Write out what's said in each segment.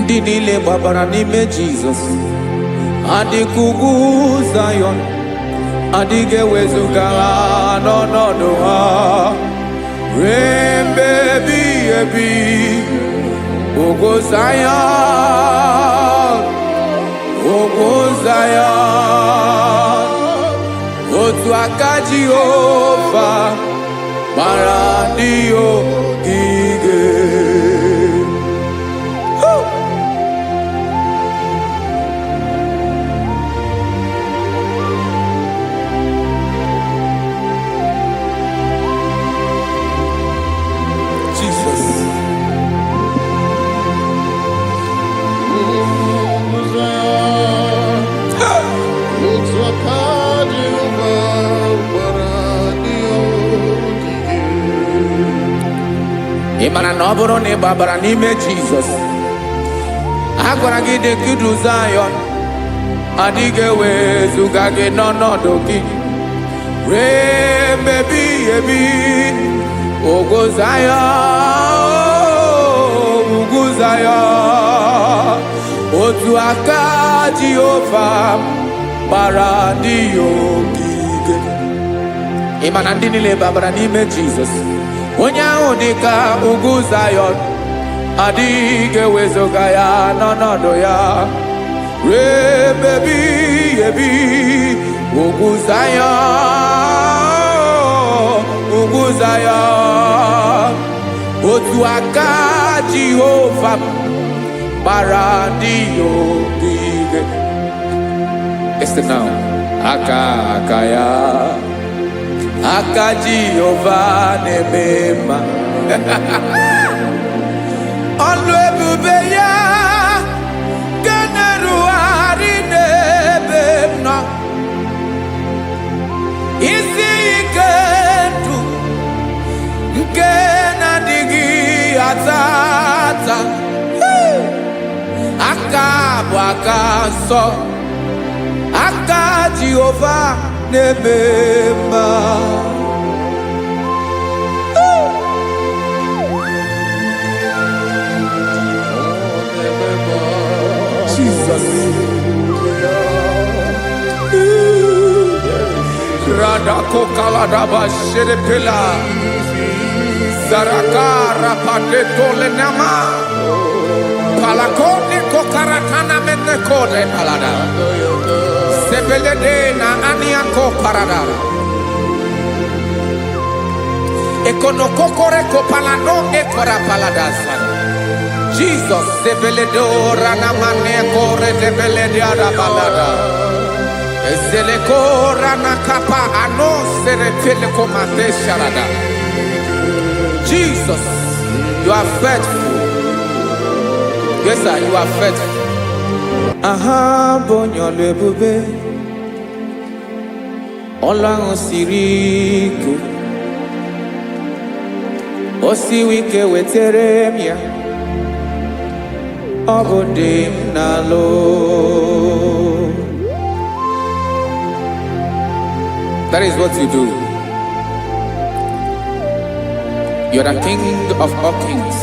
Ndị niile gbabara n'ime Jizọs adịghị ugwu Zayọn, adịghị ewezuga ha n'ọnọdụ ha ruo mgbe ebighị ebi. Ugwu Zayọn, ugwu Zayọn, otu aka Jehova gbara ndị ogige. Ị mara na ọ bụrụ na ị gbabara n'ime Jizọs, a gwara gị dị ka ugwu Zayọn, adịghị ewezuga gị n'ọnọdụ gị ruo mgbe ebighị ebi. Ugwu Zayọn, ugwu Zayọn, otu aka Jehova gbara ndị ogige. Ị ma na ndị niile gbabara n'ime Jizọs, onye ahụ dị ka ugwu Zayọn, adịghị ewezuga ya n'ọnọdụ ya ruo mgbe ebighị ebi. Ugwu Zayọn, ugwu Zayọn, otu aka Jehova gbara ndị ogige. Listen now. Aka ya, aka Jehova na-eme mma. Ọlụ ebube ya ga na-erugharị n'ebe m nọ. Isi ike ndụ nke na-adịghị ata ata. Aka bụ aka nsọ, aka Jehova na-eme mma. Jesus. Radako kaladaba sherepela zarakara padeto lenama palakode kokaratana mene kode palada sebelede na aniako parada ekonokokore kopalano ekora paladasa. Jesus sebeledo rana mane kore debelede arabalada ezeleko rana kapa ano serepele komate sharada. Jesus, you are faithful. Yes sir, you are faithful. Aha bonyo lebube Ọlọ́run siri ike, o siwe ike wetere m ya, ọ bụ dị m n'alụ. That is what you do. You are the King of all kings.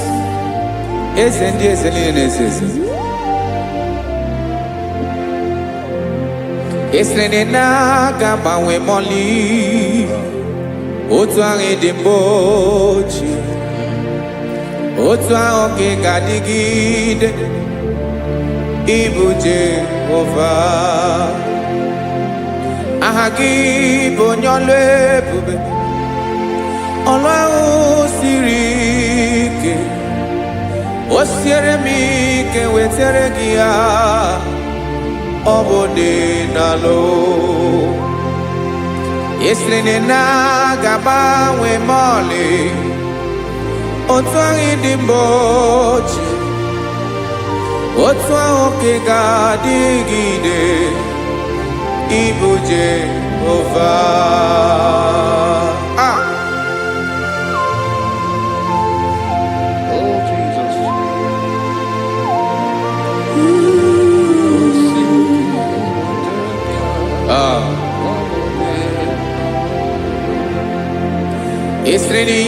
Eze ndị eze niile na-eze eze. Esrene na-agbanwe mọlị, otu ahụ dị mgbe ochie, otu ahụ ka ị ga-adịgide. Ịbụ Jehova, aha gị bụ onye ọlụ ebube, ọlụ ahụ siri ike, o siere m ike wetere gị ya, ọ bụ dị n'alụ. Esrene na-agbanwe mọlị, otu ahụ dị mgbe ochie, otu ahụ ka ị ga-adịgide. Ịbụ Jehova. Oh Jesus. Esrene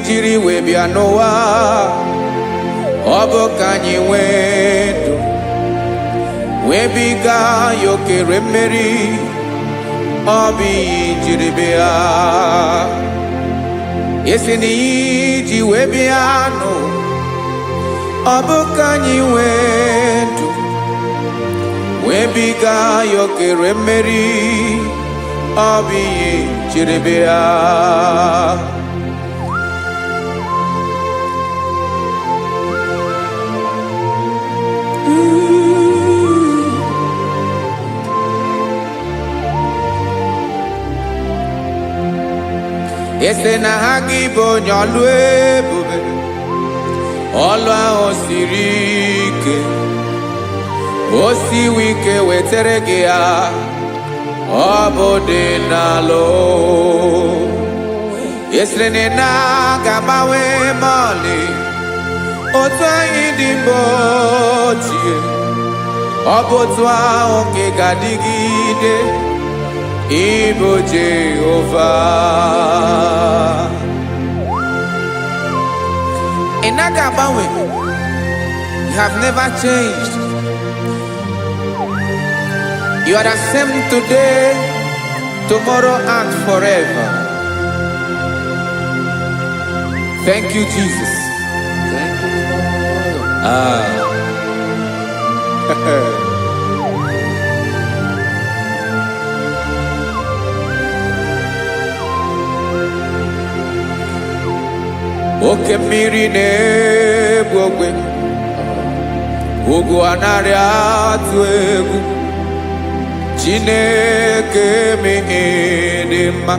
jiri wee bịa n'ụwa, ọ bụ ka anyị nwee ndụ wee biga ya okere mmeri, ọ bụ ihe jiri bịa. Esi na ihe ji wee bịa nụ, ọ bụ ka anyị nwee ndụ wee biga ya okere mmeri, ọ bụ ihe jiri bịa. Ese na ha gị bụ onye ọlụ ebube, ọlụ ahụ siri ike, o siwe ike wetara gị ya, ọ bụ dị n'alụ. Esere na ga-agbanwe ma ọlị, otu anyị dị mgbe ochie, ọ bụ otu ahụ nke ga-adịgide, ịbụ Jehova. Ị naghị agbanwe. You have never changed. You are the same today, tomorrow and forever. Thank you, Jesus. Thank you, Lord. Oke mmiri na-egbu ogwe, ugwu anaghị atụ egwu, Chineke dị mma.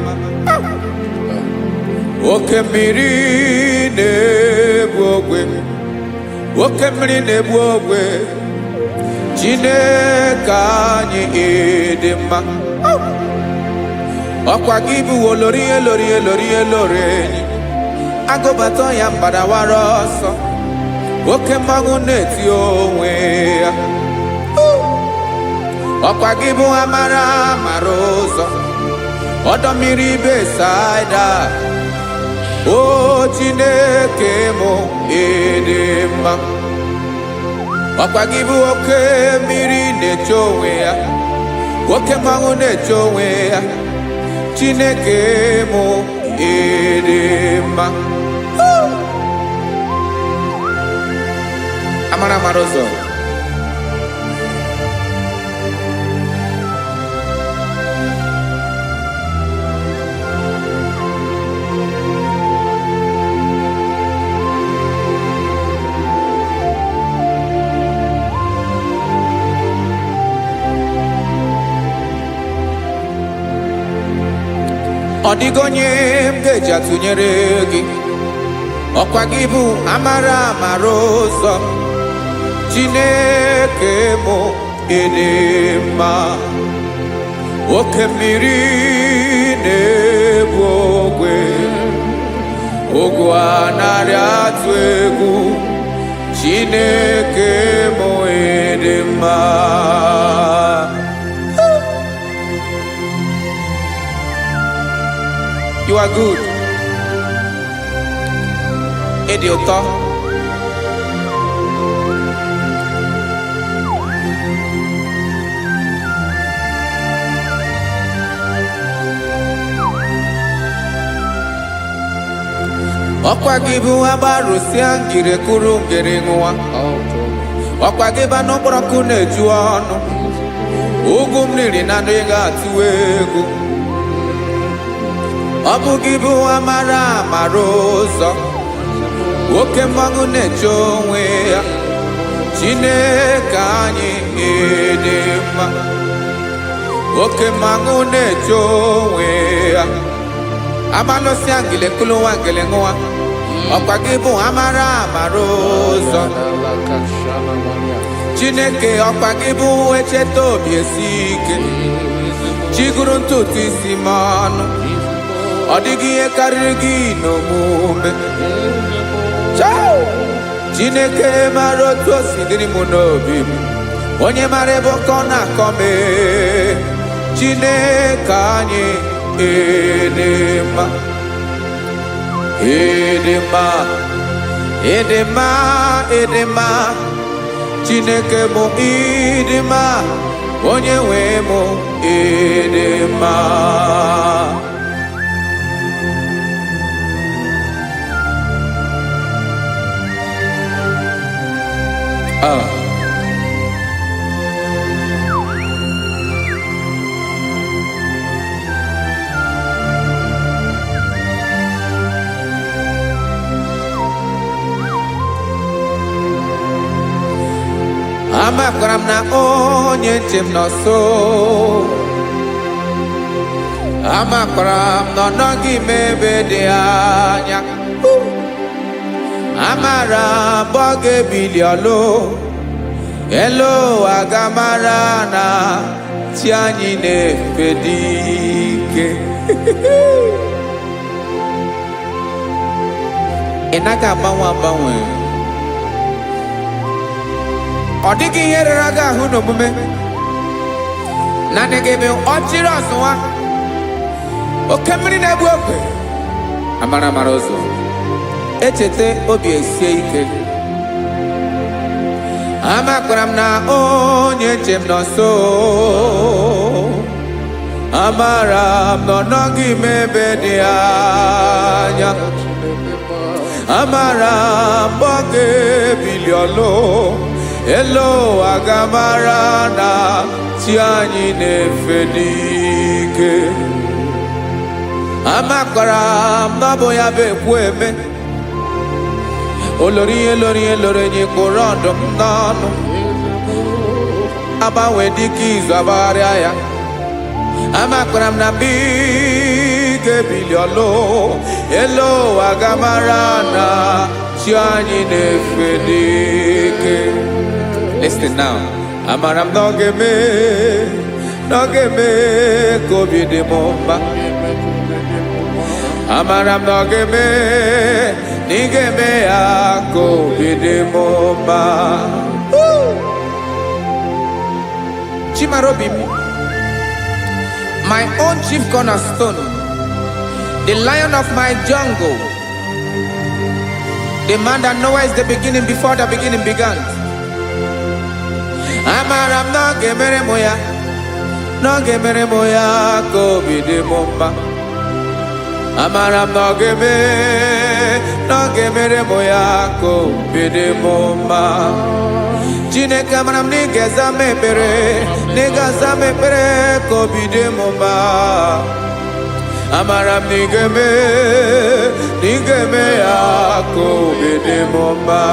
Oke mmiri na-egbu ogwe, oke mmiri na-egbu ogwe, Chineke anyị dị mma. Ọkwa gị bụ olori enyi, agụbata ya mbadawara ọsọ, oke mmanwụ na-eti onwe ya. Ọkwa gị bụ amara ụzọ, ọdọ mmiri Besaida, o Chineke mụ dị mma. Ọkwa gị bụ oke mmiri na-eche onwe ya, oke mmanwụ na-eche onwe ya, Chineke mụ dị mma. Amara ụzọ, ọ dịghị onye m ga-eji atụnyere gị. Ọkwa gị bụ amara ụzọ, Chineke mụ dị mma. Oke mmiri na-egbu ogwe, ugwu anaghị atụ egwu, Chineke mụ dị mma. You are good. Ịdị ụtọ. Ọkwa gị bụ agbarụsịa ngiri kụrụ ngiri nwa. Ọkwa gị bụ n'okporoko na-eju ọnụ, ugwu mmiri na anụ ga-atụ egwu. Ọ bụ gị bụ amara ụzọ, oke mmanwụ na-eche onwe ya, Chineke anyị dị mma. Oke mmanwụ na-eche onwe ya, amalụsị ngile kụlụ nwa ngile nwa. Ọkwa gị bụ amara ụzọ, Chineke. Ọkwa gị bụ echeta obi esi ike, chiguru ntutu isi m ọnụ, ọ dịghị ihe karịrị gị n'omume. Chineke mara otu o si dịrị m n'obi m, onye mara ebe ọkọ na-akọ m. Chineke anyị dị mma, dị mma, Edema, edema, Chineke mo idema, onye nwe mo edema. Amakram na onye ntem n'ọsọ. Amakram na ọnọghị m ebe dị anya. Amara mbọ ga-ebili ọlụ. Elo agamara na chi anyị na-efe dị ike. Ị naghị agbanwe. Ọ dịghị ihe rere gị ahụ n'omume na gị ebe ọchịrị ọsụwa oke mmiri na-egbu ogwe amara ụzọ echeta obi esie ike. Amakwara m na onye njem nọ nso. Amara m na ọ nọghị m ebe dị anya. Amara m mgbe ọ ga-ebili ọlụ. Elo agamara na chi anyị na-efe n'ike. Amakwara m na ọ bụ ya bụ ekwu eme. Olori enyi kpụrụ ọdụm n'ọnụ. Agbanwe dịka izu agbagharịa ya. Amakwara m na mgbe ị ga-ebili ọlụ. Elo agamara na chi anyị na-efe n'ike. Listen now. Amara m n'oge me ka obi dị m mma. Amara m n'oge me na ị ga-eme ya ka obi dị m mma. Chimara obi m, my own chief cornerstone, the lion of my jungle, the man that knows the beginning before the beginning began. Amara m n'oge mere mụ ya ka obi dị m mma. Amara m n'oge mere mụ ya ka obi dị m mma. Chineke amara m na ị ga-aza m ekpere ka obi dị m mma. Amara m na ị ga-eme ya ka obi dị m mma.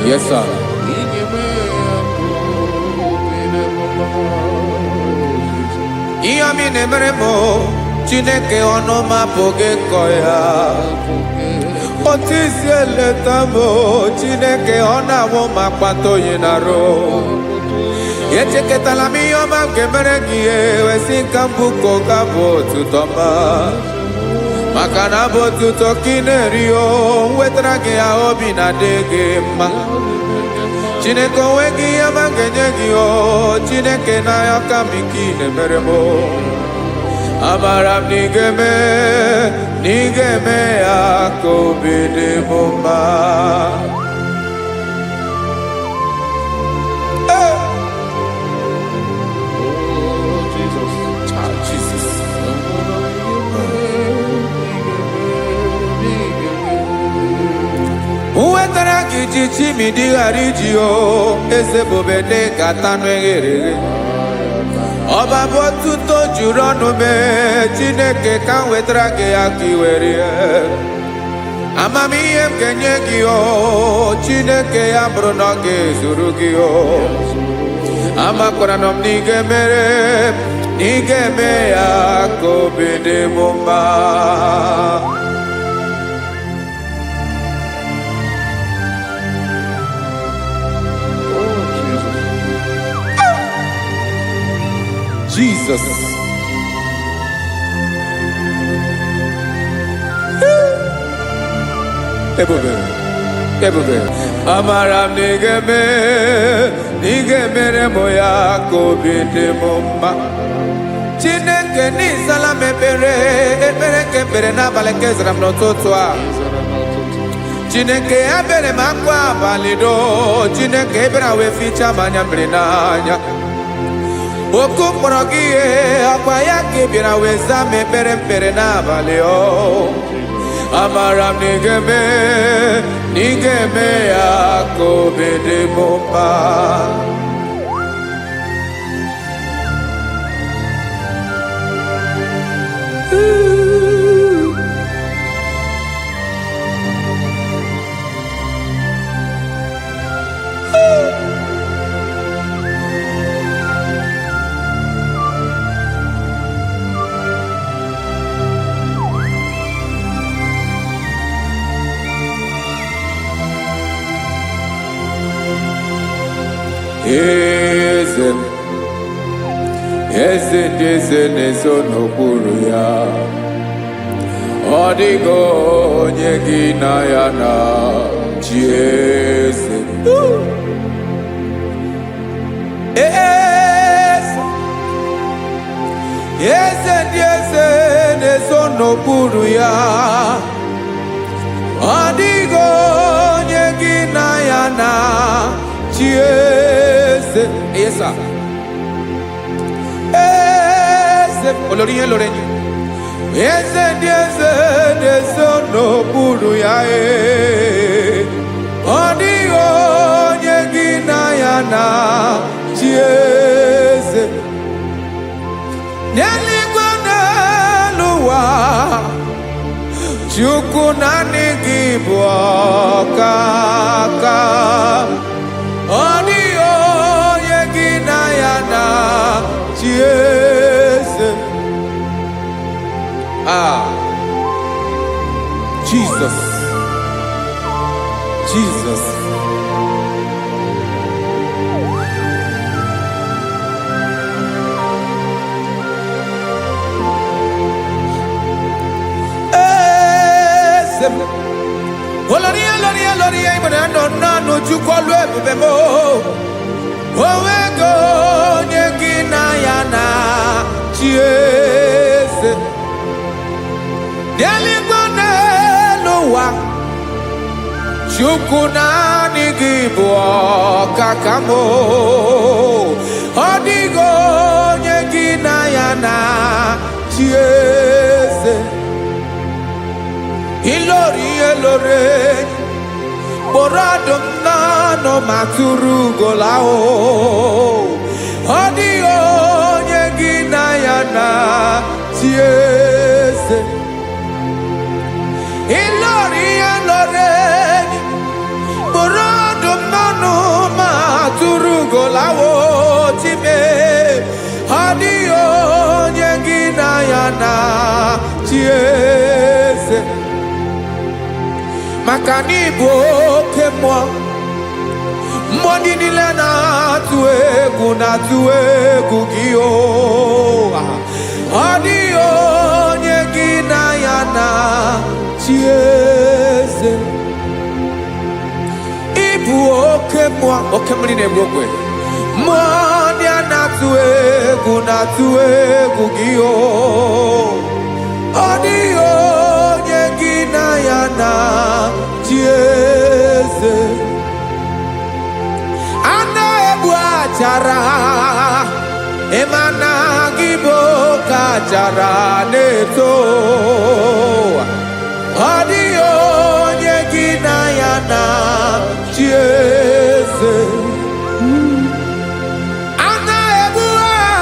Yes, sir. Ihe mi na-emere m Chineke ọnụ m apụghị ịkọ ya. Otu isi eleta m Chineke ọ na-awụ m akpata oyi n'arụ. Echeketala m ihe ọma m ga-emere gị wesị ka m bụkọ ga bụ otuto ma. Maka na bụ otuto ka ị na-eri wetara gị ya obi na-adị gị mma. Chineke onwe gị ihe ma ga-enye gị Chineke n'anya ka m ike ị na-emere m. Amara m na ị ga-eme ya ka obi dị m mma. Wetara gị ji chimidi ghara iji eze bobede gata n'eghere. Ọba bụ otuto juru ọnụ mee Chineke ka m wetara gị ya ka ị were. Amamihe m ga-enye gị Chineke ya bụrụ na ọ ga-ezuru gị. Amakwara na m na ị ga-eme ya ka obi dị m mma. Jesus. Ebube. Ebube. Amara nigeme, nigemere moya kobide mumba. Chineke ni salam ebere kebere na balekezram no totwa. Chineke ebere makwa balido, Chineke ebere we ficha manya brinanya. Oku morogie akwa yake bira we zame bere na baleo. Amara nigeme ya kobede bomba. Eze nezo n'okpuru ya. Ọ dịghị onye gị na ya na-achị eze. Eze ndị eze nezo n'okpuru ya. Ọ dịghị onye gị na ya na-achị eze. Yes, sir. Olórí lórí eze ndị eze na-eso n'okpuru ya. Ọ dịghị onye gị na ya na-achị eze. N'eluigwe n'elu ụwa, Chukwu naanị gị bụ ọkaka. Ọ dịghị onye gị na ya na-achị eze. Jesus. Oloria ibona no chukolu ebube mo. Owego onye gị na ya na-achị eze. N'eluigwe n'elu ụwa, Chukwu naanị gị bụ ọkaka m. Ọ dịghị onye gị na ya na-achị eze. Ilori kpọrọ ọdụm n'ọnụ ma tụrụ ugola o. Ọ dịghị onye gị na ya na-achị eze. Ilori kpọrọ ọdụm n'ọnụ ma tụrụ ugola o. Chime, ọ dịghị onye gị na ya na-achị eze. Maka na ị bụ oke mmụọ, mmụọ ndị niile na-atụ egwu gị o. Ọ dịghị onye gị na ya na-achị eze. Ị bụ oke mmụọ, oke mmiri na-egbu ogwe, mmụọ ndị a na-atụ egwu gị o. Ọ dịghị onye gị na ya na-achị eze. A na-egbu achara, ịma na gị bụ ka achara na-eto. Ọ dịghị onye gị na ya na-achị eze. A na-egbu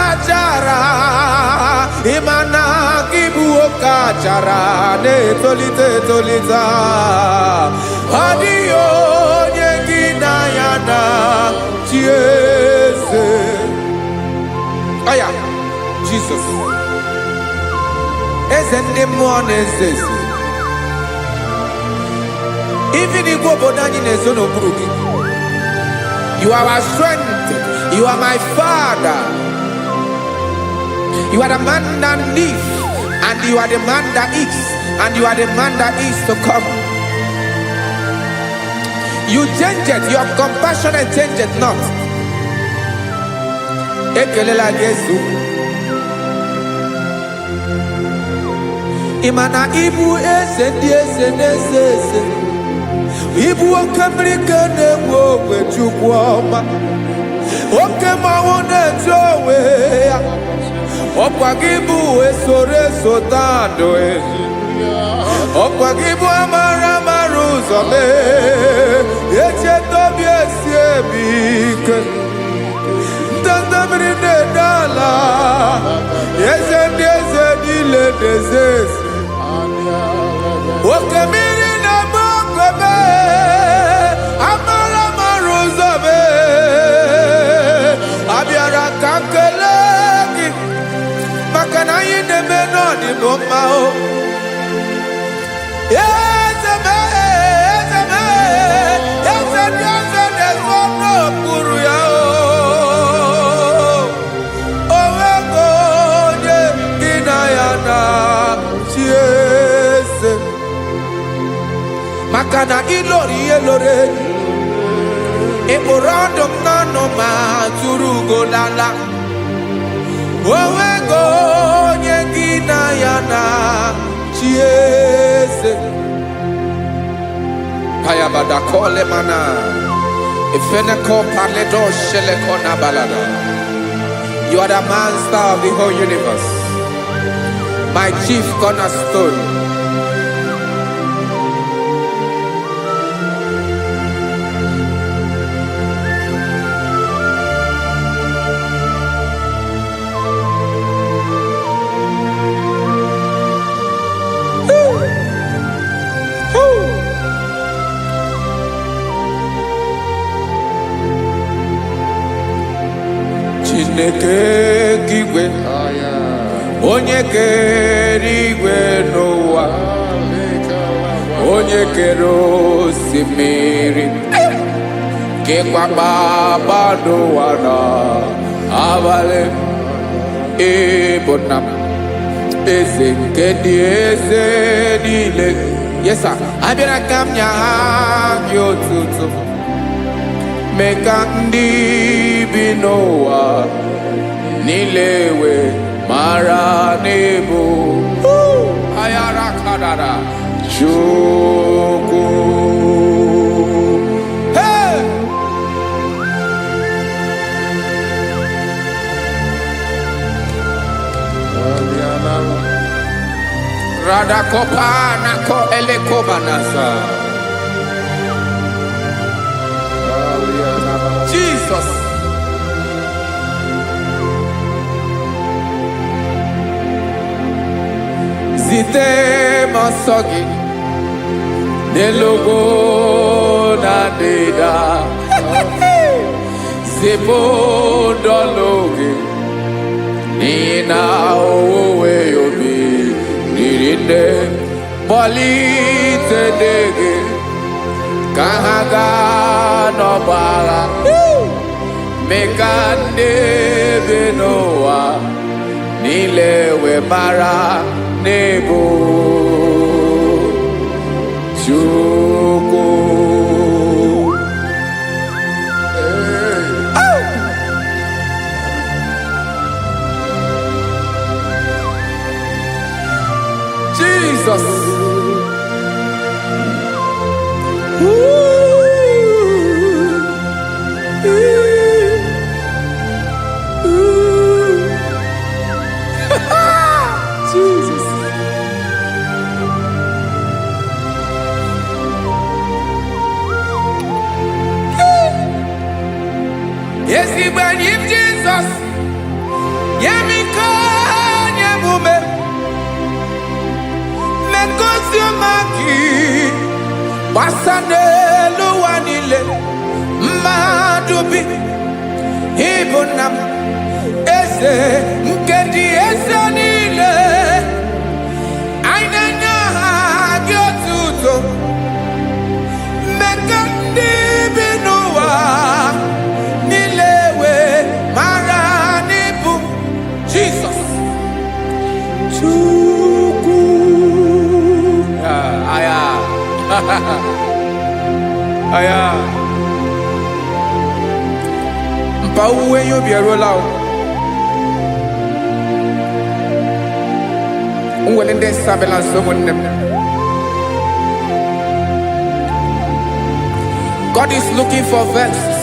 achara, ịma na gị bụ ka achara na-etolite. Ọ dịghị onye gị na ya na-achị eze. Aya, Jesus. Eze ndị mmụọ na-eze eze. Even igwe obodo anyị na-ezo n'okpuru gị. You are our strength. You are my Father. You are the man that lives, and you are the man that is, and you are the man that is to come. You change it. Your compassion change it not. Ekelela Yesu. Imana ibu ese di ese nese ese. Ibu okamrika ne wo wechukwoma. Okema wone jowe. Okwagibu esore sotando e. Okwagibu amara maruzome. Eche tobi esiebike. Tandamri ne dala. Yeze dile dezes. Okemiri na mokwe. Amara maruzome. Abiara kankelegi. Makana yine menoni bomao. Yezeme. Yeze dezono puru yao. Owego ye ginayana chiese. Makana ilori elore. Eborando nano ma turugo lala. Owego ye ginayana chiese. Payabada kole mana. Ifeneko paledo sheleko na balada. You are the master of the whole universe. My chief cornerstone. Chineke kigwe onye kere igwe n'ụwa onye kere osimiri kekwa kpakpando ụwa na abalị ịbụ nna m eze nke ndị eze niile. Yes sir, abịara ka m nya ha gị otuto mee ka ndị bi n'ụwa niile wee mara n'ebu ayara kadara Chukwu. Hey! Radakopa nako elekobanasa. Jesus. Zite masogi nelogo na deda. Zipo dologe nina owe obi nirinde bolite dege kahaga no bala. Mekande benoa nilewe mara nebo Chukwu. Jesus. Jesus. Yes, he when him Jesus. Yemiko nyemume. Mekosio maki. Basane luwanile. Madubi. Ibonam. Eze nkedi eze nile. Ainanya gyotuto. Mekandi binuwa. Nilewe maranibu. Jesus. Chukwu. Aya. aya mpa uwe yo bierola o unwele nde sabela so monem. God is looking for verses.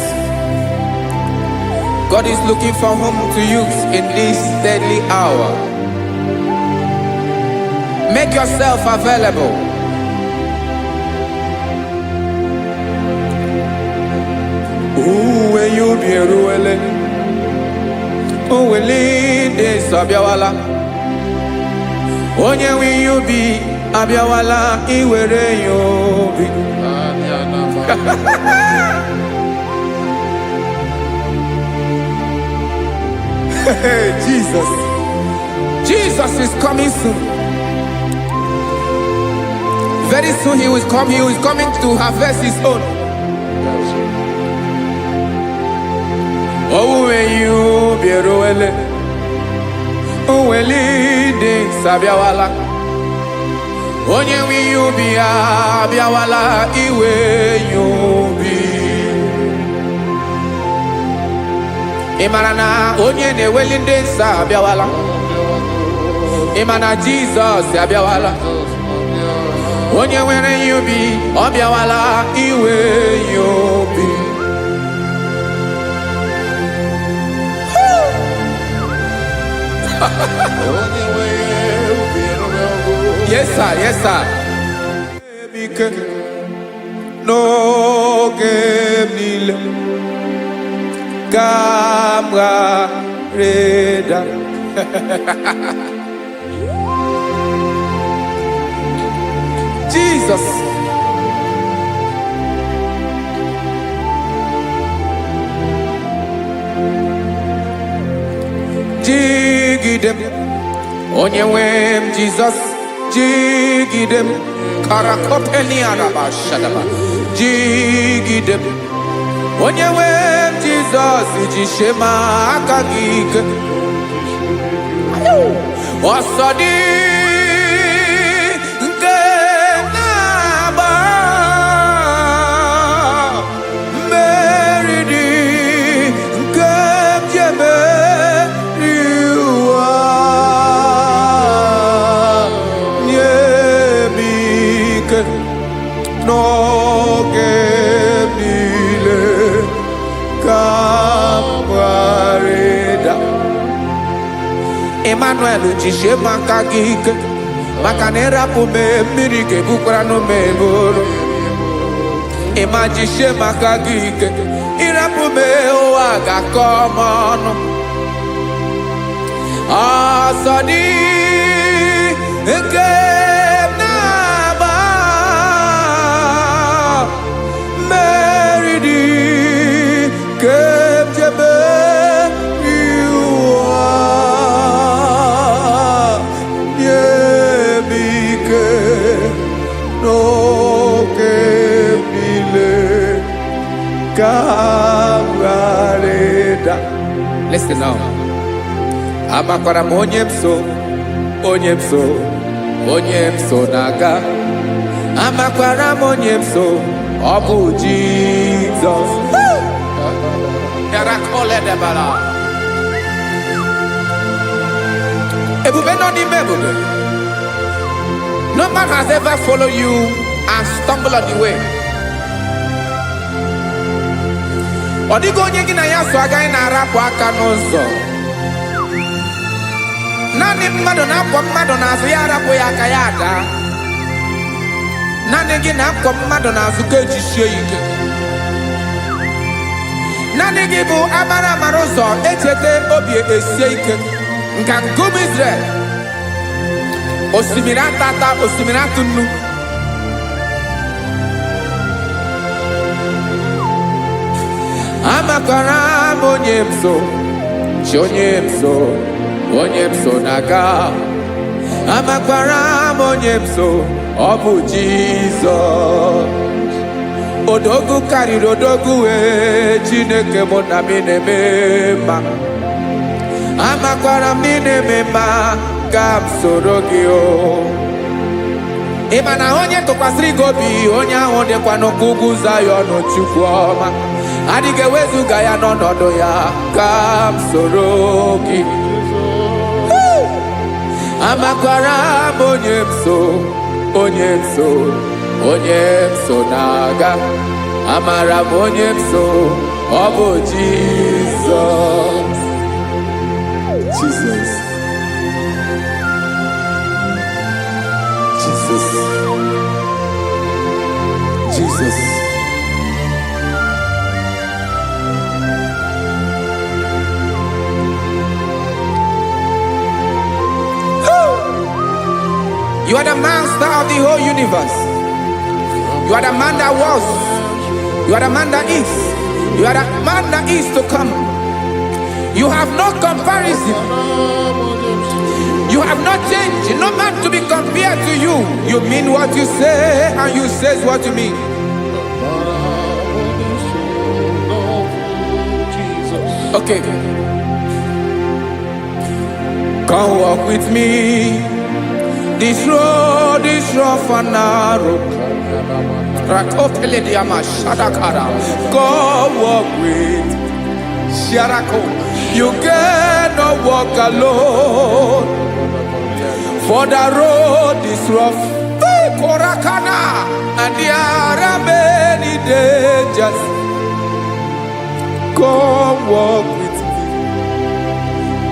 God is looking for whom to use in this deadly hour. Make yourself available. Uwe you be ruele. Uwe linde sabiawala. Onye wi you be abiawala iwere you be. Jesus. Jesus is coming soon. Very soon he will come. He is coming to harvest his own. Oh, when you be roele, oh, when leading sabiawala, onye wi you be abiawala iwe you be. Imarana onye ne welinde sabiawala. Imana Jesus abiawala. Onye were you be abiawala iwe you be. Yes sir, yes sir. No game Camera Reda. Jesus. Jigidem. Onyewem Jesus. Jigidem. Karakopeni araba shadaba. Jigidem. Onyewem Jesus. Ijishema akagike. Osodi. Emmanuel ujishe maka gike maka nerapu me mmiri ke bukwara no me boro imajishe maka gike irapu me owa ga komono asadi nke na ba meridi kemjebe Listen now. Amakwara onyemso naga. Amakwara onyemso obu Jesus. Yarakole debala. Ebube no di mebube. No man has ever followed you and stumbled on the way. Odigo onye gị na ya so agaghị na-arapụ aka n'ụzọ. Naanị mmadụ na-akwọ mmadụ n'azụ ya arapụ ya aka ya ada. Naanị gị na-akwọ mmadụ n'azụ ka ejisie ike. Naanị gị bụ amara ụzọ echete obi esie ike. Nka nkume Israel. Osimiri atata, osimiri atụ nnu. Amakwara onyemso naga. Amakwara onyemso obu Jesus. Odogu karịrị odogu Chineke mụ na mi na-eme mma. Amakwara m na-eme mma ka m soro gị o. ịma na onye tụkwasịrị gị obi onye ahụ dịkwa n'ugwu Zayọn Chukwu ọma adịghị ewezuga ya n'ọnọdụ ya ka m soro gị amakwara m onye m so na-aga amara m onye m so ọ bụ Jizọs Jesus You are the master of the whole universe. You are the man that was. You are the man that is. You are the man that is to come. You have no comparison. You have not changed. No man to be compared to you. You mean what you say and you say what you mean. Okay. Come walk with me. This road is rough and narrow. Go walk with Sharako. You cannot walk alone. For the road is rough. Korakana. And there are many dangers. Go walk with me.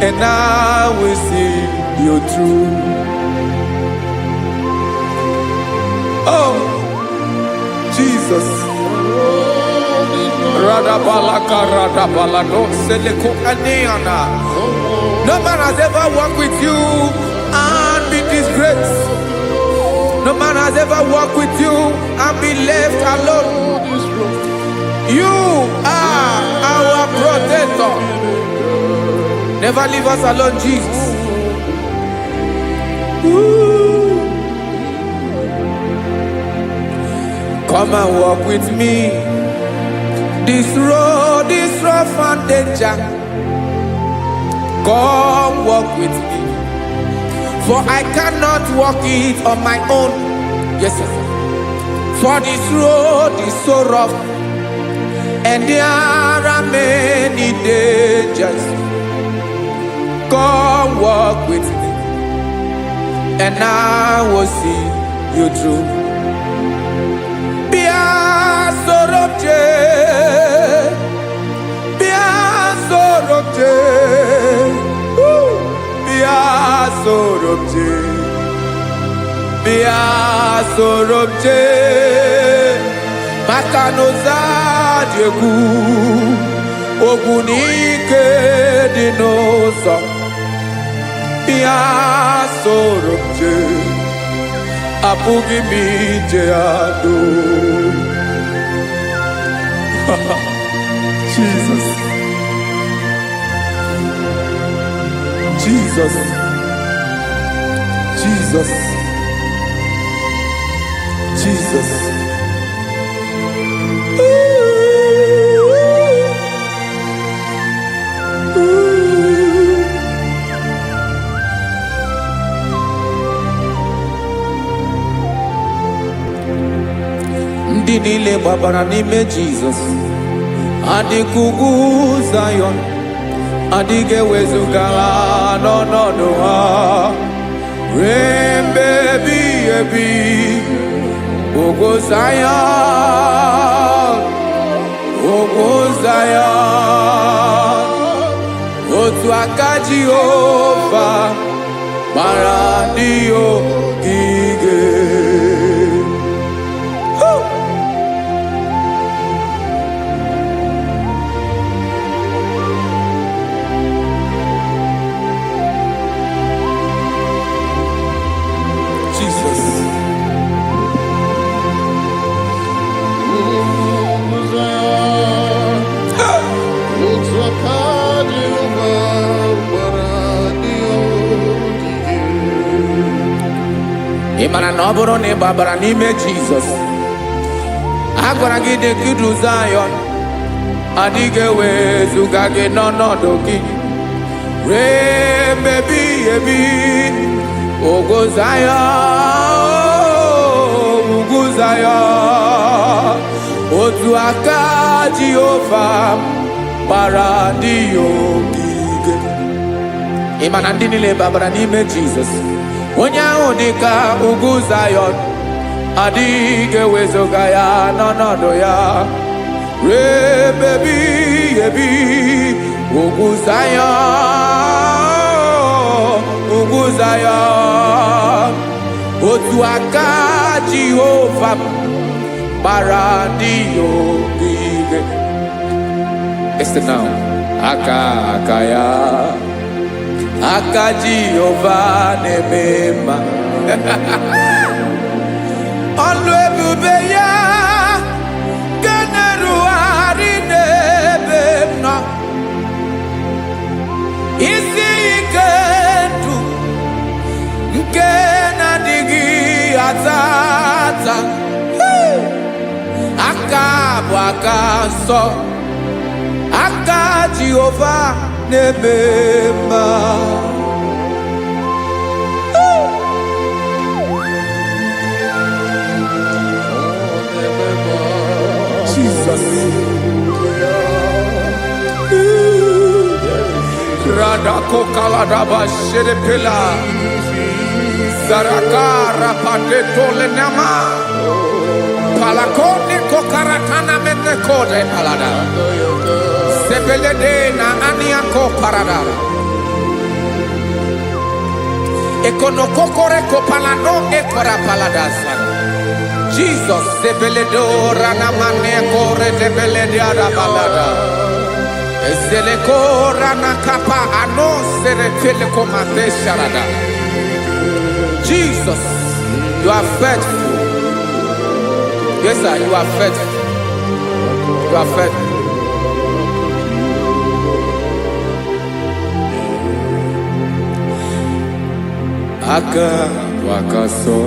And I will see you through. Oh, Jesus. No man has ever walked with you and be disgraced. No man has ever walked with you and be left alone. You are our protector. Never leave us alone, Jesus. Come and walk with me. This road is rough and danger. Come walk with me. For I cannot walk it on my own. Yes, sir. For this road is so rough. And there are many dangers. Come walk with me. And I will see you through. Sorobje Makanoza Diegu Ogunike Dinosa Bia Sorobje Apugi Mijeado Jesus Jesus Jesus Jesus. Ndị niile gbabara n'ime Jizọs adịghị ugwu Zayọn adịghị ewezuga ha n'ọnọdụ ha ruo mgbe ebighị ebi. Ogo Zion, otu aka Jehova mara ndị ogige. Jesus. Ịmara na ọ bụrụ na ị gbabara n'ime Jizọs a gwara gị dị kudu Zayọn adịghị ewezuga gị n'ọnọdụ gị ruo mgbe ebighị ebi. Ogo Zayọn Zion. Otu aka Jehovah gbara ndị ya ogige. Ị ma na ndị niile babara n'ime Jizọs. Onye ahụ dị ka ugwu Zion, adịghị ewezuga ya n'ọnọdụ ya. Rebebi ebi ugwu Zion, ugwu Zion. Otu aka Jehovah gbara ndị ya ogige. Listen now. Aka ya, aka Jehovah na-eme mma. Ọlụ ebube ya ga na-erugharị n'ebe m nọ. Isi ike ndụ nke na-adịghị ata ata. Aka bụ aka nsọ, aka Jehovah na-eme mma. Jesus. Radako kaladaba sherepela. Zarakara padeto lenama. Palakone kokaratana mene kode palada. Sebelede na aniako parada. Ekonokokore kopalano ekora paladasa. Jesus, sebeledo ranamane kore debelede arabalada. Ezeleko ranakapa ano serefele komate sharada. Jesus, you are faithful. Yes, sir, you are faithful. You are faithful. Aka wakaso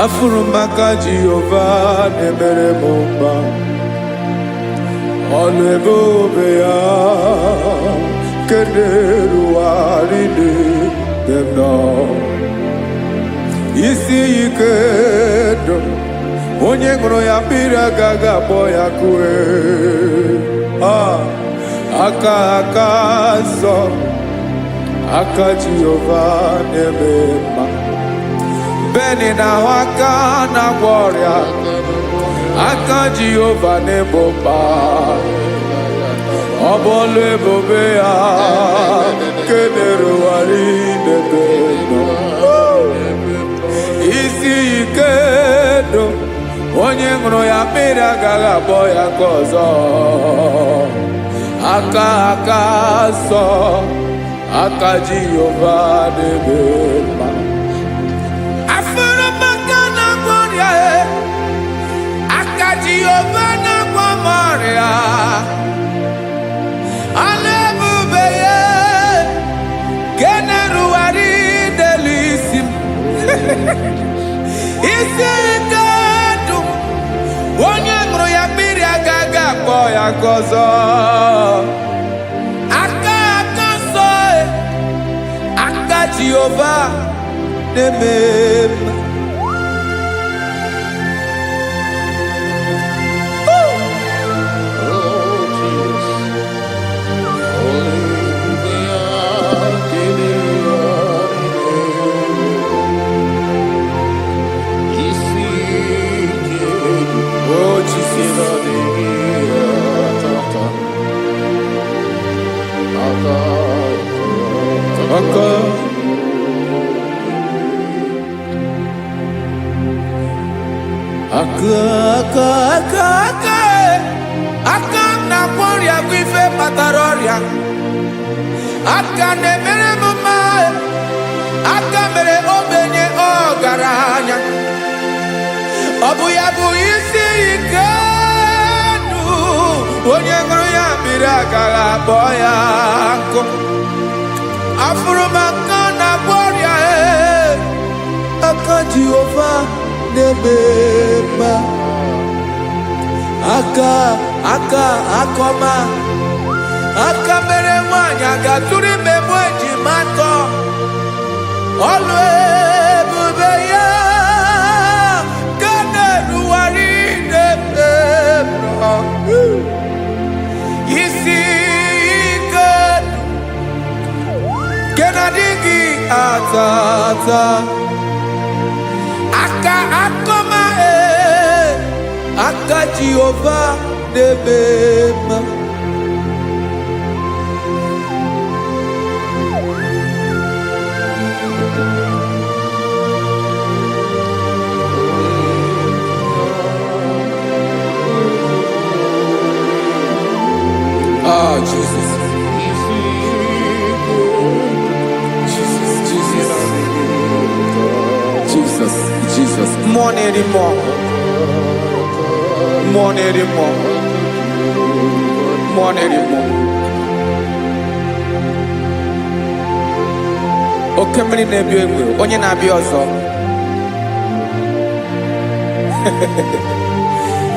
afurumaka Jehovah nemere mumba. Ọlụ ebube ya keneruwarị n'ebe m nọ. Isi ike ndụ onye ṅụrụ ya mmiri agaghị abọ ya kue. Aka nsọ, aka Jehovah na-eme mma. Beni na-ahụ aka na-agwọ ọrịa, aka Jehovah na-egbo mkpa. Ọ bụ ọlụ ebube ya kenerugharị n'ebe m nọ. Isi ike ndụ onye ṅụrụ ya mmiri agaghị abọ ya ka ọzọ. Aka nsọ, aka Jehovah na-eme mma. Afụrụmaka na-agwọ ọrịa, aka Jehovah na-agwọ m ọrịa. Ọlụ ebube ya ga-erugharị n'elu isi m. Isi ike ndụ onye ṅụrụ ya mmiri agaghị akpọ ya ka ọzọ. Aka nsọ, aka Jehovah na-eme mma. Aka na-agwọ ọrịa bụ ife kpatara ọrịa. Aka na-emere m mma. Aka mere ogbenye ọgaranya. Ọ bụ ya bụ isi ike ndụ onye ṅụrụ ya mmiri agaghị akpọ ya nkụ. Afụrụmaka na-agwọ ọrịa, aka Jehovah na-eme mma. Aka ọma, aka mere nwanyị ga-atụrụ ime mụ ejima atọ. Ọlụ ebube ya ga tata aka akoma aka Jehovah debema Jesus. Jesus. More anymore. More anymore. More anymore. Okay, many nebi onye na bi ozo.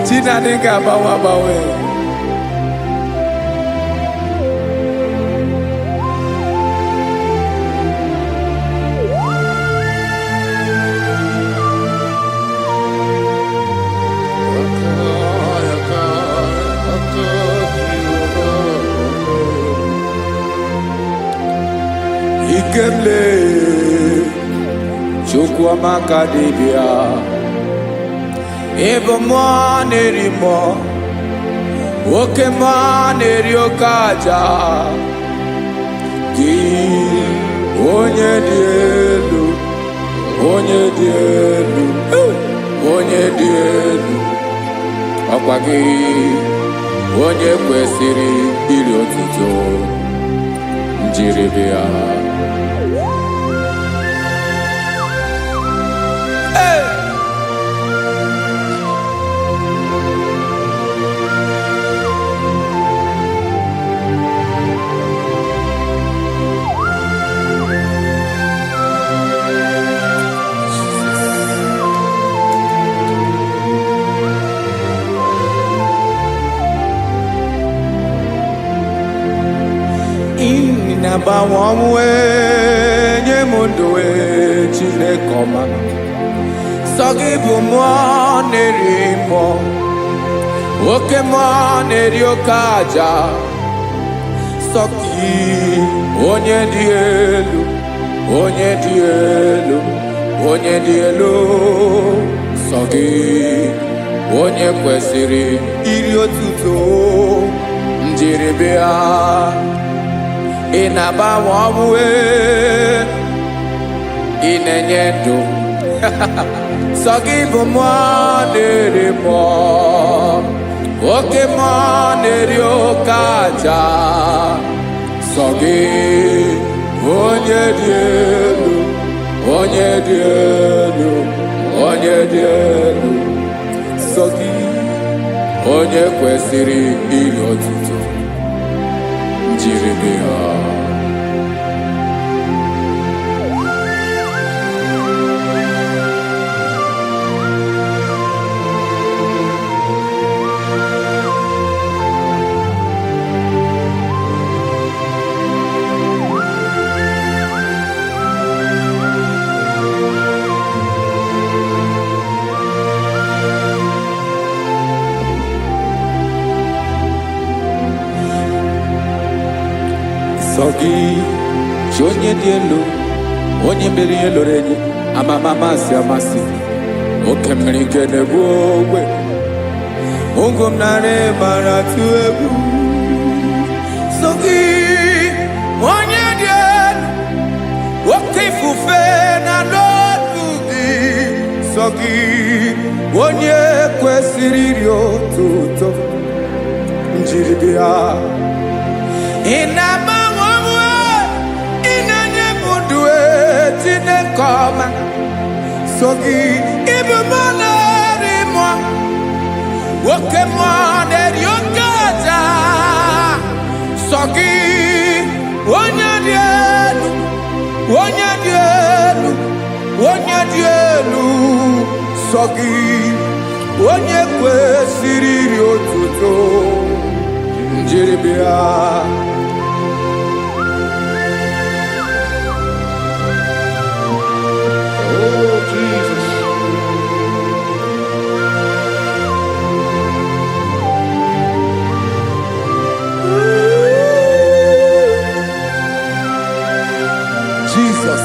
Tina dinga bawe. Ikemle chukwa makadibia ebo nerimo oke neriokaja ki onye dị elu ọkwa gị onye kwesịrị iri otuto njiribia Inabawamwe nyemundoe Chinekoma Sogibu nerimo Oke neriokaja Soki onye di elu Sogi onye kwesịrị iri otuto njiribia Inabawamwe inenyedo Sogibu nerimo Oke neriokaja Sogi onye dị elu Sogi onye kwesịrị iri otuto njiribia Sogi onye dị elu onye mere ihe loro enyi amasi oke mmiri nke na-egbu ogbe ụgụ m narị mara tụ egwu Sogi onye dị elu oke ifufe na n'otu gị Sogi onye kwesịrị iri otuto njiribia Inabawamwe inenyemundoe Chinekoma Sogi ibu nerimo oke neriokaja Sogi onye dị elu Sogi onye kwesịrị iri otuto njiribia Jesus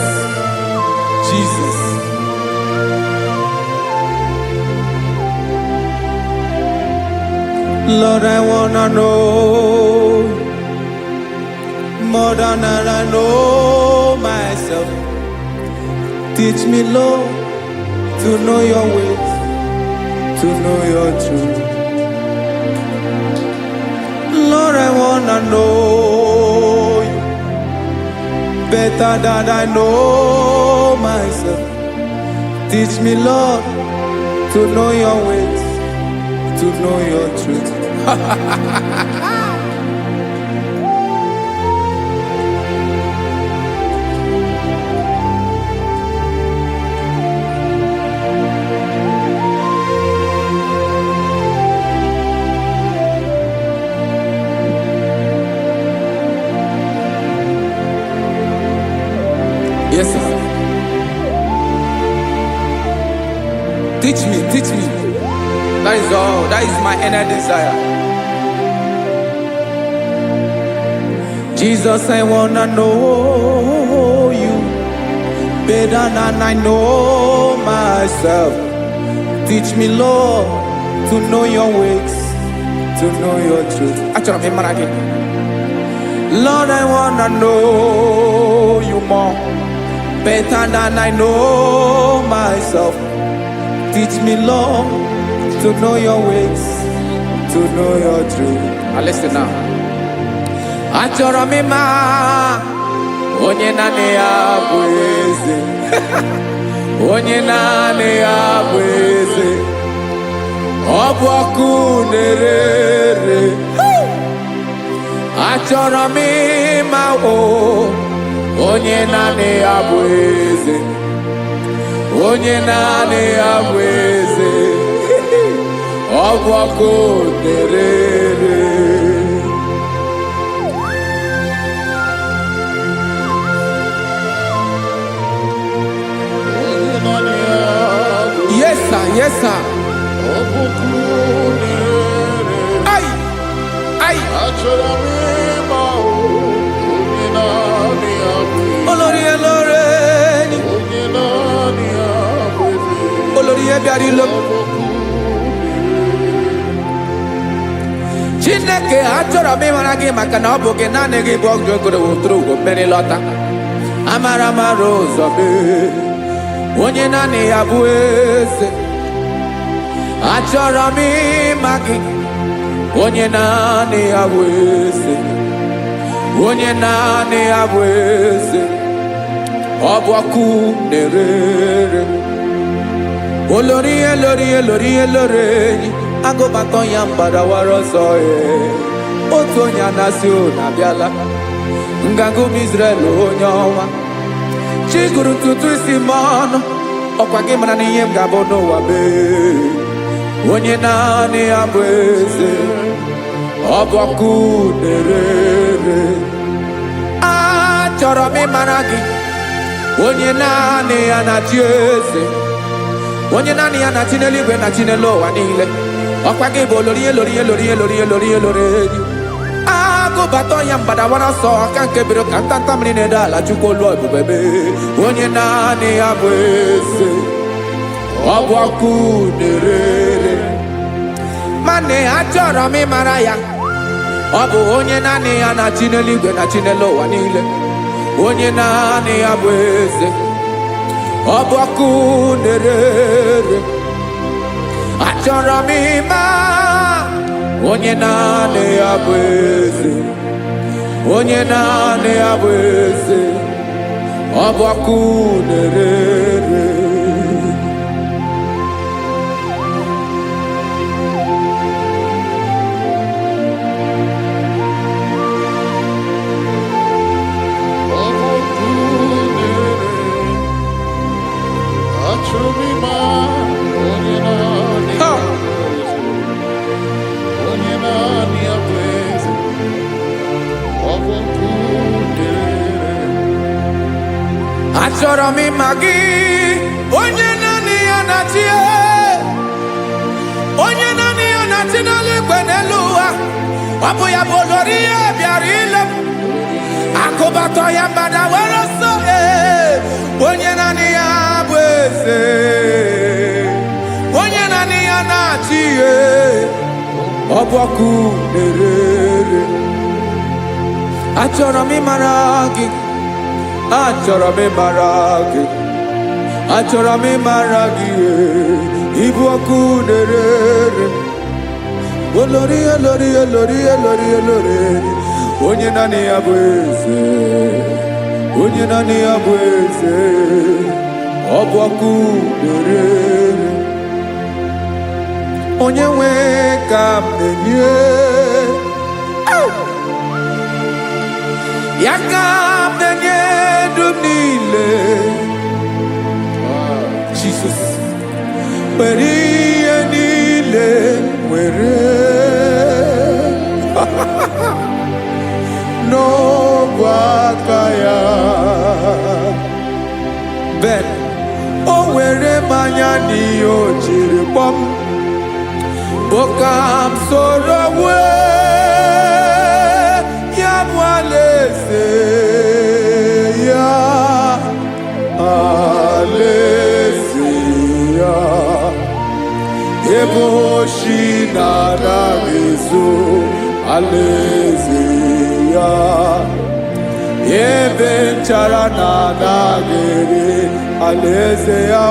Jesus. Lord, I wanna know more than I know myself. Teach me, Lord, to know your ways, to know your truth. Lord, I wanna know you better than I know myself. Teach me, Lord, to know your ways, to know your truth. Yes, sir. Teach me, teach me. That is all. That is my inner desire. Jesus, I wanna know you better than I know myself. Teach me, Lord, to know your ways, to know your truth. Lord, I wanna know you more better than I know myself. Teach me, Lord, to know your ways, to know your truth. Listen now. Achọrọ m ịma onye naanị ya bụ eze. Onye naanị ya bụ eze. Ọ bụ ọkụ na-ere. Achọrọ m ịma onye naanị ya bụ eze. Onye naanị ya bụ eze. Ọ bụ ọkụ na-ere. Yes, sir. Yes, sir. Ay, ay. Olórí elóore ni. Olórí ebiari lo. Chineke achọrọ m ịmara gị maka na ọ bụ gị naanị gị bụ ọgụ egoro wotoro ugo mmeri lọta. Amara mara ụzọ mee. Onye naanị ya bụ eze. Achọrọ m ịma gị. Onye naanị ya bụ eze. Onye naanị ya bụ eze. Ọ bụ ọkụ na-ere. Olórí elórí elórí elóore enyi. Agụbatọ ya mgbadawara ọsọ ya. Otu onye anasị unu abịala. Nganga ụmụ Izrel onye ọma. Chi gụrụ ntutu isi m ọnụ. Ọkwa gị mara na ihe m ga-abụ n'ụwa mee. Onye naanị ya bụ eze. Ọ bụ ọkụ na-ere. Achọrọ m ịmara gị. Onye naanị ya na-achị eze. Onye naanị ya na-achị n'eluigwe na-achị n'elu ụwa niile. Ọkwa gị bụ olórí elórí elórí elórí elórí elóore enyi. Agụbatọ ya mgbadawara ọsọ aka nke biro ka ntanta mmiri na-edo ala Chukwu olu ebube mee. Onye naanị ya bụ eze. Ọ bụ ọkụ na-ere. Mane achọrọ m ịmara ya. Ọ bụ onye naanị ya na-achị n'eluigwe na-achị n'elu ụwa niile. Onye naanị ya bụ eze. Ọ bụ ọkụ na-ere. Achọrọ m ịma onye naanị ya bụ eze. Onye naanị ya bụ eze. Ọ bụ ọkụ na-ere. Achọrọ m ịma gị. Onye naanị ya na-achị. Onye naanị ya na-achị n'eluigwe n'elu ụwa. Ọ bụ ya bụ olórí ya bịara ile m. Akụbatọ ya mgbadawara ọsọ. Onye naanị ya eze onye naanị ya na-achị ihe ọbọkụ na-erere achọrọ m ịmara gị achọrọ m ịmara gị achọrọ m ịmara gị ịbụ ọkụ na-erere olori olori olori olori olori onye naanị ya bụ eze onye naanị ya bụ eze ọ bụ ọkụ na-erere onye nwe ka m na-enye ya ka m na-enye ndụ niile Jesus were ihe niile were n'ọbụ aka ya ben o were mmanya n'ihe o jiri kpọm Bokam soro ya bụ alaeze ya alaeze ya ebe oshi na-anaghị ezo alaeze ya ebe nchara na-anaghị ere alaeze ya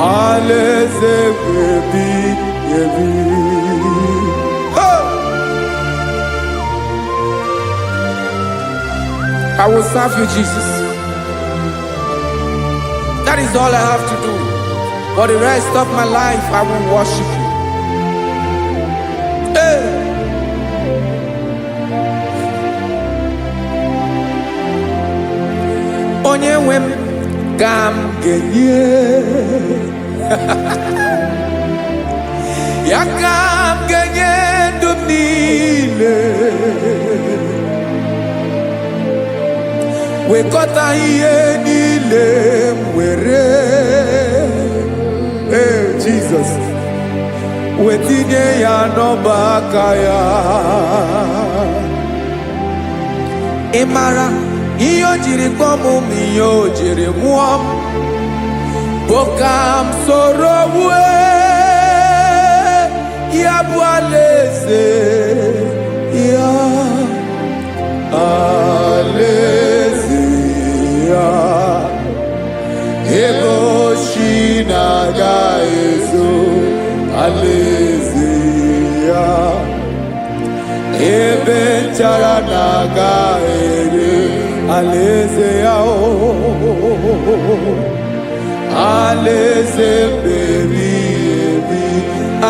alaeze ebi ebi. I will serve you, Jesus. That is all I have to do. For the rest of my life, I will worship you. Hey. Onye nwe m ka m ga-enye ya ka m ga-enye ndụ m niile wekọta ihe niile m were Jesus wetinye ya n'ọba aka ya ị mara ihe o jiri kpọọ m ihe o jiri mụọ m Bokam soro ya bụ alaeze ya alaeze ya ebe oshi na-agaghị ezo alaeze ya ebe nchara na-agaghị ere alaeze ya alaeze ebi ebi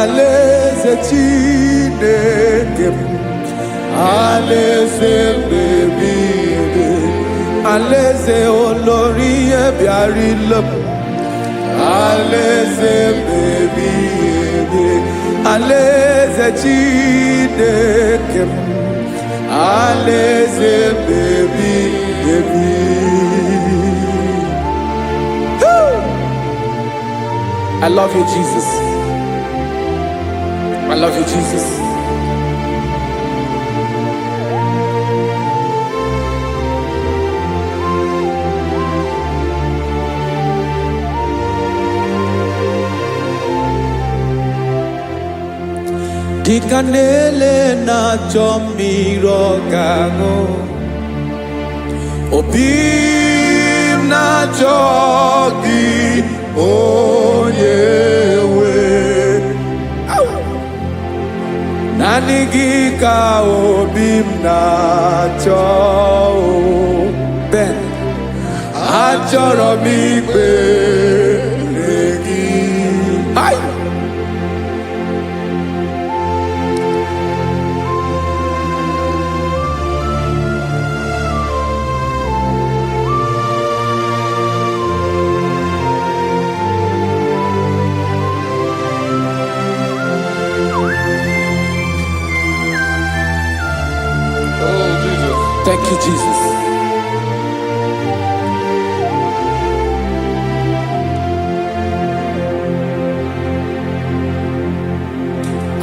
alaeze Chineke m alaeze ebi ebi alaeze olori ebiarila m alaeze ebi ebi alaeze Chineke m alaeze ebi ebi. I love you, Jesus. I love you, Jesus. Dịka na-ele na-achọ mmiri ọ ga-aṅụ obi m na-achọ gị onye nwe naanị gị ka obi m na-achọ ben achọrọ m ikpere gị Thank you, Jesus.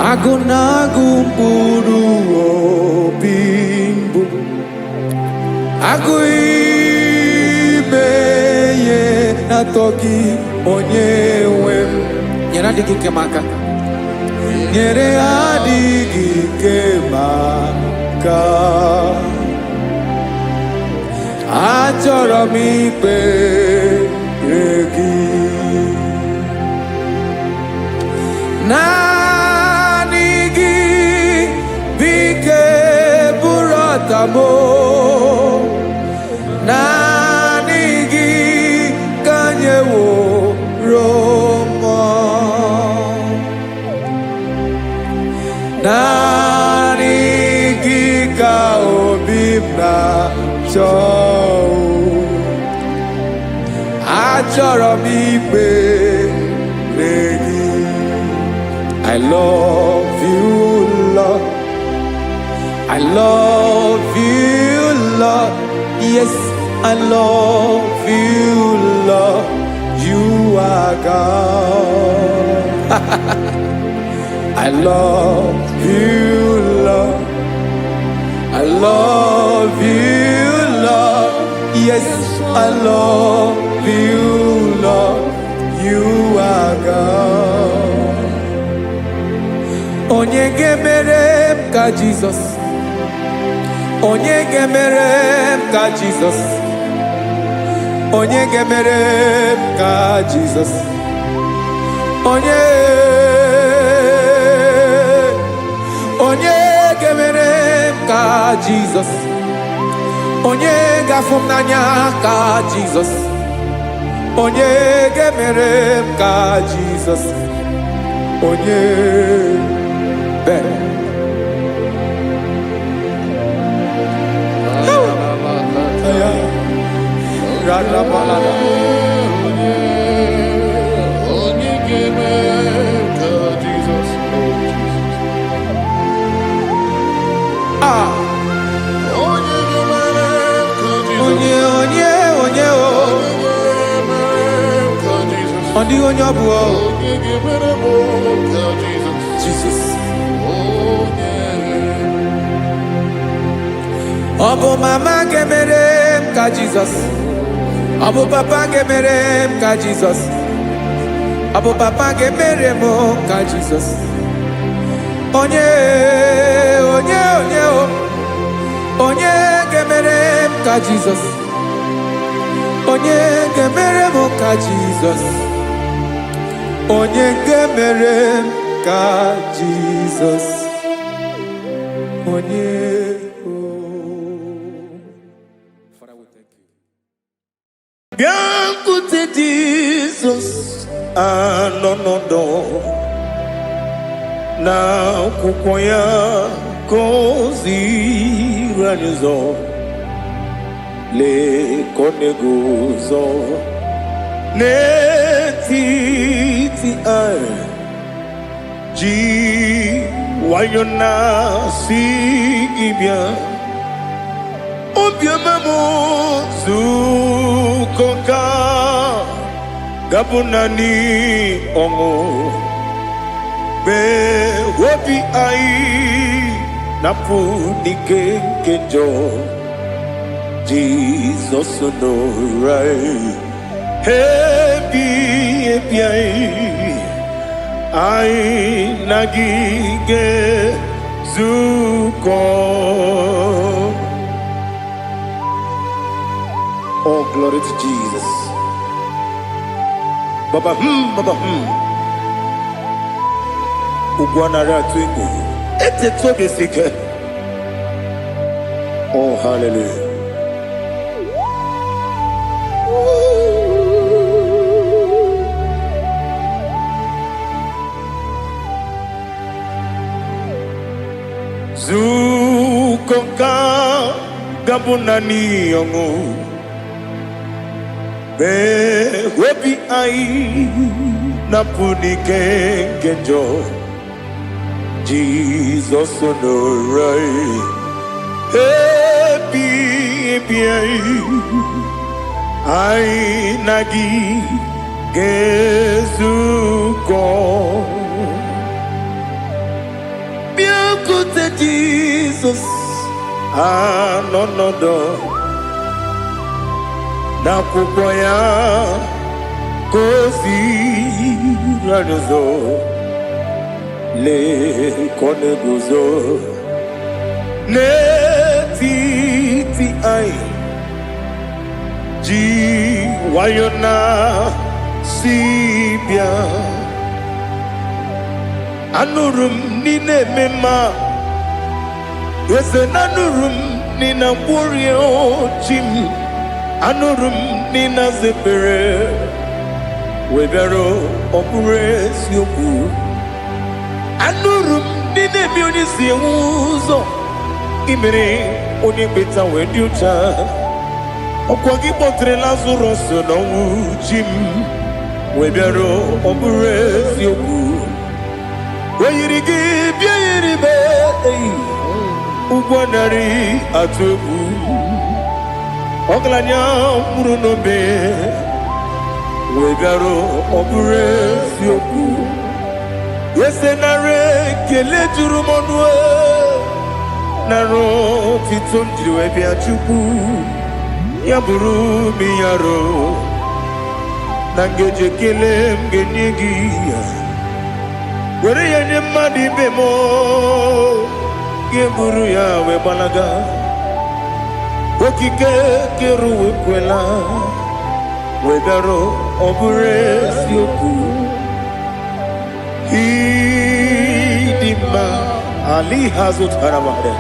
Agụ na-agụ mkpụrụ obi mbụ agụ ime na-atọ gị onye nwe m. Nyere adịghị ike m aka. Nyere adịghị ike m aka. Achọrọ m ikpere gị. Naanị gị bụ ike bụrụ ọta m. Naanị gị ka nyeworo m. Naanị gị ka obi m na-achọ. Achọrọ m ikpere gị. I love you, Lord. I love you, Lord. Yes, I love you, Lord. You are God. I love you, Lord. I love you, Lord. Yes, I love you, Lord. You are God. Onye ga-emere m ka Jesus. Onye ga-emere m ka Jesus. Onye ga-emere m ka Jesus. Onye ga-emere m ka Jesus. Onye ga-afụ m n'anya ka Jesus. Onye ga-emere m ka Jesus. Onye Jesus. Obu mama gemere m ka Jesus. Obu papa gemere m ka Jesus. Obu papa gemere m ka Jesus. Onye gemere m ka Jesus. Onye gemere m ka Jesus. Onye gemere m ka Jesus. Onye Biancote Jesus anonodo na kukoya kozi ranizo le konegozo netiti ai ji wayona sigibia obiamamu zukoka gabunani ongo be wobi ai napunike kenjo Jesus no right hebi ai nagige zuko. Oh, glory to Jesus. Baba, Baba, Ugwanara twingu. Ete tobe sike. Oh, hallelujah. Zukonka gabunani yongu. Be wepi ai napunike kenjo Jesus no right happy ai nagi gezuko biancote Jesus no na kukoya Kosi ranuzo le kone guzo ne ti ai ji wayona sibia anurum ni ne mema yese nanurum ni na burio chim anurum ni na zepere webero opures yoku anurum ni ne mi oni si uzo imere oni beta wediucha okwagi potre Lazarus no chim webero opures yoku weyirigi biiribe ugwanari atubu oglanya murunobe wegaro oburesi oku yesenare kele jurumonwe naro titondiri bia chuku yaburu miyaro nangeje kele mgenyigi were yenye madi bemo geburu ya we balaga okike keru kwela wedaro oburesi oku idima ali hazut haramade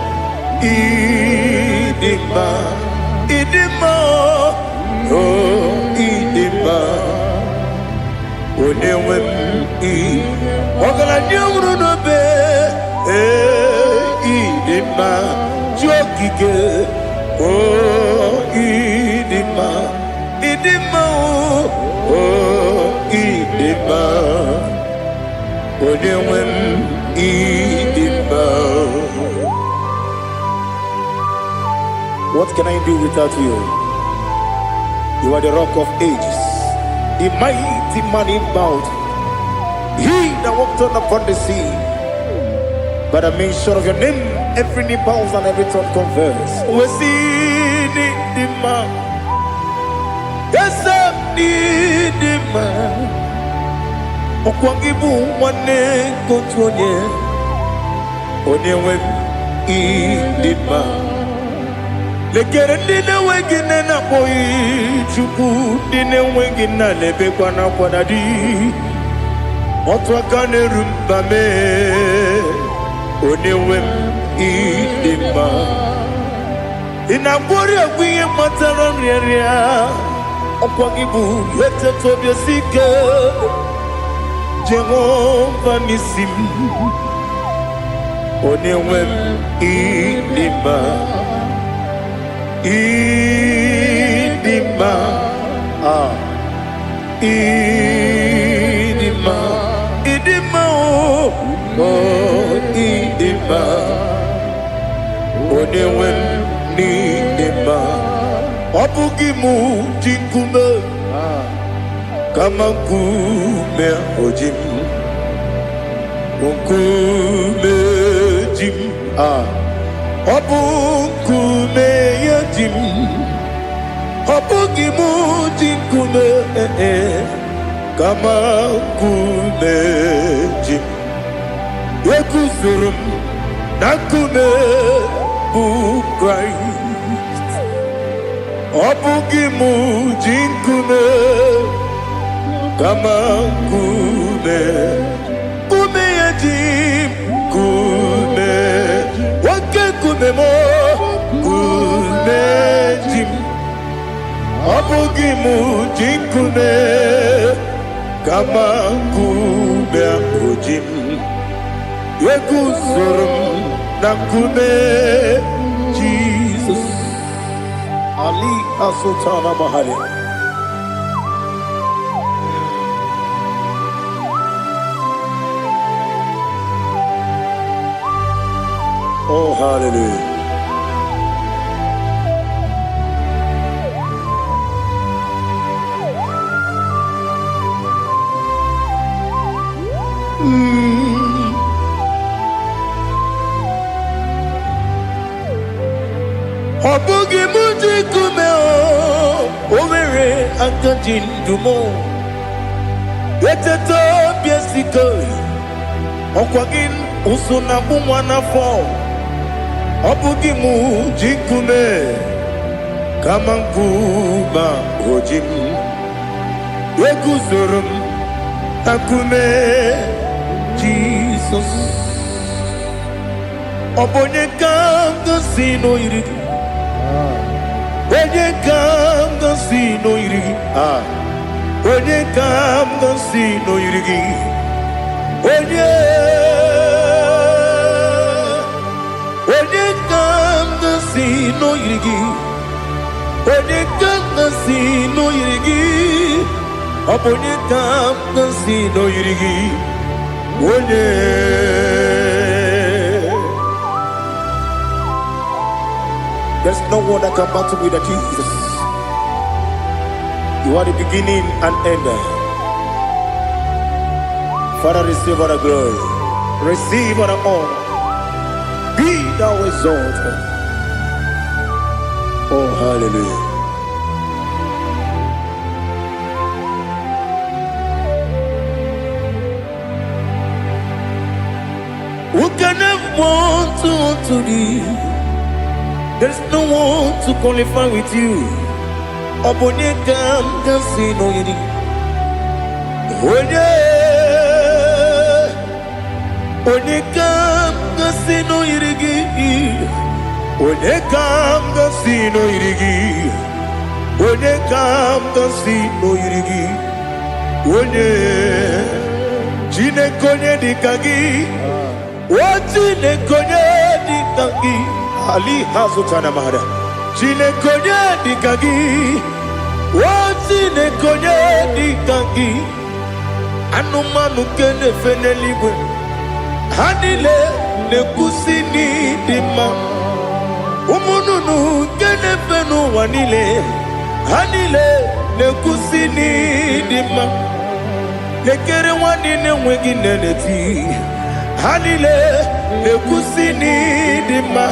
idima oh idima onewe ogala nyuru no be idima jokike oh idima oh idima onewe idima. What can I do without you? You are the rock of ages, the mighty man in battle. He that walked on upon the sea. By the mention of your name, every knee bows and every tongue confess. We see the man. Yes, I need the man. Okwangibu wane kotonye. Onyewe the man. Lekere dine wegine na boy chuku dine wegina lebe kwa na kwadadi. Otwa kane rumba me onewem idima inabori agwiye matara nriaria okwagibu yete tobia sike Jehova nisim onewem idima idima idima idima oh idima onewe ni idima obugimu jinkume kama kume ojim kume jim obukume yajim obugimu jinkume kama kumeji yekuzurum nakume Christ obugimu jinkume kama kume yajim kume wake kumemo kumejim obugimu jinkume kama kume akujim yekuzurum nakume Jesus Ali Asultana Mahali. Oh hallelujah. Obugi muji kume o, overe akajin dumo. Eteto biesiko okwagin usuna bumwana fo obugi mu jikume kama nkuba ojim Yeguzorum takume Jesus Obonye kanga sino irigi Onye kanga sino irigi Onye kanga sino irigi Onye kanga sino irigi Onye kanga sino irigi Obonye kanga sino irigi Onye There's no one that can battle with Jesus. You are the beginning and end. Father, receive all the glory. Receive all the honor. Be thou exalted. Oh, hallelujah. Who can have one to thee? There's no one to qualify with you. Obonye kanga sino yiri. Onye kanga sino yirigi. Onye kanga sino yirigi. Onye kanga sino yirigi. Onye jine konye dikagi. Wajine konye dikagi. Ali hazutana mahada Chine konye dikagi Wachine konye dikagi Anumanu kene feneligwe Hanile nekusini dima Umununu kene fenu wanile Hanile nekusini dima Lekere wanine wengi neneti Hanile nekusini dima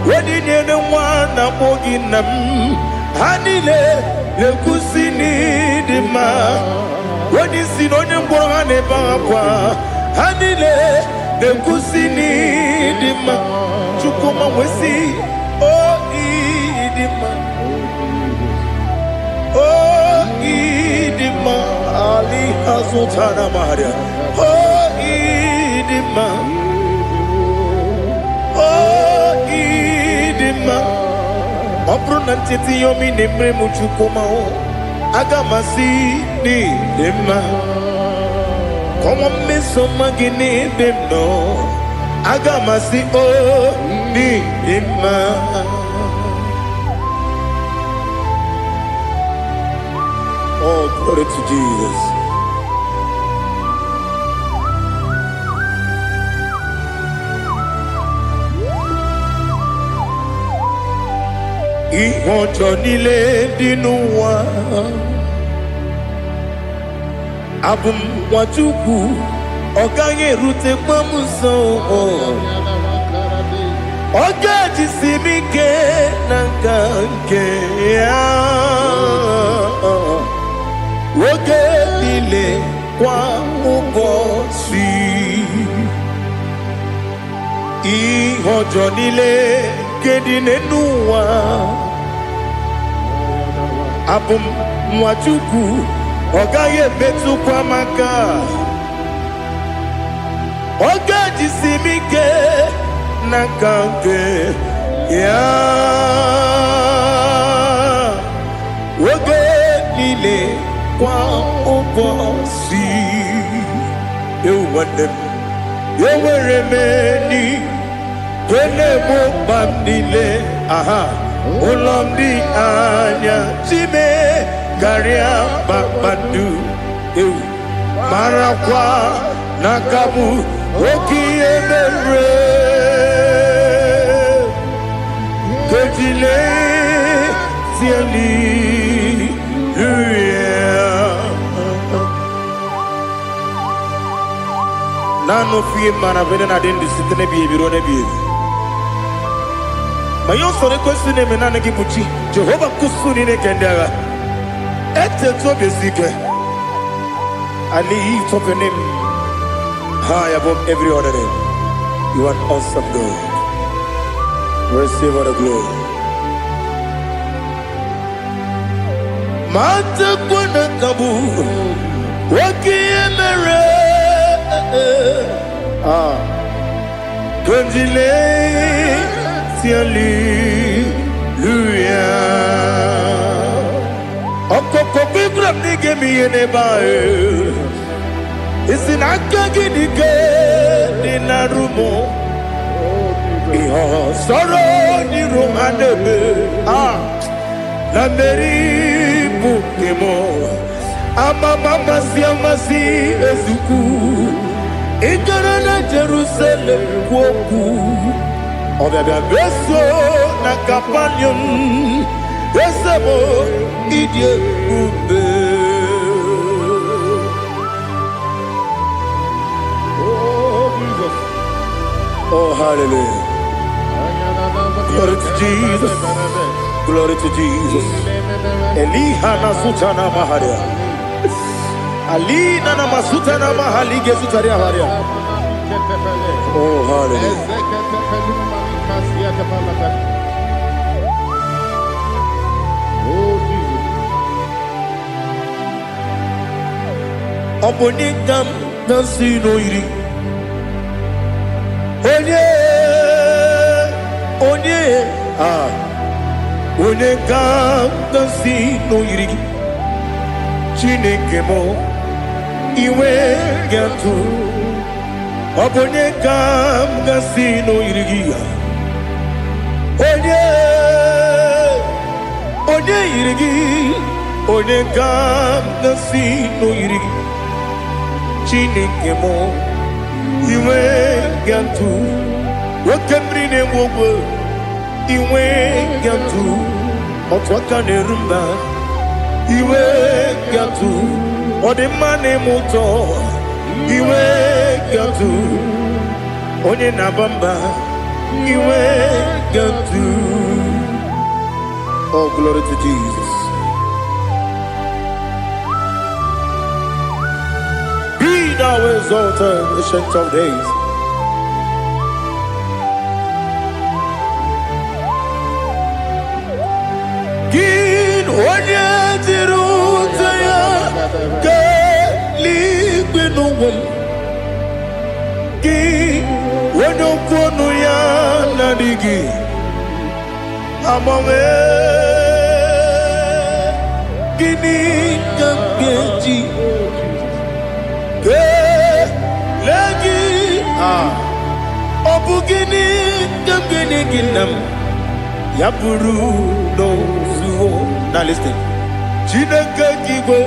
Wedi nyene mwana mogi nam Hanile lekusini dima Wedi sinonye mbwangane bangapwa Hanile lekusini dima Chukuma mwesi Oh idima Oh idima Ali hazutana maria Oh idima Obruna ntiti yomi nemre muchukoma o Agamasi ni dema Komo meso magini demno Agamasi o ni dema Oh, glory to Jesus. Ihojo nile dinuwa Abum wajuku Ogange rute kwamuso Oga jisimike nangange Oge nile kwa ubosi Ihojo nile kedine nuwa Abum mwachuku Ogaye betu kwa maka Oga jisimike nakange ya Oge nile kwa ubosi Ewanem Eweremeni Kene mo bandile aha Olomdi anya Chime garia babandu Marakwa nakamu Oki emere Kejile Siali Nano fiye mana vene na dendi sitene biye birone biye Mayon sore kusune menane kibuchi Jehova kusuni ne kendaga Ete to besike I lift up your name high above every other name. You are awesome, God. Receive all the glory. Mata kuna kabu wakiemere Konjile tiali luya Okoko bikram nige miyene bae Isinaka gidike dinarumo Iho soro ni romanebe La meri bukemo Amama siamasi ezuku Ikarana Jerusalem woku Obebe beso na kapanium Besamo idye ube Oh Jesus Oh hallelujah Glory to Jesus Glory to Jesus Elihana sutana maharia Alina na masuta na mahali gesutaria haria Oh hallelujah Oh Jesus Obonikam nasino iri Onye Onekam nasino iri Chineke mo Iwe gatu Obonekam nasino iri Onye iri Onekam nasino iri Chineke mo Iwe gatu Wakemri ne mwogo Iwe gatu Otwaka ne rumba Iwe gatu Odemane moto Iwe gatu Onye nabamba Iwe gatu Oh glory to Jesus Be thou exalted ancient of days Gin onye tiruta ya Keligwe n'ụwa Gin onye kwonu ya n'adịghị Amame Gini ka m ga-eji Kelegi Ọ bụ gịnị ka m ga-enye gị nna m Ya bụrụ n'ozuo Now listen Chineke gigwe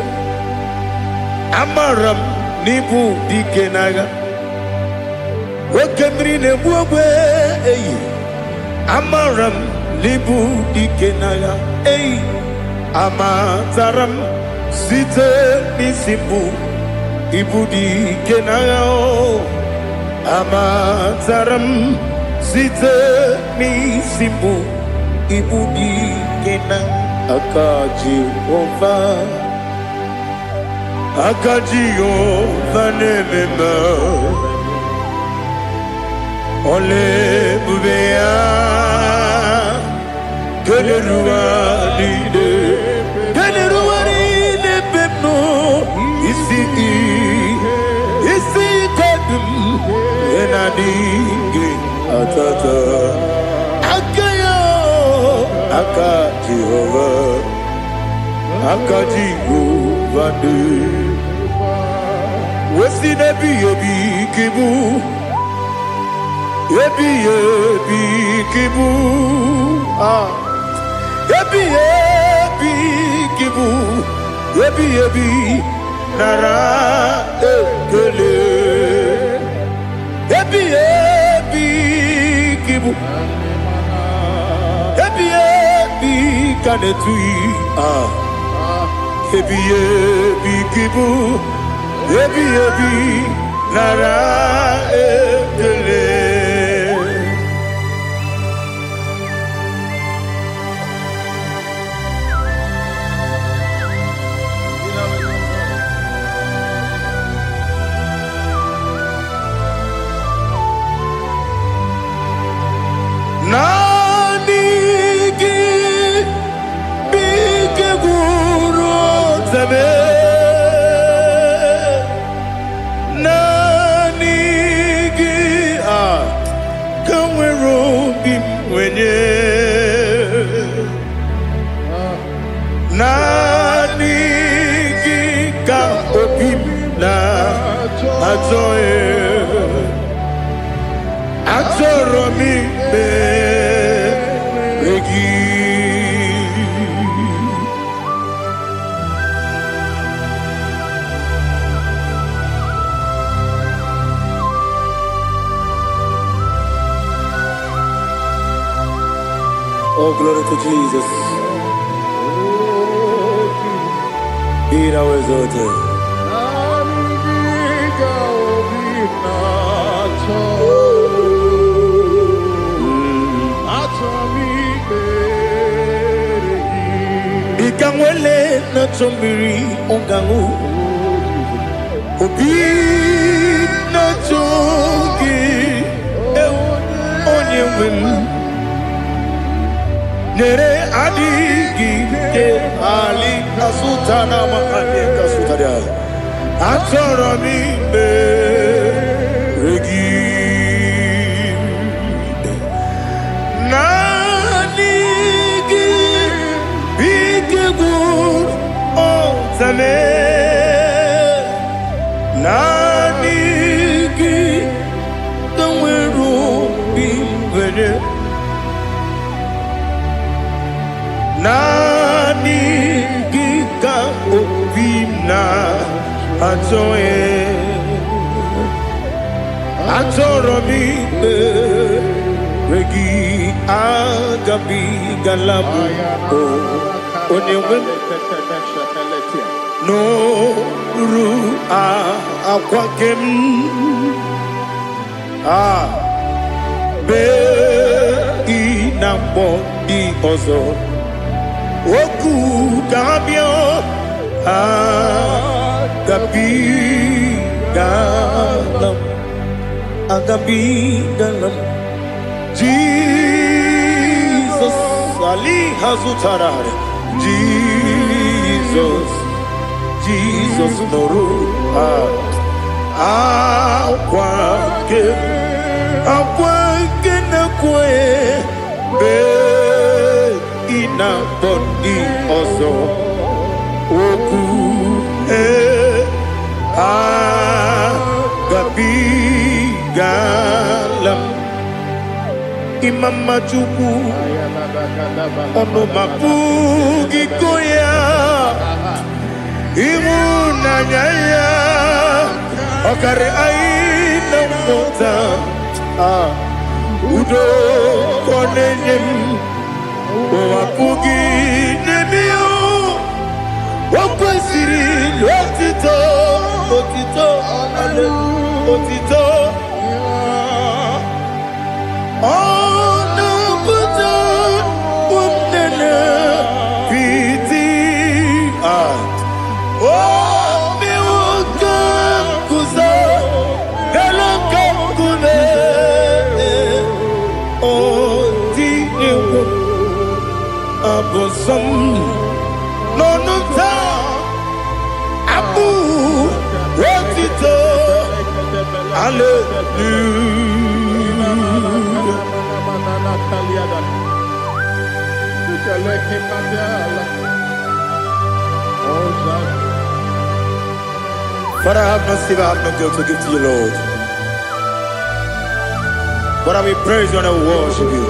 Amara m n'ibu dike n'agha Oke mmiri na-egbu ogwe eyi Amara m n'ibu dike n'agha eyi Amatara m site n'isi mbụ Ibu dike n'agha Amatara m site n'isi mbụ Ibu dike n'agha Aka Jehova na-ememe Ole ebube ya Keleruwa niile bepno Isi kodum Enadinge atata Aka Jehova ni Wesi nebi kibu Ebi kibu Ebi kibu Ebi nara ekele Ebi kibu Ebi kanetui Ebi kibu Ebi nara ekele zame nanigi kamwero bimwenye nanigi ka obim na atoe atoro mi be regi. Oh, glory to Jesus. Be thou exalted. Ikangwele na chombiri ongangu obi na chogi onye wim nere adigi ke ali asutana mahane kasutaria atoro mi be regi nanigi bigegu o zame nanigi kamweru bimwere nanigi ka obimna atoe atoro mi regi agabi galabu onyewe no ru akwakem be inambo di ozo oku gabio agabi galam agabi galam Jesus ali hazutarare Jesus noru akwake na kwe be ina boni ozo oku agabi galam imama chuku ono mapugi koya imuna nyaya okare aina mota udo konenyem wapugi nemio wakwesiri lotito otito ale otito ono buto umnene piti mi woka kuzo galaka kune oti ewo abosom nonuta abu otito But I have no silver, I have no gold to give to you, Lord. But I will praise you and I will worship you.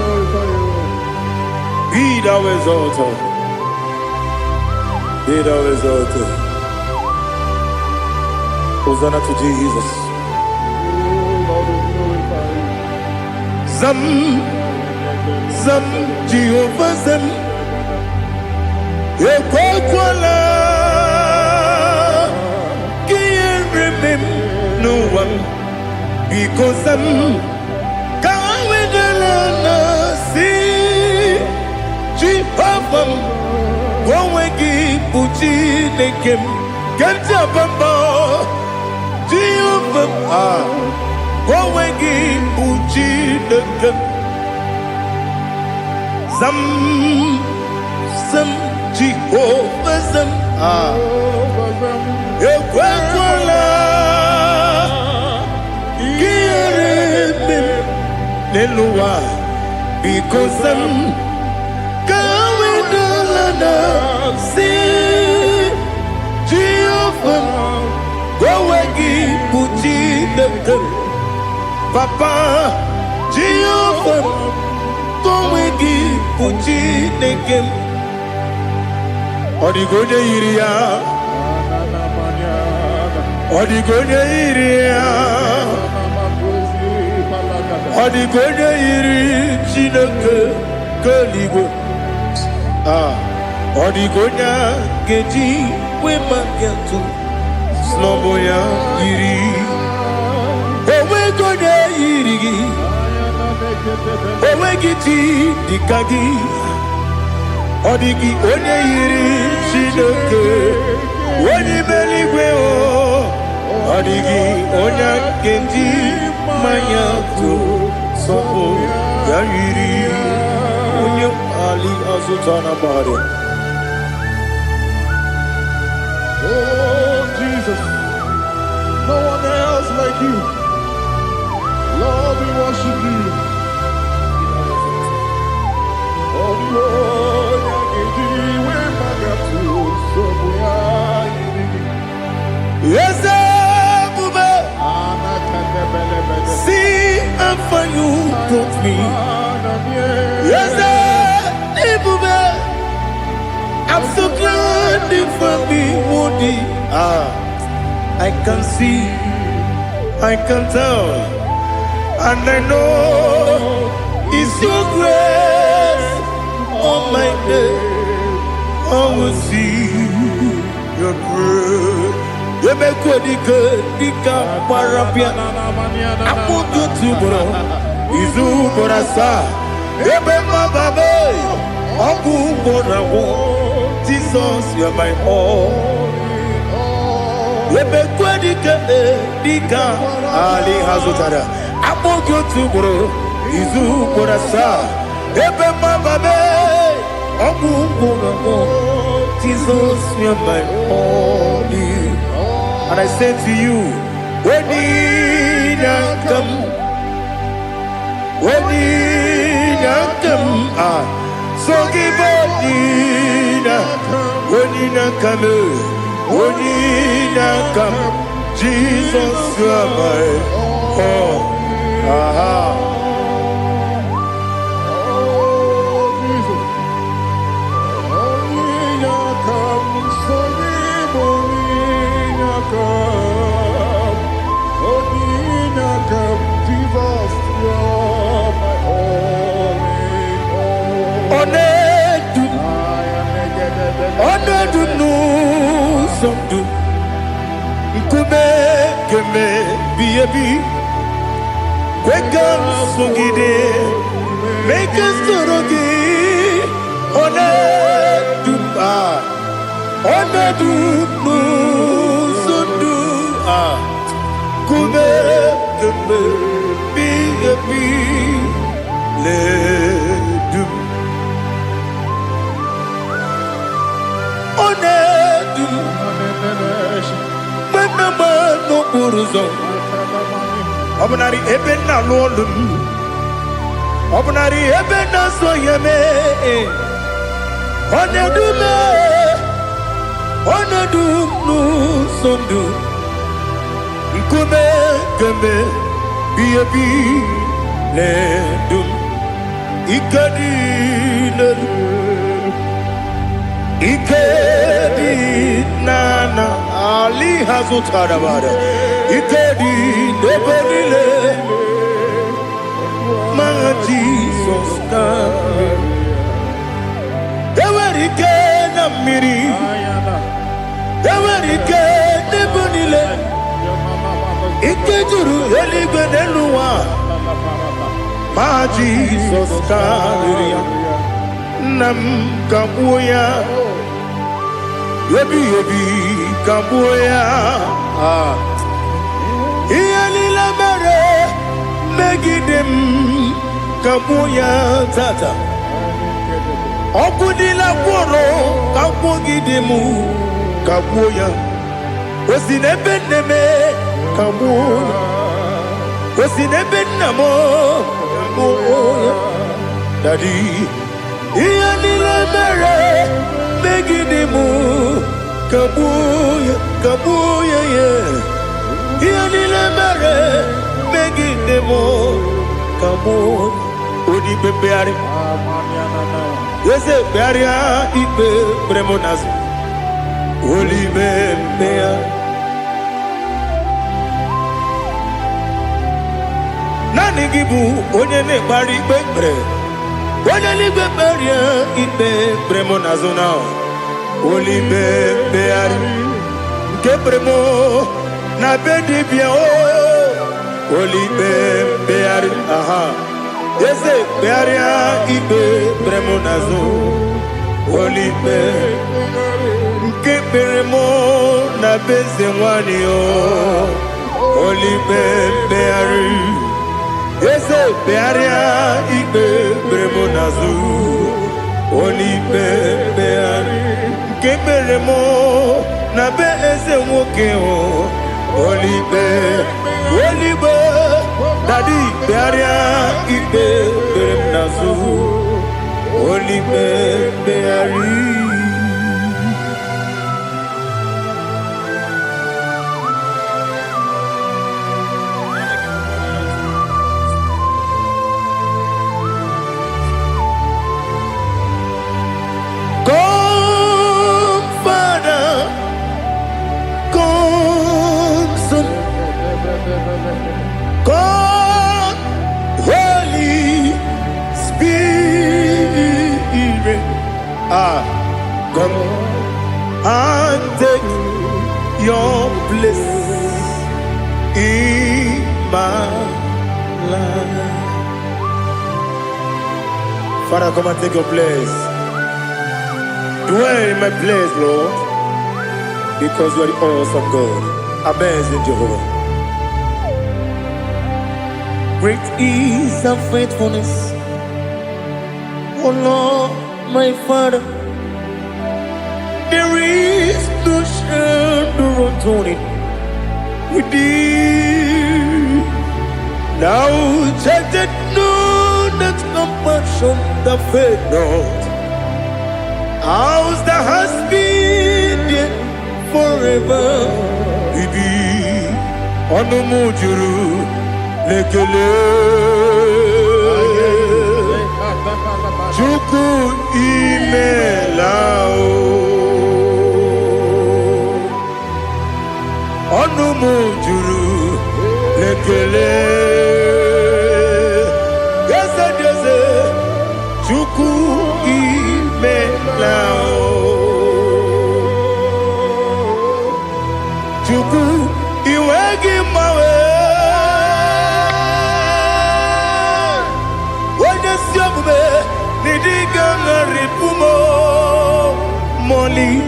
Be thou exalted. Be thou exalted. Hosanna to Jesus. Zam, Zam, Jehovah Zam. Ekwakwala. No one because I'm going to see Jehovah going to put in the game. Get up about Jehovah going to put in the game. Some Jehovah some Eluwa, because I'm going to see Jehovah, go again, put in the Papa, Jehovah, go again, put in the game. Odigonya iria, Odigonya iria, Odigonya iri chineke keligo. Odigonya geji we magetu sloboya iri. Owe gonya iri, owe giti dikagi. Odigi onye yiri chineke onye meligwe o. Odigi onye kenji manya to sopo ya yiri onye ali azutana bahare. Oh Jesus, no one else like you. Lord, we worship you. Oh Lord, yes, see and for you put me. Yes, I'm so glad for me, Woody. I can see, I can tell, and I know it's your grace on my day. I will see your grace. You make what you could, Dika Parapia. I want you to bro. Izu Borasa. You make my baby. Abu Borawo. Jesus, you're my all. You make what you could, Dika Ali Hazutara. I want you to bro. Izu Borasa. You make my baby. Jesus, you're my only. And I say to you, when you come, so give up, when you come, Jesus, you're my all. Make us Obnari ebena lolum, Obnari ebena soyeme, Onedu nu sondu, Nkume keme biyebi ledum, Ikedi nana Ali Hazutarabada. Ikedi nebenile Manga Jesus kame Ewerike na miri Ewerike nebenile Ikejuru eligwe neluwa Ma Jesus kame Nam kabuya Yebi kabuya Iyalila mere megidem kabuya tata Okudila kworo kabugidemu kabuya Osinebenneme kabuya Osinebennamo Daddy, Ianila Mere, Megidimu, Kabuya, Kabuya, Ianila Mere, Megidimu, Kabuya, Udi Bebeari, yes, Bearia, Ibe, Bremonas, Uli Bebea. Nani gibu, onye ne bari bebre. Onye li beberi ibe bremo nazona. Oli bebeari. Nke bremo na bedi bia o. Oli bebeari. Aha. Yese beari ibe bremo nazo. Oli be. Nke bremo na beze wani o. Oli bebeari. Ese bearia ibe bremo nazu Oli beari Keberemo na be ese woke o Oli be Daddy bearia ibe bremo nazu Oli beari God, Holy Spirit, come and take your place in my life. Father, come and take your place. Dwell in my place, Lord, because you are the awesome God. Amazing Jehovah. Great is thy faithfulness, O Lord, my Father. There is no shadow of turning with thee. Thou judgest know that compassion that faith not. Ours that has been there forever. We be on the mujuru. Lekele Chuku imelao Onumu juru Lekele Yese yese Chuku imelao Chuku iwegi mawe Moli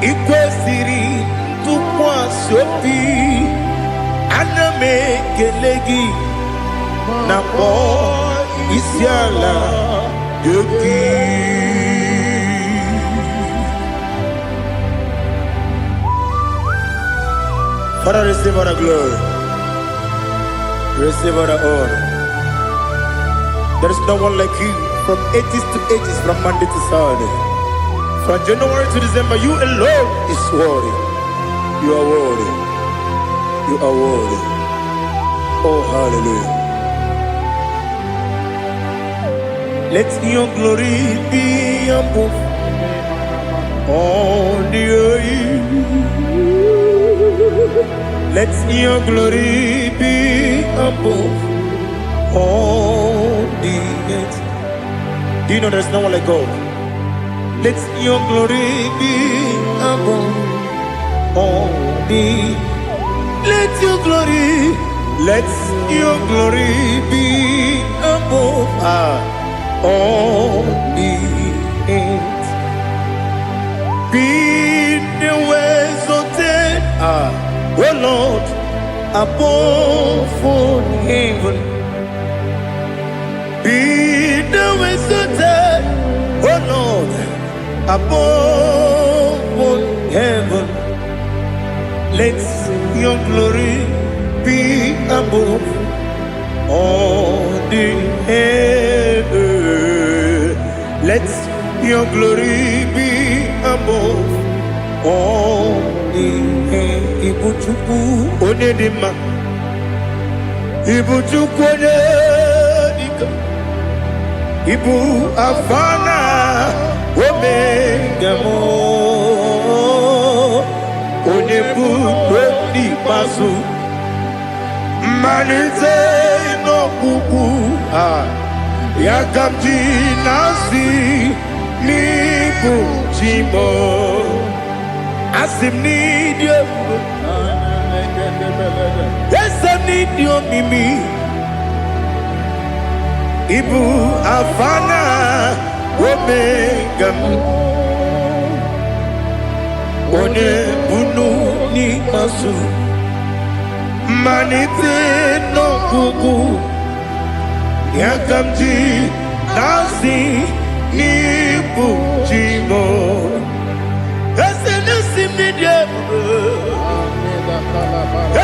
ikwesiri tukwa sopi aname kelegi na po isiala yoki Father, receive all the glory, receive all the honor. There is no one like you. From ages to ages, from Monday to Saturday, from January to December, you alone is worthy. You are worthy. You are worthy. Oh, hallelujah. Let your glory be above all the earth. Let your glory be above all the earth. Do you know there's no one like God? Let your glory be above all the. Let your glory be above all the earth. Be the ways of death, oh Lord, above all heaven. Be the ways of death, oh Lord, above all heaven. Let your glory be above all the earth. Let your glory be above all the earth. Ibuchukwu onedima, Ibuchukwu onedika, Ibu Afana Omega mo, Onebu Odi Pasu, Manite no Kuku, Yakamji Nasi, Nibu Jimo, Asim need you, yes I need you Mimi, Ibu Afana Omega One Bunu Ni Masu Manite no Kuku Yakamji Nasi Nibu Jimo Ese Nasi Media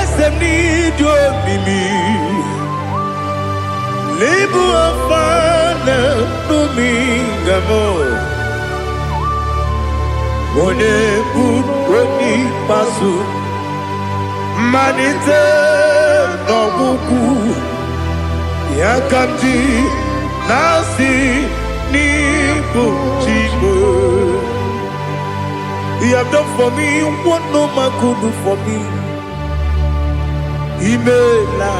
Ese Nidio Mimi Libu Afana Dominga mo One Buni Pasu Manite no Buku Yakamji Nasi Nibu Jimo. You have done for me what no man could do for me. Imela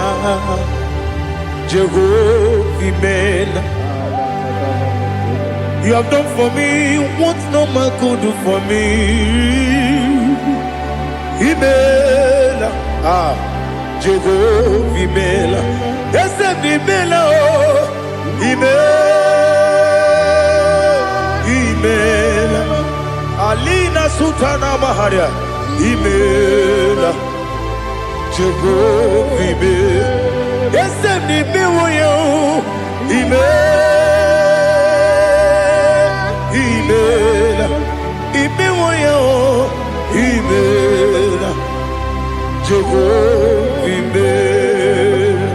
Jehovah Imela. You have done for me what no man could do for me. Imela, Jehovah Imela. Yes, Imela, Imela, Alina Sultana Maharia. Imela, Jehovah Imela. Yes, Imela, Imela, Imela, Imela, Jehovah Imela.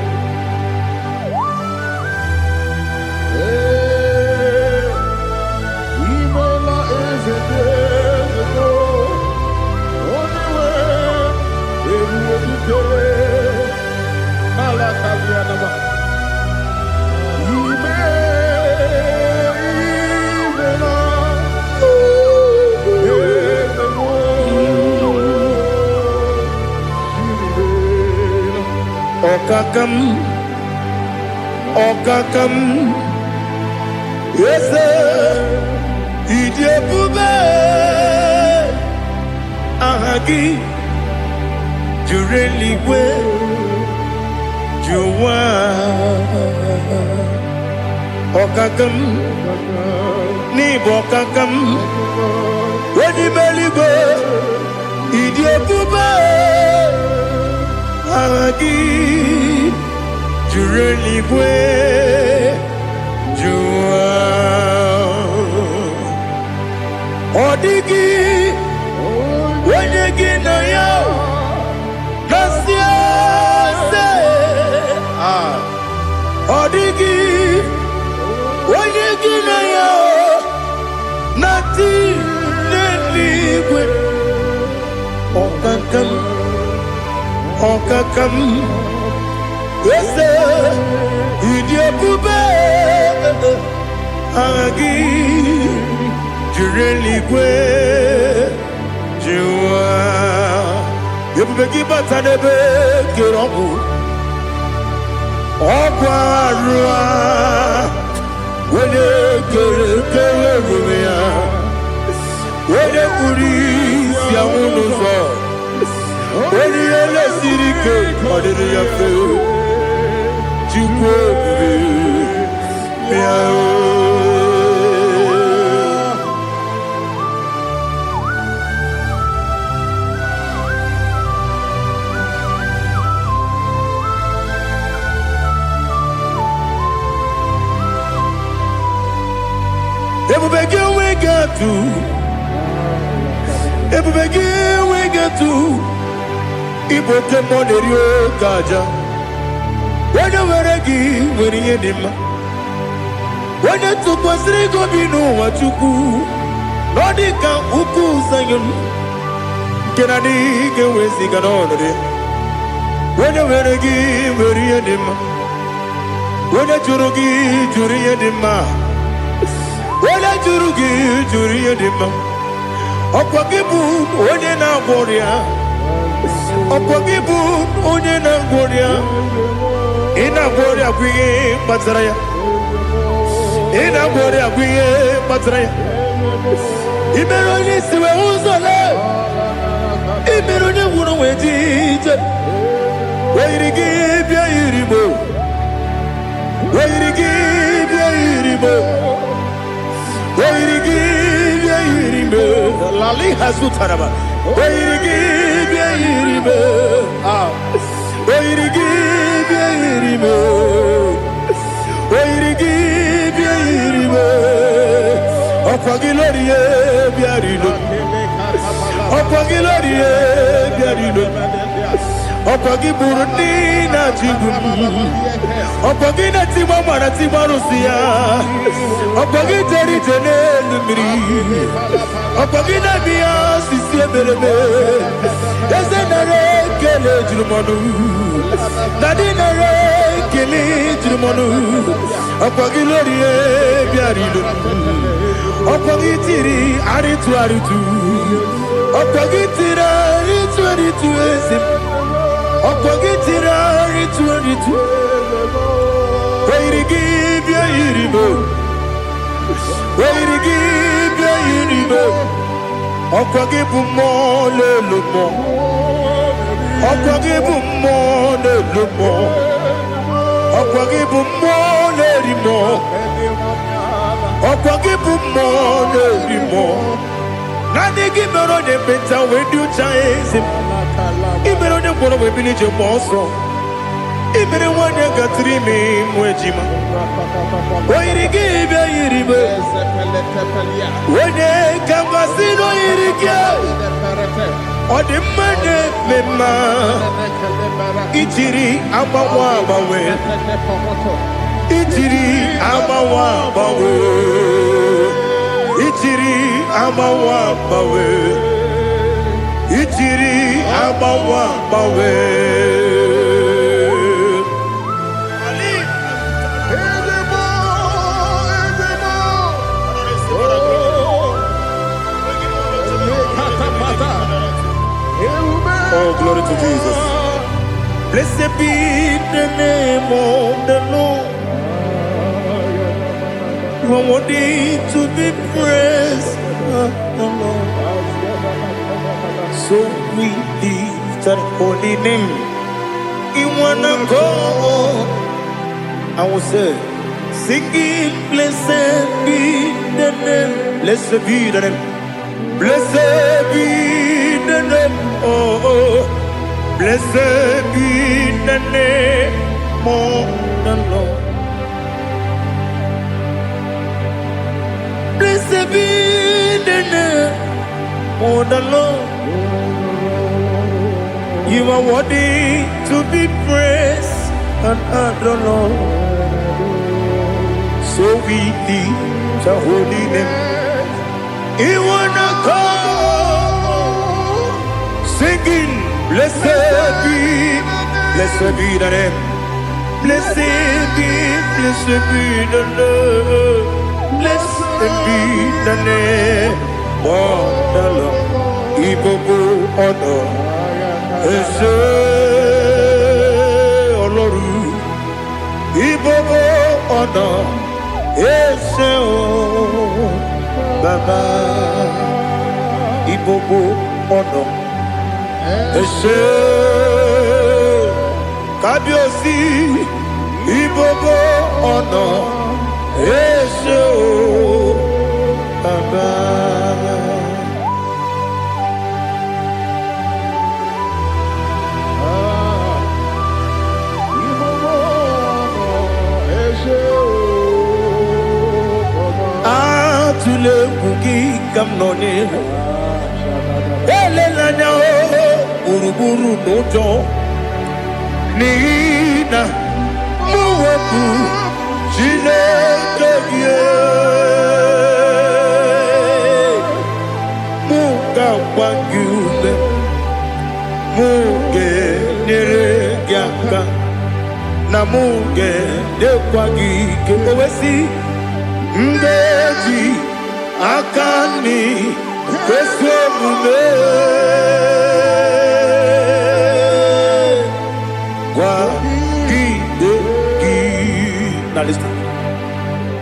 Imela is a days ago. Only way, every day. Malakalianaba. Okakam, Okakam, yes, Idebube, Ahagi, Jureliwe, Juwa, Okakam, Nibokakam, Wedibelibe, Idebube, Ahagi, Jureligwe, Jua, Odigi, Wenegi na yo, Nasia se, Odigi, Wenegi na yo, Nati neligwe, Okakam, Okakam. Yes, Idebube, Agi, Jureligwe, Jua, Yebubeki Batanebe, Kirobu, Okwarua, Wede Kerumia, Wede Kuris, Yamunuzo, Wede Ele Sirike, Odini Yafu. When you were give, when you did, when you took was Rigo, you know what you do. Nodika Uku Sayon. Can I dig away Siganone? When you were give, when you did, when you Jurugi, Juriadima. When I Jurugi, Juriadima. Opagibu, Odena Boria. Opagibu, Odena Boria. Ina Boria, we Batraya. Ina Boria, we Batraya. Iberoni, Siwe Uzole. Iberoni, Wuna Wejit. Where you give your Iribo. Where you give your Iribo. Where you give your Iribo. Lali Hazutaraba. Where you give your Iribo. Where you give your Iribo. Where you give your Iribo. Opagilorie Biarino. Opagilorie Biarino. Opagi Burundina Jibun. Opagina Timamana Timarusia. Opagi Terry Tenelumri. Opagina Bia Sisia Berebe. Yazenare Kele Jumanu. Nadinare Kele Jumanu. Opagi Lorie Biarino. Opagi Tiri Aritu Aritu. Opagi Tira Aritu Aritu Esim. Opagitira ritu. Where you give your Iribo. Where you give your Iribo. Opagibu more lumo. Opagibu more lumo. Opagibu more limo. Opagibu more limo. Nani give me on the better when you chase him. Even on the border with village of Boston, even when you got 3 men, Wejima. Why you give your Iribe? When they come, I see no Iriga. Or the money, Mema. Itiri, Abawabawe. Itiri, Abawabawe. Itiri, Abawabawe. Itiri Abawa Bawe. Oh, glory to Jesus. Blessed be the name of the Lord. You are worthy to be praised, the Lord. So we lift that holy name. You wanna go? I will say, singing, blessed be the name, blessed be the name, blessed be the name, oh, blessed be the name of the Lord. Blessed be the name of the Lord. You are worthy to be praised and adored. So we lift your holy name. You wanna come singing, blessed be the name, blessed be the Lord, blessed be the name of the Lord. IGBO honor. Ese Oloru IGBO ọ̀nà ese o Baba IGBO ọ̀nà ese Kábíyèsí IGBO ọ̀nà ese o Baba. Tule kuki kamnoni ele lanya o uruburu nojo nina Chineke gị mụ ga-agba gị ume mụ ga-enyere gị aka na mụ ga-edekwa gị ike o wesị ngeji aka nri kwesị omume gwagide gị na listen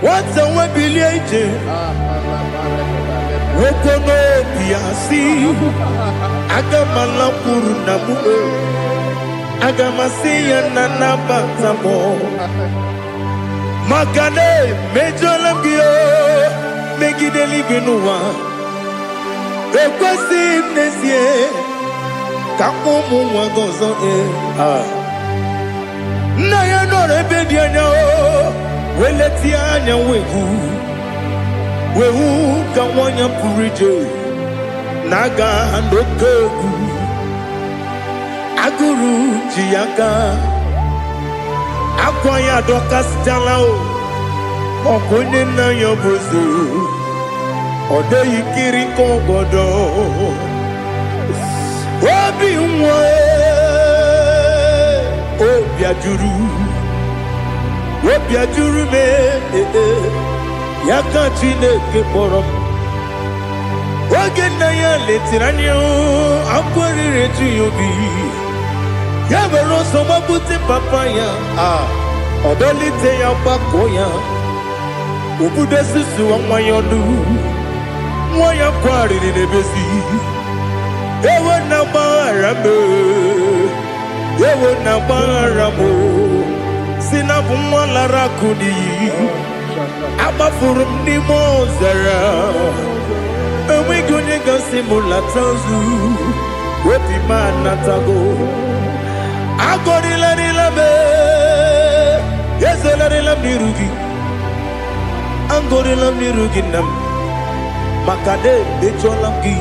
nwata nwe bilie ije nwoke n'obi ya si aga m alakwuru na mụ aga m asị ya na nabata m maka na emejọla m gị megide eluigwe n'ụwa ekwesịghị m n'ezie ka m ụmụ nwa gị ọzọ nna ya nọrọ ebe dị anya weletie anya wehu ka nwanyị pụrụ ije na-aga n'oke egwu agụrụ ji ya gaa akwa ya dọkasịtala ọkụ onye nna ya bụzi ọ dịghị kiri ka ọgọdọ obi nwa obi ajuru m ya ka Chineke kpọrọ m oge nna ya letiri anya akwa riri eju ya obi ya were ọsọ gbapute papa ya ọdọlite ya gbakọ ya obodo susuwa nwa ya ọnụ nwa ya kwarịrị n'ebezi ewe na gbaghara m si na bụ nwa lara akụ n'iyi agbafuru m n'ime ọzara enweghị onye gasị m lata ozu obi m anatago agọrịlarịla m ezelarịla m n'iru gị agọrịla m n'iru gị nna m maka na emejọla m gị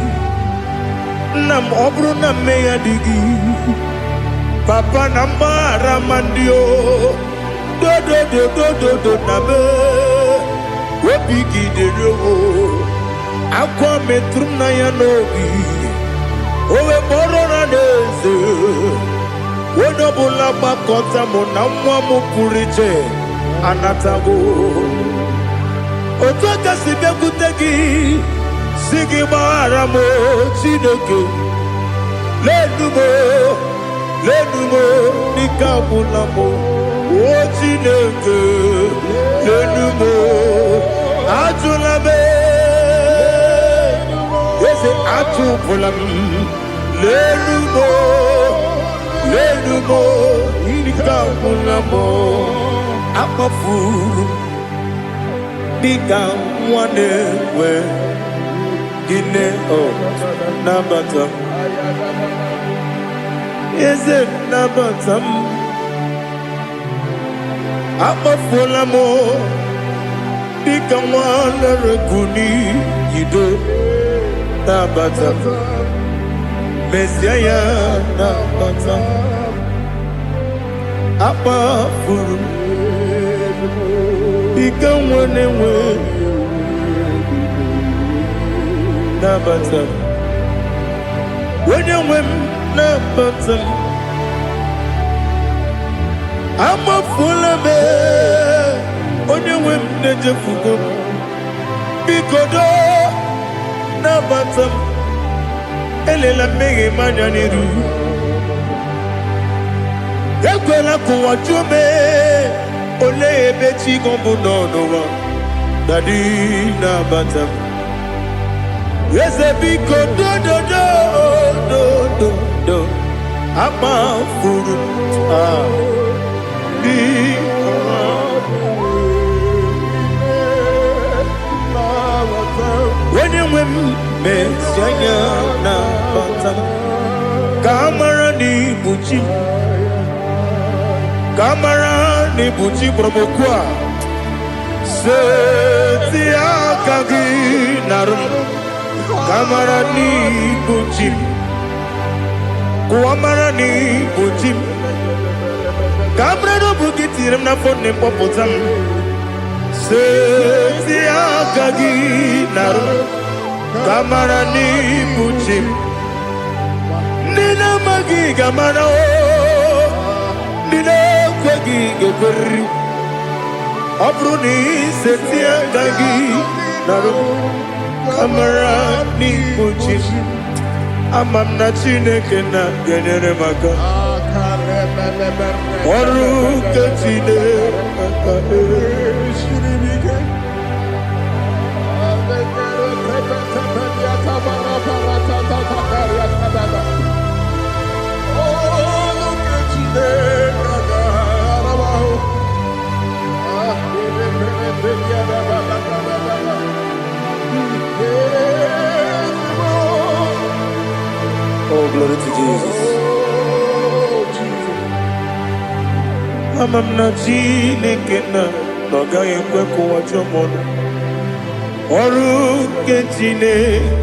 nna m ọ bụrụ na mmehie dị gị papa na mgbaghara ma ndị dodododododo na be obi gị dịrị akwa metụrụ m na ya n'obi owe kpọrọ na n'eze onye ọbụla gbakọta mụ na nwa m pụrụ iche anatago otu aka si bịakwute gị si gị gbaghara m Chineke lenumo dịka agwụla m o Chineke lenumo ajụla m eze atụpụla m lenumo dịka agwụla m akpafuru dịka nwa na-enwe gịnị nabata m eze nabata m akpafuola m dịka nwa na-erekwu n'iyido nabata m mezie ya nabata m akpafuru dịka nwa na-enwe nabata m onye nwe m nabata m amafuola m onye nwe m na-ejefugo m biko do nabata m elela mmehie m anya n'iru ekwela ka ụwa jụọ m olee ebe chi gị bụ n'ụwa dadi nabata m eze biko do akpafuru onye nwe m mezie anya nabata m ka amara n'ibu chi ka amara n'ibu chi kpọrọ m okwu a seti aka gị narụ m ka amara n'ibu chi ka amara n'ibu chi Cabrero Bukitim na phone popotam. Setia Gagi Naro Kamarani Buchim Nina Magi Gamano Nina Kwagi Gabri Abruni Setia Gagi Naro Kamarani Buchim Amam Nachine Kena Genere Maga Oru Katine Oh, glory to Jesus. Amam na jine kena noga yekwe kwa jomono. Oru kentine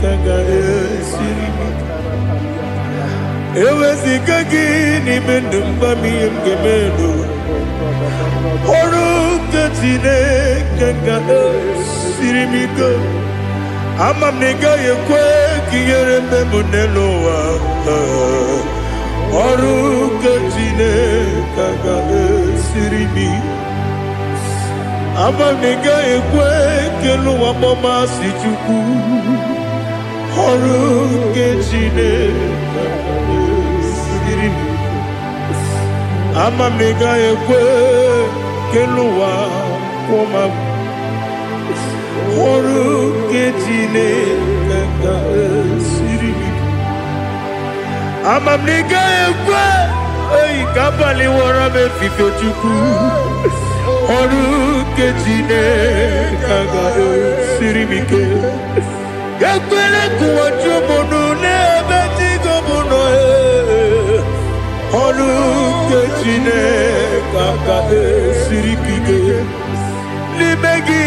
kaga esirimi. Ewe zikagi ni mendumba miyemgemeno. Oru kentine kaga esirimi go. Amam nega yekwe kiyere memunelo wa. Oru kentine kaga esirimi. Amam nega yekwe kelu wa mama si chuku. Oru kentine kaga esirimi. Amam nega yekwe kelu wa mama. Oru kentine kaga esirimi. Amam nega yekwe ei kabali wara me fife chuku. Oru kentine kaga esirimi ke. Yakwele kuwa chumono ne beti gomono e. Oru kentine kaga esirimi ke. Libegi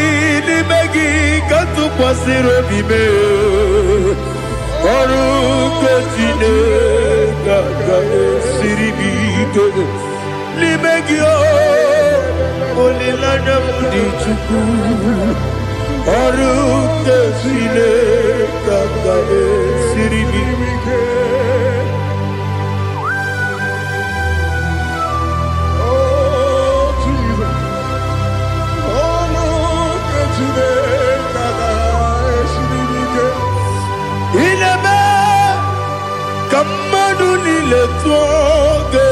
kantu pasiro bime. Oru kentine kaga esirimi ke. Libegi olilana mudi chuku. Oru kentine kaga esirimi ke. Le toge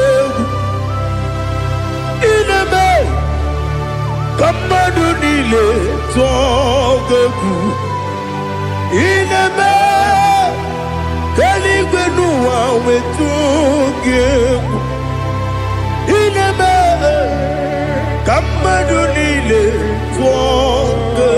ineme kamadu ni le toge ineme kaligwenu wa wetuge ineme kamadu ni le toge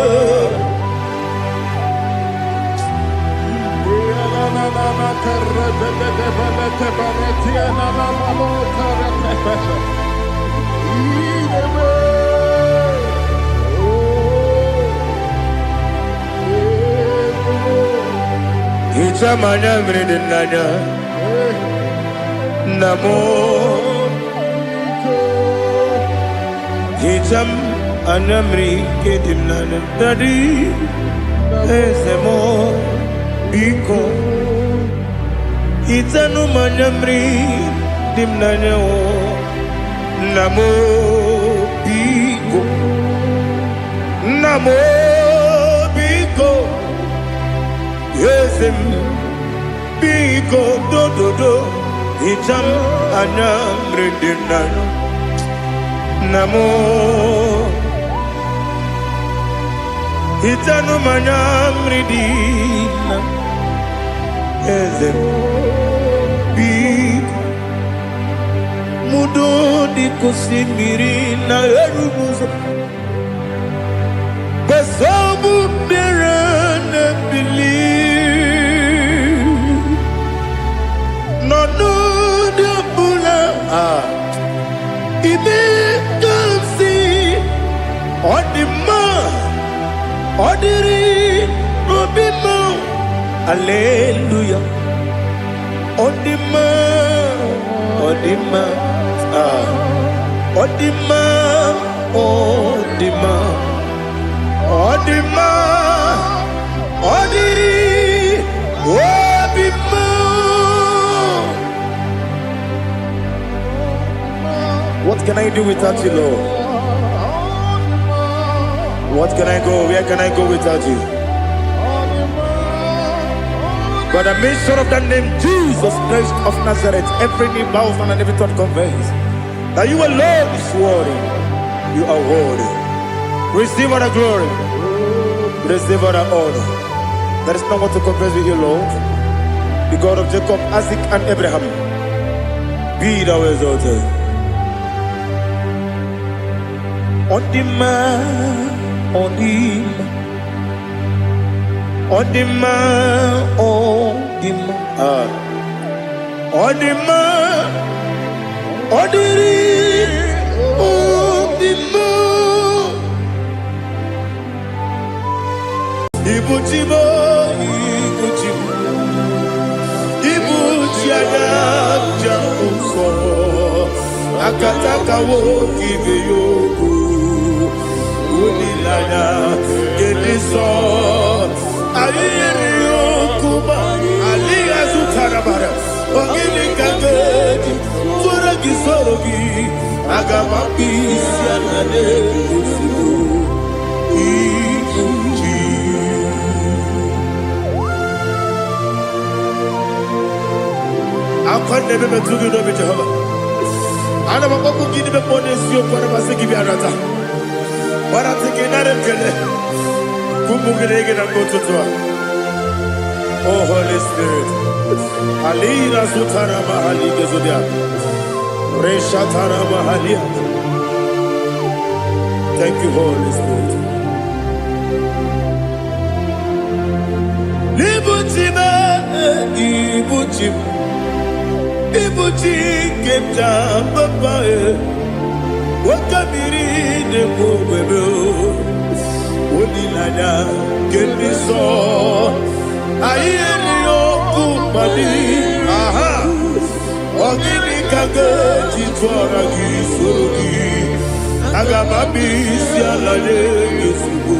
Kita mana merenanya Namo Kita anamri kedimnana Tadi Esemo Biko Kita nu manamri Dimnanya Namo Biko Namo Biko Yesem Biko do do do Itam anamri dimnanya Namo Itanu manamri dimnanya Yesem Biko Mudo di kusimiri na erumuzo Basabu birana believe No no de bula Ibe kansi Odima Odiri Obima Alleluia Odima Odima, Odima, Odima, Odiri, Odima. What can I do without you, Lord? What can I go? Where can I go without you? By the mention of that name, Jesus Christ of Nazareth, every knee bows and every tongue confesses that you alone is worthy. You are worthy. Receive all the glory. Receive all the honor. There is no one to compare with you, Lord. The God of Jacob, Isaac, and Abraham. Be thou exalted. On the man, on the man, on the man, on the man, on the man, on the man. Ibuchibo, Ibuchibo, Ibuchiaga, Jamuso, Akataka wo kibeyoku. Unilaya, Gediso, Aliyokuba, Aliya Zutarabara, Ogini Kagedi, Furagi Sorogi, Agamapi, Sianade, Usibu, Ikuji. I can't never be too good of it, Jehovah. I never want to give the bonus you for the Masiki Arata. But I'm thinking that I'm oh, Holy Spirit. Alina Sutara Mahali Gezodia. Reshatara Mahalia. Thank you, Holy Spirit. Ibuchima, Ibuchim. Ibuchi Kemja Papa. Wakamiri de Bobebo, Odilada, Gediso, Ayerio Kumali, aha, Ogini Kaga, Chitoragi, Surugi, Agababi, Sialade, Yusubu,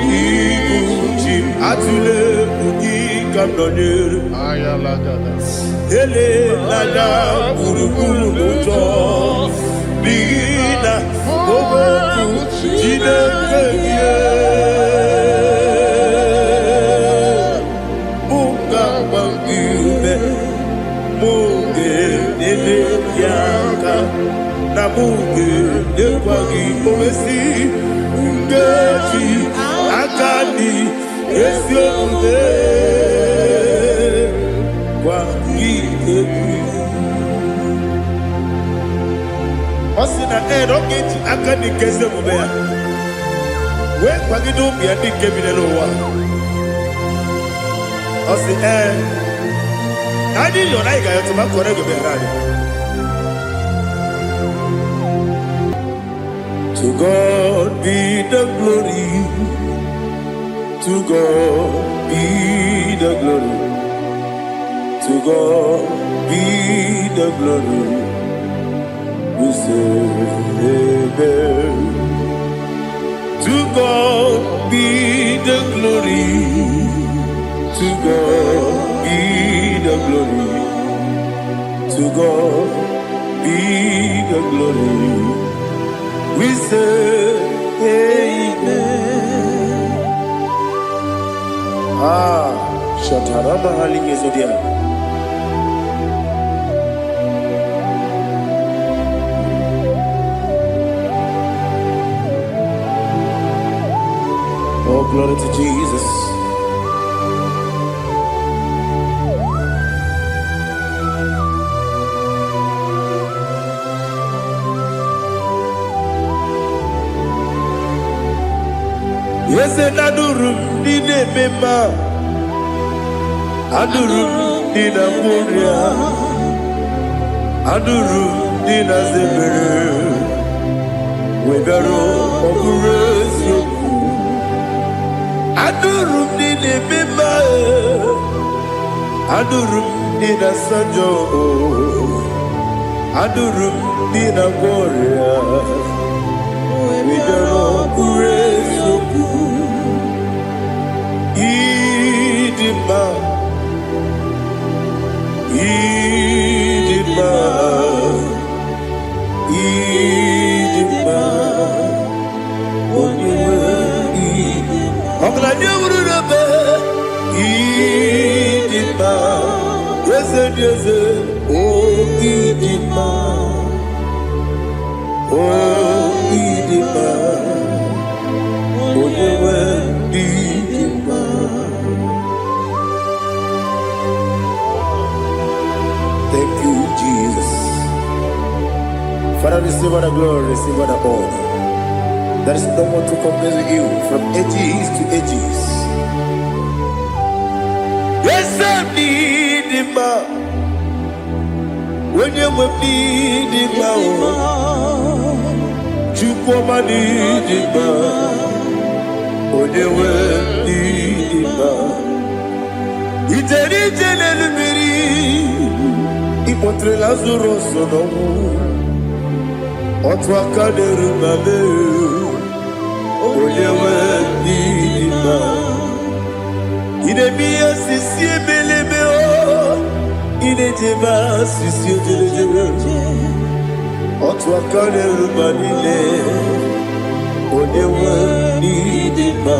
Iguchim, Atule, Ugi, Kamdonir, Ayalada, Ele, Lada, Uruguru, Muto. Bina, Bobo, Jina, Munga, Mangume, Munge, Nene, Yaka, Namunge, Newagi, Omesi, Ungeji, Akani, Esyonde, Wagi, Osina don't get Akani Kese Mubea. When Pagido be a big cabin lower. Osina, I did your like I to my correct of To God be the glory. To God be the glory. To God be the glory. We say amen. To God be the glory. To God be the glory. To God be the glory. We say amen. Shatarama Halingezodia. Oh, glory to Jesus. Yes, and Adurum did a member. Adurum did a Muria. Adurum did a Zebere. We got all Adurum did a member. Adurum did a Sanjo. Adurum Dina Gloria, we don't know Kurezoku, Idima, Idima, Idima, I'm glad you would have Idima, yes, oh, Idima, oh, Idima, oh, Idima. Thank you, Jesus. Father, receive all the glory, receive all the honor. There is no one to compare with you from ages to ages. Yes, I need him. When you will need him, you come and need him. When you will need him, it's a little bit. He put the Lazarus on. Otwa kaderu mame, oyewe nima. Ine miya sisi belebe o, ine jema sisi jele. Otwa kaderu manile, oyewe nima.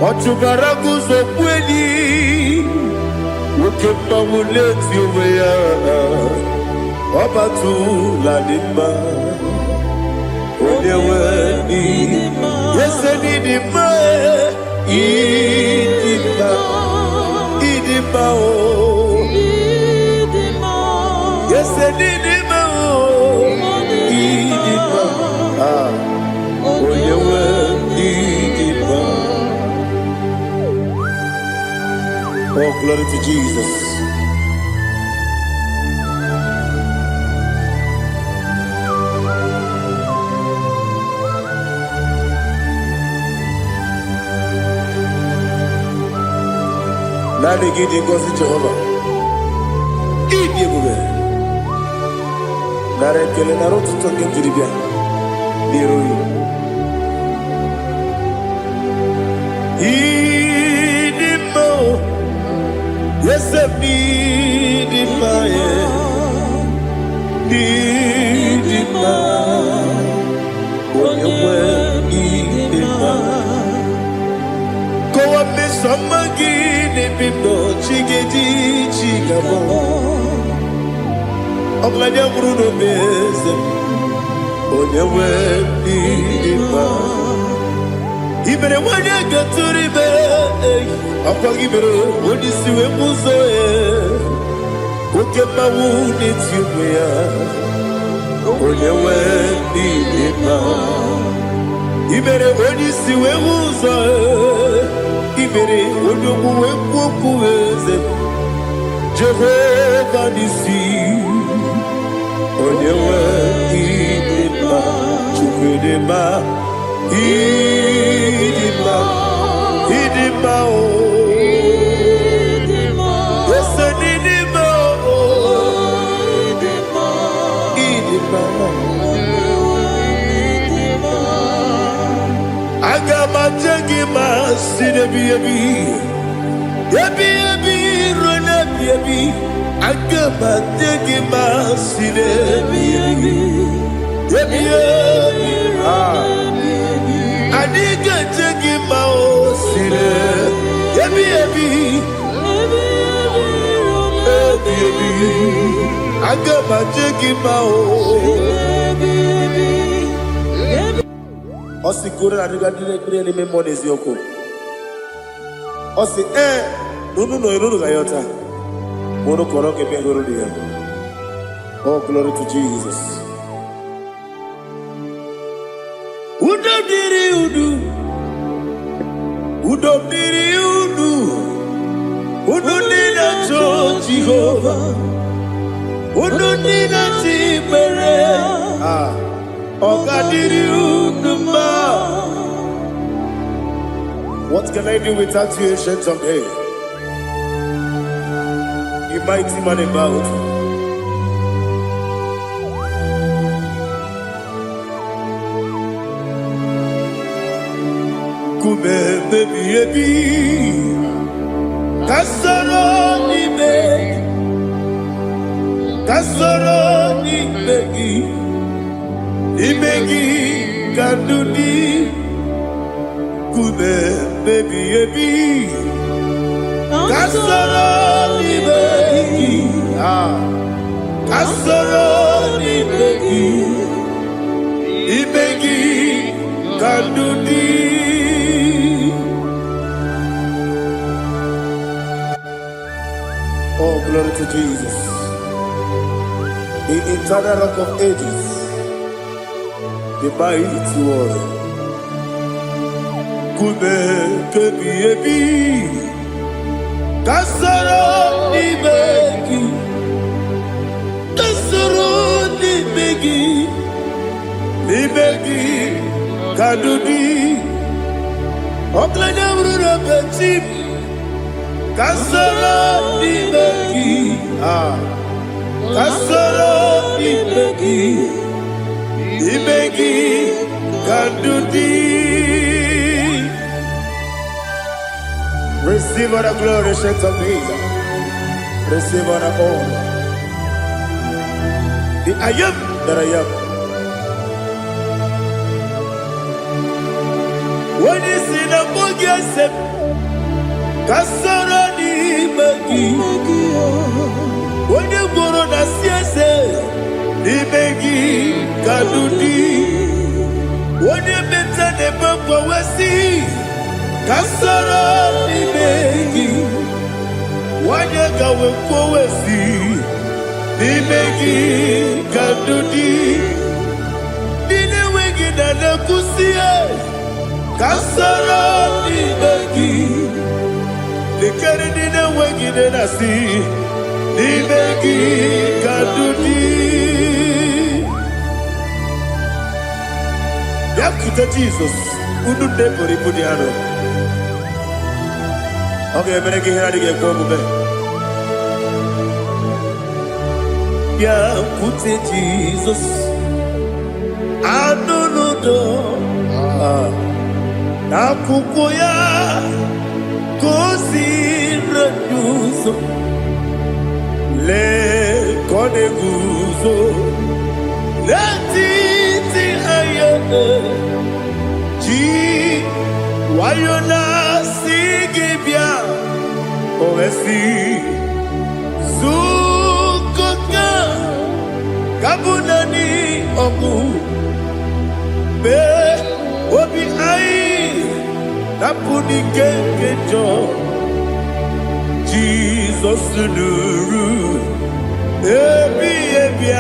Otubaragu zokweni, ukemba muleti uweya. Obatu la dima, onewe dima, yes dima, idima, idima o, yes dima o, idima, onewe idima. Oh, glory to Jesus. Nani gidi ngozi Jehovah. Idi ebube. Nare kele naro tuto ngejiri bia. Niroyi. Idi mo. Yese idi ma ye. Idi ma. Onyewe idi ma. Kowa me samagi. Bibo chigedi chigabo Oglanya Bruno Beze Onyewe Biba Ibere wanya gaturibe Apa gibere Odisiwe muzoe Ukema wuni tiumya Onyewe Biba Ibere odisiwe muzoe Ibere odogu wekukuweze Jehovah nisi Onyewe idima Chukwedema Idima Idima o Yese nidima o Idima Agama jengima sinebi yebi rona yebi Agama jengima sinebi yebi Adiga jengima o sine yebi Agama jengima o Osi kure na diga dire ni memone zioko. Osi nunu gayota. Mono koroke bengoro dia. Oh, glory to Jesus. Udo diri udu. Udo nina cho Jehovah. Udo nina tibere. What can I do without you, ancient of days? You mighty man about. Kube baby Kasoro ni begi Kandudi Kube baby Kasoro ni begi Kasoro ni begi Kandudi. Oh, glory to Jesus, the eternal rock of ages, the mighty one. Kube kebi kasoro ni begi kadudi oklanya urura bechip kasoro ni begi kasoro ni begi kadudi. Receive all the glory, shake of Jesus. Receive all the honor. The I am that I am. When you see the book, you say, Kasara ni begi. When you go on the siese, ni begi kadudi. When you meet the book, we see. Kasara ni begi, wanyaka wekowesi ni begi kadudi. Dine wegi na nakusie. Kasara ni begi, likari dine wegi na nasi ni begi kadudi. Yakuta Jesus, ununde poripudiano. Okay, I'm going to get go back. Yeah, put it Jesus. I don't know. Nakukoya kosi reduso le kode guzo le titi ayane ji wayona sigibia oesi zukoka kabunani oku be obi ai napuni kekejo Jesus nuru ebi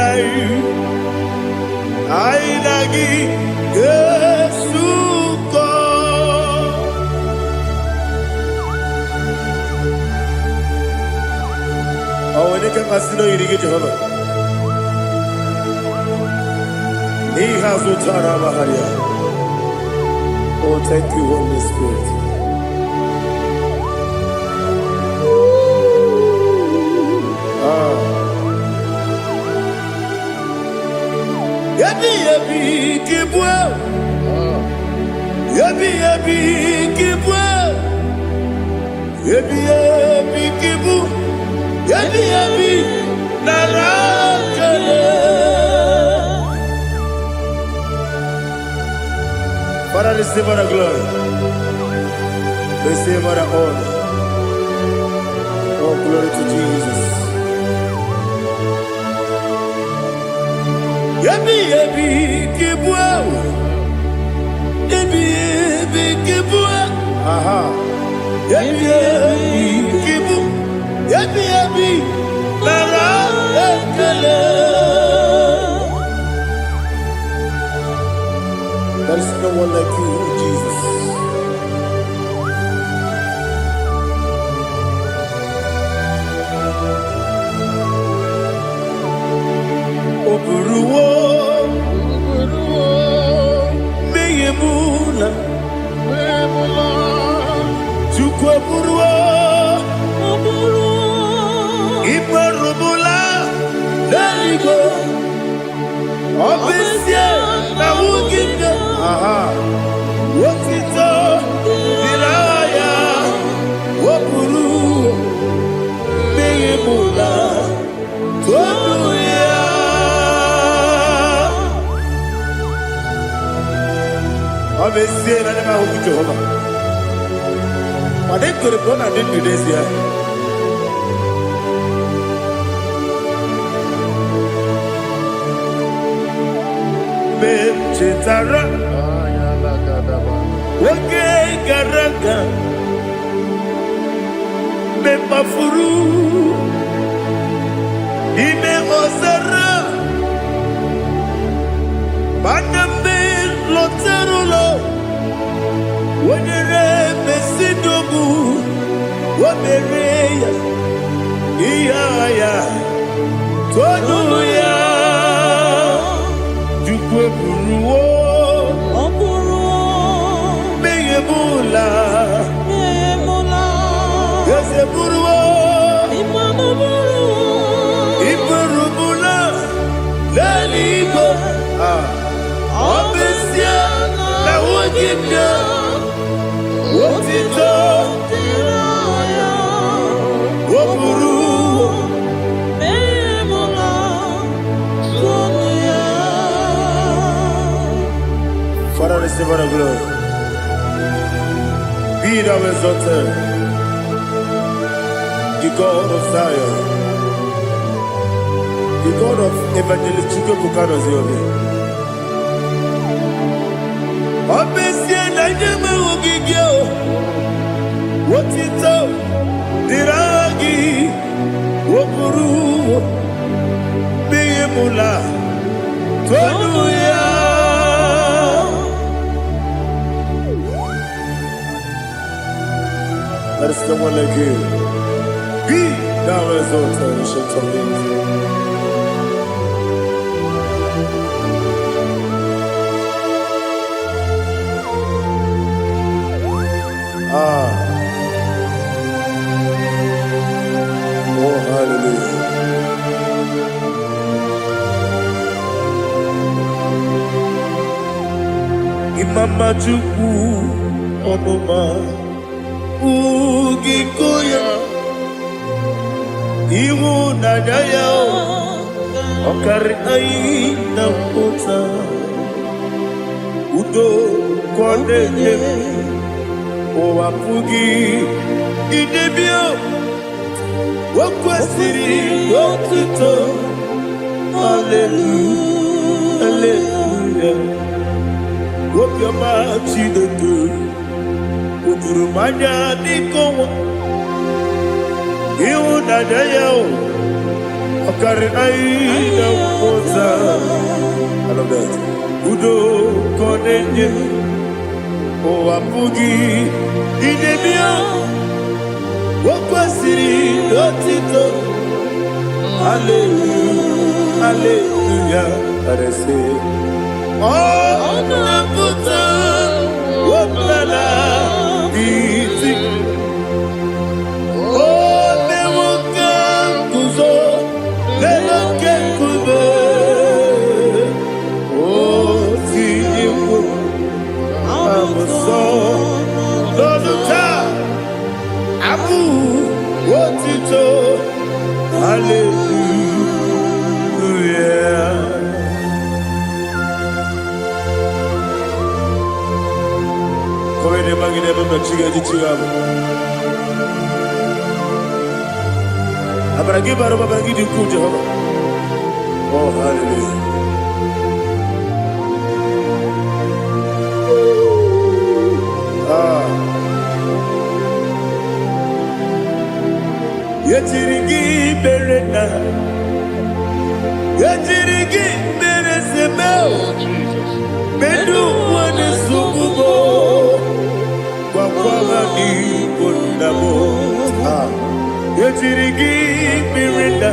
ai ai lagi Yesuko. Oh, when you can consider you to get Jehovah. He has no Tara. Oh, thank you, Holy Spirit. Yabi kibwa. Yabi kibwa. Yabi kibu. Yabi narakale. Father, receive all the glory. Receive all the honor. Oh, glory to Jesus. Yabi kibwa. Yabi kibwa. Aha. Yabi kibu. Yabi narakale. There is no one like you, Jesus. Oburuwo, meyemula, chukwu oburuwo, imarubula, leligo, obesie na wugide. Aha. Abesie na nema hu Jehovah. Made kore bona din Indonesia. Chetara Wage Garaga Me Mafuru Ime Ozara Maname Loterulo Wenere Mesidobu Wabereya Iyaya Tonuya Dukwe Buruo Meyemula Yese Buruo Iburubula Laligo Obesia Na Wagimya Wotito Woburu Father, receive all the glory. Be thou exalted, the God of Zion, the God of Evangelist Chike Bukanos Yobe. Obesia na nyeme ugigyo, wotito diragi, wokuru, biyemula, tonuya. There is no one like you. Be thou exalted, ancient of days. Oh, hallelujah. Imama Chukwu Onoma Ugikoya Iwu Nadaya Okari Aina Kota Udo Kondeye Owapugi Idebio Wakwasiri Wakito Hallelujah Hallelujah Wopiama Chidetu Udurumanya Nikowa Iwu Nadaya Okari Aina Kota I love that Udo Kondeye Owapugi Idebio Wakwasiri Otito Hallelujah Hallelujah I say Oh Nabuta Wapala Iti Oh Newoka Kuzo Leloke Kube Oh Tiyimu Amuso Loluta Abu Wotito Hallelujah Koine magine baba chiga chiga Abaragi baro babaragi diku Jehovah Oh hallelujah Yetirigi berena Yetirigi beresemeo Bedu wane sukubo Kwa ni kundabo Yetirigi berena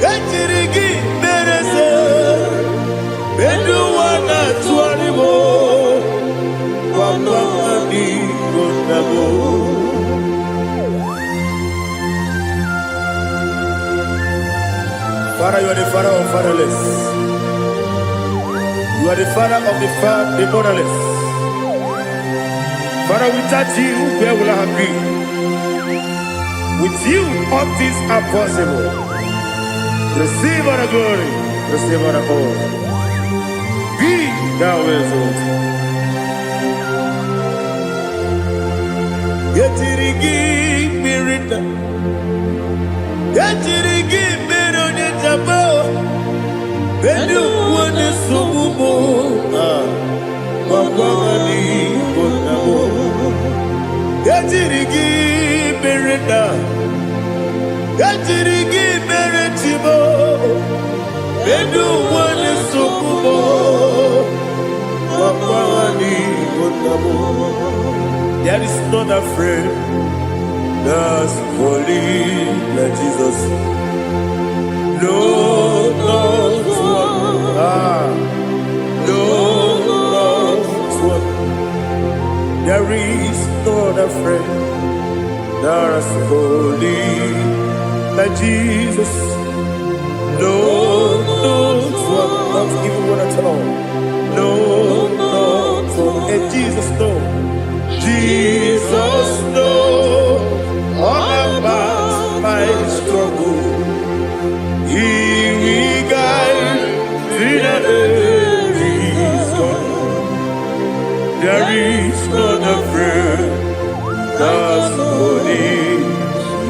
Yetirigi berese Bedu wana tuanibo Kwa ni kundabo Father, you are the father of fatherless. You are the father of the motherless. Father, without you, where will I have been? With you, all things are possible. Receive all the glory, receive all the honor. Be thou exalted. Yetirigi mirita. Yetirigi mirone jabo. Benu wane subumo. Mabani bonamo. Yetirigi mirita. Yetirigi meritimo. Benu wane subumo. Mabani bonamo. There is not a friend that's holy like Jesus. No, not one. No, not one. There is not a friend that's holy like Jesus. No, not one. Not even one at all. No, not one. And Jesus knows. Jesus knows all about my struggle. He will guide through the days gone. There is not a friend that's holy.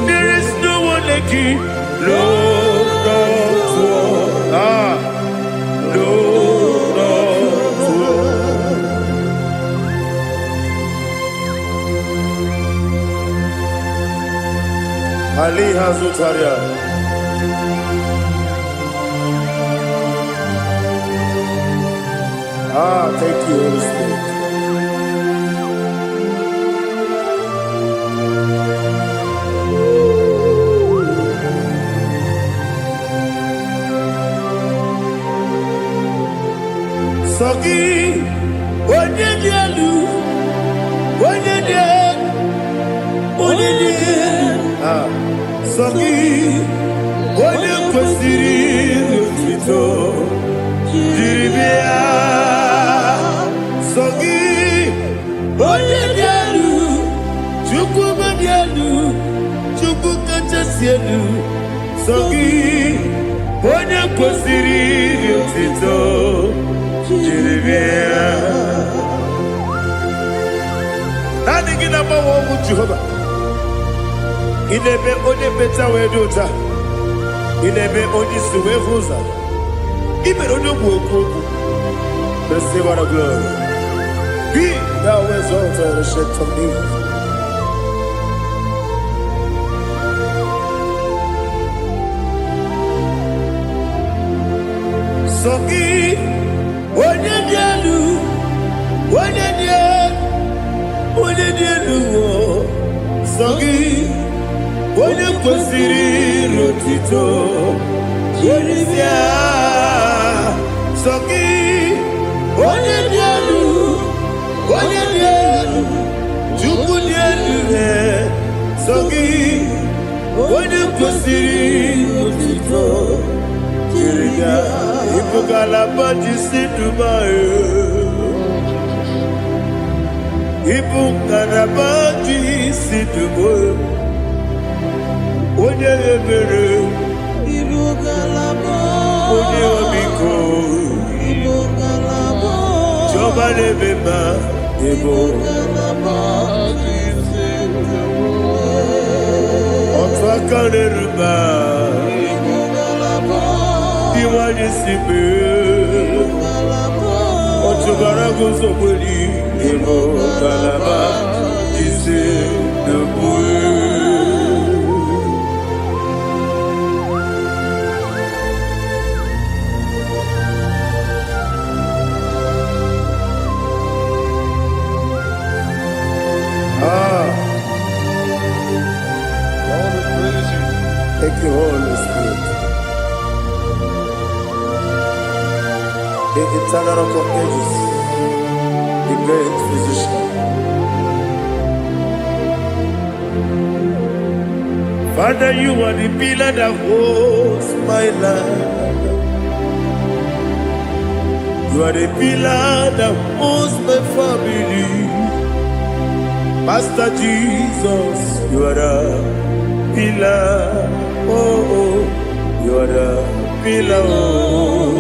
There is no one like him. No, not one. No, not one. Ali Hazutaria. Thank you, Holy Spirit. Sogi, Onyedialu, Sogi, Onye kwesịrị otuto jiri bịa. Sogi, onye dị elu, Chukwu dị elu, Chukwu kachasị elu. Sogi, onye kwesịrị otuto jiri bịa. Naanị gị na-agbanwe ọgwụ Jehova. Inebe onye peta wee dị ụta. Inebe onye isi wee hụ ụzọ. Imere onye okwu okwu. Receive our glory. Be thou exalted, ancient of days. Sogi, onye dị elu, onye dị elu. Sogi, onye kwesịrị otuto jiri bịa. Sogi, onye dị elu, Chukwu dị elu. Sogi, onye kwesịrị otuto jiri bịa. Ibu galaba jisi Dubai. Ibu galaba jisi Dubai. Onye ebere, Ibu galaba. Onye omiko, Ibu galaba. Jọba lebeba, Ibu galaba. Ọtụ aka na-eruba, Ibu galaba. Iwanye sibe, Ibu galaba. Ọtụbara guzo gbeli, Ibu galaba. Jise Dubai. Thank you, Holy Spirit. The eternal rock of ages, the great physician. Father, you are the pillar that holds my life. You are the pillar that holds my family. Master Jesus, you are the pillar. Oh, you are the pillar. Oh,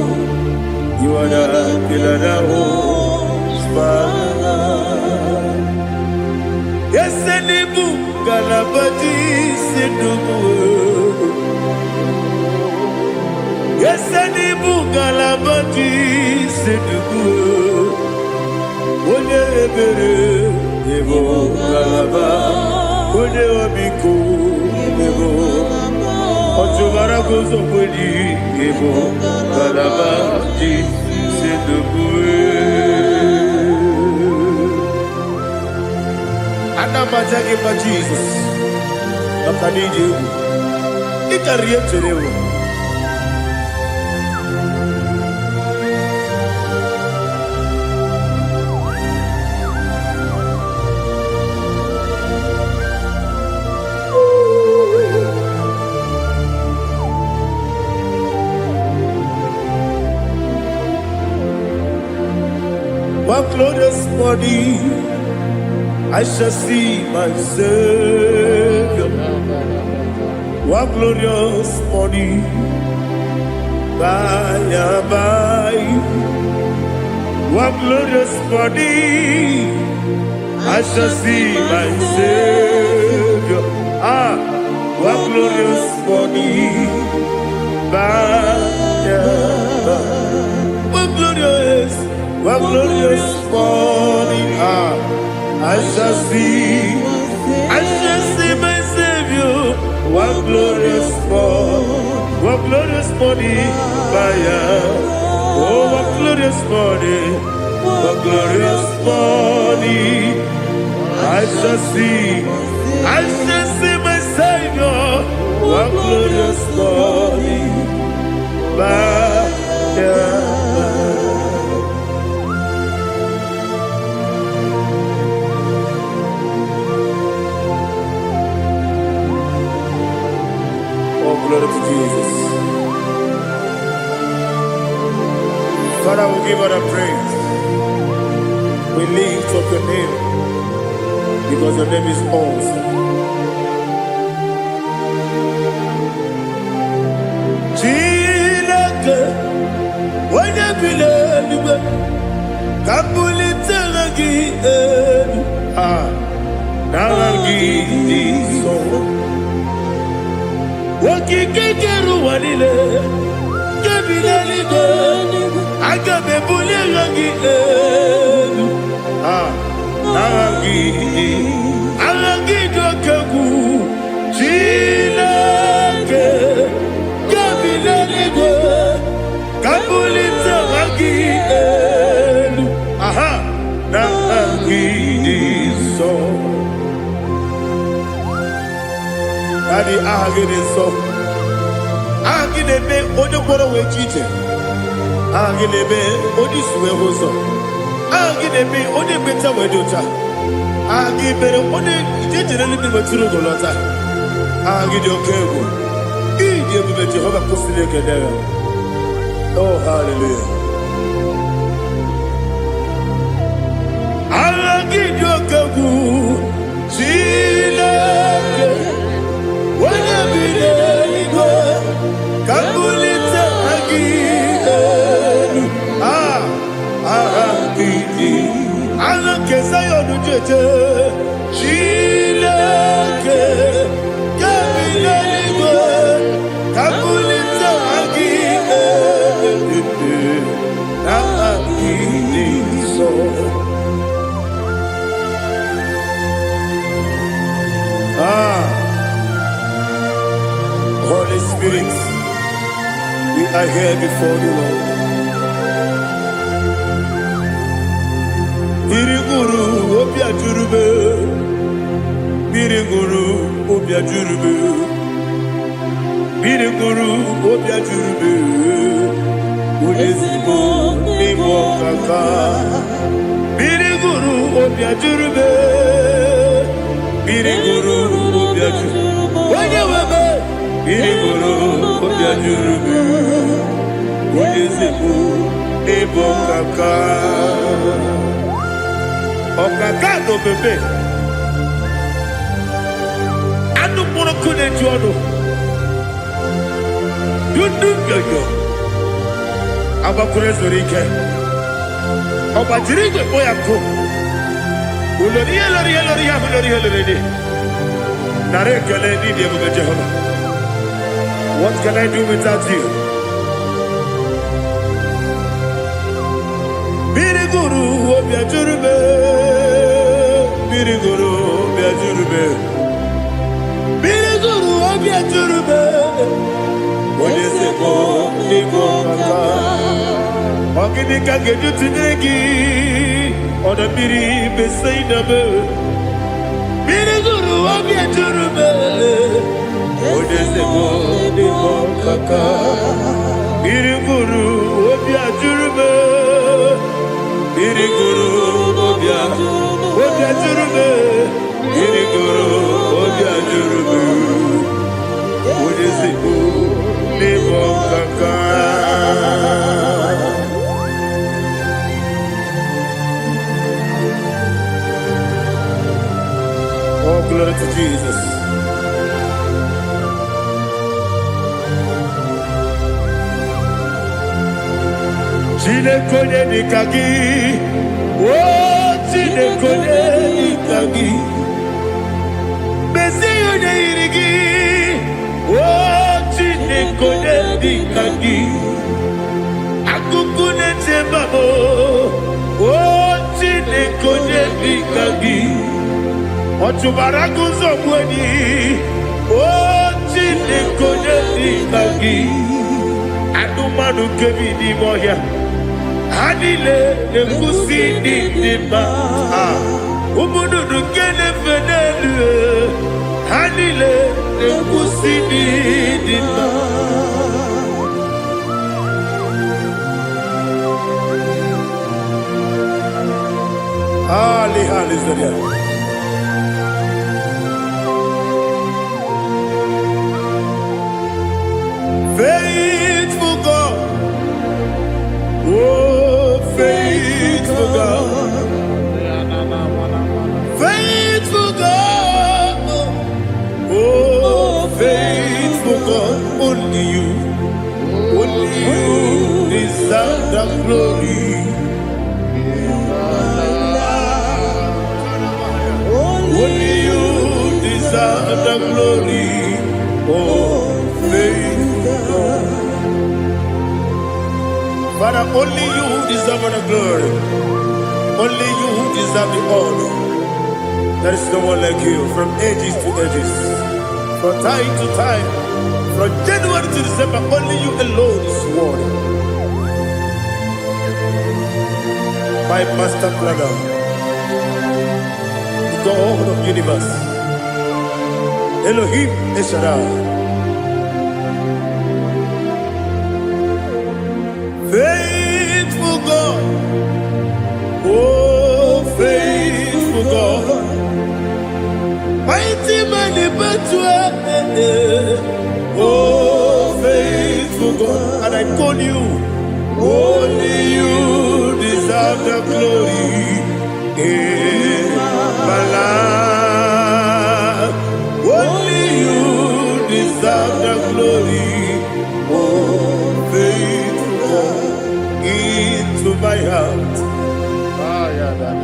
you are the pillar that holds my life. Yes, Yesenibu galabati sidubu. Yesenibu galabati sidubu. Onye ebere ebo galaba. Onye wabiko ebo. Otubara gozo kweli ebo galabati sidubu. Anamajage ma Jesus. Nakaniji. Ikariye cherewo. One glorious body, I shall see my Savior. One glorious morning, by and by. One glorious morning, I shall see my Savior. One glorious morning, by and by. One glorious morning, I shall see my Savior. One glorious morning, oh, one glorious morning, I shall see my Savior. One glorious morning, glory to Jesus. Father, we give her the praise. We lift up your name because your name is awesome. Chilaka, when you believe, Kabuli Telagi, Nagi, so. Wakikekeru walile Kebilalibe Agabe bule rangi Arangi dokagu Chilake Kebilalibe Kabulita rangi Narangi so Daddy, agide so. Agide be odokoro we chiche. Agide be odisuwe hoso. Agide be ode beta we dota. Agide ode ijejere ni beturu golota. Agide okego. Ide be Jehovah kusile kedera. Oh hallelujah. Agide okego. Chileke. Wanya bideligo, kabulita agidelu, agidi, alakeza yonujeje, chileke, kabideligo, kabulita agidelu, agidi so. Holy Spirit, we are here before you, Lord. Biriguru obia jurube, biriguru obia jurube, biriguru obia jurube, ulesibo ni mokaka, biriguru obia jurube, biriguru obia jurube. Biriguru obia jurube, ulesibo ni mokaka. Okaka do bebe anu poro kune jodo yundu yoyo abakure zorike obajirigwe boyako What can I do without you? Biriguru obiajurube, biriguru obiajurube, biriguru obiajurube. Oneseko niko kaka, ogini kageju tinegi, oda biri besainabe. Biriguru obiajurube, oneseko niko kaka, biriguru obiajurube. Biriguru obiajurube, biriguru obiajurube. Oneseko niko kaka. Oh, glory to Jesus. Chinekonye nikagi, oh chinekonye nikagi. Mesiyo ne irigi, oh chinekonye nikagi. Akukune chembabo, oh chinekonye nikagi. Ochubaraku zomweni, oh chinekonye nikagi. Adumanu kevidi moya. Hanile ne kusini nima, umudu kene fenelu. Hanile ne kusini nima. Ali hali zoria. Faithful God, oh faithful God, faithful God, oh faithful God, only you deserve the glory. Only you deserve the glory, oh faithful God. Father, only you deserve the glory. Only you deserve the honor. There is no one like you from ages to ages, from time to time, from January to December. Only you alone is worthy. My master planner, the God of the universe, Elohim Eshadai. Faithful God, oh faithful God, mighty man in battle, oh faithful God, and I call you, only you deserve the glory in my life, only you deserve the glory, oh faithful God. Into my heart,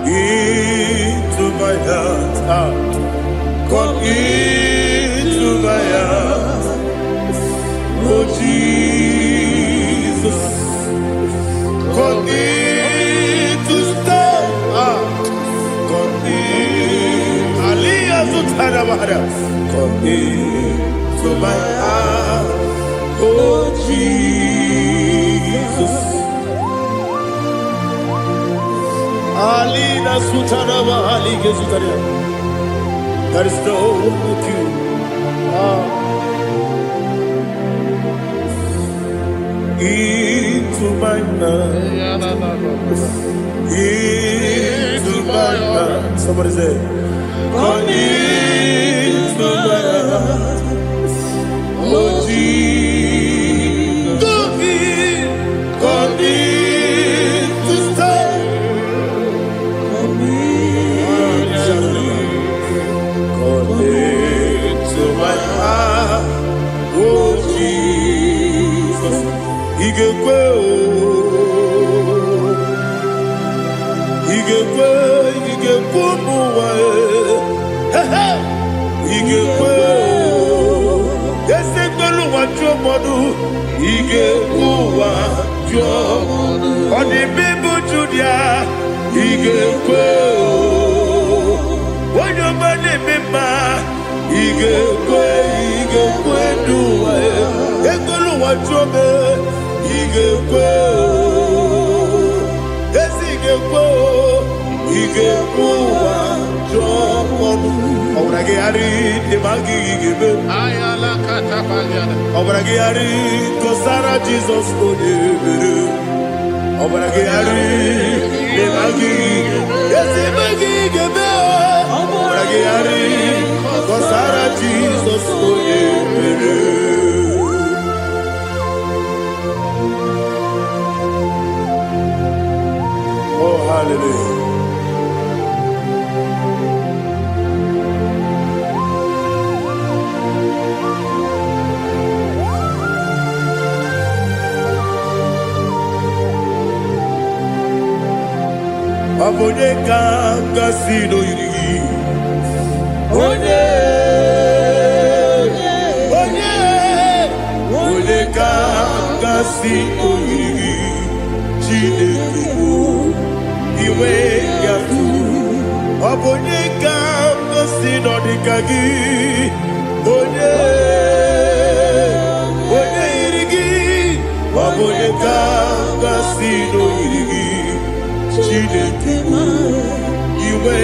into my heart, come into my heart, oh Jesus, come in to stay, come in, Aliyah to Tanabara, come into my heart, oh Jesus. Alina Sutanaba Ali Gezutaria. There is no one like you. Into my heart. Into my heart. Somebody say, come into my heart. Oh Jesus. Come in to stay. To my heart, oh Jesus, He gave Oh, hallelujah. Abone kanga sino yiri. Onye kanga sino yiri. Chineke iwe yatu. Abone kanga sino dikagi. Onye yiri. Abone kanga sino yiri. Chineke iwe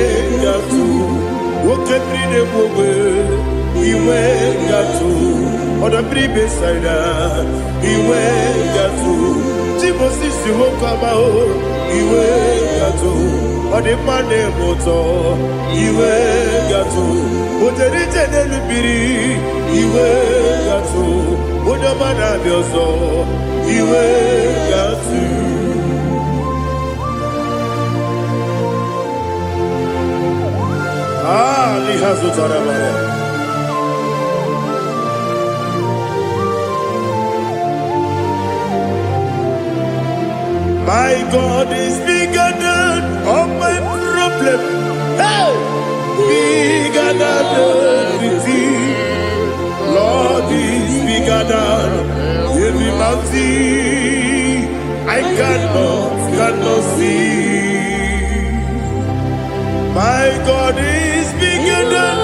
yatu. Woke bride wowe iwe yatu. Oda bribe saida iwe yatu. Tibosi si wokama o iwe yatu. Ode mane moto iwe yatu. Oderi jene lubiri iwe yatu. Oda mana bioso iwe yatu. Lihazu tarabara. My God is bigger than all my problem. Hey! Bigger than everything. Lord is bigger than every mountain. I cannot see. My God is bigger than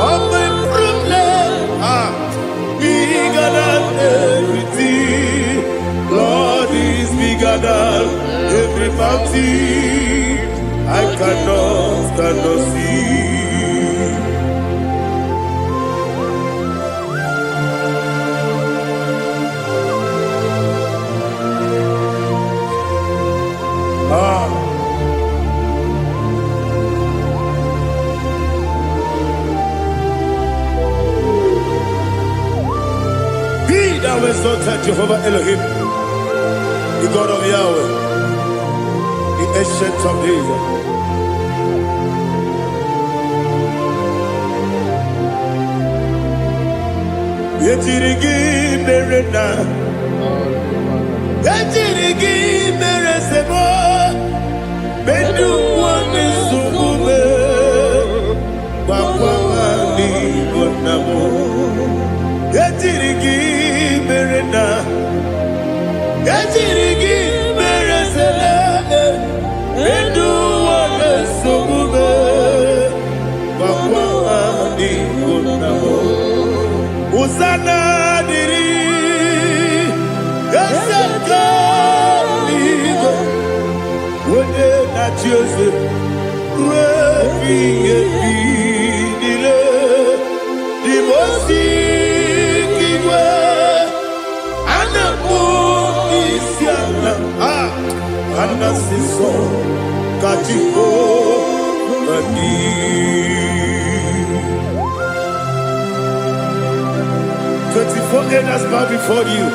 all my problems. Bigger than everything. Lord is bigger than every mountain. I cannot see. Thou exalted Jehovah Elohim, the God of Yahweh, the ancient of days. Yetirigi merena, yetirigi meresemo, bedu wani sumube, wakwamani bonamo. Yetirigi merena, yetirigi meresele, bedu wani sumube, wakwamani bonamo. Usana diri, yasaka ligo, wode na chiose, revi dile, dimosi kigwe, anamu isiana, anasiso kachiko mani. 24 elders bow before you.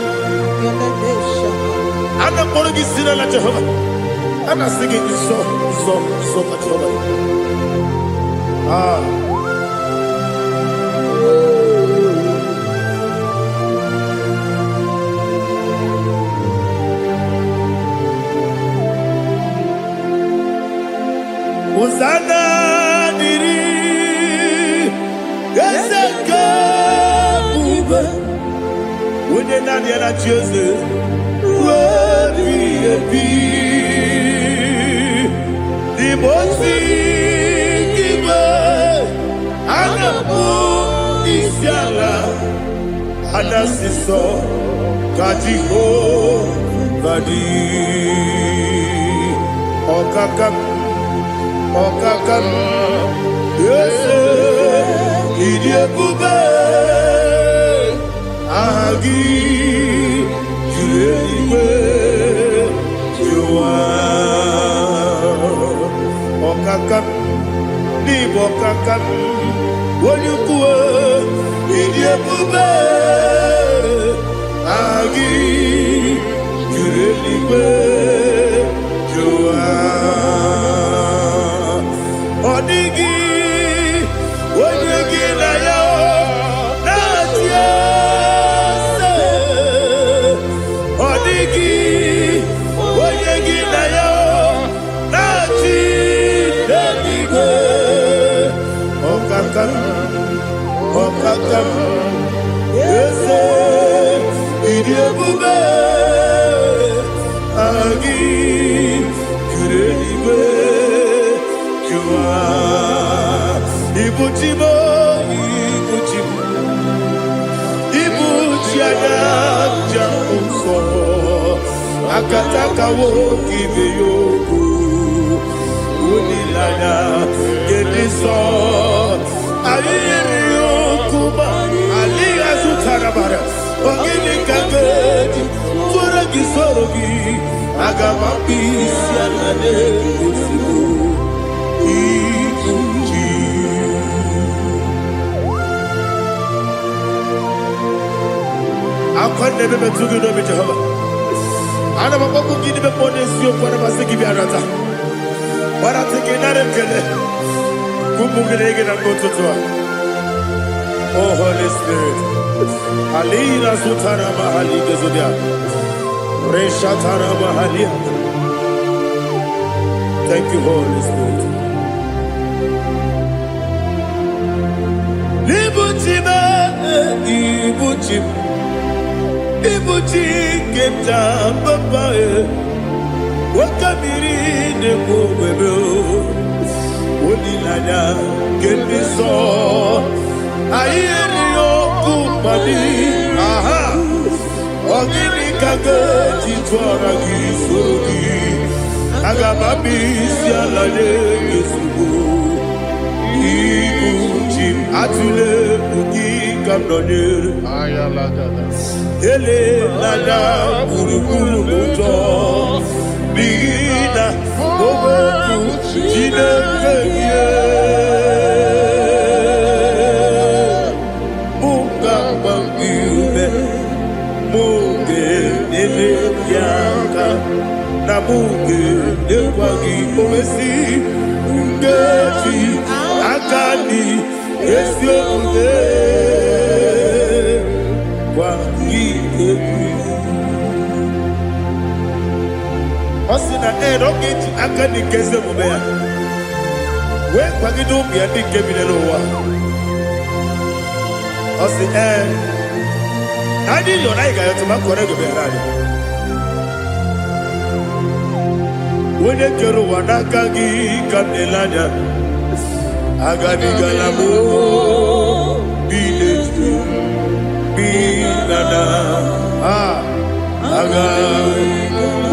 And I'm going to be singing like Jehovah. And I'm singing this song like Jehovah. Hosanna diri Ezeka ube Wene nani ana cheze Webi ebi Dimosi kibe Anapu isiala Anasiso Kajiho Badi Okakam Okakam Yese Idiekube Agi Juleiwe Jua Okakam Nibo Okakam Wonyukue Idiekube Agi Juleiwe Jua Odigi Odigi na yo Natiese Odigi Odigi na yo Nati Deligwe Okakam Okakam Yese Idiebube Agi Juleiwe Jua Ibujibo Ibujibo Ibujiana Jamso Akataka wo kibe yoku Unilana Gediso Ayiri yokuba Ali azutarabara Ogini kageti Tura gisorogi Agamapisi alane Usibu Akwande bebe tugu no be Jehovah. Ana maboko gidi be pone sio kwa basiki bi arata. Bara teke nare kele. Kumugirege na kototwa. Oh Holy Spirit. Alina sutana mahali gezodia. Resha tana mahali. Thank you, Holy Spirit. Libutime, ibutim. Ibuti kemta papa wakamiri de bobebe onilanya kemiso ayeri okupani aha ogini kage titwara gisogi agababi sialale yesugo ibuti atule ugi kamdonyer ayala dada ele lada kurukuru moto bigina oboku jinekeye munga bangiume munge nele yaka na munge nekwagi owesi ungeji akani esiokude Osina rocket akani keze mubea. We kwagido bia di kebile wa. Osi Adi yo na iga yo tuma kore go be radi. Wene kero wanakagi kabelanya. Agadi galamo biletu. Binana aga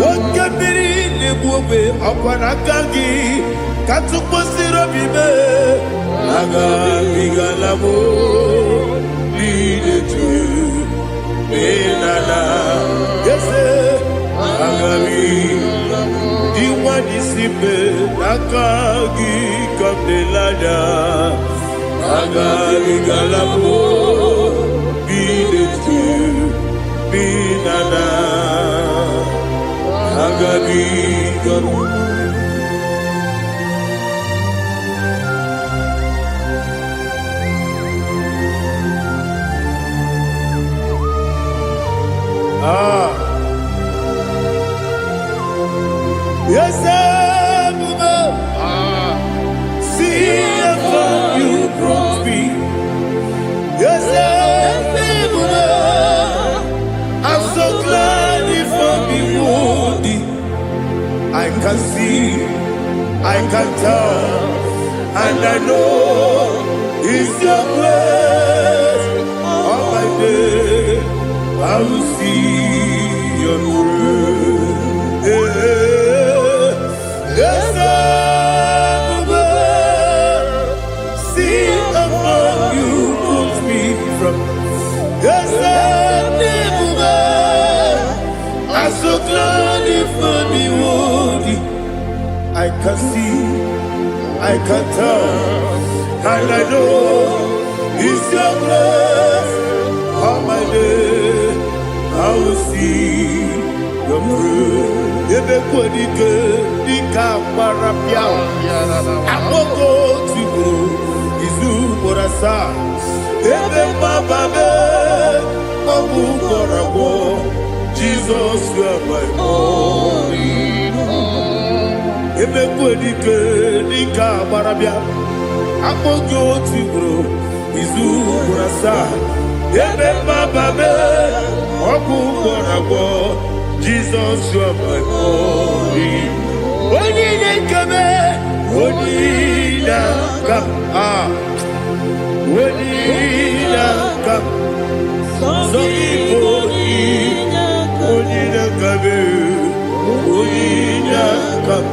wakabiri nebuwe akwanakagi katuposiro bibe aga bigalamo biletu binana yese aga diwani sibe nakagi kabelada aga bigalamo Binana Agabi Garu Yes, can see, I can tell, and I know it's your grace. All my day, I will see your grace. Yes, I will see among you moves me from. Yes, I'm so glad for the world. I can see, I can tell, and I know it's your grace. All my day, I will see your grace. Everybody good, the camera piao. I will go to you, Izu Borasa. Everybody, Mabu Korabo. Jesus, you are my only home. Everybody good, the camera piao. I will go to you, Izu Borasa. Everybody, Mabu Korabo. Jesus, you are my only. When you come, when you come, when you come, so you come,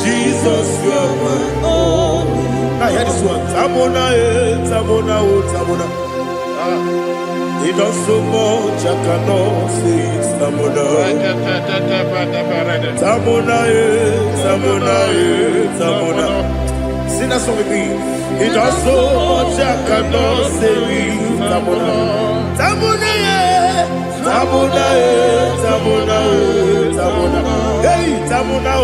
Jesus, you are my only. Now hear this one. Tamona. He does so much, I cannot say it's Tamona. Tamona. Sing that song with me. He does so much, I cannot say it's Tamona. Hey, Tamona.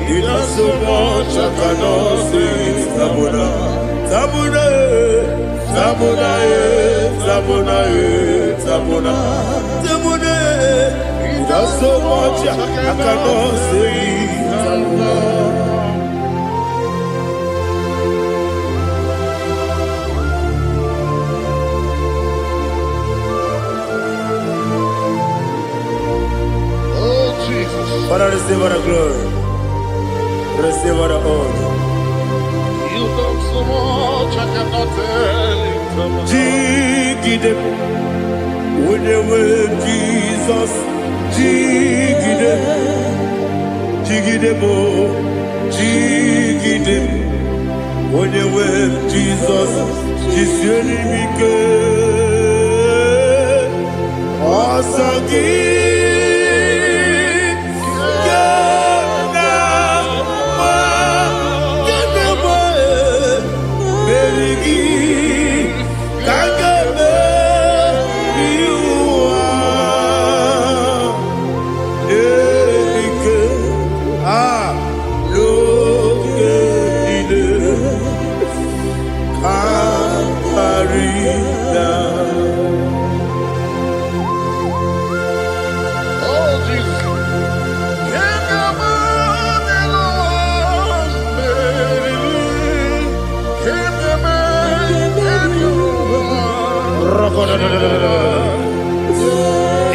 He does so much, I cannot say it's Tamona. Tamona. He does so much, I cannot say Tamona. Oh, Jesus. Father, receive all the glory. Receive all the honor. You done so much, I cannot tell you. Jigide, when you were Jesus, Jigide, when you were Jesus, Jisyenimike, Osagi.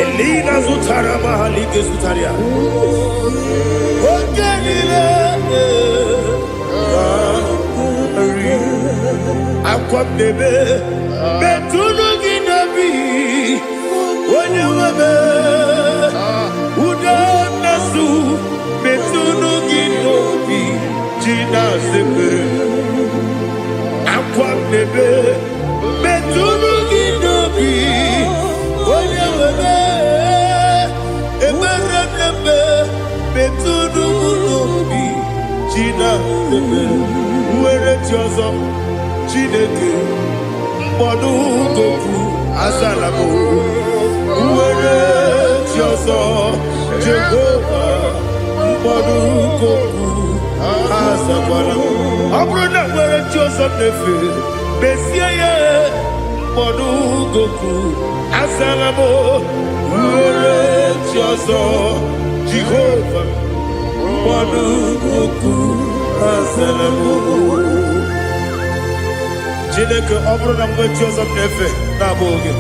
Elina Zutara Mahalike Zutaria. Aqua bebe, Betunu Ginabi, when you were Udanasu, Betunu Ginobi, Gina Sepe. Aqua bebe, Betunu Ginobi, when you were Betunu Ginobi, Gina Sepe. Where it yours Chineke Mbọdụ Goku Azalamo Were Chioso Jehova Mbọdụ Goku Azalamo Ọbụrụ na were Chioso nefe Besie ye Mbọdụ Goku Azalamo Were Chioso Jehova Mbọdụ Goku Azalamo Chineke ọ bụrụ na mgbe chi ọzọ na-efe na-abụ oge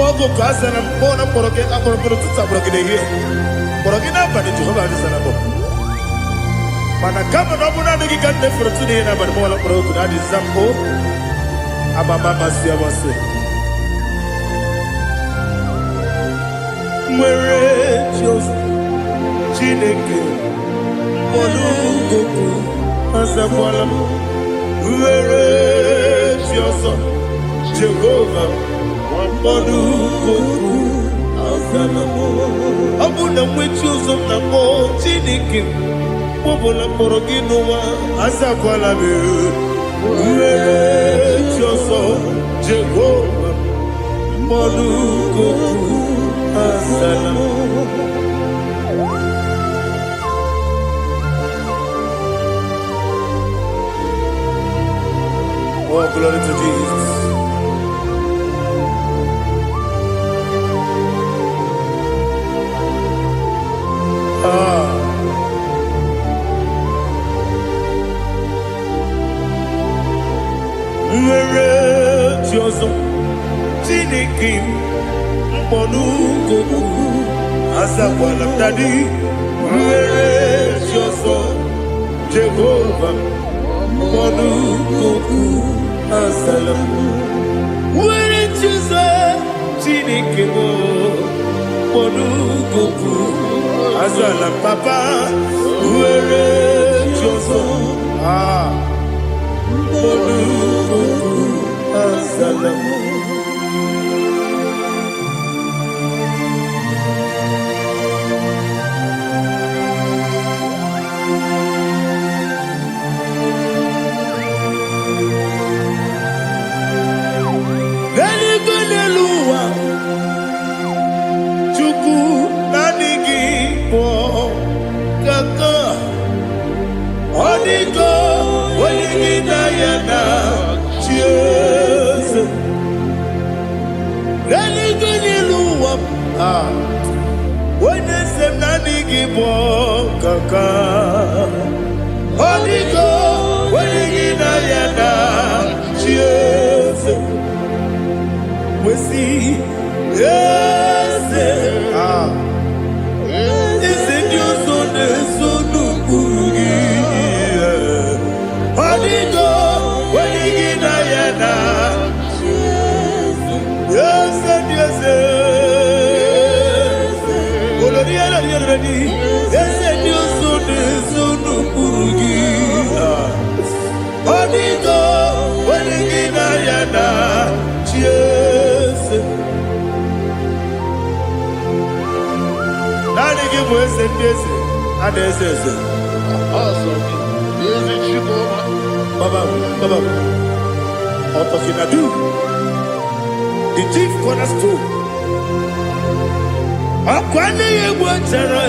ogo ka a sara mkpọ na mkpọrọ gị akpọrọ mkpọrọ tutu akpọrọ gị n'ehihie mkpọrọ gị n'abalị Jehova adịsara bụ Mana kama na muna nigi kande fortune na barmola pro kuna di zampo. Aba mama si abase. Mwere Dios Chineke Molugoku Azakwala Mwere Dios Jehovah Molugoku Azalamo Abuna mwechuzo mnamo Chineke Mwobola Moroginuwa Azakwala Mwere Dios Jehovah Molugoku Azalamo. Oh, glory to Jesus. Mwere Diozo Chineke Molugoku Azakwala Dadi Mwere Diozo Jehovah Molugoku Azalamo Mwere Diozo Chineke Molugoku Azalamo Papa Mwere Diozo Molugoku Azalamo When they say nani gibo kaka, Hodigo, when you yana, cheers. We see, yes, is it your son, Sonu Kurugi? Hodigo, when you yana, yes, yes. The chief cornerstone. Akwane yebo tara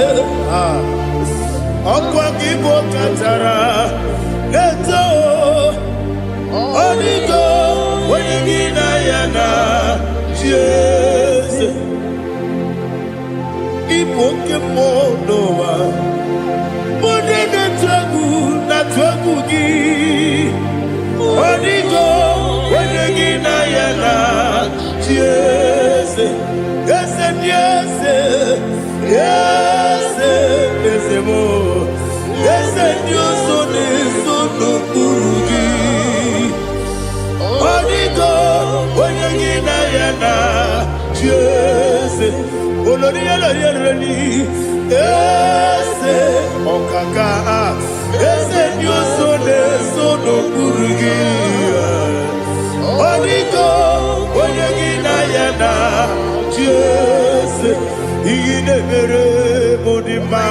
akwa gibo katara leto onigo wenigina yana Jesus ipo kemo noa mode na twagu gi onigo wenigina yana Jesus yes, yes, yes, yes, more. Yes, Dios son no kurugi. Onigo, oyagina yana, yes, oloria la yerani. Yes, okaka. Yes, Dios son no kurugi. Onigo, oyagina yana. Yes, igine mere modima,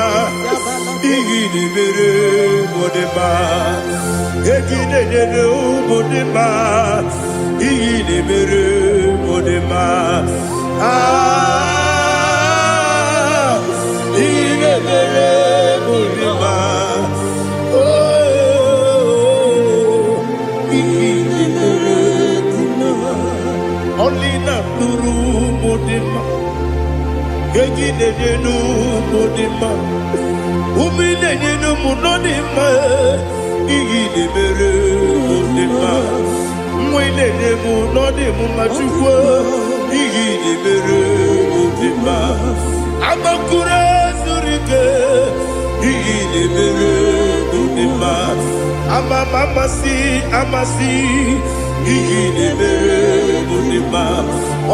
igine mere modima, igine mere modima, igine mere modima. Igine mere modima. Oh, igine mere modima. Only na nuru modima. Gege nu modima, umine nu munodima, igi de mere modima, mwine ne munodimu machukwa, igi de mere modima, amakure surike, igi de mere modima. amasi iyi na-emere ndị mma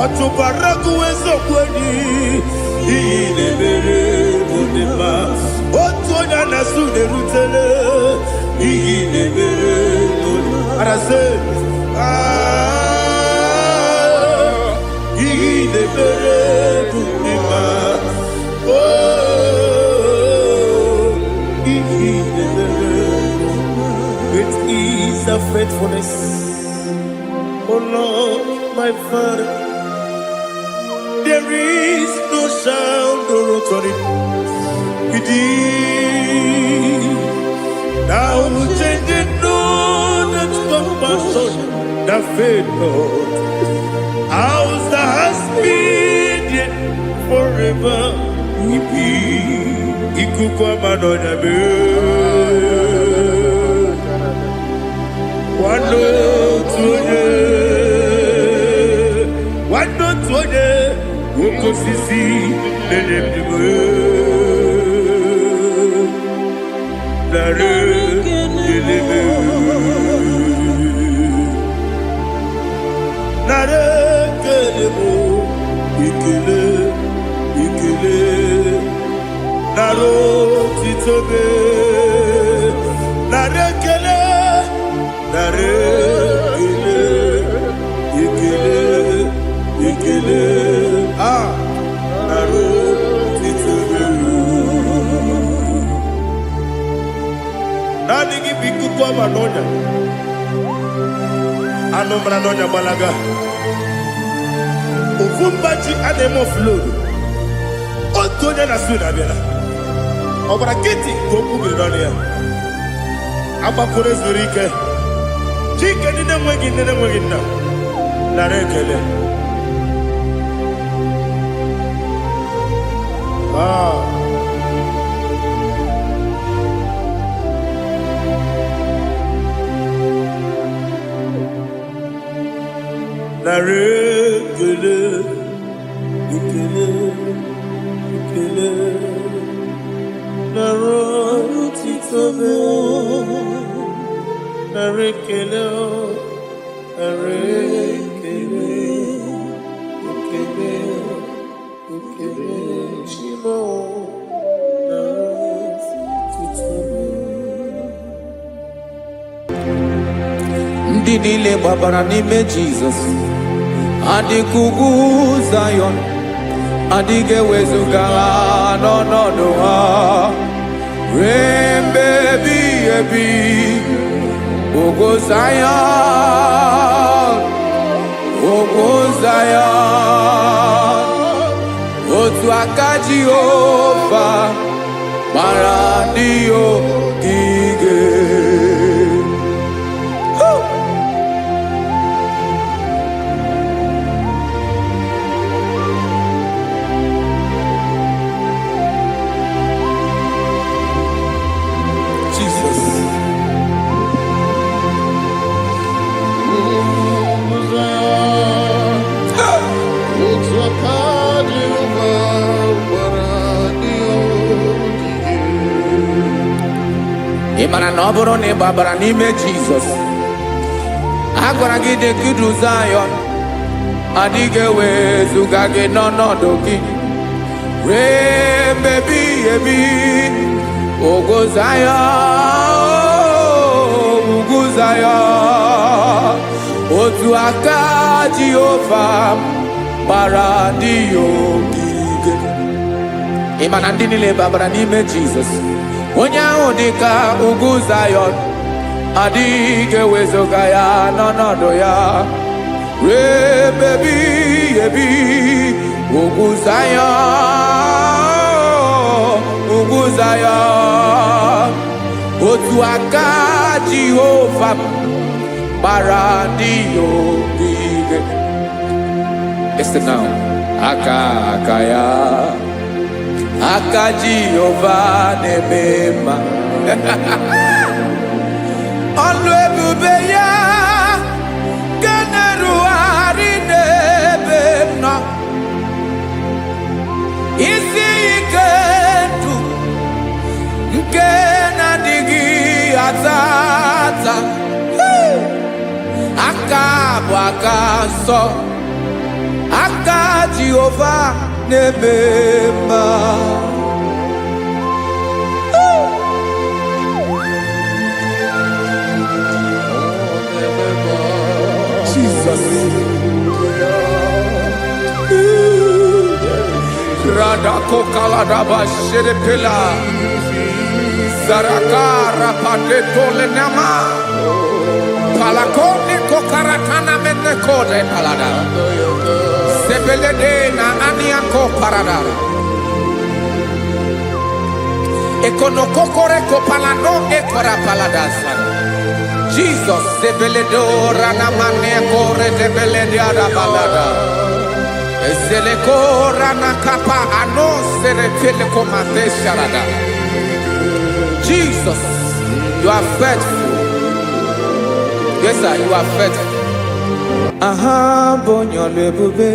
ọtụbara gụwezokweni iyi na-emere ndị mma otu onye na-asụ na-erutele iyi na-emere arase iyi na-emere ndị mma iyi na-emere. Great is thy faithfulness, O Lord, my Father. There is no sound or authority within. Thou changest not that compassion, that faith, Lord. Ours thou hast been yet forever. Ikukwa madonya be. Wando tuone, woko sisi nenebime. Nare kelebe, nare kelebo, ikele, naro titobe, nare kele. Nani biku kwa manonya, ano manonya balaga. Ufumbaji anemo flood. Otonya na suna bela. Obra kiti koku bironia. Aba kore zurike. Chike nine mwegi na. Narekele. Narekele. Ikele. Naro titobe. Narekele. Ndị niile gbabara n'ime Jizọs adịghị ugwu Zayọn, adịghị ewezuga ha n'ọnọdụ ha ruo mgbe ebighị ebi. Ugwu Zayọn, otu aka Jehova gbara ndị ogige. Ị mara na ọ bụrụ na ị gbabara n'ime Jizọs, a gwara gị dịka Zayọn, adịghị ewezuga gị n'ọnọdụ gị ruo mgbe ebighị ebi. Ugwu Zayọn, otu aka Jehova gbara ndị ogige. Ị ma na ndị niile gbabara n'ime Jizọs, onye ahụ dịka ugwu Zayọn, adịghị ewezuga ya n'ọnọdụ ya ruo mgbe ebighị ebi. Ugwu Zayọn, otu aka Jehova gbara ndị ogige. Listen now, aka ya, aka Jehova na-eme mma. Ọlụ ebube ya ga na-erugharị n'ebe m nọ. Isi ike ndụ nke na-adịghị ata nsọ aka Jehova na-eme mma. Jesus. Radako kaladaba sherepela zarakara padeto lenama palakone kokaratana mene kode palada sebelede na aniako paradara ekono kokore kopalano ekora paladasa. Jesus sebeledo rana mane kore debelede ada balada. Jesus, you are faithful. Yes, sir, you are faithful. Aha, bonyo lebube.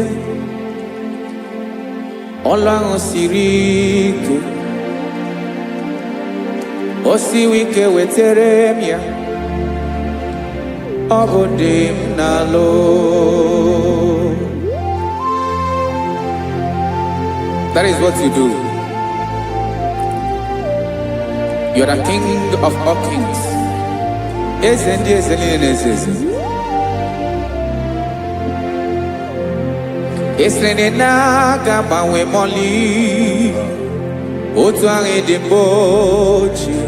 Ola osirike. Osiwike weteremia. Obodim nalo. That is what you do. You are the king of all kings. Esrene na gama we moli. Otu ange dembochi.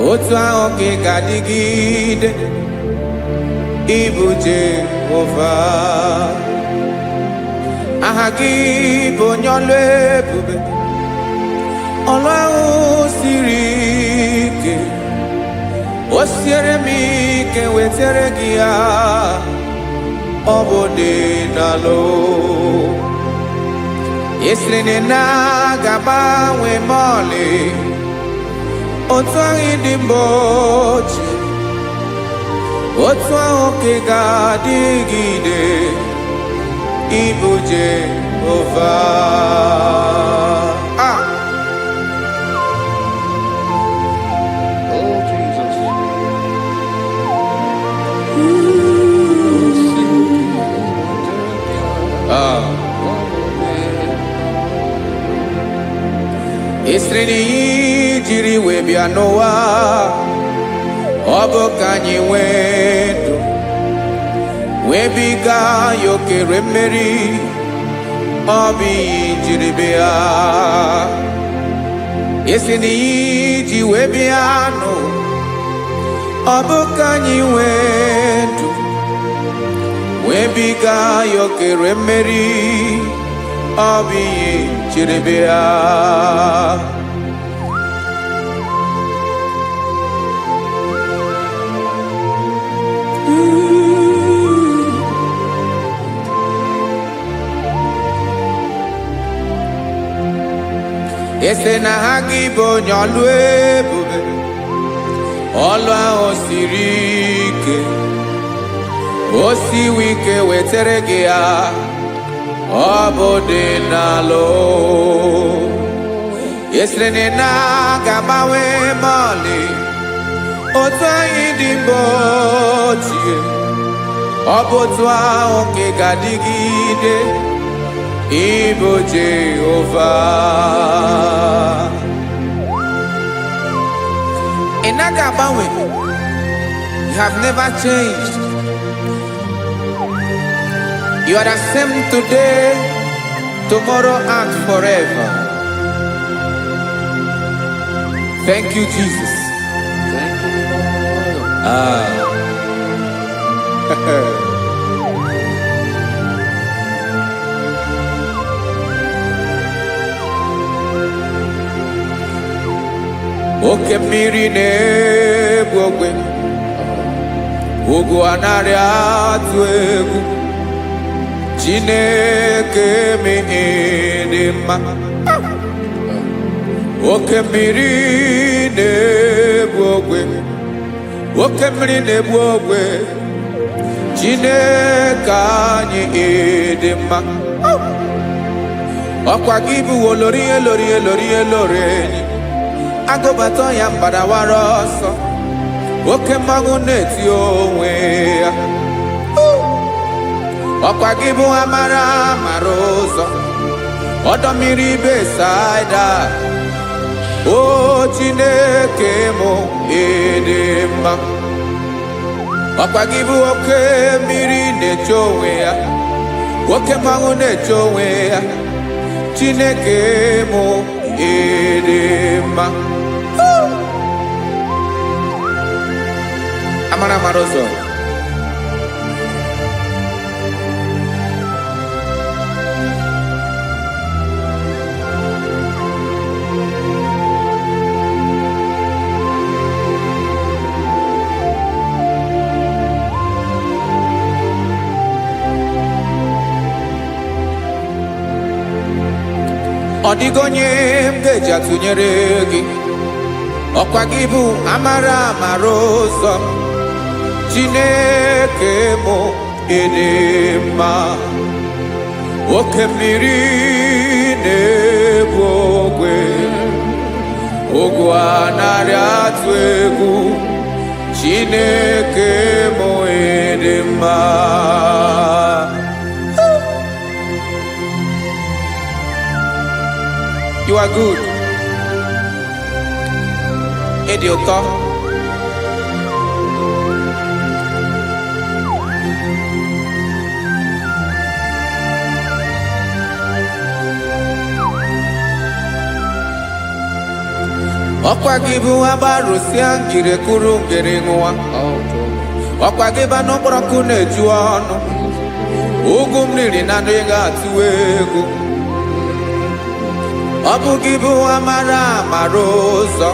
Otu ange gadigide. Ibu Jehovah. Ahagi bonyole bube Olwa sirike Osiere mi ke wetere gia Obode nalo Esrene na gaba we mole Otwangi dimbochi Otwangi gadigide Ibu Jehovah. Oh, Jesus. Isrini jiri webia noa Obo kanyi wedo Webiga yoke remeri Obi jiribea Isini ji webiano Obo kanyi wedo Webiga yoke remeri Obi jiribea Ese na IGBO nyolwe bube Olwa osirike Osiwike weterege ya Obode nalo Ese na gamawe mali Otwa idimbotie Obotwa onke gadigide Ibu Jehovah. Inagabawe, you have never changed. You are the same today, tomorrow, and forever. Thank you, Jesus. Thank you, Lord. Oke mmiri na-egbu ogwe ugwu anarị atụ egwu Chineke me dị mma oke mmiri na-egbu ogwe oke mmiri na-egbu ogwe Chineke anyị dị mma ọkwa gị bụ olori enyi Agobato ya mbadawara ọsọ oke mmanwụ na-eti onwe ya ọkwa gị bụ amara mara ụzọ ọdọ mmiri Besaida o Chineke mụ ịdị mma ọkwa gị bụ oke mmiri na-eche onwe ya oke mmanwụ na-eche onwe ya Chineke mụ ịdị mma amara mara ụzọ ọ dịghị onye m ga-eji atụnyere gị ọkwa gị bụ amara mara ụzọ Chineke mụ ịdị mma oke mmiri na-ebu ogwe ogwu anarị atụ egwu Chineke mụ ịdị mma You are good. Ịdị ụtọ. Ọkwa gị bụ agbarụsịa ngire kụrụ ngere nwa. Ọkwa gị bụ anụ kpọrọkụ na-eju ọnụ. Ugwu mmiri na ndị ga-atụ egwu. Ọ bụ gị bụ amara mara ụzọ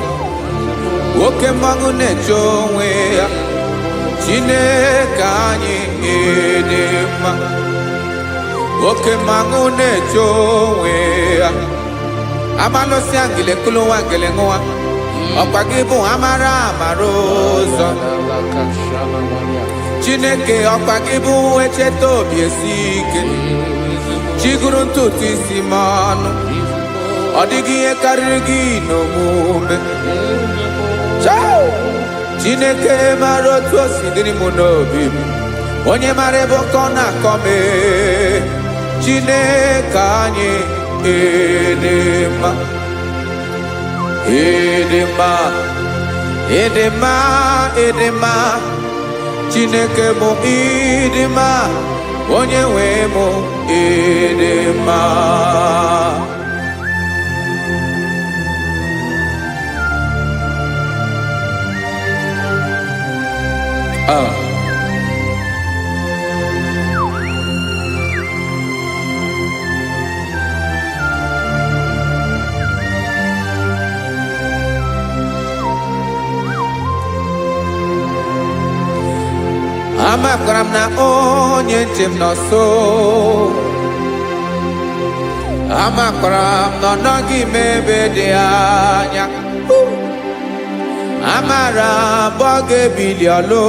oke mmanwụ na-eche onwe ya Chineke anyị ịdị mma oke mmanwụ na-eche onwe ya amalụsịa ngile kụlụ nwa ngele nwa ọkwa gị bụ amara mara ụzọ Chineke ọkwa gị bụ echeta obi esi ike chigụrụ ntutu isi m ọnụ ọ dịghị ihe karịrị gị n'omume Chineke mara otu o si dịrị m n'obi m onye mara ebe ọkọ na-akọ m Chineke anyị ịdị mma ịdị mma ịdị mma ịdị mma Chineke mụ ịdị mma onye nwe m ịdị mma Amakwara m na onye nche m nọ nso amakwara m na ọ nọghị m ebe dị anya amara m ọ ga-ebili ọlụ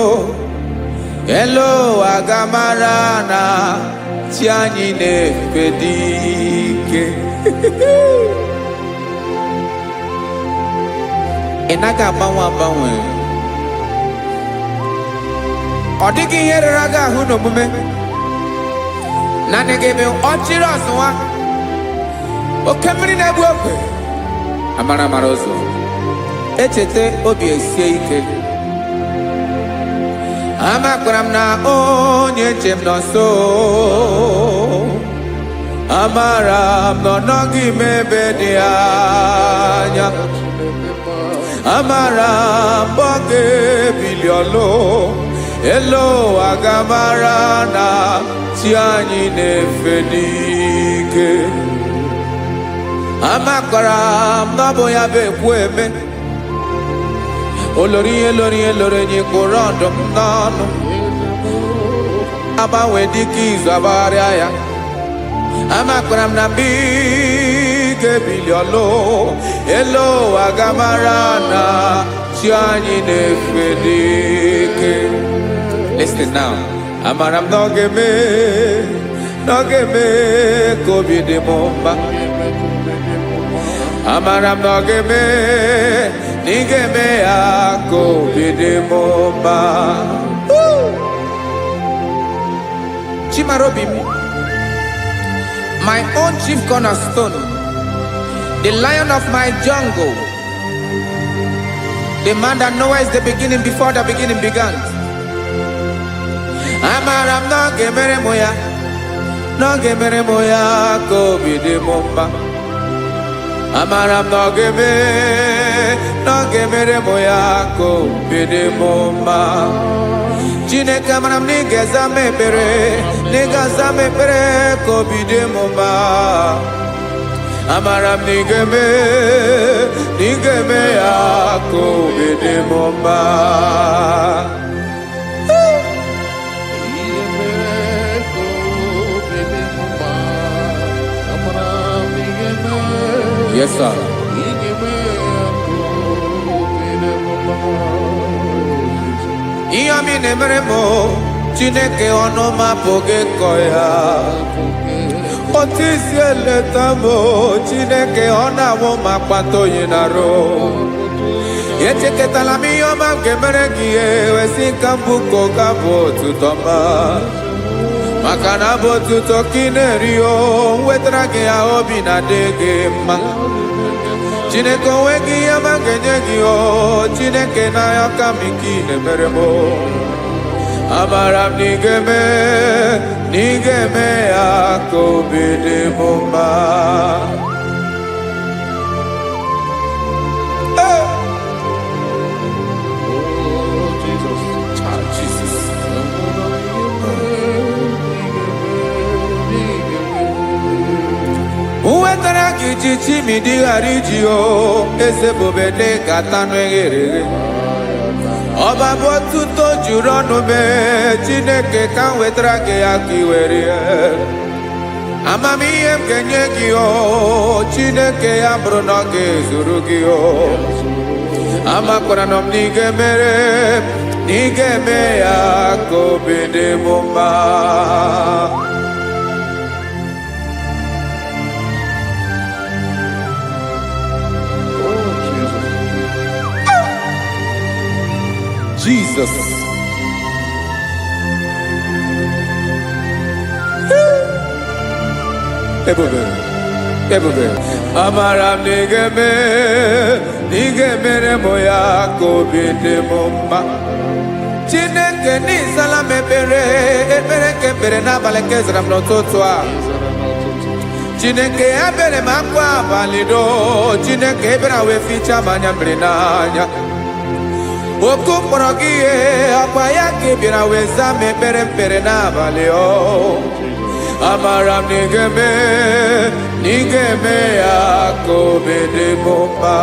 elu aga mara na chi anyị na-efe dị ike ị naghị agbanwe agbanwe ọ dịghị ihe rere gị ahụ n'omume naanị gị bụ ọchịrị ọzụwa oke mmiri na-egbu ogwe amara mara ụzọ echeta obi esie ike amakwara m na onye nche m nọ nso amara m na ọ nọghị m ebe dị anya amara m ọ ga-ebili ọlụ elu aga mara na chi anyị na-efe n'ike amakwara m na ọ bụ ya bụ ekwu eme olori ihe lori ihe lori enyi kpụrụ ọdụm n'ọnụ agbanwe dịka izu agbagharịa ya amakwara m na mgbe ị ga-ebili ọlụ elu aga mara na chi anyị na-efe n'ike Listen now. Amara m na ọ ga-eme ka obi dị m mma amara m na ọ ga-eme na ị ga-eme ya ka obi dị m mma Chimarobim, my own chief cornerstone, the lion of my jungle, the man that knows the beginning before the beginning began. Amaram no gemere moya ko bide momba. Amaram no gemere moya ko bide momba. Chineke amaram nige zame pere ko bide momba. Amaram nigeme ako bide momba. Yes, sir. Iyami nemeremo Chineke onoma poge koya. Otisi eletamo Chineke onawo makpato yinaro. Yecheke talami yoma kemeregie wesikambu kokabo tutoma. Makana botu tokinerio wetrage ya obi na dege ma. Chineke wegi ya mangenyegi o Chineke na ya kamiki nemeremo. Amaram nigeme ako bide momba. Uwetara kichichi midi harijio ese bobede katano egere. Oba botuto jurono me Chineke kan wetara ke akiwere. Amami em kenyegio Chineke ambrono ke zurugio. Amakora nom nigeme ako bide momba. Jesus. Ebube. Amaram nigeme moya ko bide momba. Chineke ni salame pere ke pere na baleke zram no totwa. Chineke abere makwa valido. Chineke ebera we ficha manya mrenanya. Okuporogie apaya kibira weza mepere na valeo. Amaram nigeme ako bide momba.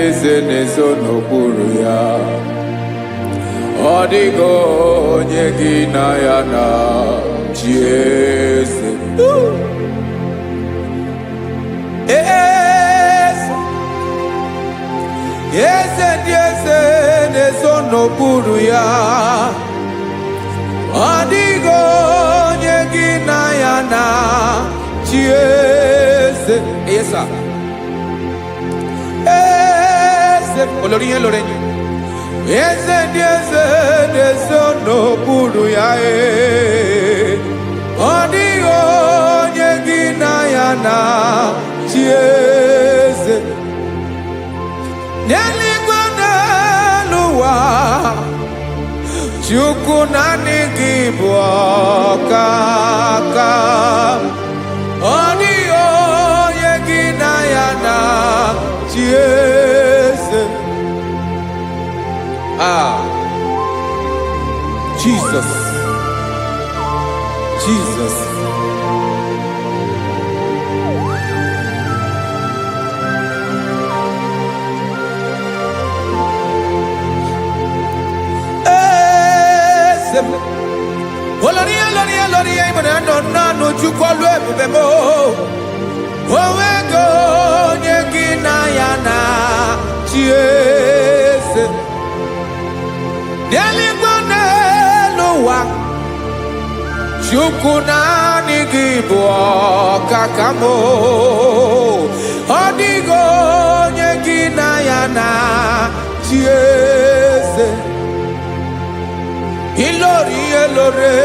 Eze nezo n'okpuru ya. Ọ dịghị onye gị na ya na chi eze. Eze nezo n'okpuru ya. Ọ dịghị onye gị na ya na chi eze. Yes, sir. Olórí yẹn lórí yẹn. Eze n'okpuru ya ọ dịghị onye gị na ya na chi eze. N'eluigwe n'elu ụwa Chukwu naanị gị bụ ọkaka. Ọ dịghị onye gị na ya na chi eze. Jesus. Chukwu ebube mo owego onye gị na ya na chieze n'eluigwe n'elu ụwa Chukwu naanị gị bụ ọkaka m ọ dịghị onye gị na ya na chieze ilori elore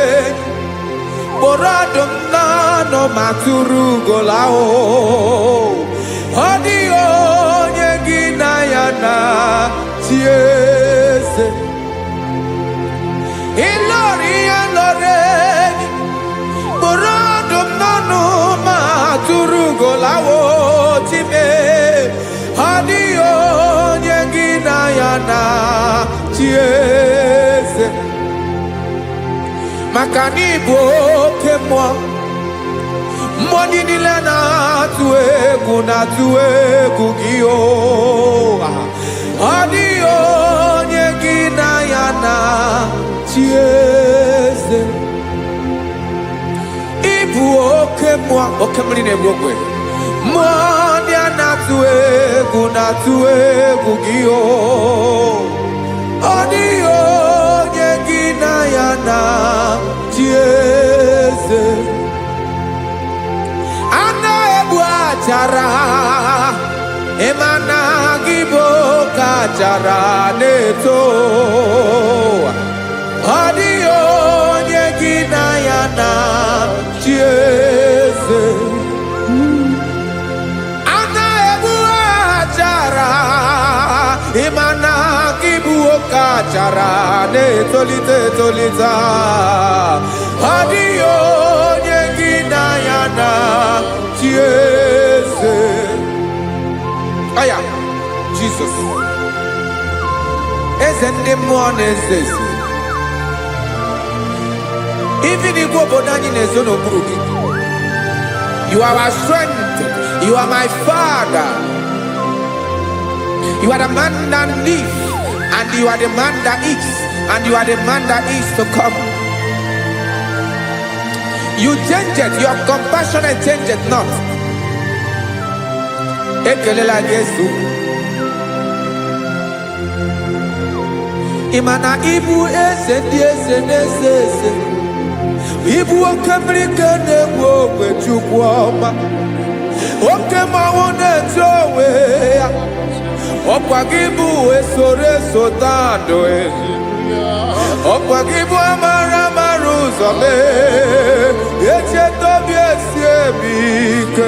kpọrọ ọdụm n'ọnụ ma tụrụ ugola ọ dịghị onye gị na ya na chieze ilori elore kpọrọ ọdụm n'ọnụ ma tụrụ ugola time ọ dịghị onye gị na ya na chieze maka na ịbụ oke mmụọ mmụọ niile na-atụ egwu gị ọ dịghị onye gị na ya na chieze ịbụ oke mmụọ oke mmiri na-egbu ogwe mmụọ ndị a na-atụ egwu gị ọ dịghị onye gị na ya na chieze a na-egbu achara ịma na gị bụ ka achara na-eto ọ dịghị onye gị na ya na chieze a na-egbu achara ịma na gị bụ ka achara na-etolite etolite ọ dịghị onye gị na ya na chieze aya Jizọs eze ndị mmụọ na-eze eze ibi n'igwe obodo anyị na-ezo n'okpuru gị you are our strength you are my father you are the man that lives and you are the man that eats and you are the man that is to come. You change it, your compassion change it not. Ekelela Yesu. Imana ibu eze ndị eze na-eze eze. Ibu oke mmiri ka na-egbu ogwe Chukwu ọma. Oke mmanwụ na-eti onwe ya. Ọkwa gị bụ eso tando ọkwa gị bụ amara ụzọ echeta obi esi ebi ike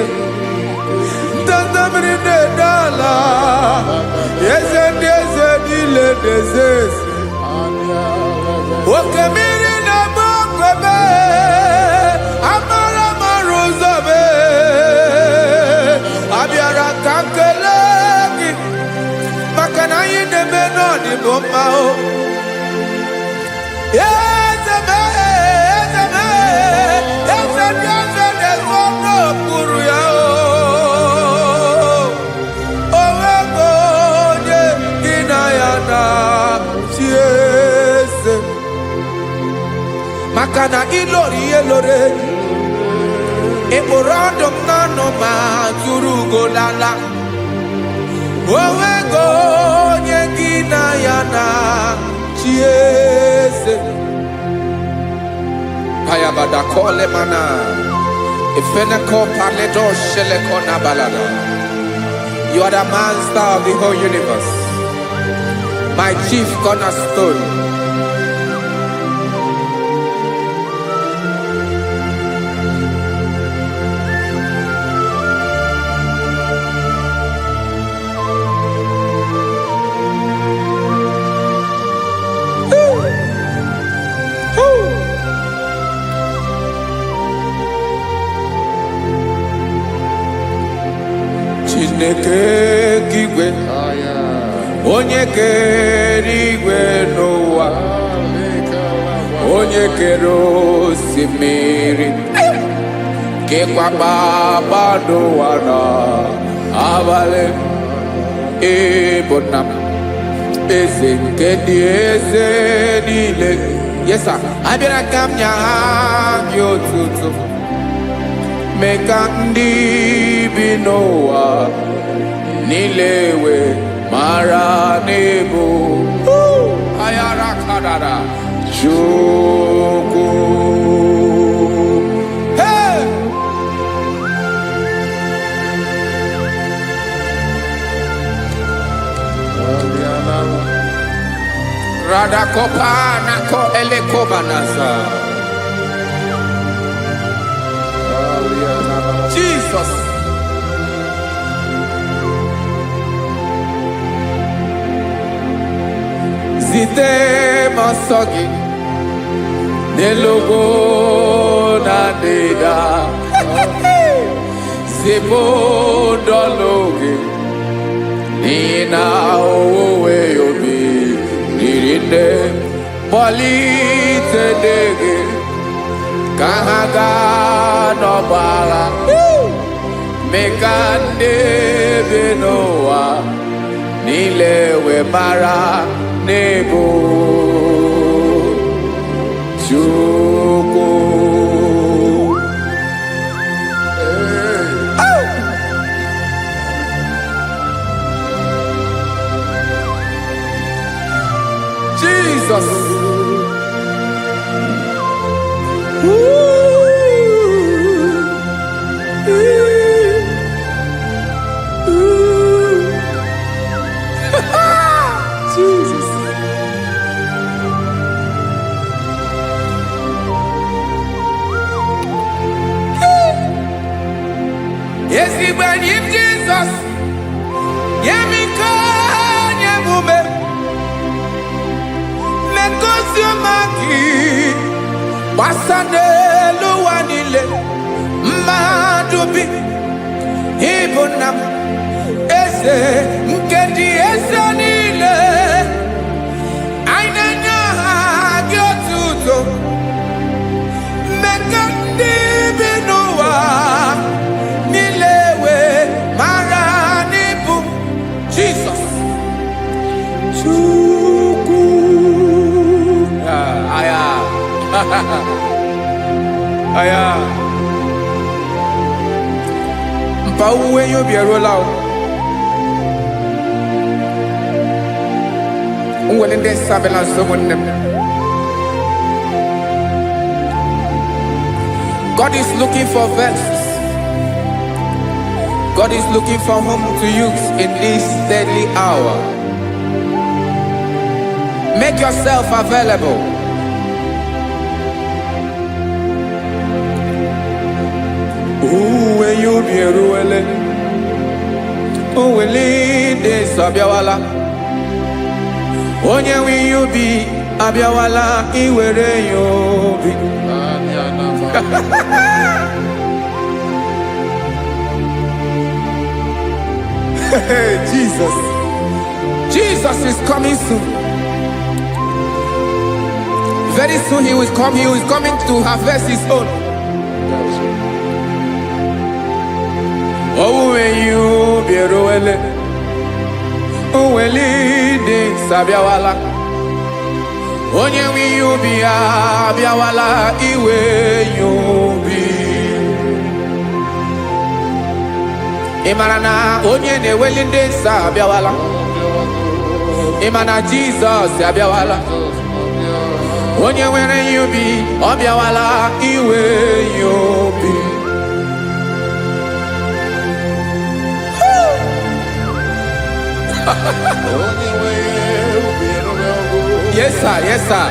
ndanda mmiri na-ede ala eze ndị eze niile na-eze eze oke mmiri na-agba okwebe amara ụzọ abịara ka nkele gị maka na anyị na-eme n'ọdịbụ mma eze ndị eze na-ezo n'okpuru ya onwego onye gị na ya na chieze maka na ilori ihe lore ịkpụrụ ọdụm n'ọnụ ma tụrụ ugolala onwego onye gị na ya na chieze payabada kole mana ifeneko paledo sheleko na balada you are the master of the whole universe my chief cornerstone Chineke kigwe onye kere igwe n'ụwa onye kere osimiri kekwa kpakpando ụwa n'abalị ịbụ nna m eze nke ndị eze niile yesa abịara ka m nya ha gị otuto meka ndị bi n'ụwa niile wee mara n'ebu ayara kadara Chukwu. Hey! Radakopa nako elekobanasa. Jesus. Zite masogi nelogo na deda zipo dologe nina owe obi nirinde polite dege kahaga no bala mekande benoa nilewe mara nebo Chukwu. Jesus. Jesus. Yes, he when him Jesus. Yemiko nyemume. Lekosio maki. Wasane luwanile. Madubi. Ibunam. Ese nkedi ese nile. Ainenya hagiotuto. Mekandi binuwa. Jesus. Chukwu. Aya. Aya. Mpa uwe yo bierola o. Unwele nde sabela someone. God is looking for verses. God is looking for whom to use in this deadly hour. Make yourself available. Uwe you be ruele. Uwe linde sabiawala. Onye wi you be abiawala iwere you be. Jesus. Jesus is coming soon. Very soon he will come. He is coming to harvest his own. Oh, when you be roele, oh, when leading sabiawala, onye wi you be abiawala, iwe you be. Imarana onye ne welinde sa abiawala. Imana Jesus abiawala. Onye were yubi abiawala iwe yubi. Yes sir, yes sir.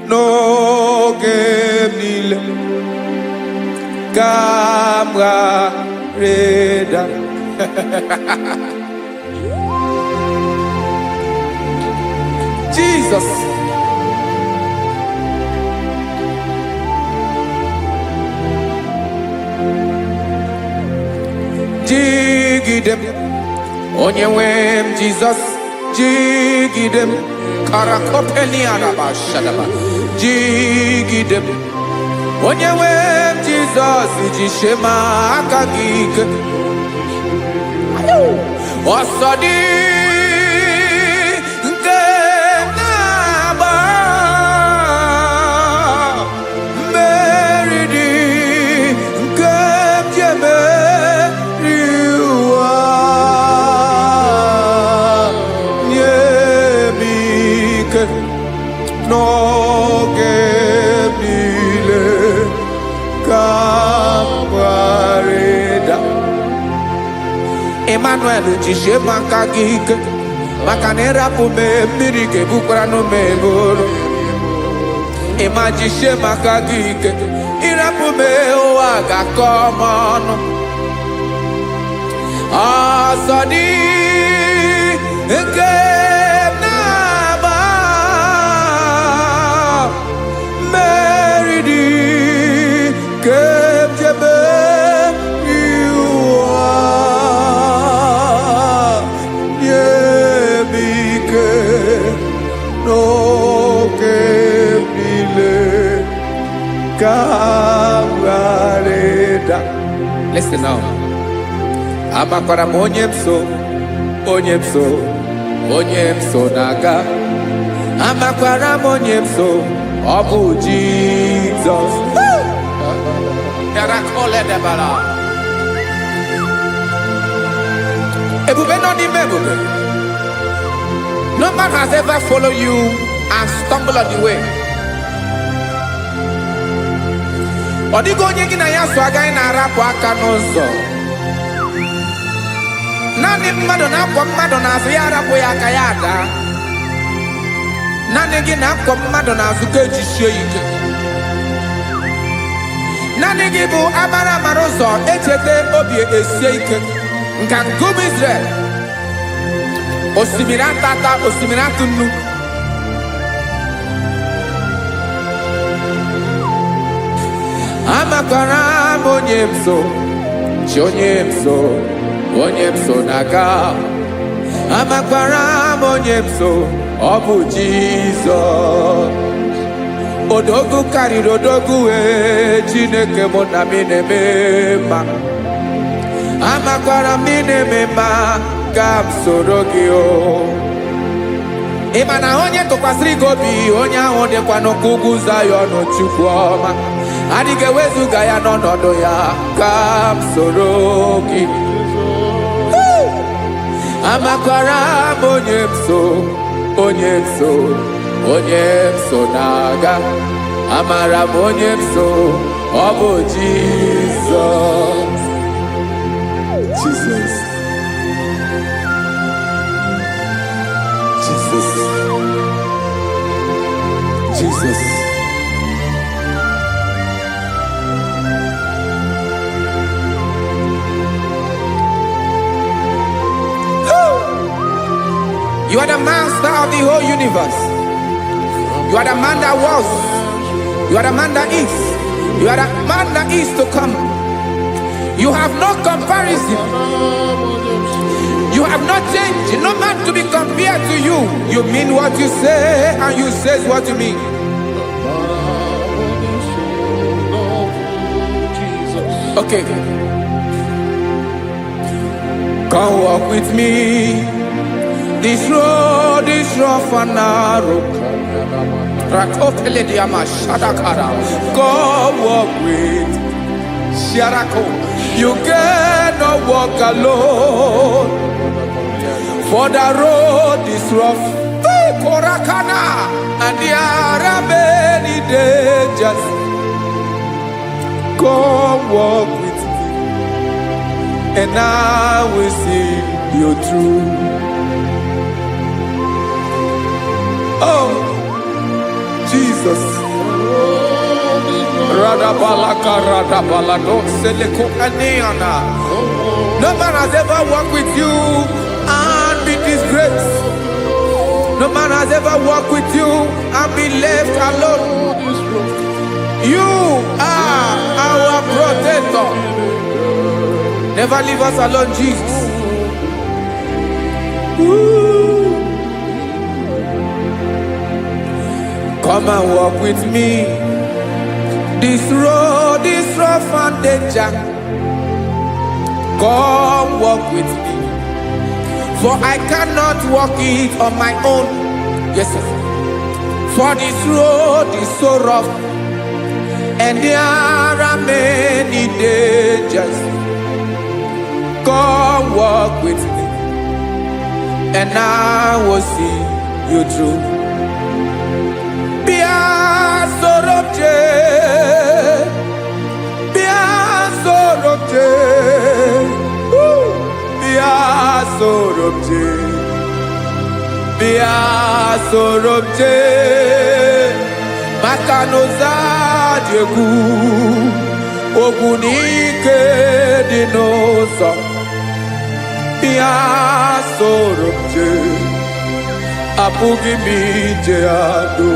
No game nile. Camarada. Jesus. Jigidem. Onyewem Jesus. Jigidem. Karakopeli arabashadaba. Jigidem. Onyewem Jesus. Ujishema akagike. Osodi. Mary Emmanuel jisie maka gị ike maka na ịrapụ m mmiri ga-ebukwara n'ume eburu ịma jisie maka gị ike ịrapụ m ụwa ga-akọ m ọnụ ọsọ dị nke na-agba mmeri dị ke jebe Listen now. Amakwara m onye m so na-aga. Amakwara m onye m so, ọ bụ Jizọs. Ebube nọ n'ime ebube. No man has ever followed you and stumbled on the way. Ọ dịghị onye gị na ya so agaghị na-arapụ aka n'ụzọ. Naanị mmadụ na-akwọ mmadụ n'azụ ya arapụ ya aka ya ada. Naanị gị na-akwọ mmadụ n'azụ ka ejisie ike. Naanị gị bụ amara ụzọ echete obi esie ike. Nka ngụm Israel. Osimiri atata, osimiri atụ nnu. Amakwara m onye m so, chi onye m so na-aga. Amakwara m onye m so, ọ bụ Jizọs. Odogwu karịrị odogwu Chineke mụ na m na-eme mma. Amakwara m na-eme mma ka m soro gị o. Ị ma na onye tụkwasịrị gị obi onye ahụ dịkwa n'ụkwụ ugwu Zayọn Chukwu ọma. Adịghị ewezuga ya n'ọnọdụ ya ka m soro gị. Amakwara m onye m so na-aga. Amara m onye m so, ọ bụ Jizọs. Jesus. You are the master of the whole universe. You are the man that was. You are the man that is. You are the man that is to come. You have no comparison. You have not changed. No man to be compared to you. You mean what you say and you say what you mean. Okay. Come walk with me. This road is rough and narrow. Come walk with Sharako. You cannot walk alone. For the road is rough. And there are many dangers. Come walk with me, and I will see you through. Oh, Jesus. No man has ever walked with you and been disgraced. No man has ever walked with you and been left alone. You are our protector. Never leave us alone, Jesus. Woo. Come and walk with me. This road is rough and danger. Come walk with me. For I cannot walk it on my own. Yes, sir. For this road is so rough, and there are many dangers. Come walk with me, and I will see you through. Be a sorrow, be a sorrow, be a sorobje, bia sorobje, makanoza diegu, ogunike dinosa, bia sorobje, apugi mije ado.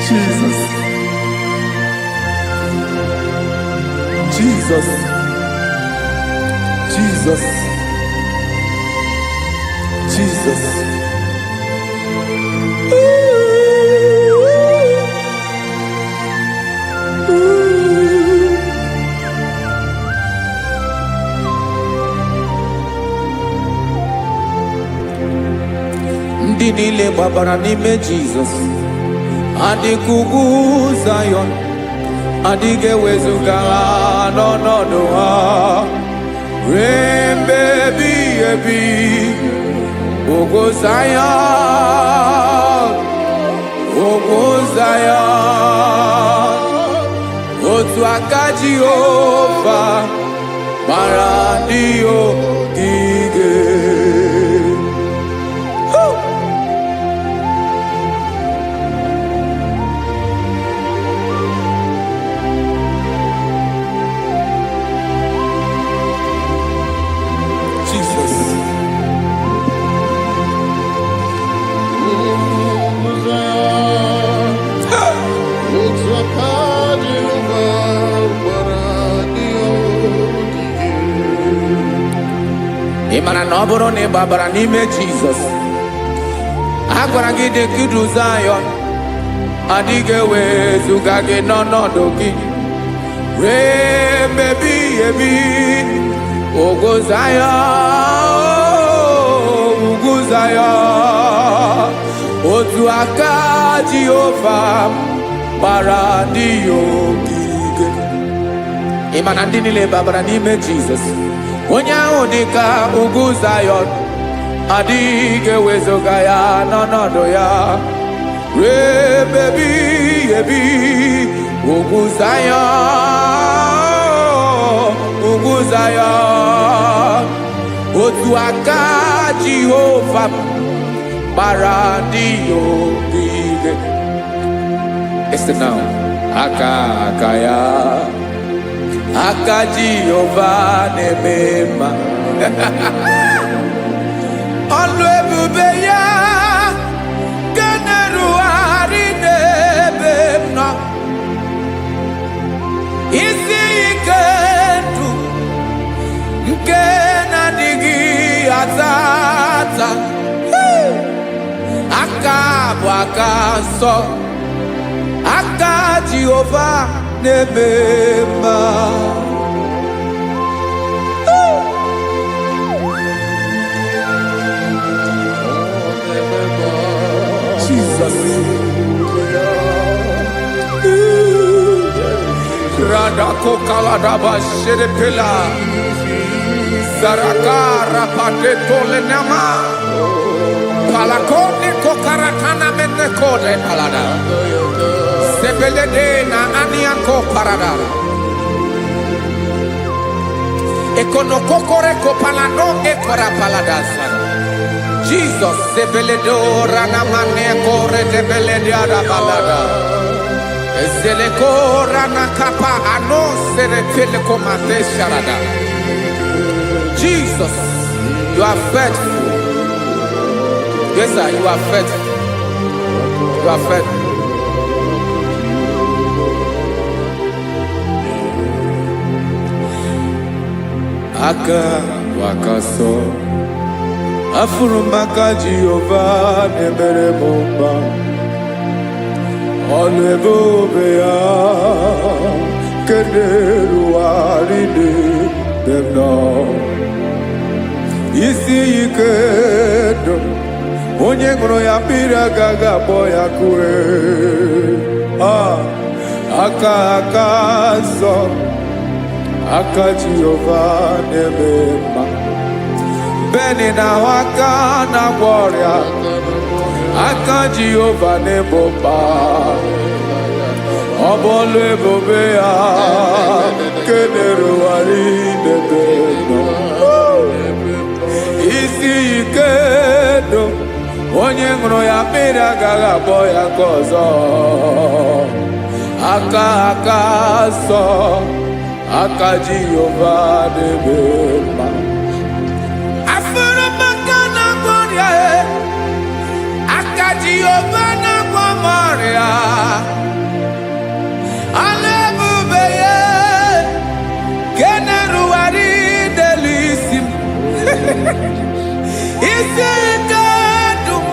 Jesus. Jesus. Jesus. Jesus. Ndị niile gbabara n'ime Jesus. Adịkugwu Zion, adịghị ewezuga ha n'ọnọdụ ha ruo mgbe ebighị ebi. Ugwu Zion, ugwu Zion, otu aka Jehova gbara ndị ogige. Ịmara na ọ bụrụ na ị gbabara n'ime Jizọs, a gwara gị dị kudu Zion, adịghị ewezuga gị n'ọnọdụ gị ruo mgbe ebighị ebi. Ugwu Zion, ugwu Zion, otu aka Jehova gbara ndị ogige. Ịma na ndị niile gbabara n'ime Jizọs, onye ahụ dị ka ugwu Zion, adịghị ewezuga ya n'ọnọdụ ya ruo mgbe ebighị ebi. Ugwu Zion, ugwu Zion, otu aka Jehova gbara ndị ogige. Listen now, aka ya, aka Jehova na-eme mma. Ọlụ ebube ya ga na-erugharị n'ebe m nọ. Isi ike ndụ nke na-adịghị ata ata. Aka bụ aka nsọ, aka Jehova na-eme mma. Jesus. Radako kaladaba sherepela, zaraka rapate tole nama, palakone kokaratana mene kode palada, sebelede na aniako parada, ekono kokore kopalano ekora paladasa. Jesus, sebeledo rana mane kore debelede ada balada. Zeleko rana kapa ano sere teleko mate sharada. Jesus, you are faithful. Yes, sir, you are faithful. You are faithful. Aka wakaso, afurumaka Jehovah nebere bomba. Ọlụ ebube ya keneruarị n'ebe m nọ. Isi ike ndụ, onye ṅụrụ ya mmiri agaghị akpọ ya kue. Aka nsọ, aka Jehova na-eme mma. Beni na-ahụ aka na-agwọ ọrịa, aka Jehova na-ebo mba. Ọ bụ ọlụ ebube ya kenerugharị n'ebe ya mmiri agaghị abọ ya ka ọzọ aka aka sọ aka Jehova na-eme mma afụrụ maka na ọrịa aka Jehova na-agwọ m ọrịa ala ebube ya kenerụgharị n'elu isi m isi ike dum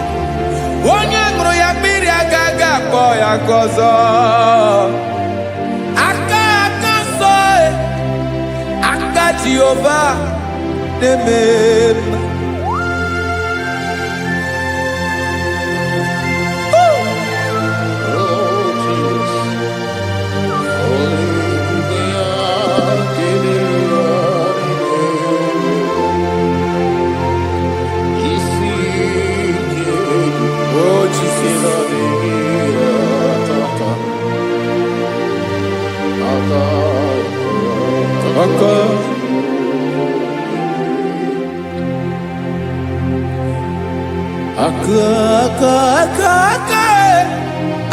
onye ṅụrụ ya mmiri agaghị akpọ ya ka ọzọ aka aka nsọ aka Jehova na-eme mma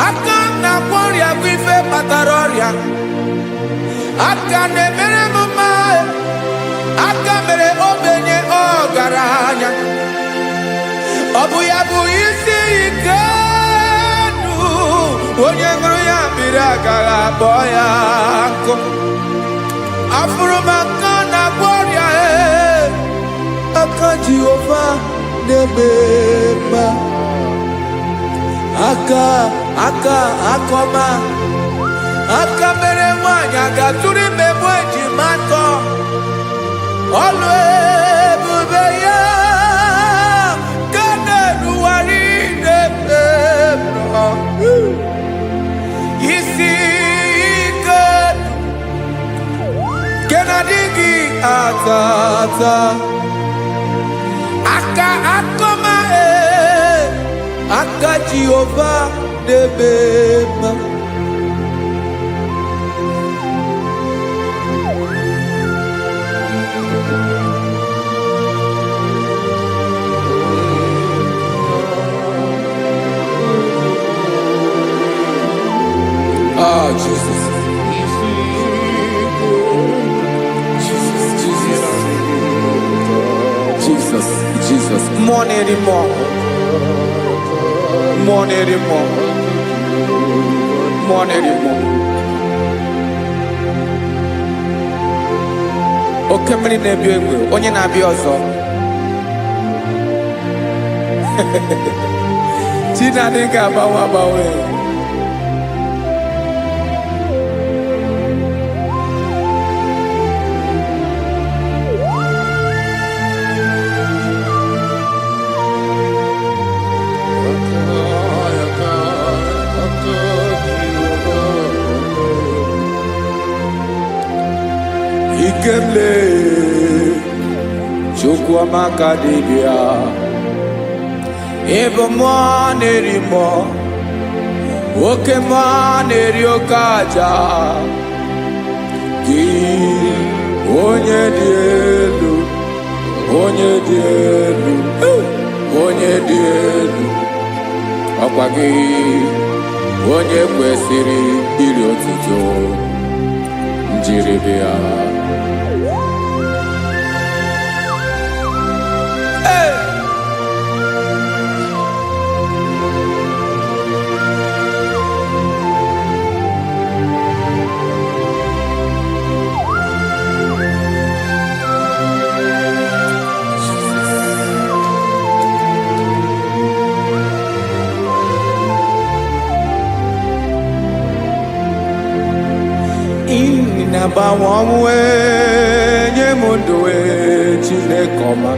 aka na-agwọ ọrịa bụ ife kpatara ọrịa aka na-emere m mma aka mere ogbenye ọgaranya ọ bụ ya bụ isi ike ndụ onye ṅụrụ ya mmiri agaghị abọ ya nkụ afụrụ m aka na-agwọ ọrịa aka Jehova na-eme mma aka akọma aka mere nwanyị ga-atụrụ ime mụ ejima atọ ọlụ ebube ya ka na-erugharị n'ebe isi ike nke na-adịghị ata ata aka akọma aka Jehova na-eme mma Jesus. Jesus, more anymore. More anymore. More anymore. Oke mmiri na-ebi egbe, onye na-abịa ọzọ. Chinadị ga-agbanwe agbanwe. Ikemle Chukwuamaka dibịa ịbụ mmụọ na-eri mmụọ oke mmụọ na-eri oke aja gị onye dị elu onye dị elu onye dị elu ọkwa gị onye kwesịrị iri otuto njiribịa na-agbanwe ọnwụ nye m ndụ Chineke ọma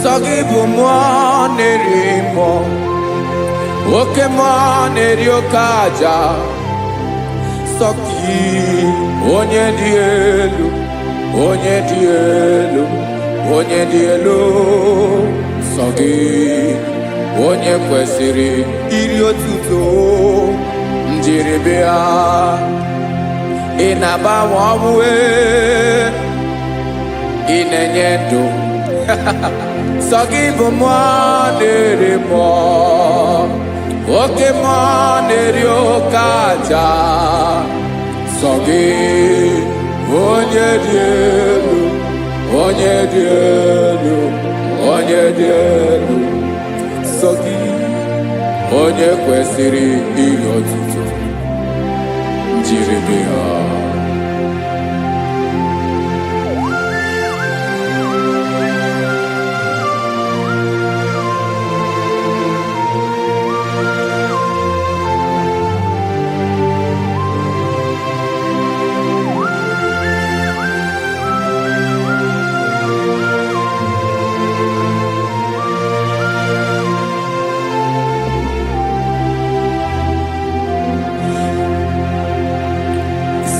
sọ gị bụ mmụọ na-eri mmụọ oke mmụọ na-eri oke aja sọ gị onye dị elu onye dị elu onye dị elu sọ gị onye kwesịrị iri otuto njiribịa ị na-agbanwe ọnwụ ị na-enye ndụ sọ gị bụ mmụọ na-eri mmụọ, oke mmụọ na-eri oke aja. Sọ gị onye dị elu, onye dị elu, onye dị elu. Sọ gị onye kwesịrị ihe otuto, jiri bịa.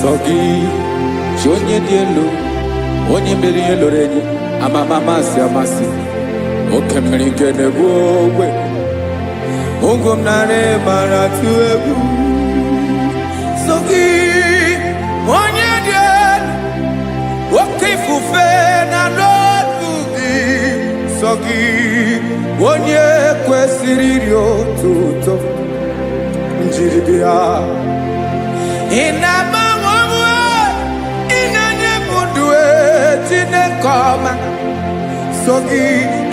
Sọ gị chi onye dị elu, onye mere ihe lụrụ enyi, amama amasị amasị, oke mmiri nke na-egbu ogwe, ụgwọ m nara mara tụ egwu. Sọ gị onye dị elu, oke ifufe na n'olu gị. Sọ gị onye kwesịrị iri otuto, njiri bịa. Sọ gị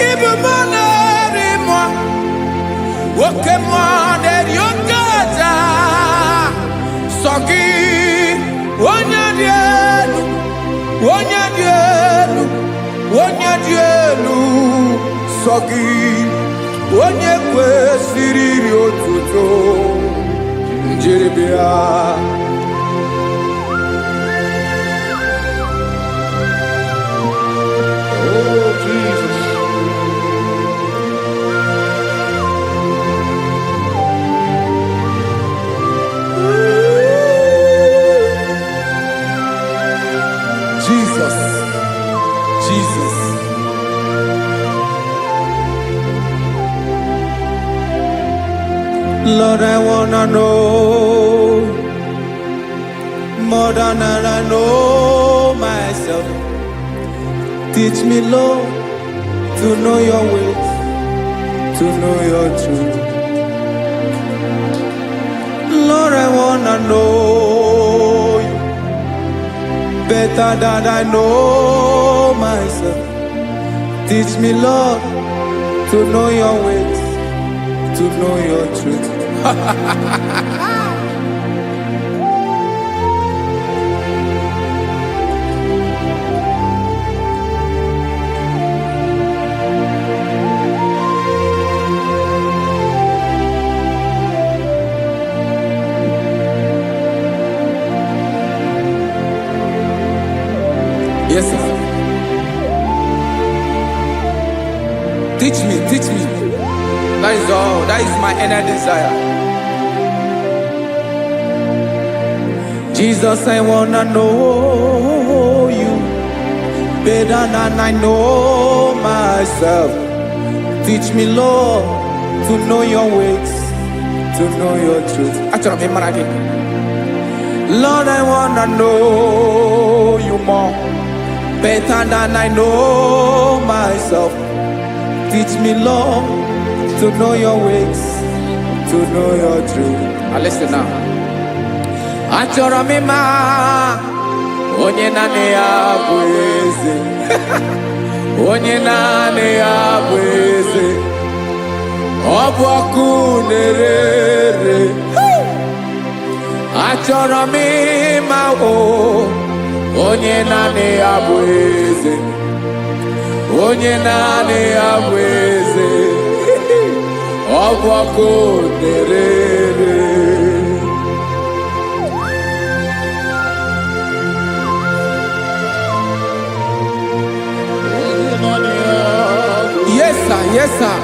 ịbụ mmụọ na-eri mmụọ, oke mmụọ na-eri oke aja. Sọ gị onye dị elu, onye dị elu, onye dị elu. Sọ gị onye kwesịrị iri otuto, njiri bịa. Jesus, Jesus. Lord, I wanna know more than I know myself. Teach me, Lord, to know your ways, to know your truth. Lord, I wanna know you better than I know myself. Teach me, Lord, to know your ways, to know your truth. Yes, sir. Teach me, teach me. That is all. That is my inner desire. Jesus, I wanna know you better than I know myself. Teach me, Lord, to know your ways, to know your truth. Lord, I wanna know you more, better than I know myself. Teach me, Lord, to know your ways, to know your truth. Listen now. Achọrọ m ịma onye naanị ya bụ eze, onye naanị ya bụ eze, ọ bụ ọkụ na-ere. Achọrọ m ịma onye naanị ya bụ eze, onye naanị ya bụ eze, ọ bụ ọkụ na-ere. Yes, sir. Yes, sir.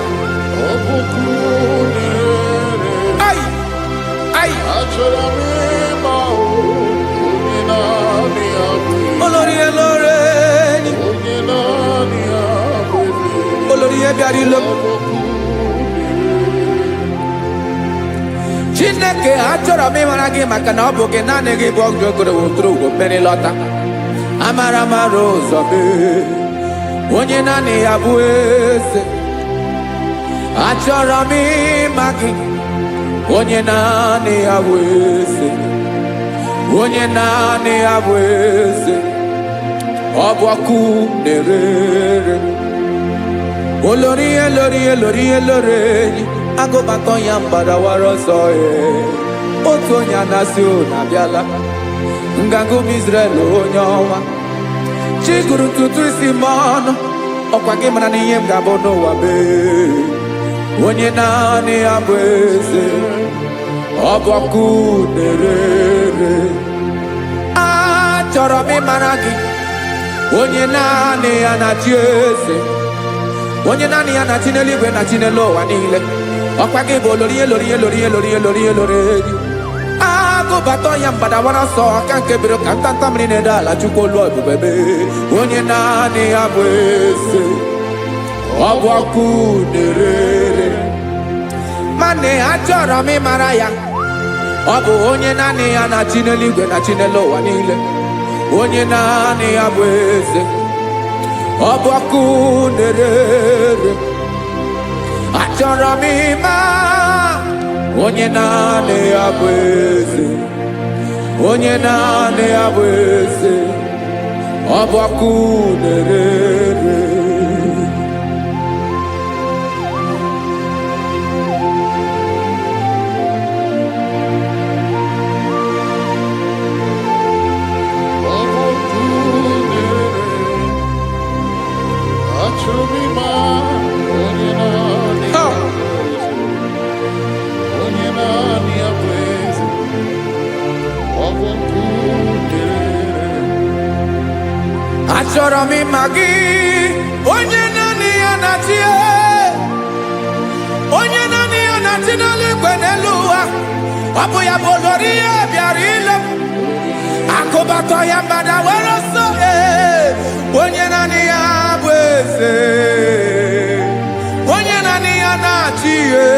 Ay, ay. Olórí ẹlọ́rẹ́ ni. Olórí ẹbí àrílọ́. Chineke achọrọ m ịmara gị maka na ọ bụ gị naanị gị bụ ọgụ ogologo tụrụ ụgwọ mmeri lọta. Amara mara ụzọ mee. onye naanị ya bụ eze. Achọrọ m ịma gị, onye naanị ya bụ eze, onye naanị ya bụ eze. Ọ bụ ọkụ na-erere, olori elori elori elori enyi, agụbatọ ya mgbadawara ọsọ ya. Otu onye anasị na abịala, nganga ụmụ Izrel onye ọma. Chi gụrụ ntutu isi m ọnụ, ọkwa gị mara na ihe m ga-abụ n'ụwa mee. Onye naanị ya bụ eze, ọ bụ ọkụ na-erere. Achọrọ m ịmara gị, onye naanị ya na-achị eze, onye naanị ya na-achị n'eluigwe na chi n'elu ụwa niile. Ọkwa gị bụ olori elori elori elori elori elori enyi, agụbatọ ya mgbadawara ọsọ aka nke biri ka ntanta mmiri na-ede ala Chukwu olu ebube mee. Onye naanị ya bụ eze, ọ bụ ọkụ na-erere. Mane achọrọ m ịmara ya, ọ bụ onye naanị ya na-achị n'eluigwe na chi n'elu ụwa niile. Onye naanị ya bụ eze, ọ bụ ọkụ na-erere. Achọrọ m ịma onye naanị ya bụ eze, onye naanị ya bụ eze. Ọ bụ ọkụ na-erere. Achọrọ m ịma gị, onye naanị ya na-achị, onye naanị ya na-achị n'eluigwe n'elu ụwa. Ọ bụ ya bụ olori ya bịara ile, akụbatọ ya mgbada were ọsọ. Onye naanị ya bụ eze, onye naanị ya na-achị ihe.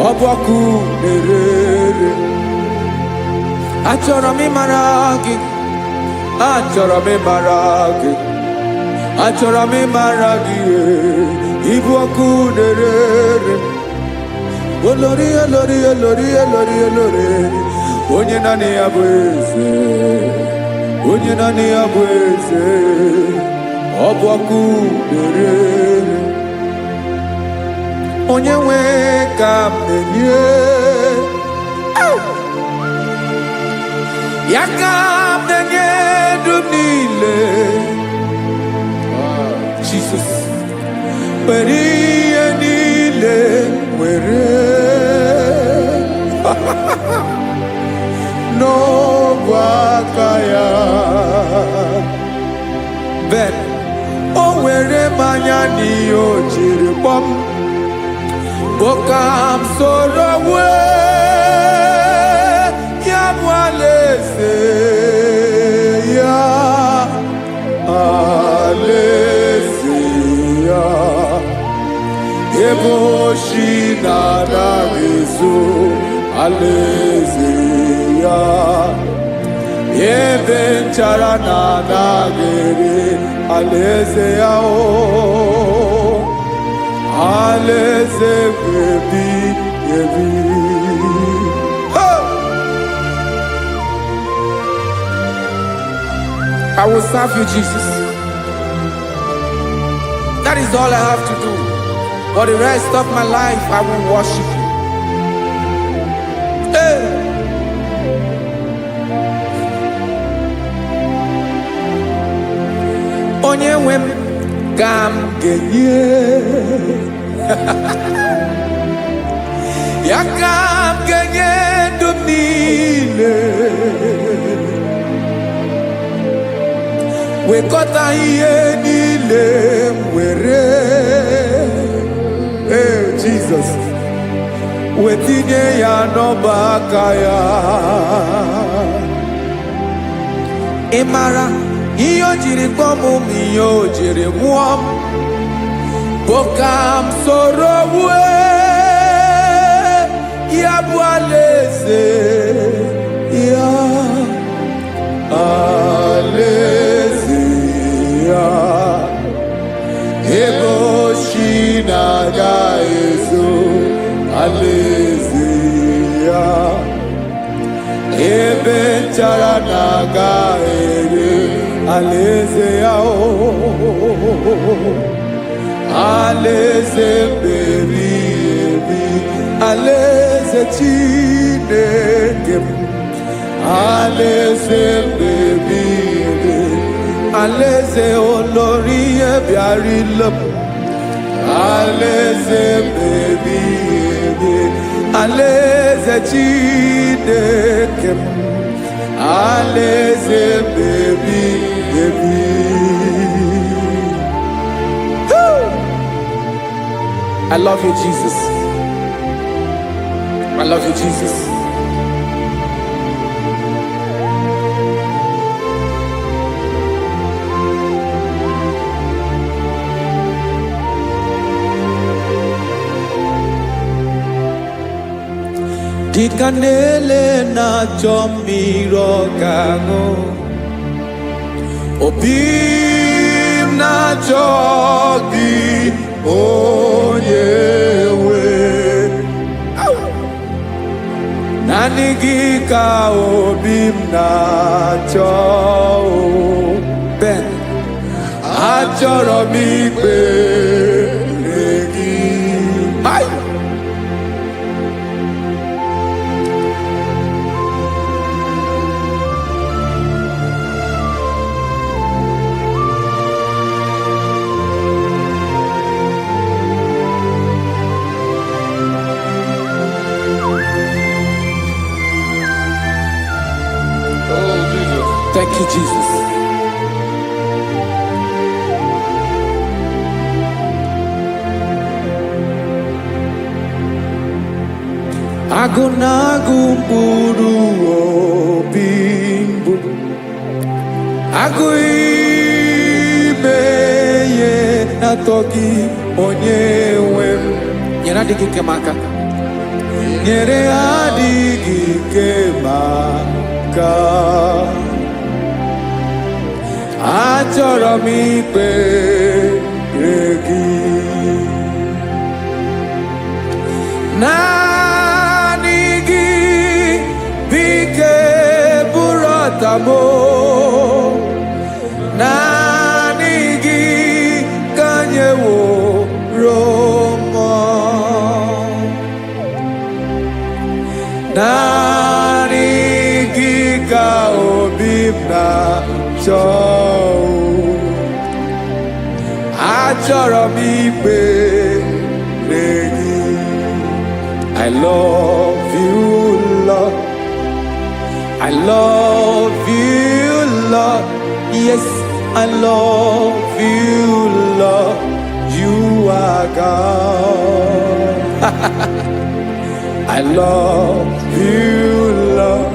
Ọ bụ ọkụ na-erere. Achọrọ m ịmara gị, achọrọ m ịmara gị, achọrọ m ịmara gị. Ịbụ ọkụ na-erere, olori elori elori elori elori. Onye naanị ya bụ eze, onye naanị ya bụ eze. Ọ bụ ọkụ na-erere. Onye nwe ka m na-enye, ya ka m na-enye dum niile. Jesus nwere ihe niile nwere n'ọbụ aka ya. Ben o nwere mmanya n'ihe o jiri kpọọ m, bụ ka m soro wee ya bụ alaeze ya, alaeze ya. Ebe oshi na-anaghị ezo, alaeze ya. Ebe nchara na-anaghị ere, alaeze ya. Alaeze ebi ebi. I will serve you, Jesus. That is all I have to do. For the rest of my life, I will worship you. Hey. Onye nwe m ka m ga-enye, ya ka m ga-enye ndụ m niile. Wekọta ihe niile m nwere, Jesus, wetinye ya n'ọba aka ya. Ị mara ihe o jiri kpọọ m, ihe o jiri mụọ m, bụ ka m soro wee ya bụ alaeze ya, alaeze ya. chara naga ere alaeze ya o alaeze bebi ebi alaeze Chineke m alaeze bebi ebi alaeze olori ebiarila m alaeze bebi ebi alaeze Chineke m alaeze bebi ebi. I love you, Jesus. I love you, Jesus. Dikanele na chomiro kago Obim na chogi onyewe Nanigi ka obim na cho Ben achoro mi pe regi Ay Thank you, Jesus. Agunagu buru obimbu Aguimeye natoki onyewe Nyere adigi kemaka Nyere adigi kemaka Achọrọ m ikpere gị naanị gị bike bụrụ ọtamo naanị gị ka nyeworo m naanị gị ka obi m na-achọ Achọrọ m ikpere gị I love you, Lord. I love you, Lord. Yes, I love you, Lord. You are God. I love you, Lord.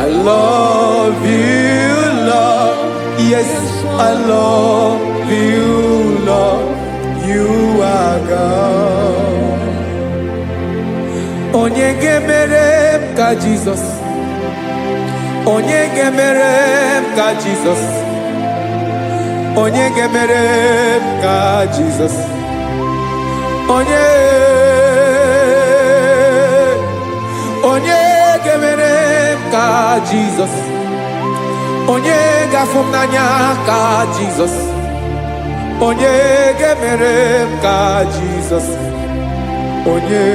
I love you, Lord. Yes, I love you, Lord. You are God. Onye gemere m ka Jesus. Onye gemere m ka Jesus. Onye gemere m ka Jesus. Onye gemere m ka Jesus. Onye gafum n'anya ka Jesus. Onye gemere m ka Jesus. Onye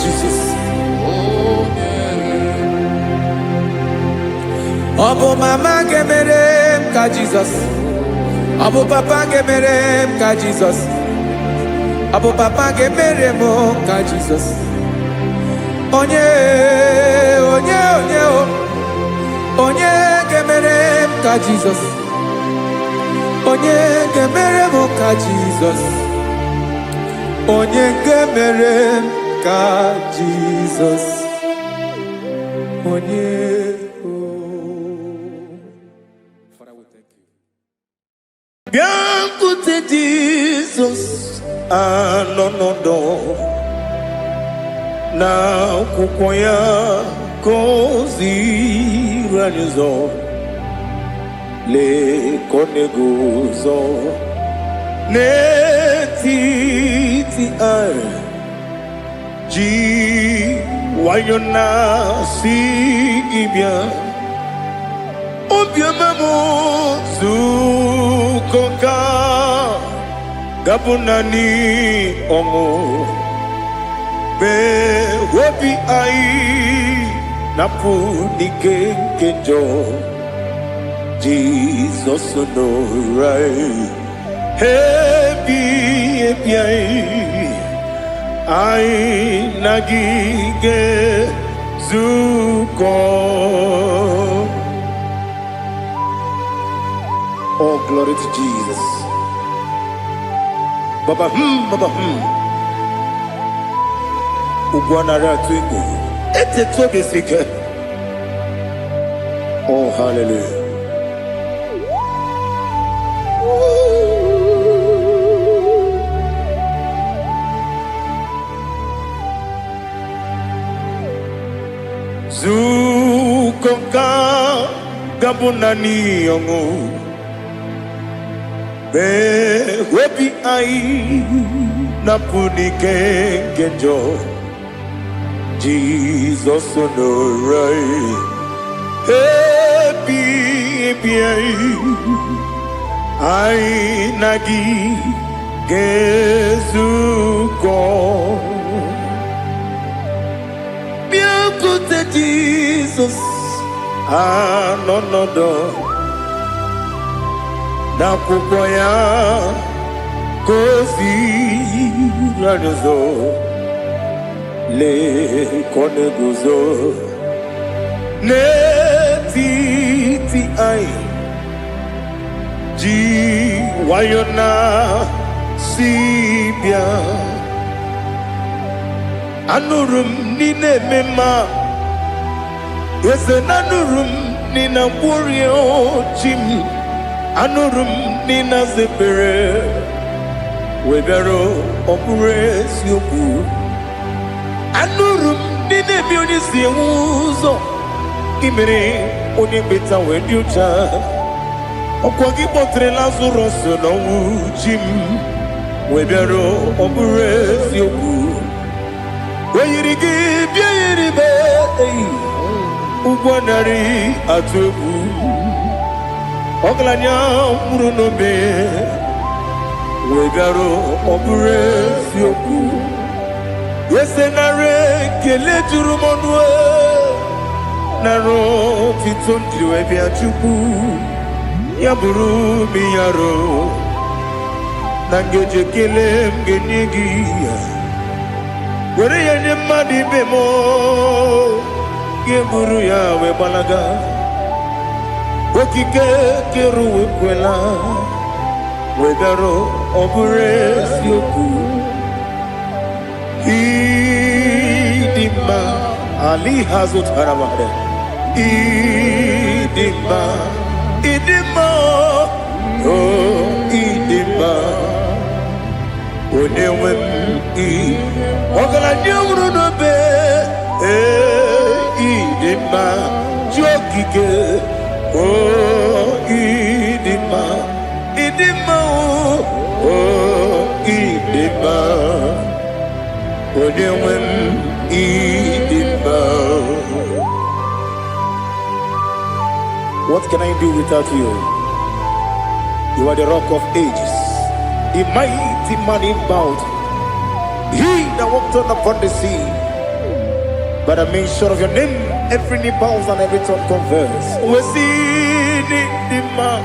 Jesus. Obo mama gemere m ka Jesus. Obo papa gemere m ka Jesus. Obo papa gemere m ka Jesus. Onye gemere m ka Jesus. Onye gemere m ka Jesus. Onye gemere m ka Jesus. Onye Jesus, no, no, no. Now, Kukoya, Kozi, Ranizo, Le Koneguzo, Netiti, G, Wayona, Si, Ibia, Obiamamo, Zukoka, Gabunani, Omo. Be wobi ai napu dike kenjo Jesus no right happy ai nagige zuko. Oh, glory to Jesus. Baba Baba Ugwanara twingo. Ete tobe sike. Oh, hallelujah. Zukonga gabunani yongo. Be webi ai napuni kenjo. Jesus on the right, happy, I nagi gezuko. Bien good Jesus, no no no, na kukoya kozi ranizo. Le koneguzo netiti ai ji wayona sibia anurum nine mema yese nanurum nina burio chim anurum nina zebere webero opure sioku anurum nine bioni siuzo kimere oni beta wediucha okwagi potre Lazarus no jim webero opure sioku weyirigi biiribe ugwanari atubu oglanya murunobe webero opure sioku yesenare kele jurumonwe naro fitondriwe biachuku yaburu miyaro nangeje kele mgenigi were yenye madi bemo geburu yawe balaga okike keruwe kwela wedaro obure sioku Idima Ali Hazut Haramade Idima Oh Idima Onewem Ogala nyuru no be Idima Jokike Oh Idima Oh Idima What can I do without you? You are the rock of ages, the mighty man in bout. He that walked on upon the sea. By the mention of your name, every knee bows and every tongue confess. We see the man.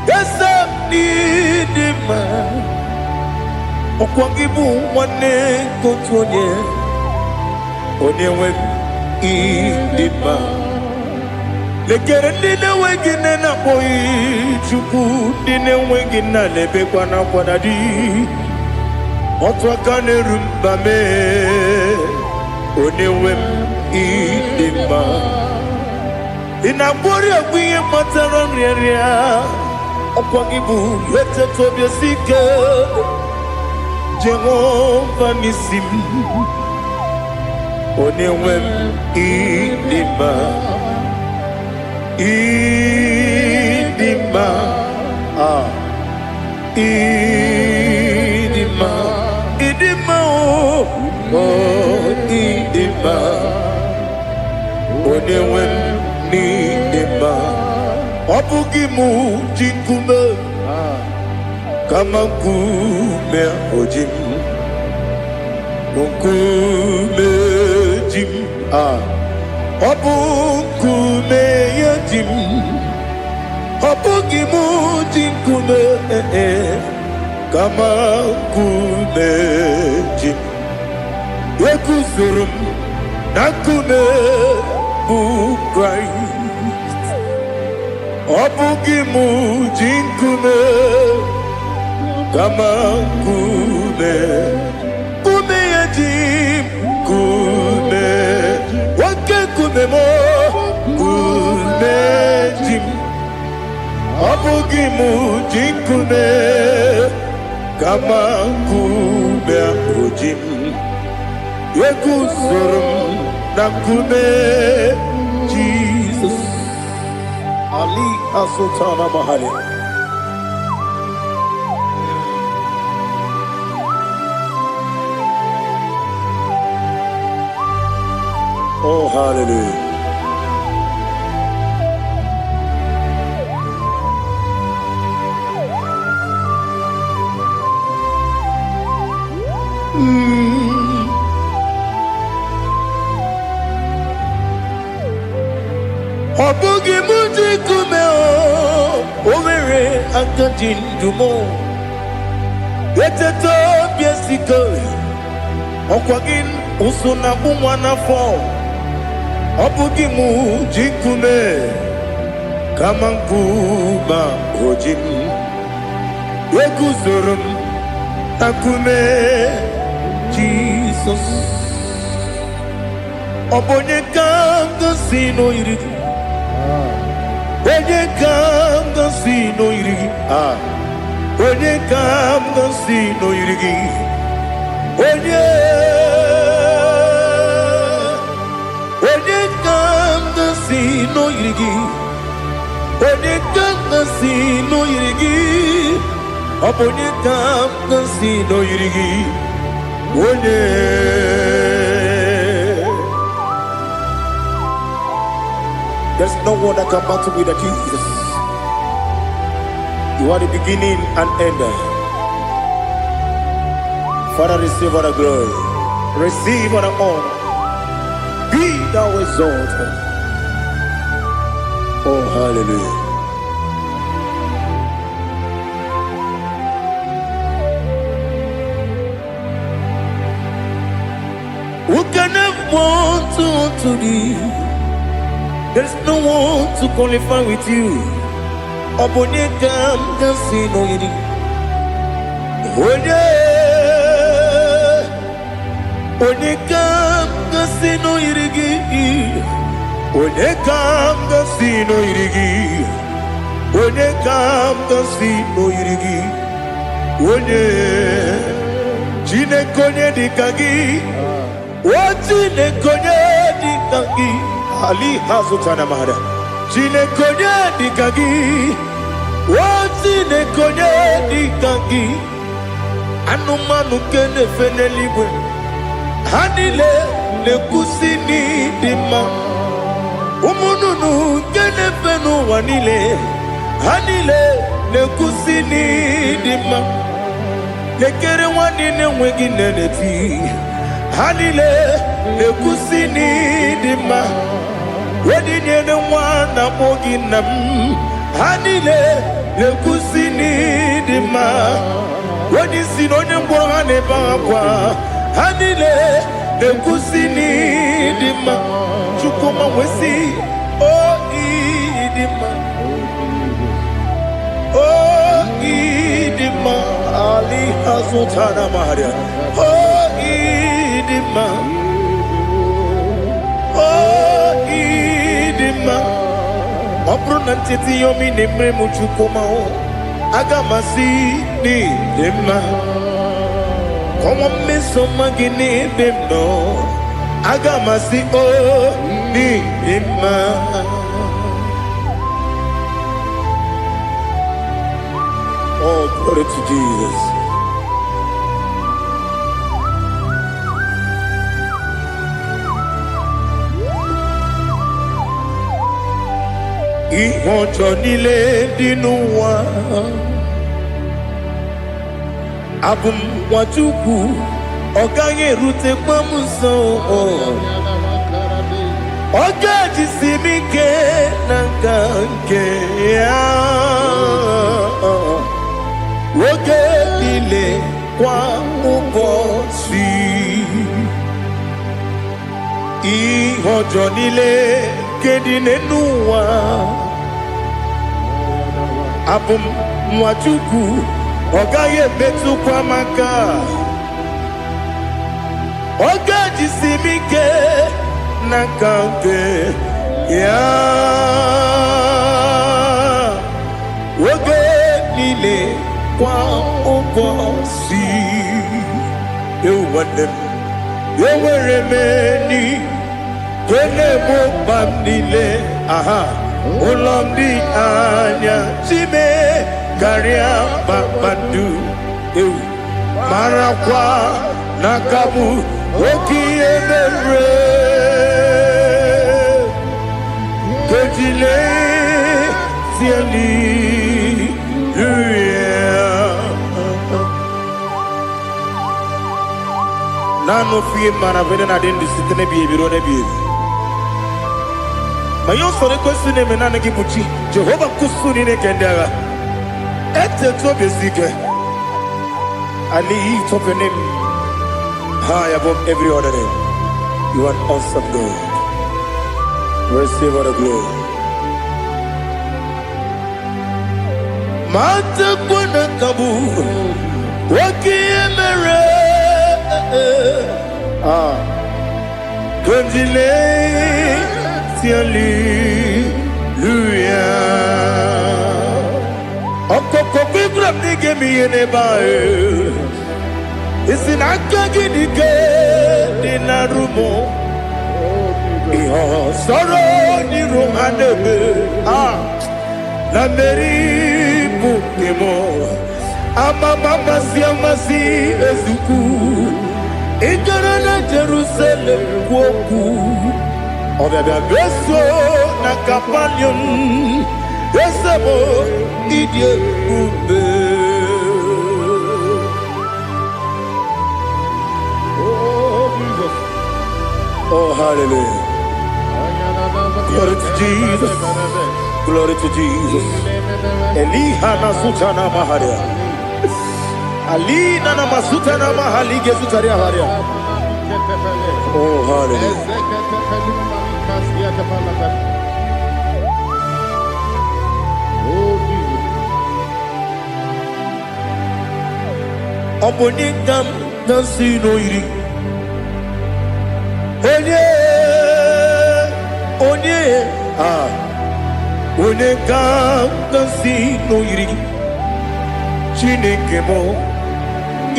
Yes, I need the man. Okwangibu wane kotonye Onyewe idima Lekere nine wegine na boyi Chuku nine wegine lebe kwa na kwanadi Otwa kane rumbame Onyewe idima Inabori agwiye mataran riya Okwangibu lete tobie sike Jehovah nisim Onewem idima Idima Idima Idima Oh idima Onewem nidima Obugimu jikume Kama kume ojim Kume jim Obu kume yajim Obugimu jikume Kama kume jim Yekusurum Nakume bukrai Obugimu jinkume Kama kume Kume yajim Kume Wake kume mo Kume jim Obugimu jinkume Kama kume ojim Yekusurum Nakume Jesus Ali Asultana Mahali. Oh, hallelujah. Obugi muji kumeo Omere akajin dumo Yeteto biesiko Okwagin usuna umwana fo Obugi muji kume Kamankuma hojim Yekuzurum akume Jesus Obonye kanga sino irigi Onye kam gansi no irigi Onye kam gansi no irigi Onye kam gansi no irigi Onye kam gansi no irigi Onye kam gansi no irigi Onye There's no one that can battle with Jesus. You are the beginning and end. Father, receive all the glory. Receive all the honor. Be thou exalted. Oh, hallelujah. Who can have one to thee? There's no one to qualify with you. Obonye kam gansi no yiri. Onye kam gansi no yirigi. Onye kam gansi no yirigi. Onye kam gansi no yirigi. Onye chine konye dikagi. Chine konye dikagi. Ali Hazutana Mahada. Chine konye dikagi. Chine konye dikagi. Anumanu kene fene libwe. Hanile ne kusini dima. Umununu kene fenu wanile. Hanile ne kusini dima. Lekere wanine wegi neneti. Hanile ne kusini dima. Wedi nyene wana mogi nam Hanile le kusini dima Wedi sinonye mbwangane bakwa Hanile le kusini dima Chukuma wesi Oh idima Oh idima Ali Hazutana Maria Oh idima Oh idima Obru nantiti yomi nemre muchukoma agamasi ni dema. Come on, miss some magini dem no. Agamasi oh ni dema. Oh, glory to Jesus. Ìwọ̀njọ́ nílé nínú wa abùmwàjúkù ọ̀gá yẹn rúte pọ́nmùsọ ọjọ́ ìjìsí mi ké nàkà ké yá oge nílé kwa ụbọ̀ sí ìwọ̀njọ́ nílé kéde nínú wa abùmwàjúkù ọ̀gá yẹn bẹ́tù kwa maka ọ̀gá ìjìsí mi ké nàkà ké yá oge nílé kwa ụbọ̀ sí ewuwanem ewere meni kene mo bam nílé aha ụlọ ndị anya chime karịa kpakpando ewu marakwa n'akabu oke ihe mere kejile tieli nano fie mana vene na den disitene bi ebiro ne bi mayo sore kwesi ne menana ki buchi Jehova kusuni ne kendaga ete to besike I lift up your name high above every other name. You are an awesome God. Receive all the glory. Mata kuna kabu waki emere Kandile tiali luya Okoko kikram nige miyene bae Isinaka gidike dinarumo Iho soro ni rumanebe La meri bukemo Ama mama siamasi ezuku Ikarana Jerusalem kwoku Obebe beso na kapanion Esebo idye ube Oh hallelujah. Glory to Jesus. Glory to Jesus. Elihana sutana maharia. Alina na masuta na mahali gezutaria haria. Oh hallelujah. Obonikam nasino iri. Onikam nasino iri. Chineke mo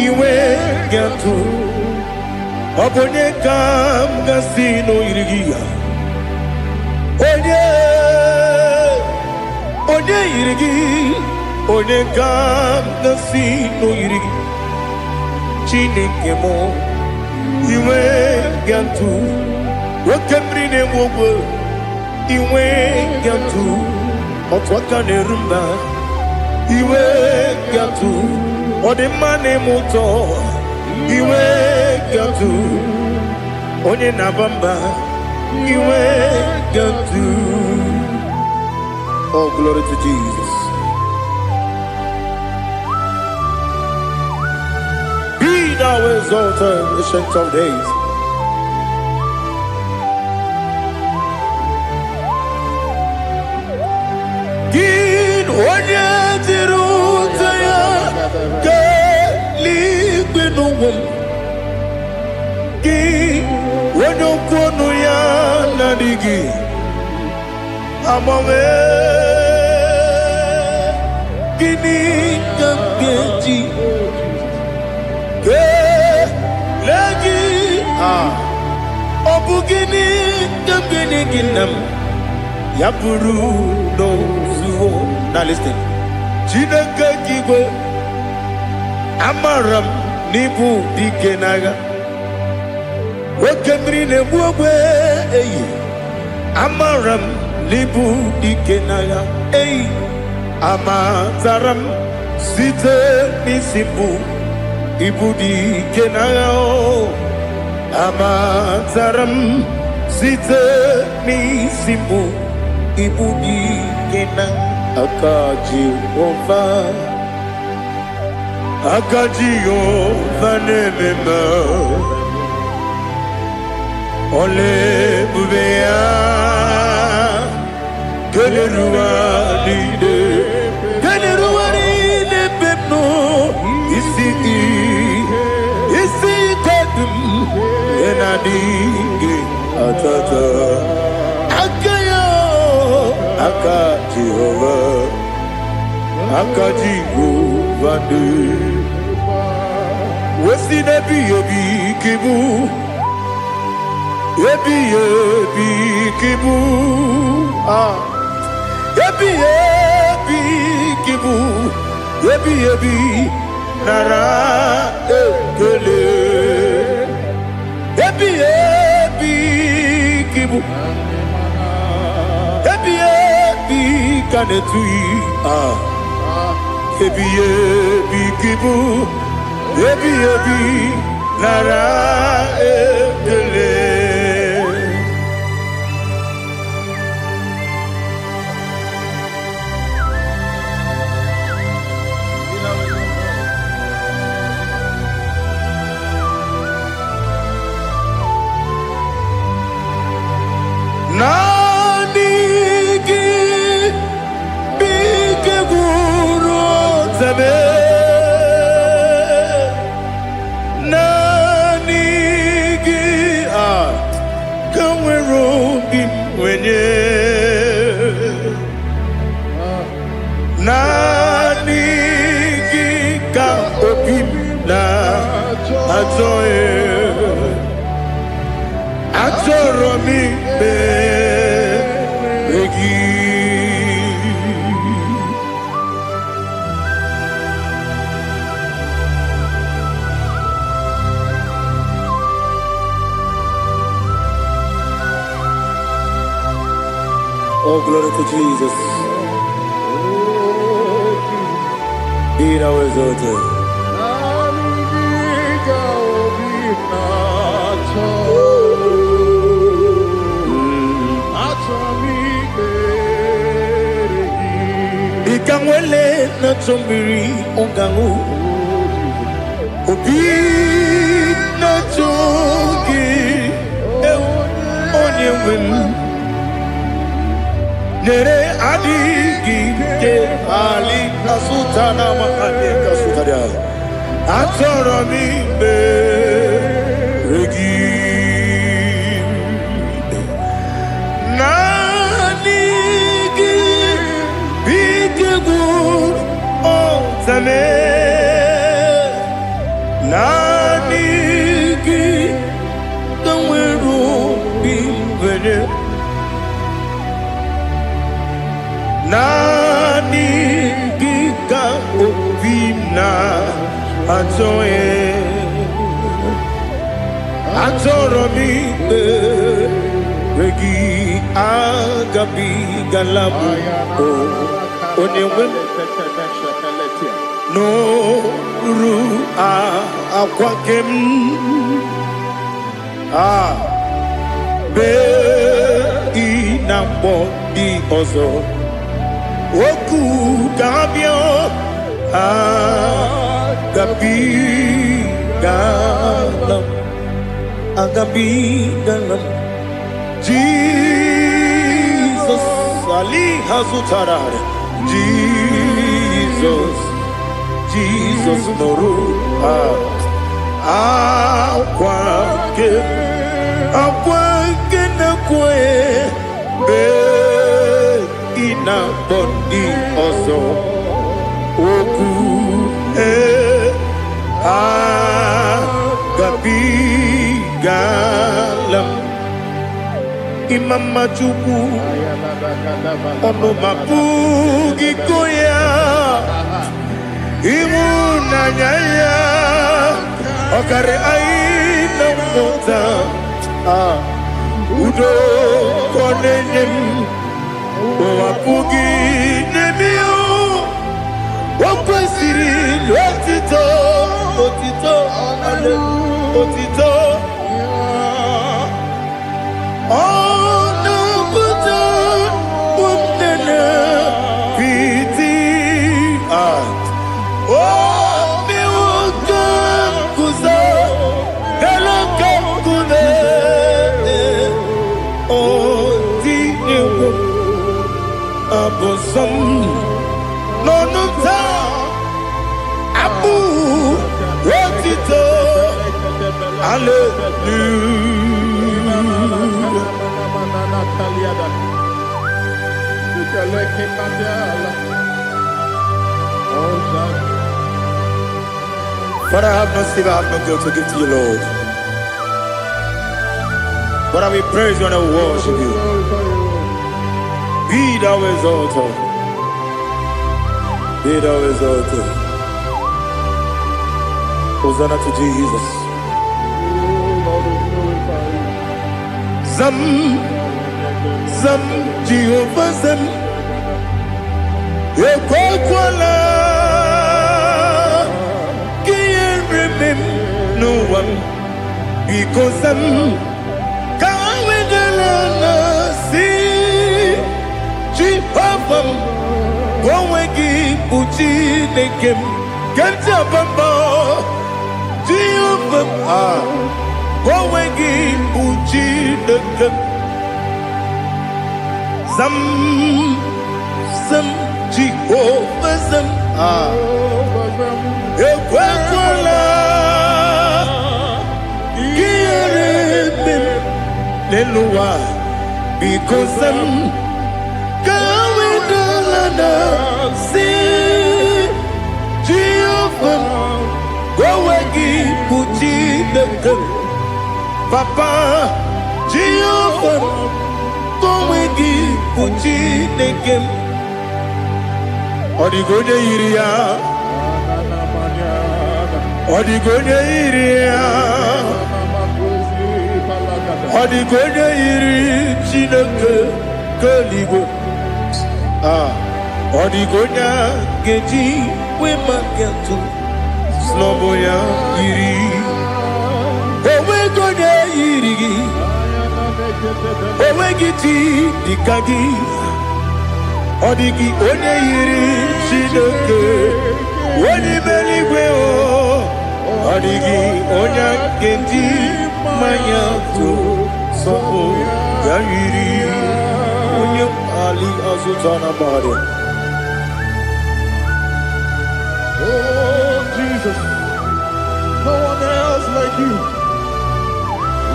iwe gatu. Obonikam nasino iri. Onye irigi, onikam nasino iri. Chineke mo iwe gatu. Wakemri ne wowo iwe gatu. Otwaka ne rumba iwe gatu. Odemane moto iwe gatu. Onye nabamba iwe gatu. Oh, glory to Jesus. Be thou exalted, ancient of days. Gin onye tiruta ya ke ligbenuwum. Gin onye kwonu ya nadigi. Amame gini gamgeji ke lagi obu gini gamgini ginam ya buru no zuo. Now listen. Chineke kigwe amaram nibu dikenaga wekemri nebu ogwe eyi amaram nibu dikenaga eyi amataram site nisibu ibu dikenaga amataram site nisibu ibu dikenaga akaji Jehova nemema ole bubea geleruaride bepno isi kadum enadinge atata akayo akaji Jehova ne wesi nebi kibu ebi kibu ebi kibu ebi nara ekele ebi kibu ebi kanetui ebi kibu ebi nara ekele. Nanigi bige guru zebe nanigi kamwero bimwenye nanigi ka obim na ajoe Atoro mi begi. Oh, glory to Jesus. Be thou exalted. Ikamwele na chombiri ongangu obi na chogi onye wem nere adigi ke ali kasutana ma ade kasutaria atoro mi regi Nanigi kamweru bimwenye nanigi ka obimna atoye atoro mi regi agabi galabu onyewe no ru akwakem be inambo di ozo oku kabio agabi galam Jesus ali hazutarare Jesus noru akwake na kwe be ina bondi oso Oku agabigalam Imam Majuku Ono mapugi koya Imunanyaya Okare aina mota Udo konenyem Wapugi nemio Wakwesiri Otito Otito Otito Ono buto Umnena Piti Oh mi wakam kuzo Galakam kune Oh dinyo Abosam Nonunta Abu Otito Father, I have no silver, I have no gold to give to you, Lord. But I will praise you and I will worship you. Be thou exalted. Be thou exalted. Hosanna to Jesus. Zam, Zam, Jehovah Zam. Ekwakwala, can't remember no one because I'm coming along. See, Jehovah, go and give Puchi the game. Can't jump about Jehovah, go and give Puchi the game. Some Jehovah Zam Ekwakwala Kiyarebe Leluwa Because I'm Kawedalana Si Jehovah Gowagi Puchi Dekem Papa Jehovah Gowagi Puchi Dekem Odigonya iria Odigonya iria Odigonya iri Chineke Keligo Odigonya Geji Wemakentu Sloboya iri Owegonya iri Owegiti Dikagi Odigi onye yiri Chineke Onye meligwe o Odigi onye kendi manya to Sopo ya yiri Onye Ali Azutana Bade. Oh Jesus, no one else like you.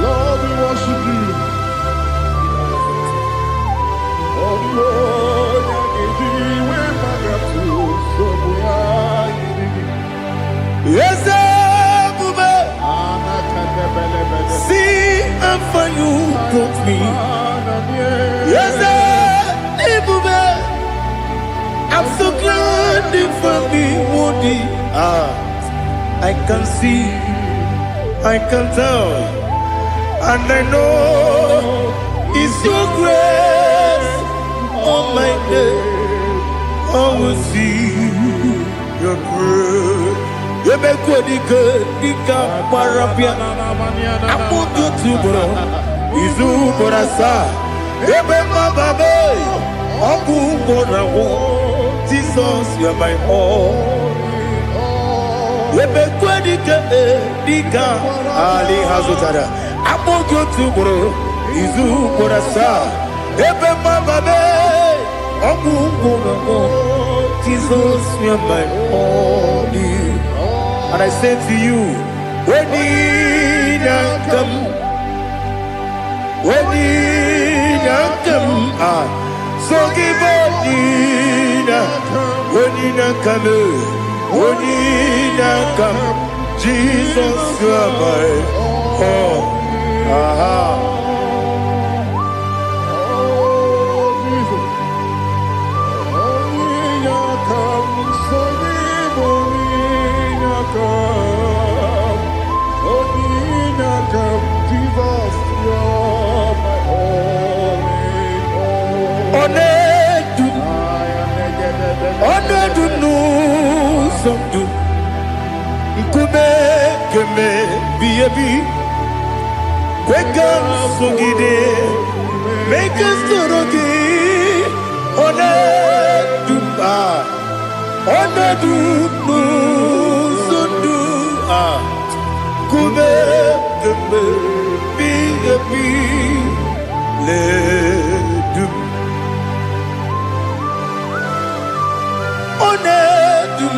Lord, we worship you. Oh Lord, yes, see how far you brought me. Yes, I'm so glad you found me, Woody. I can see, I can tell, and I know it's your grace. Oh my God, I will see your grace. You make good, Dika Parapia. I put you to bro. Izu Borasa. You make my baby. Oku Borawo. Jesus, you're my all. You make good, Dika Ali Hazutara. I put you to bro. Izu Borasa. You make my baby. Oku Borawo. Jesus, you're my all. And I say to you, when did I come? When did I come? So give up, did I Onina kame, onina kam. Jesus, you are my all. Aha. Onedu nu somdu Nkube keme biyebi Kwekam sugide Mekas torogi Onedu Onedu nu somdu Nkube keme biyebi Ledu Onedum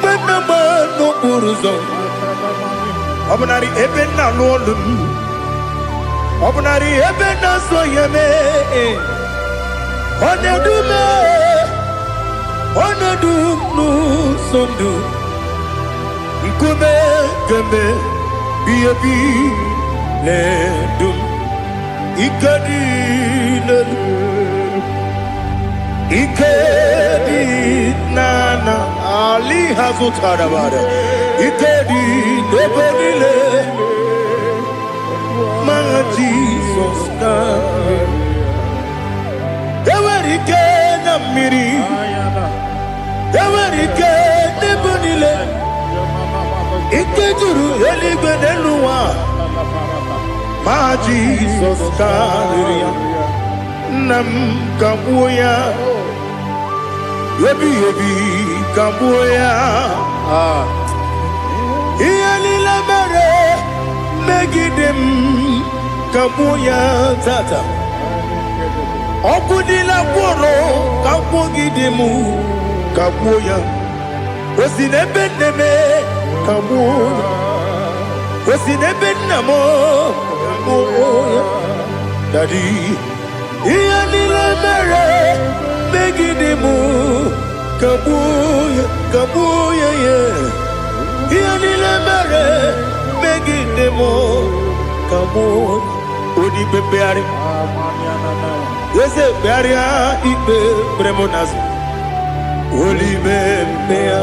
Menama no uruzon Obnari ebena lolum Obnari ebena soyeme Onedume Onedum no sondu Nkume keme biyebi Ledum Ikadi Ikedi nana Ali hazutarabara Ikedi nebodile Ma Jesus na Ewerike na miri Ewerike nebodile Ikeduru eligwe neluwa Ma Jesus na Nam kabuya Yebi kabuya Iyalila mere Megidem kabuya tata Okudila kworo kabugidemu kabuya Osinebendeme kabuya Osinebendamo kabuya Daddy Iyalila mere Megidemu kabuya kabuya yeah Iyalila mere Megidemu kabuya Odi bebeari Yese bearia ibe bremonas Oli bebea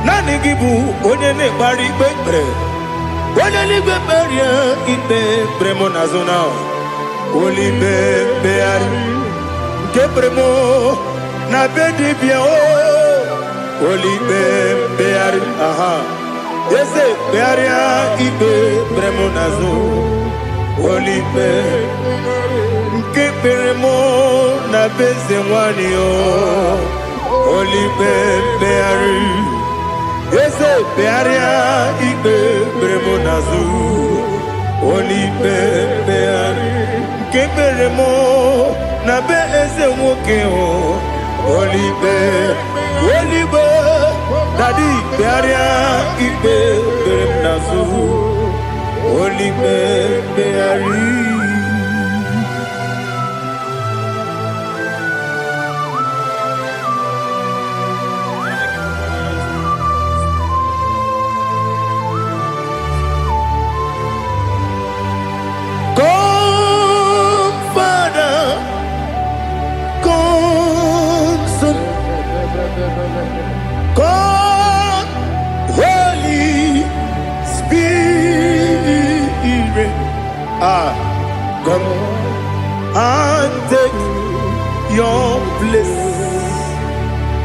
Nani gibu onene bari bebre Onene beberia ibe bremonazona Oli bebeari Ke bremo na bedi bia o Oli bebeari aha Yese bearia ibe bremonazo Olipe Nke beremo na beze wani o Olipe beari Yese bearia ibe bremonazo Olipe beari Nke beremo na beze woke o Olipe Olipe Daddy bearia ibe bremonazo Olipe beari Come Father, come Son, come Holy Spirit. Come and take your place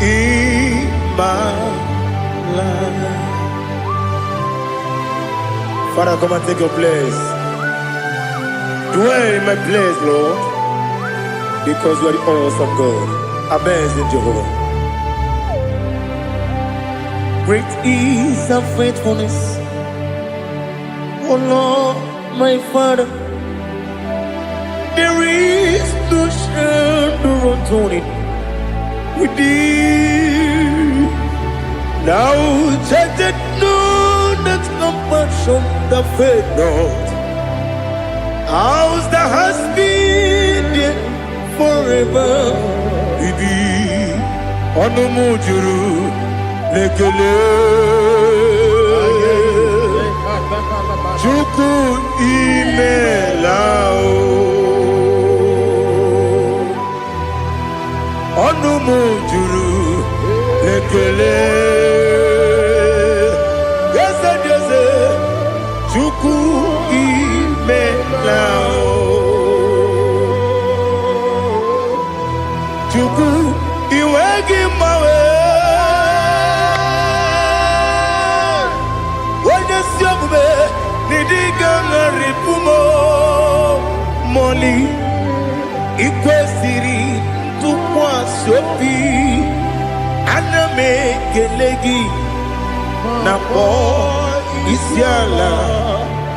in my life. Father, come and take your place. Dwell in my place, Lord, because you are the awesome God. Amazing Jehovah. Great is our faithfulness, oh Lord, my Father. There is no shadow unto it with thee. Now check that no, that's compassion that faith not. Ours that has been forever. Bibi Onumujuru Lekele Chuku Imelao Onumujuru Lekele Yes, Chuku Imelao Chuku Iwegi Mawe Wanya Siogbe Nidiga Ngaripumo Moli Ikwesiri Tukwa Sopi Aname Kelegi Napo Isiala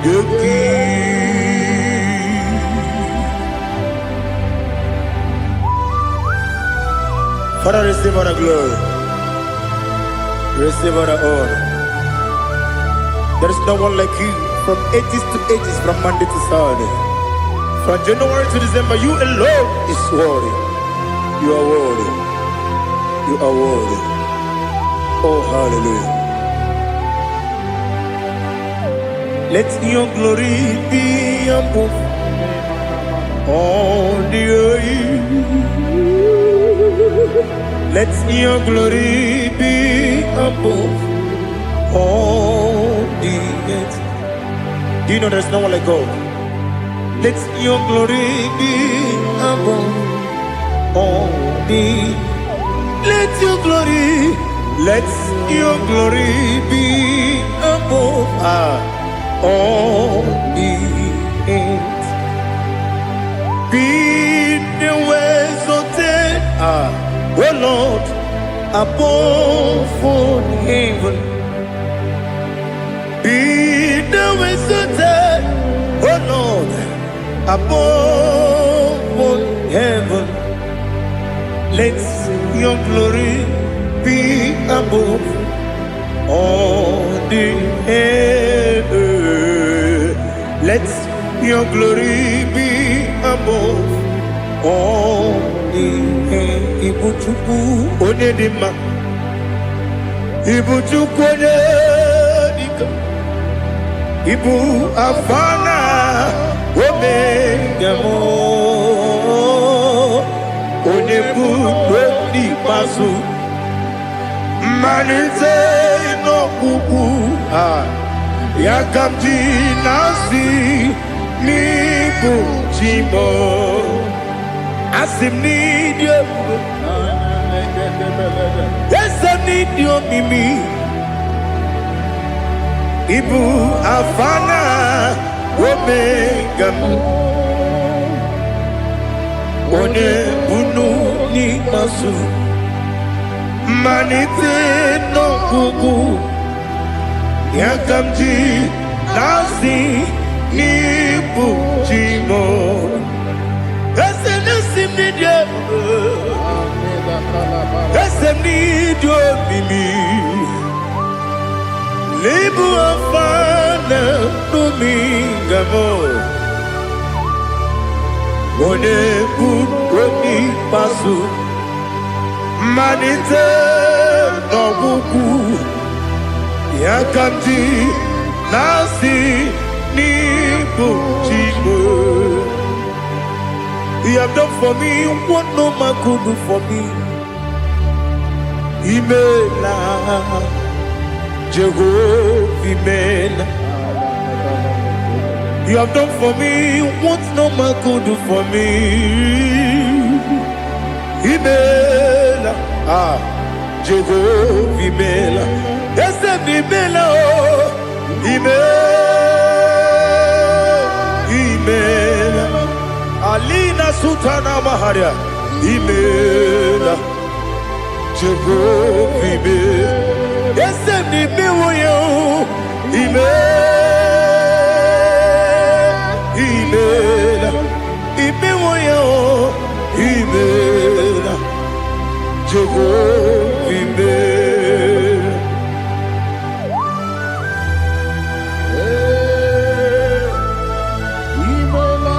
Yoki Father, receive all the glory. Receive all the honor. There is no one like you from ages to ages, from Monday to Saturday. From January to December, you alone is worthy. You are worthy. You are worthy. Oh, hallelujah. Let your glory be above all the earth. Let your glory be above all the earth. Do you know there's no one like God? Let your glory be above all the earth. Let your glory be above all the earth. Be the ways of death, oh Lord, above all heaven. Be the ways of death, oh Lord, above all heaven. Let your glory be above all the earth. Let your glory be above all the earth. Ibuchuku onedima, Ibuchuku onedika, Ibu afana omega mo, onebu odi pasu, manite no kuku yakamji nasi nibu chimo. Asim need you. Yes, I need you, Mimi. Ibu Afana Omega. One Bunu ni Masu. Manite no Gugu. Yakamji Nasi Nibu Chimo. Need you, Mimi. Libu afana numingamo. One buni pasu. Manite no buku. Yakamji nasi nibu chibu. You have done for me what no man could do for me. Imela, Jehovah, Imela. You have done for me what no man could do for me. Imela, Jehovah, Imela. Yes, Imela, Imela. Alina Sutana Maharia, Imela. Jehovah, Imela. Yes, Imela. Imela. Imela. Imela. Jehovah, Imela. Imela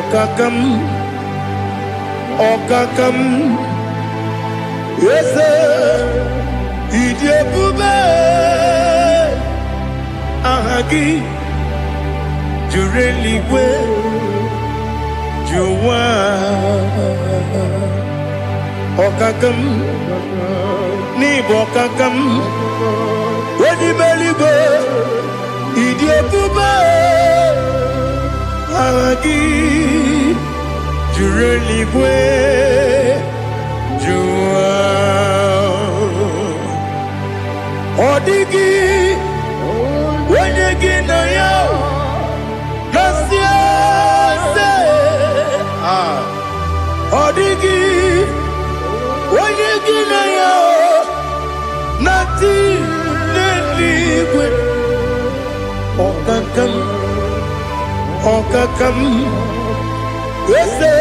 Okakam, Okakam, yes, Idiabube, Ahagi, Jureligwe, Juwa, Okakam, Nibo Okakam, Wadibelibe, Idiabube, Ahagi, Jureligwe, Juwa, Odigi, Wenegi na yo, Nasia se, Odigi, Wenegi na yo, Nati Neligwe, Okakam, Okakam, Yese,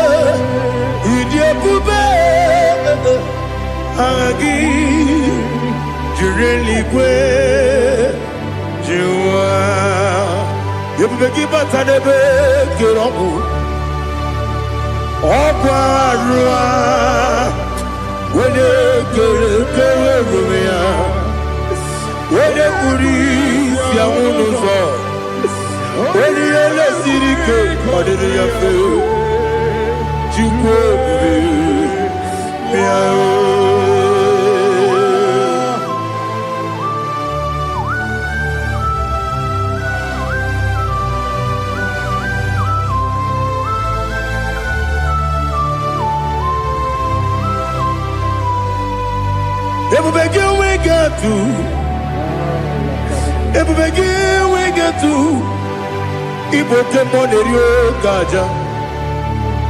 Idiabube, Agi, Jureligwe, Jua, Yabubeki Batanebe, Kirobu, Okwarua, Wene Kerumia, Wene Kuri, Siamunuzo, Wene Yele Sirike, Odiri Yafu, Chukwu, Miao. Everybody we get to, everybody we get to. Ibo ke monerio kaja.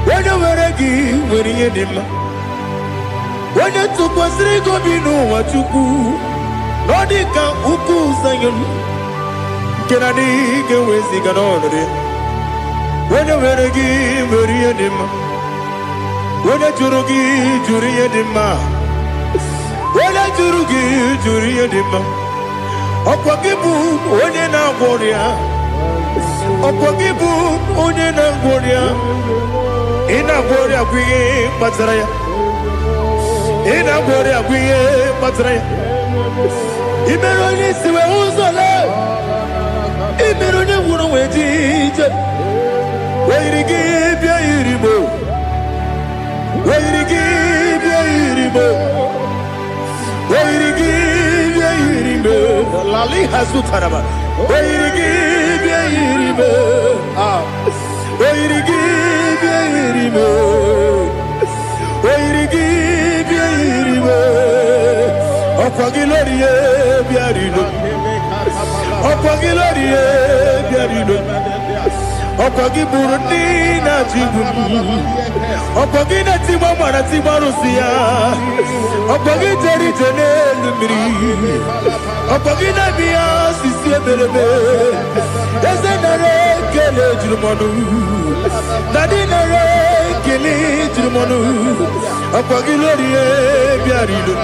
When you were again, when you did, when you took was Rico Bino, what you do, Nodika Uku Sayon, Kennedy, get with the Ganonade. When you were again, when you did, when you Jurugi, Juria Dima. Wala jurugi juriya dima, okwagibu onye na gworia, okwagibu onye na gworia, ina gworia kwiye patraya, ina gworia kwiye patraya. Imero ni siwe uzole, imero ni wuro wejije, weirigi bia iribo, weirigi bia iribo. Lali Hazutaraba. Oirigi, Oirigi, Oirigi, Opagilorie, Biarino, Opagilorie, Biarino, Opagiburina Jibun, Opagina Timamana Timarusia, Opagiteri Janel Miri, Opagina Mia Sisia Belebe, Desenare Kele Jumanu, Nadinare Kele Jumanu, Opagilorie Biarino,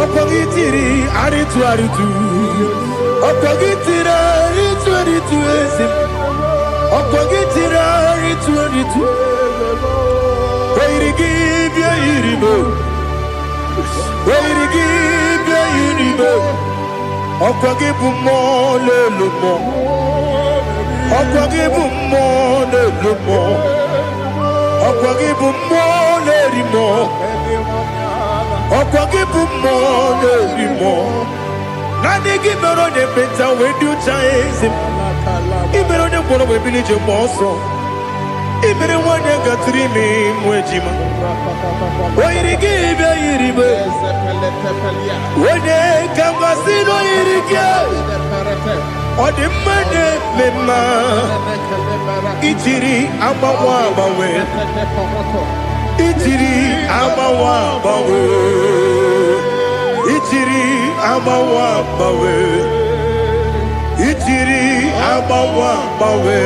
Opagitiri Aritu Aritu, Opagitira Aritu Aritu Esim. Opagitira Aritu Aritu, Oirigi bia iribo, Oirigi bia iribo, Opagibu mo le lumo, Opagibu mo le lumo, Opagibu mo le rimo, Opagibu mo le rimo. Nani gimero de penta we do chaise. Ibero de kono we village monso. Ibere wanya gatrimi mwejima. Oirigi bia iribe. Wene kambasino irige. Odimane mema. Itiri amawa bawe. Itiri amawa bawe. Itiri amawa bawe. Itiri amawa bawe.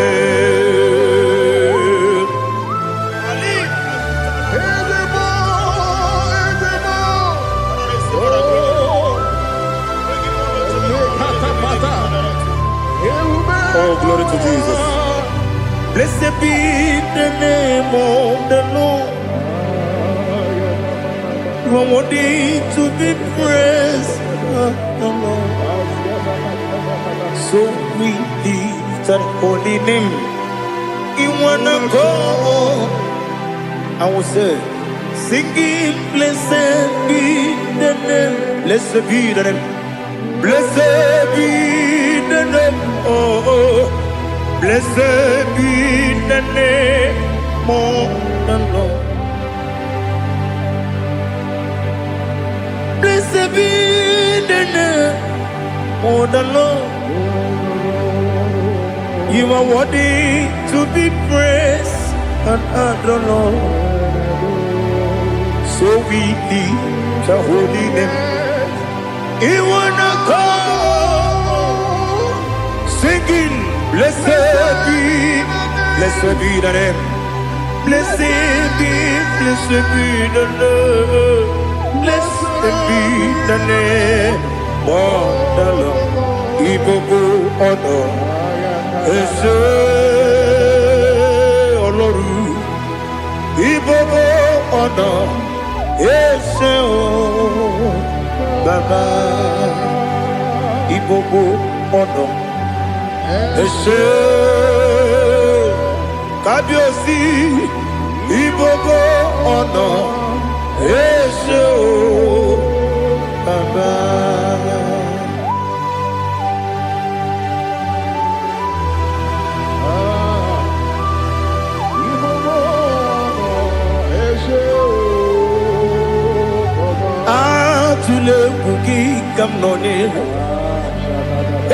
Oh, glory to Jesus. Blessed be the name of the Lord. You are worthy to be praised, the Lord. So we lift that holy name. You wanna go? I will say, singing, blessed be the name. Blessed be the name. Blessed be the name. Oh, blessed be the name of the Lord. Blessed be the name of the Lord. You are worthy to be praised and adored, Lord. So we lift the holy name. You wanna call, singing, blessed be the name. Blessed be the Lord. Blessed be the name of the Lord. IGBO honor. Ese Oloru. IGBO honor. Ese Baba. IGBO honor. Ese Kabiosi. IGBO honor. Ese Baba. Tule kuki kamnoni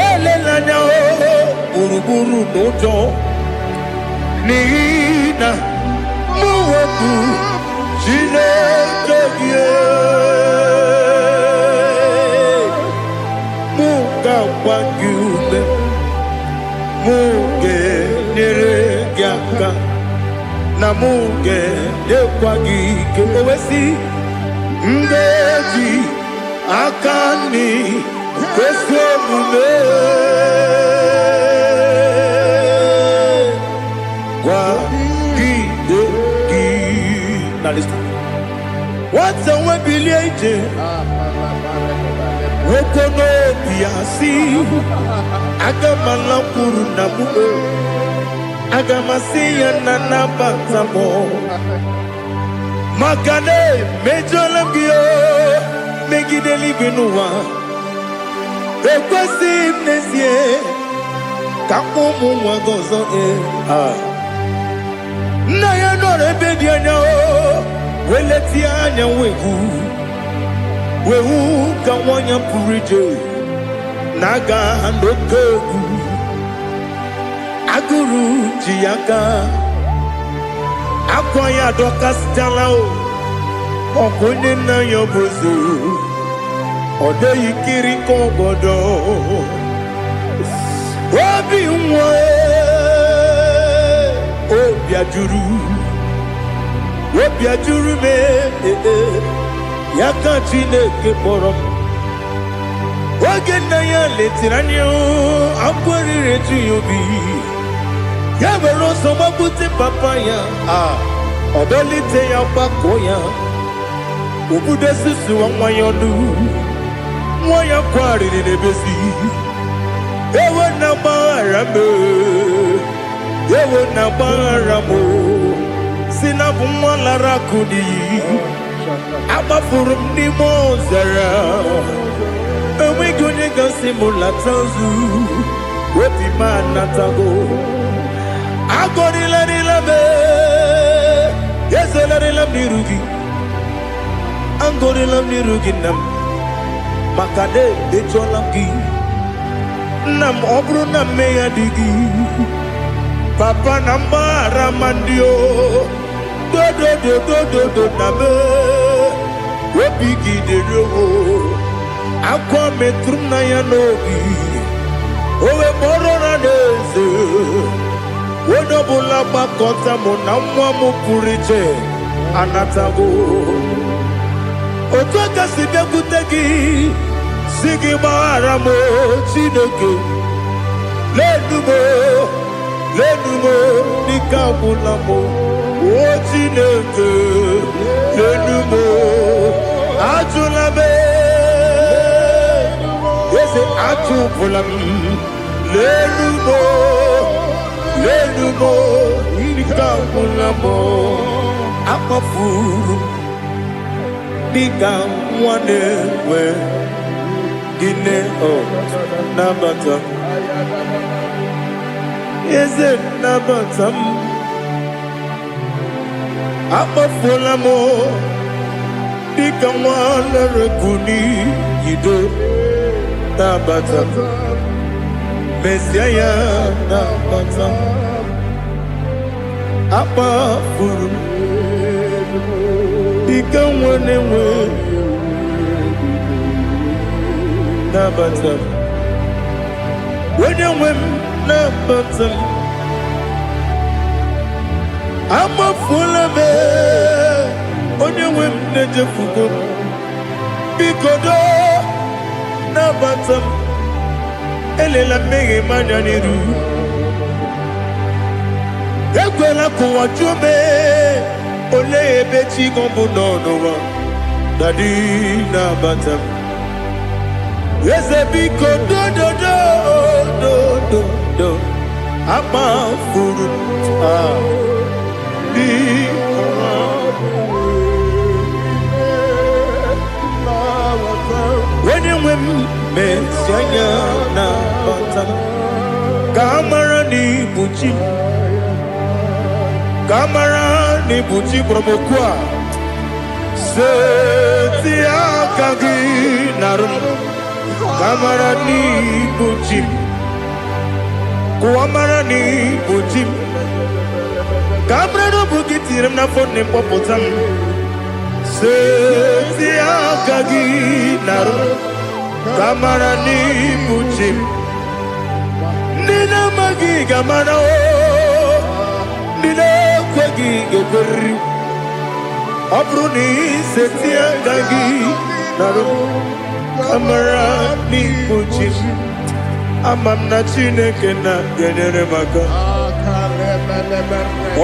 ele lanya o buruburu nojo nina muweku jine keye muga wagyume muge nere gyaka na muge dekwagi kewesi ndeji akani kwesomume kwa gidegi. Now listen. What's a webileje? Wokono biasi agamala kuru namu agamasiya nanabatamo makane mejolamgio megideli binuwa ekwesi mnesie kakumu wagozo na ya nore bedi anya o weleti anya wehu kawanya purije naga ndokogu aguru jiyaka akwanya doka stalao okonye na yobozu ode yikiri kogodo obi nwe obi ajuru me yaka Chineke kpọrọ oge nna ya letiri anya akwarire ju ya obi ya were ọsọ gbapute papa ya ọdọlite ya gbakọ ya obodo susu nwa ya ọnụ nwa ya kwariri n'ebezi ewe na gbaghara m si na bụ nwa lara akụ n'iyi agbafuru m n'ime ọzara enweghị onye gasị m lata nzu obi m anatago agọrịlarịla m ezelarịla m n'iru gị agọrịla m n'iru gị nna m maka na ejụọla m gị nna m ọ bụrụ na mmehie dị gị papa na mgbaghara ma ndị o dodododododo na me obi gị dịrị owo akwa metụrụ m na ya n'obi owe kpọrọ na n'eze onye ọbụla gbakọta mụ na nwa m pụrụ iche anatago otu aka si bịakwute gị si gị gbaghara m Chineke ledu m lenumo nikabulamo ochineke lenumo ajulame yese ajubulam lenumo nikabulamo akafuru nikamwane we gine o nabata yese nabatam akafulamo nikamwane rekuni yido nabata Messiah nabata akafuru nikamwane we nabata wenye nabata amafulame onye nejefugo bikodo nabata elela mmehie manya n'iru ekwela kụwa jume ole ebe chi gọbụ n'ọnụwa dadi nabata eze biko do amafuru wenye Messiah nabata kamara ni buchi promokwa seti akagi narum kamara ni buchi kuamara ni buchi kamara no bugitirim na fone popotam seti akagi narum kamara ni buchi nina magi kamara o nina kwagi gobri abruni seti akagi narum kamara ni buchi amam na Chineke na genyere maka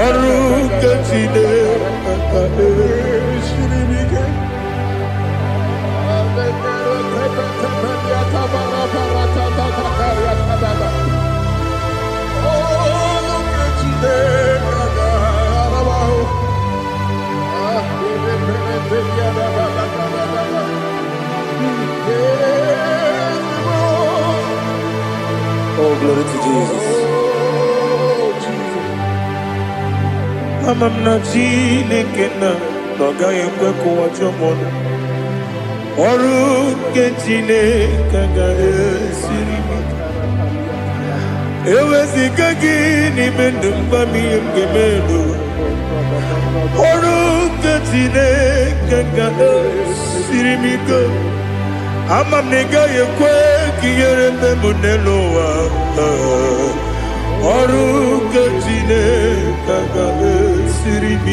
ọrụ nke Chineke Oh, glory to Jesus. Amam na Chineke na n'ọgaghị ekwe ka ụwa chọọ m ọrụ nke Chineke ga-esiri m eweziga gị n'ime ndụ mgba m ihe m ga-eme n'ụwa ọrụ nke Chineke ga-esiri m ike ama m na ị gaghị ekwe ka ihere eme m n'elu ụwa ọrụ nke Chineke ga-esiri m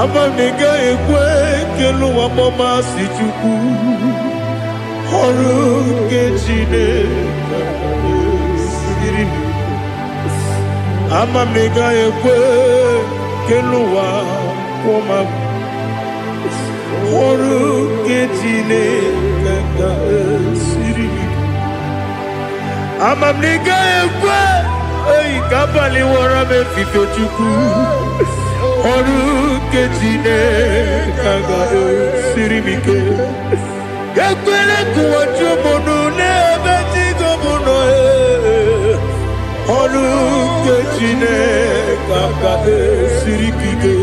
ama m na ị gaghị ekwe ka elu ụwa gbamasị Chukwu ọrụ nke Chineke ga-esiri m ama m na ị gaghị ekwe ka elu ụwa gbamasị ọrụ nke Chineke ga-esiri m ama m na ị gaghị ekwe oyi ka abalị wara m efife Chukwu ọrụ nke Chineke ga-esiri m ike ekwere ka ụwa jụọ m n'ebe chi gọbụ nọ ọrụ nke Chineke ga-esiri m ike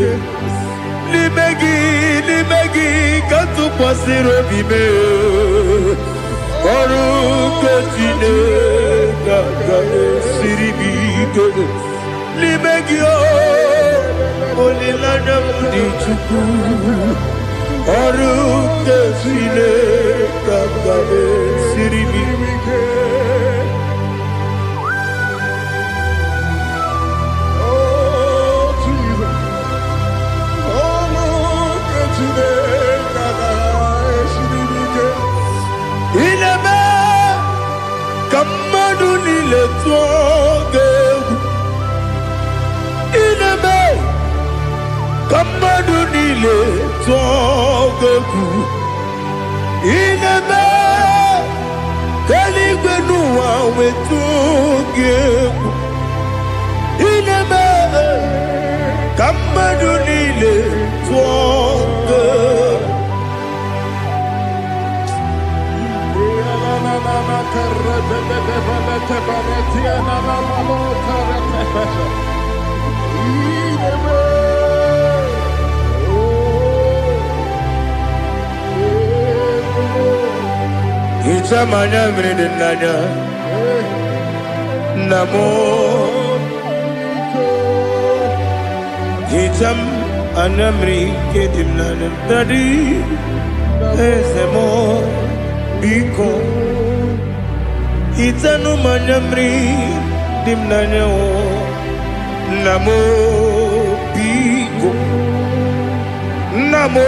n'ime gị ka tụkwasịrị obi m ọrụ nke Chineke ga-esiri m ike n'ime gị olileanya m dị Chukwu ọrụ nke Chineke ga-esiri m ike Ineme ka mmadụ niile tụọ gị Kamadu nile togeku inebe kaligwenu wa wetugeku inebe kamadu nile togeku Itamanya mridinanya Namo Itam anamri kedimnanya Dadi Ezemo Biko Itanu manyamri dimnanya Namo Biko Namo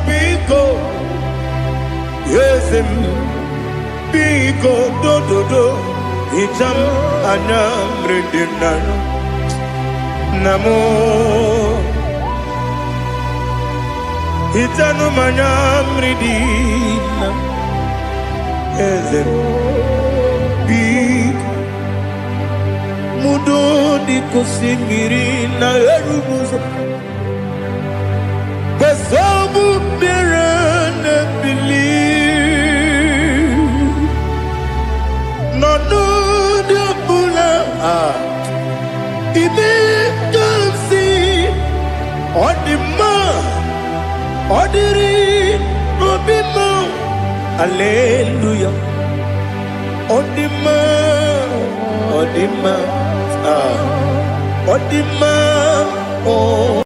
Biko Yesem Biko do do do Itam anamri dimnanya Namo Itanu manyamri dimnanya Yesem Biko Mudo di kusimiri na erubuzo Basabu mirane believe No no de bula Ibe kamsi Odima Odiri Obima Hallelujah Odima Odima Odima oh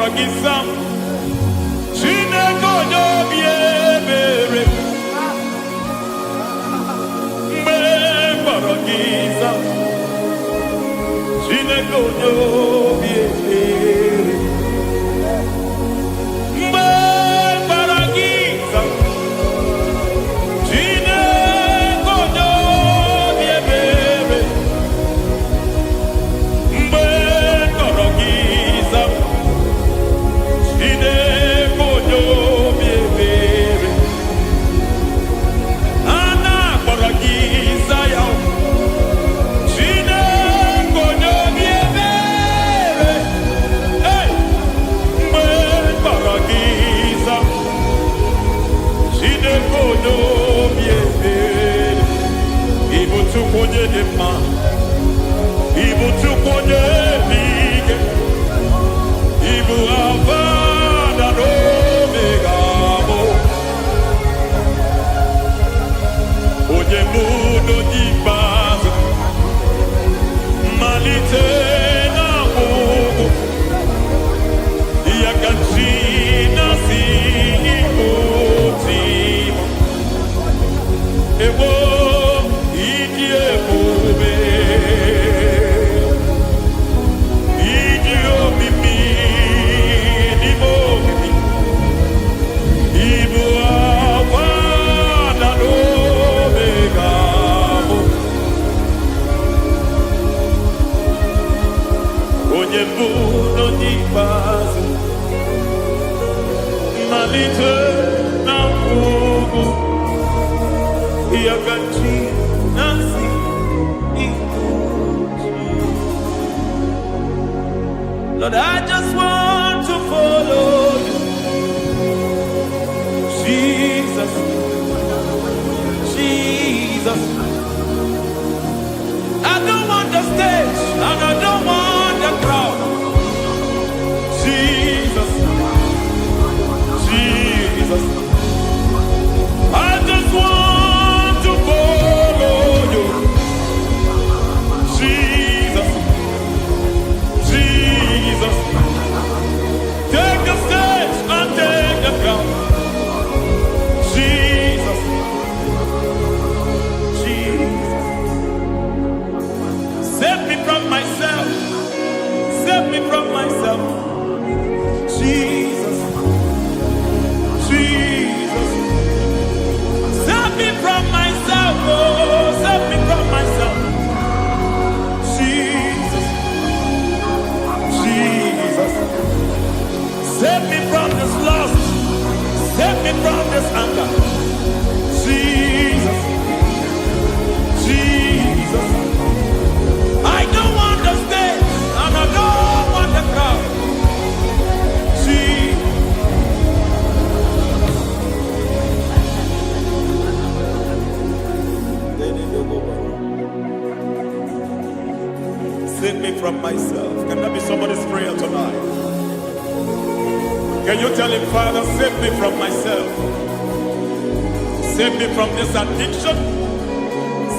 Baragisa, Chineko Biebere, Baragisa, Chineko Biebere, Baragisa, Chineko Biebere, Baragisa, Chineko Biebere, Ana Baragisa, Chineko Biebere, hey, Baragisa, Chineko Biebere, Ibu tukonye dema, Ibu tukonye bige, Ibu avada no megamo, Oye muno di base, Malite na mugu, Yakachina si imutimo, Ewo idie mube, idio mimi, nimo mimi, Ibu avana no megamo, Oye muno di base, Malite na mugu, Yakachina si imutimo. Lord, I just want to follow you, Jesus, Jesus. I don't want the stage and I don't want the crowd, Jesus, Jesus. I just want to follow you, Jesus, Jesus. Take the stage and take the crown, Jesus, Jesus. Save me from myself, save me from myself, Jesus, Jesus. Save me from myself, oh, save me from myself, Jesus, Jesus. Save me from this lust, save me from this anger, Jesus, Jesus. I don't want the stage and I don't want the crowd, Jesus. Save me from myself. Can that be somebody's prayer tonight? Can you tell him, Father, save me from myself? Save me from this addiction.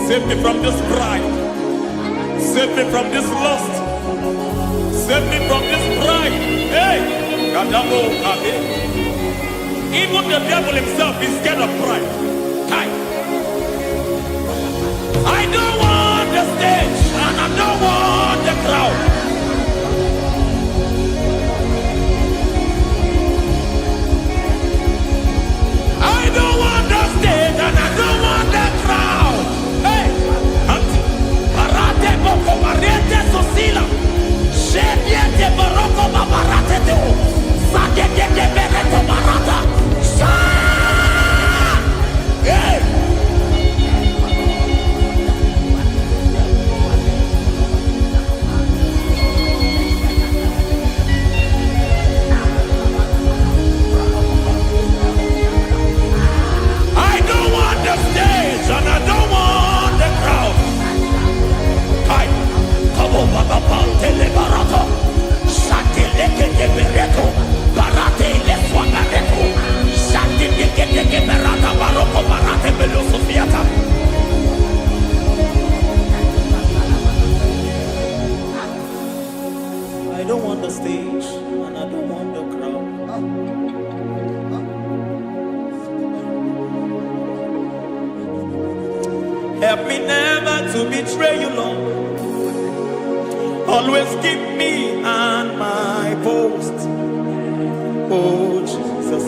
Save me from this pride. Save me from this lust. Save me from this pride. Hey! Kadabo, Kade. Even the devil himself is scared of pride. Hi. I don't want the stage and I don't want the crowd. I don't want the stage and I don't want the crowd. Hey, Parate boko mariete sosila, shebiete baroko babarate teo, sakete bereto barata, sa. Hey. stage and I don't want the crowd. Help me never to betray you, Lord. Always keep me on my post. Oh Jesus,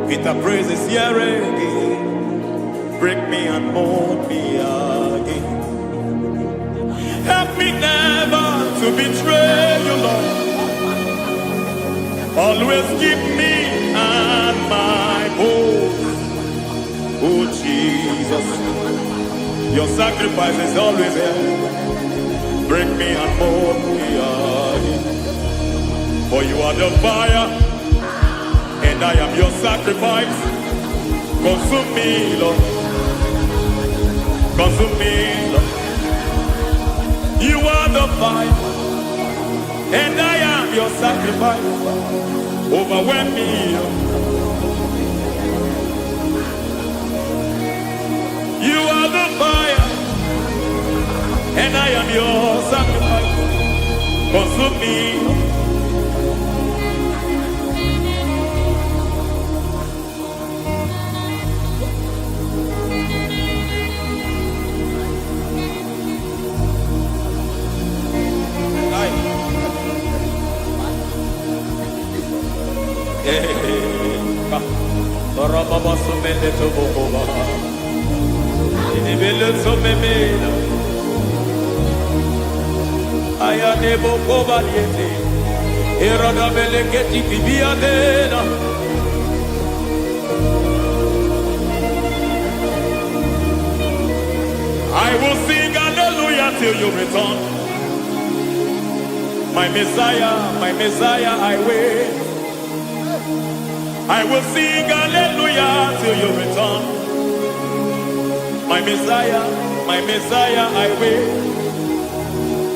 with the praises here again, break me and mold me again. Help me never to betray you, Lord. Always keep me on my post. Oh Jesus, your sacrifice is always there. Break me and mold me again. For you are the fire, and I am your sacrifice. Consume me, Lord. Consume me, Lord. You are the fire, and I am your sacrifice. Overwhelm me, Lord. You are the fire, and I am your sacrifice. Consume me. I will sing hallelujah till you return. My Messiah, I wait. I will sing hallelujah till you return. My Messiah, I wait.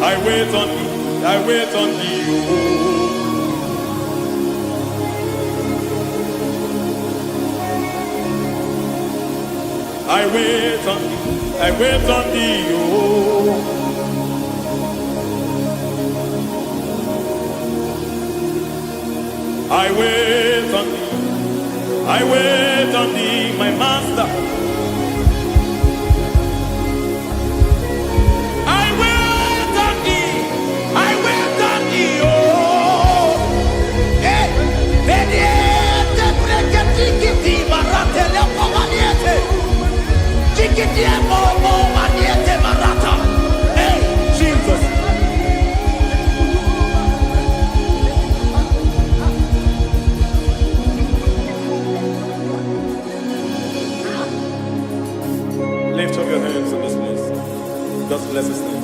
I wait on thee, I wait on thee. I wait on thee, I wait on thee. I wait on thee, I wait on thee, my master. I wait on thee, I wait on thee, oh. Hey, vediete, preketi, marate, le povaniete. Chikiti, mo, maniete, marata. Hey, Jesus. Lift up your hands in this place. Just bless his name.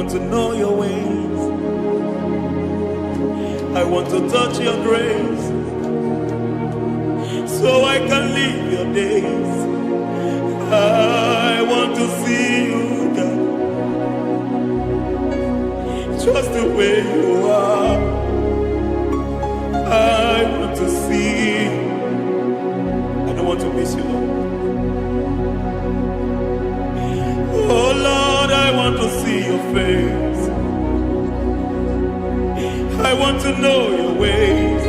want to know your ways. I want to touch your grace, so I can live your days. I want to see you, God, just the way you are. I want to see you. I don't want to miss you, Lord. Oh Lord, I want to see your face. I want to know your ways.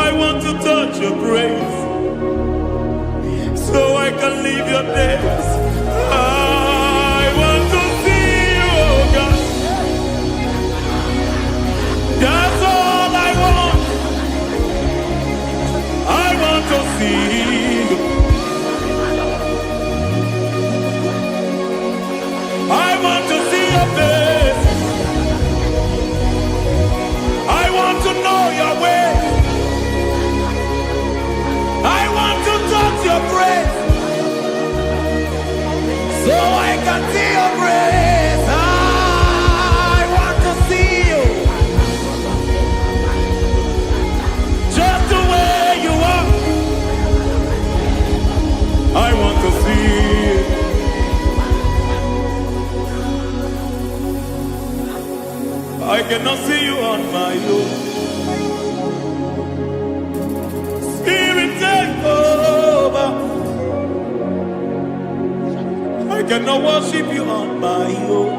I want to touch your grace, so I can live your days. I want to see you, oh God. That's all I want. I want to see you. I want to see your face. I want to know your way. I want to touch your grace, so I can see your grace. I want to see you, just the way you are. I want to see you. I cannot see you on my own. Spirit, take over. I cannot worship you on my own.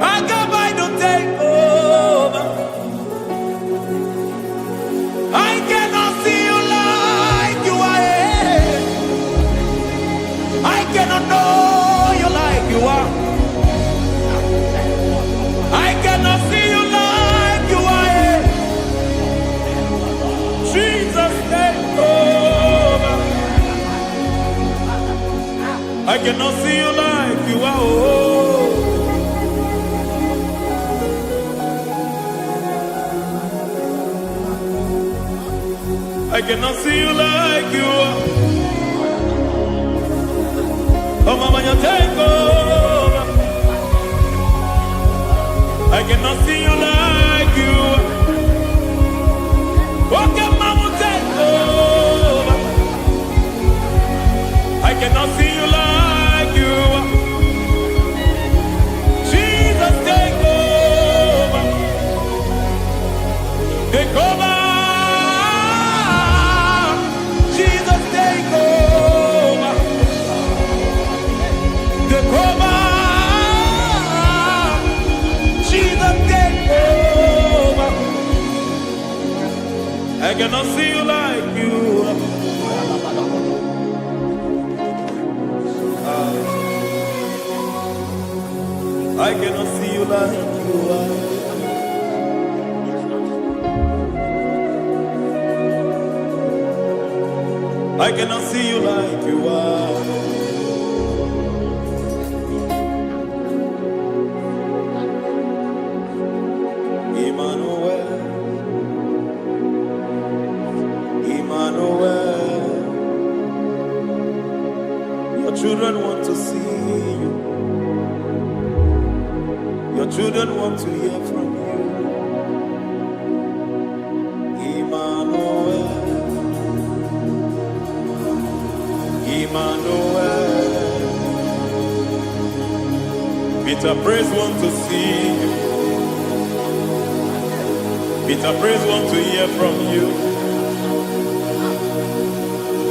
I come by to take over. I cannot see you like you are. I cannot know you like you are. I cannot see you like you are. Jesus, take over. I cannot see you like you are. Oh. I cannot see you like you are. Oh, Mama, you take over. I cannot see you like you are. Okay, Mama, take over. I cannot see you like you are. Jesus, take over. Take over. Jesus, take over. Take over. Jesus, take over. I cannot see you like you are. I cannot see you like you are. I cannot see you like you are. Emmanuel, Emmanuel, your children want to see you. Your children want to hear from you. Emmanuel, Emmanuel. Peter Praise want to see you. Peter Praise want to hear from you.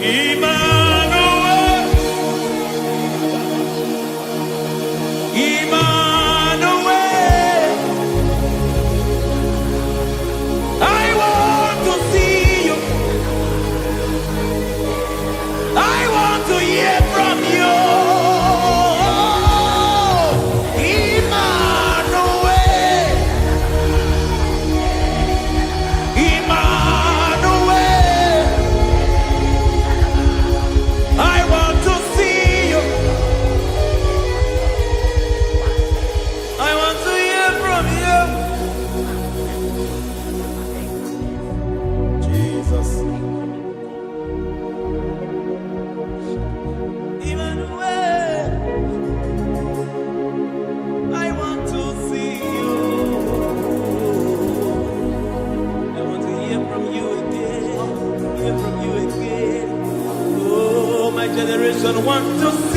Emmanuel, Emmanuel. I want to see you. I want to hear from you. Emmanuel, Emmanuel.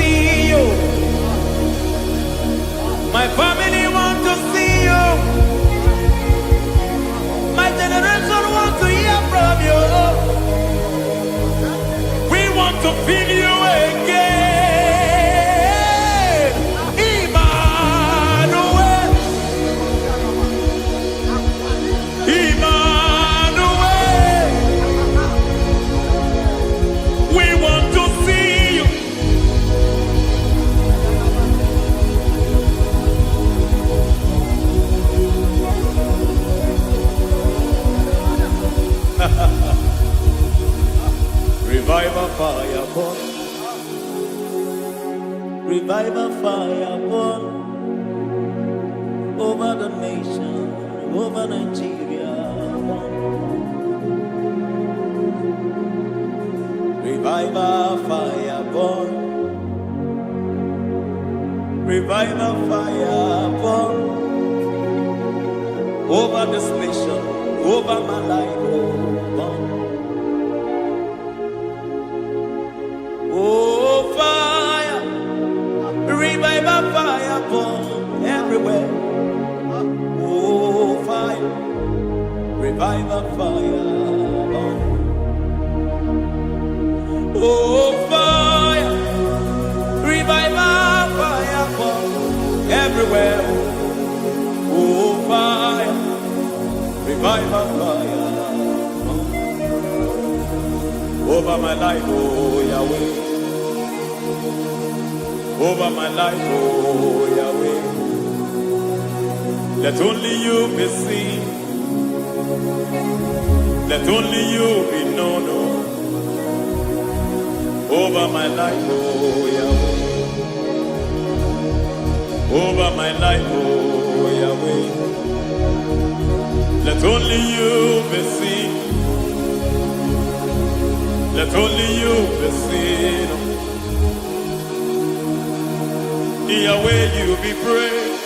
see you. My family want to see you. My generation want to hear from you. We want to feel you again. Emmanuel. Emmanuel. We want to see you. Revival fire burn. Revival fire burn over the nation, over Nigeria. Burn. Revival fire burn. Revival fire burn over this nation, over my life. Burn. Oh, fire, revival fire burn everywhere. Oh, fire, revival fire burn. Oh, fire, revival fire burn everywhere. Oh, fire, revival fire burn over my life, oh Yahweh. Over my life, oh Yahweh. Let only you be seen. Let only you be known. Over my life, oh Yahweh. Over my life, oh Yahweh. Let only you be seen. Let only you be seen. Yahweh, you be praised.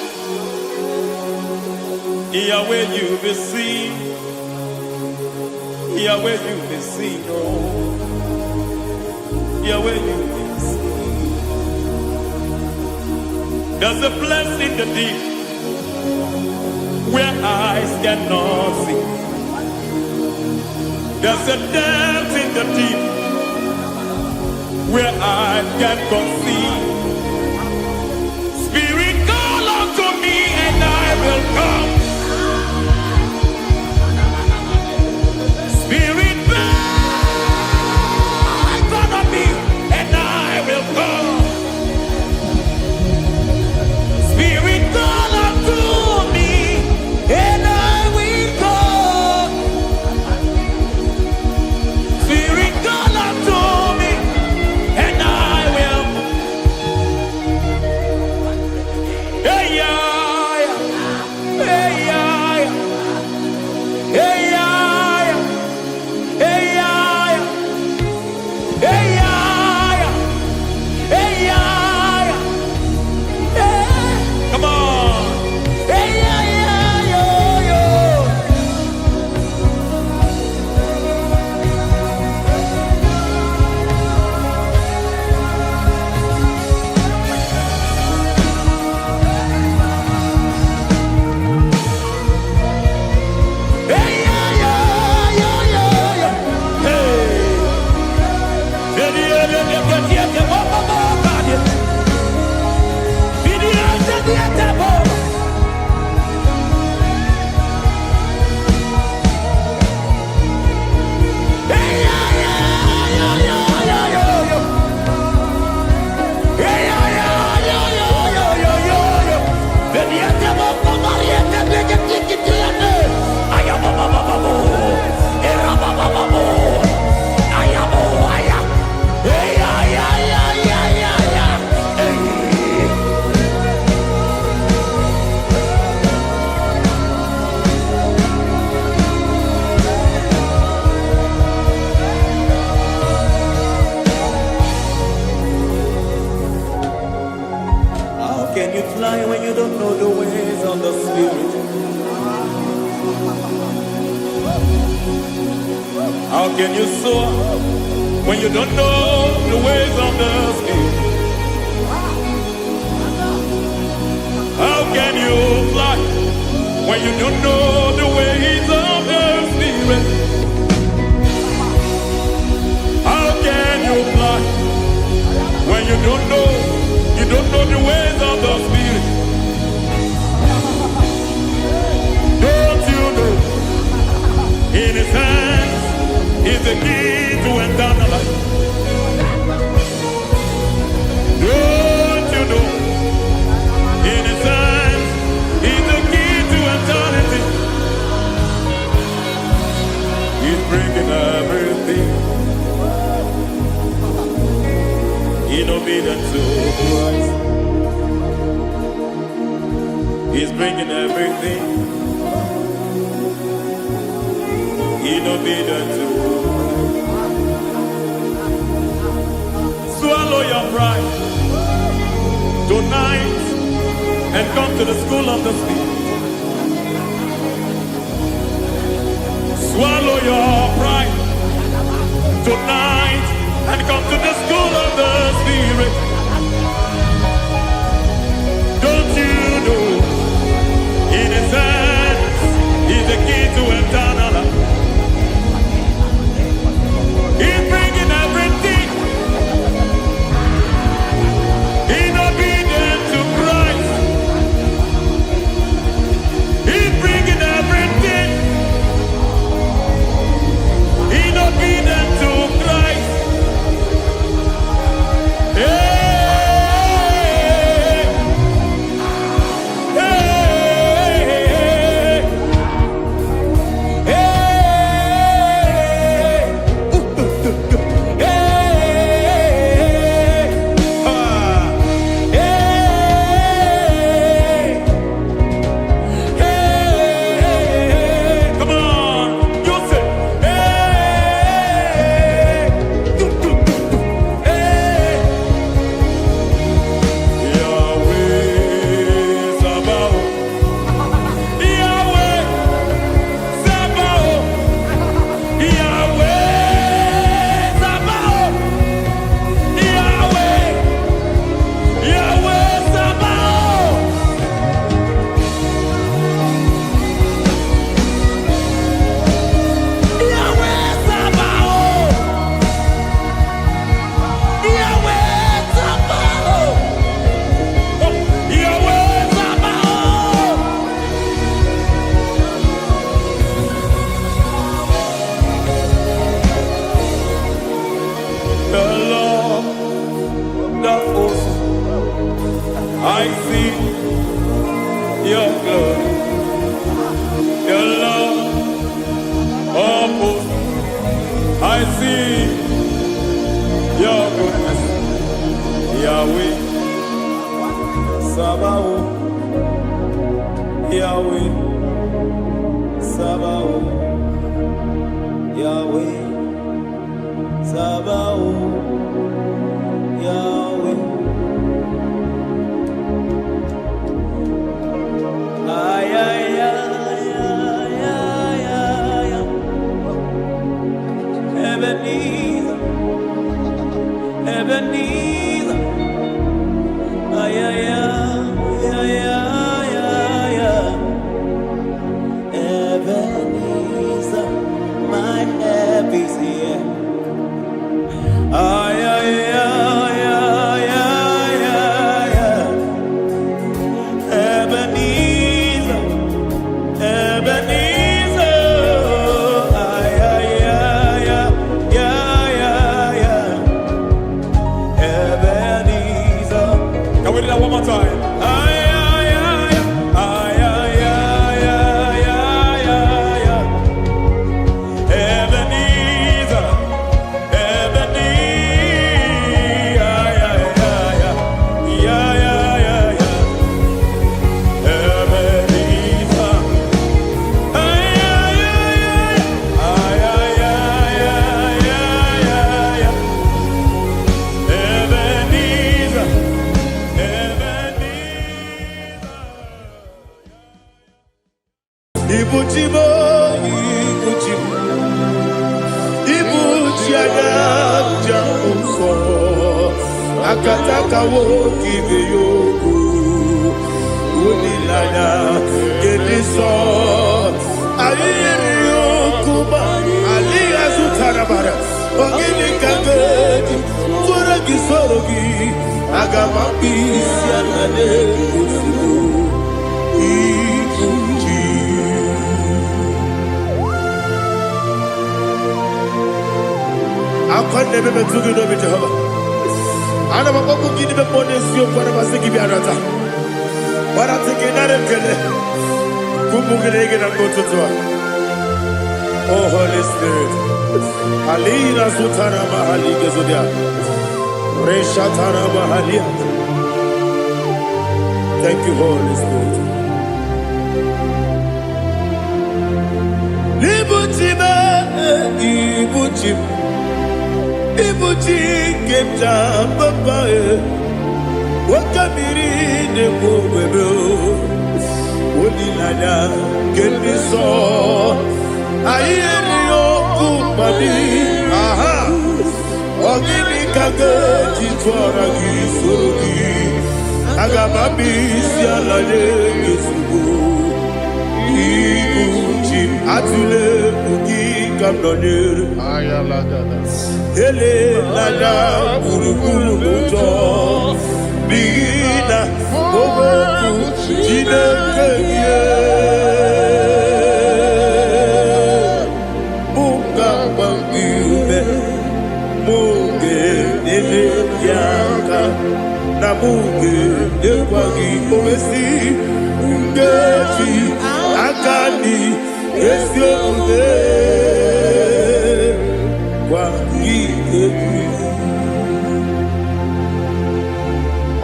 Yahweh, you be seen. Yahweh, you be seen. Oh, Yahweh, you be seen. There's a place in the deep where eyes cannot see. There's a depth in the deep where eyes can conceive. Spirit, call unto me and I will come. Spirit, beg unto me and I will come. Spirit, call unto me and I will come. Spirit, call unto me and I will. Hey, yeah, hey, yeah, hey, yeah, hey, yeah, hey, yeah, hey, yeah, hey. Come on. Hey, yeah, yo, yo. Hey, yeah, yo, yo, yo, yo. Hey. How can you fly when you don't know the ways of the Spirit? How can you soar when you don't know the ways of the Spirit? when you don't know the ways of the Spirit. How can you fly when you don't know the ways of the Spirit? Don't you know in His hands is the key to eternal life? Don't you know in His hands is the key to eternity? He's bringing everything in obedience to Christ. He's bringing everything in obedience to Christ. Swallow your pride tonight and come to the school of the Spirit. Swallow your pride tonight and come to the school of the Spirit. Don't you know in His hands is the key to eternal life? He's bringing everything in obedience to Christ. He's bringing everything in obedience to Christ. I see your glory, your love, oh, I see your goodness, Yahweh, Sabaoth, Yahweh, Sabaoth, Yahweh, Sabaoth, Yahweh. Ebenezer, Ebenezer, Ebenezer, my help is here. Ebenezer, Ebenezer, Ebenezer. Can we do that one more time? Ibujibo, Ibujibo, Ibujiaga, Jamuso, Akataka wo kibe yoku, Unilaya, Gedi saw. I hear you, Kuba. Ali Azutarabara. Ogini Kagadi. Soragi Sorogi. Agamapi Sianade. I can't never be too good over Jehovah. I never go give the bonus you for a Masiki Biarata. But I'm thinking that I'm going to go to. Oh, Holy Spirit. Alina Sutana Mahali Gezudia. Reshatana Mahalia. Thank you, Holy Spirit. Ibuchima, Ibuchim. Ibuchi kemta papa wakamiri de bobebe onilanya keniso ayeri okupadi aha ogini kage jitwara gisorogi agamabi sialade yesugo ibuchi atule ugi kamdonyer ayalagada ele lada buruburu moto bina oboku jinekeye muka bangibe muge nene yaka na muge nekwagi owesi ngeji akani esiomuge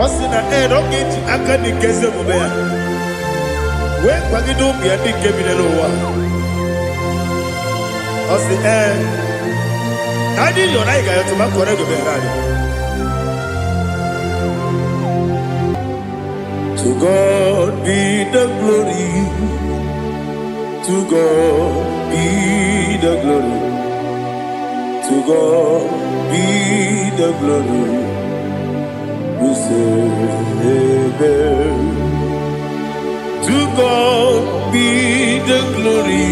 Osina don't get akani kese mubea. We kwagi do bi adi kebile lo wa. Osi adi yo na iga yo to ma kore go be radi. To God be the glory. To God be the glory. To God be the glory. We say amen. To God be the glory.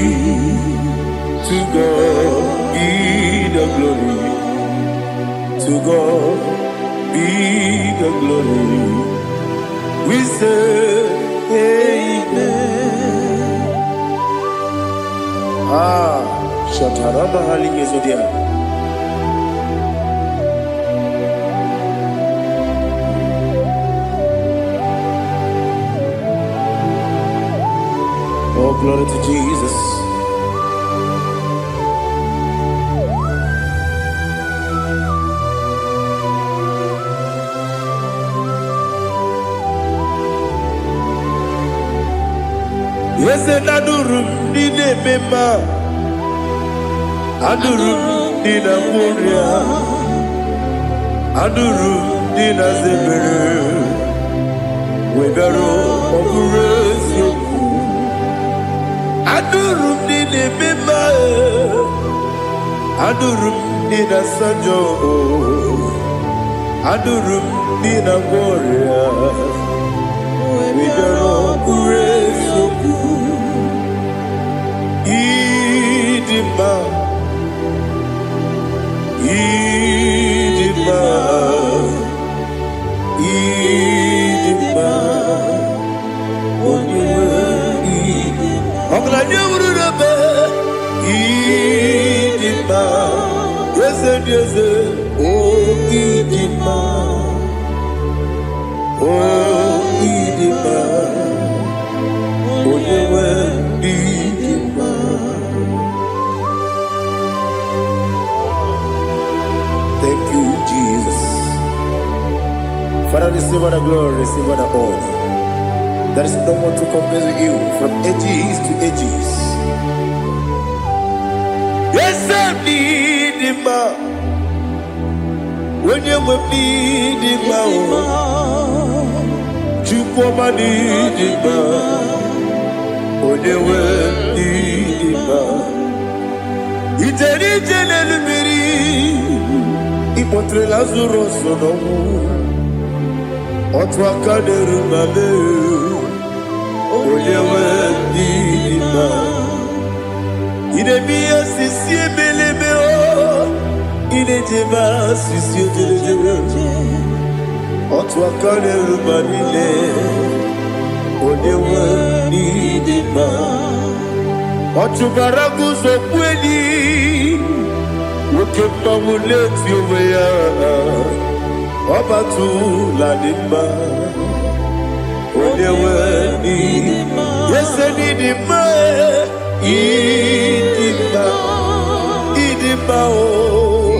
To God be the glory. To God be the glory. We say amen. Shataraba Haligezodia. Oh, glory to Jesus. Yes, and Adurum did a member. Adurum did a warrior. Adurum did a zebra. We better operate you. Adurum did a member. Adurum did a sanjo. Adurum did a warrior. We better operate you. Idima, Idima, Idima, Idima, yes, yes, oh Idima, oh Idima, oh Idima. Thank you, Jesus. Father, receive all the glory, receive all the honor. There is no one to compare with you from ages to ages. Yes, I need him. When you will need him, you come and need him. When you will need him, it's a little bit. Ipotre Lazaro sono Otwa kaderu mame Onyewe n'ime Idemia sisi ebelebe o Idejeba sisi ojelejebe Otu akane rubanile Onyewe n'ime Otu baragu zokweni Woke pamuleti oweya Obatu la n'ime Onyewe n'ime Yese n'ime Idima, Idima, oh,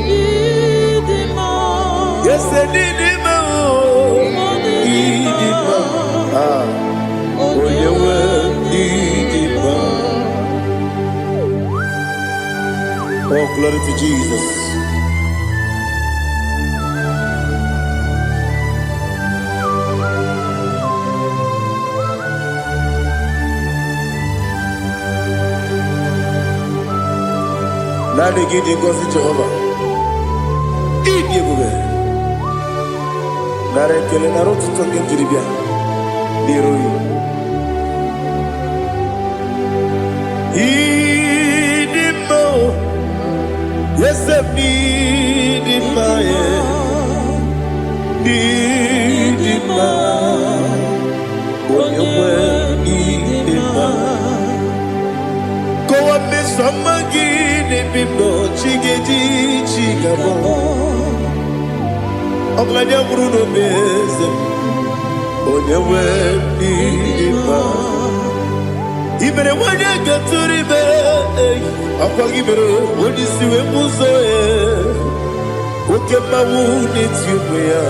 yes, Idima, oh, Idima, oh, you were Idima. Oh, glory to Jesus. Now they give the gospel to Jehovah. Eat the good. Now they tell you to talk into the beer. Eat the mo. Yes, I need the fire. Need the man. When you were need the man. Go up, Miss Summer. Bibo chigeji chigabo Oglanya Bruno Beze Onyewe Nima Ibere wanya gaturibe Akwa gibere Odisiwe muzoe Ukema wuni tiumea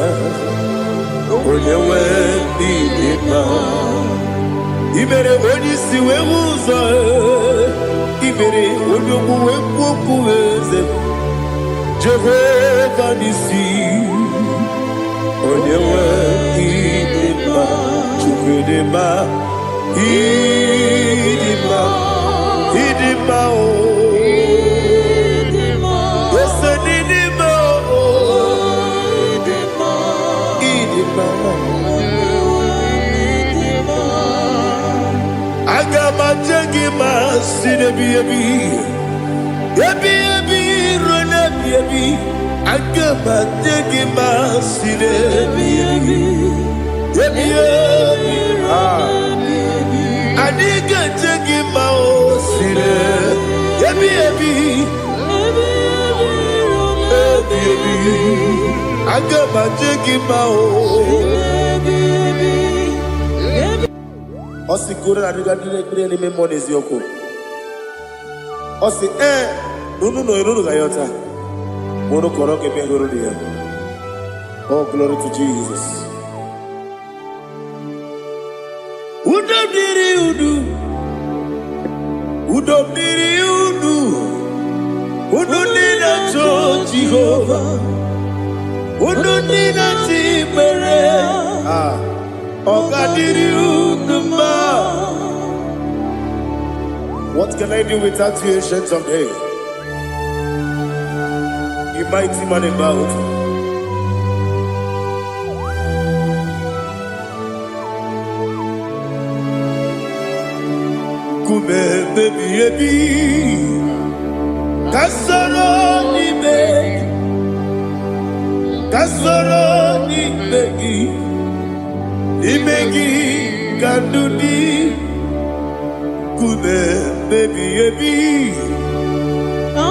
Onyewe Nima Ibere odisiwe muzoe Ibere onyomu wekuweze Jehovah nisi Onyewe idima Chukwedema Idima Idima o Yese nidima o Idima Agama jengima sinebi Ebi rona bi Agama jengima sinebi Ebi Adiga jengima o sine Ebi Agama jengima o Osi kore na diga dire ni me money zioko. Osi nunu gayota. Mono koro ke me goro dia. Oh, glory to Jesus. Udo diri udu. Udo nina to Jehovah. Udo nina tibere. What can I do without you, ancient of days? You mighty man about. Kume baby Kasoro ni begi Imegi kandudi Kume baby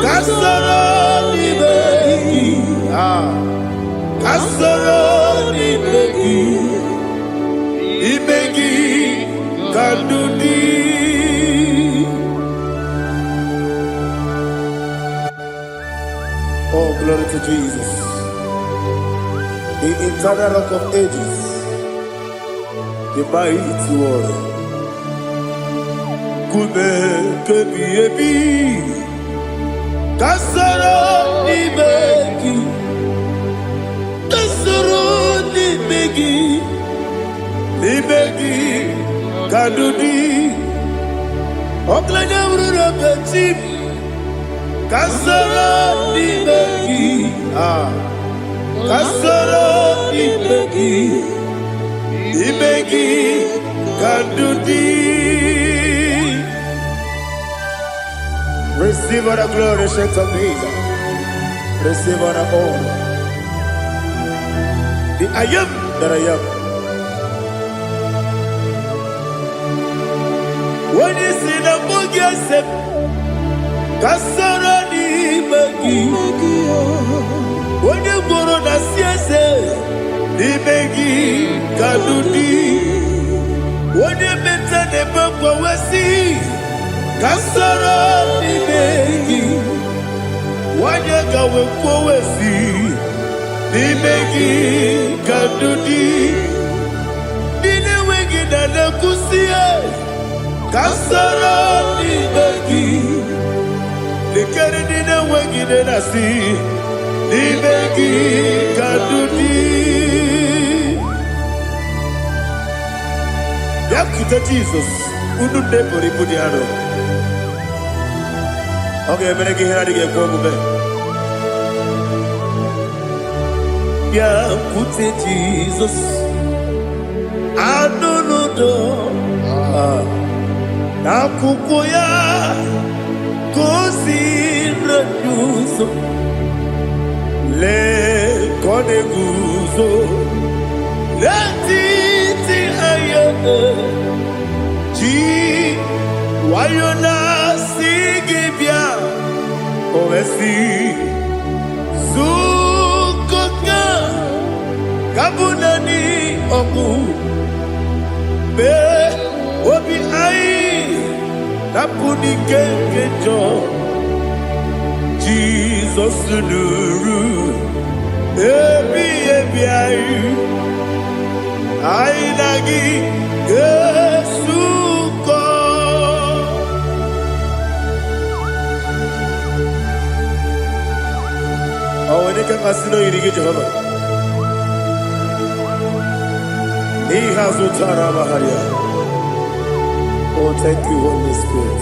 Kasoro ni begi Kasoro ni begi Imegi kandudi Oh, glory to Jesus, the eternal rock of ages, the mighty one. Kume kebi Kasoro ni begi kadudi Oklanya urura beti Kasoro ni begi Kasoro ni begi can do thee. Receive all the glory, shake of Jesus. Receive all the honor. The I am that I am. When you see the book, you say, Kasarani Magi. When you go on the siasa, the Magi Kadudi. When you better the book, we see Kasarani Magi. When you go we see the Magi Kadudi. Dine Magi na kusia. Kasarani Magi. The Canadian Wagi de Nasi, the Begi Kadudi. Yakuta Jesus, Udu Depori Pudiano. Okay, I'm going to get a problem. Yakuta Jesus, I don't know. Nakukoya. Kosi reduso le kone guzo le titi ayane ji wayona sigibia oesi sukoka kabunani oku be obi ai Napuni kenkejo Jesus nuru ebi ayu ainagi Yesuko awene kasino yirige Jehovah ni hazutara baharia. Oh, thank you, Holy Spirit.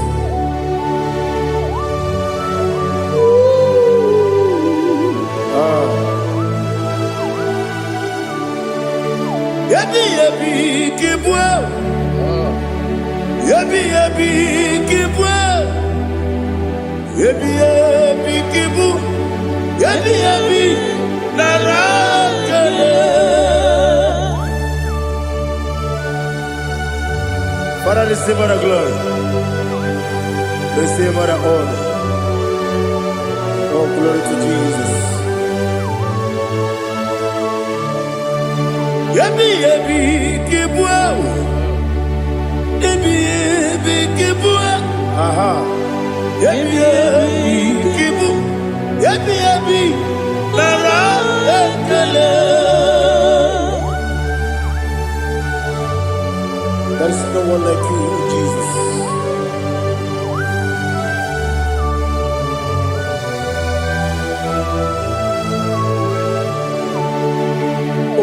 Yabi yabi kibwa, yabi yabi kibwa, yabi yabi kibu, yabi yabi narakale. Father, receive all the glory. Receive all the honor. Oh, glory to Jesus. Yabi yabi kibwa, yabi yabi kibwa, aha. Yabi yabi kibu, yabi yabi nara ekele. There is no one like you, Jesus.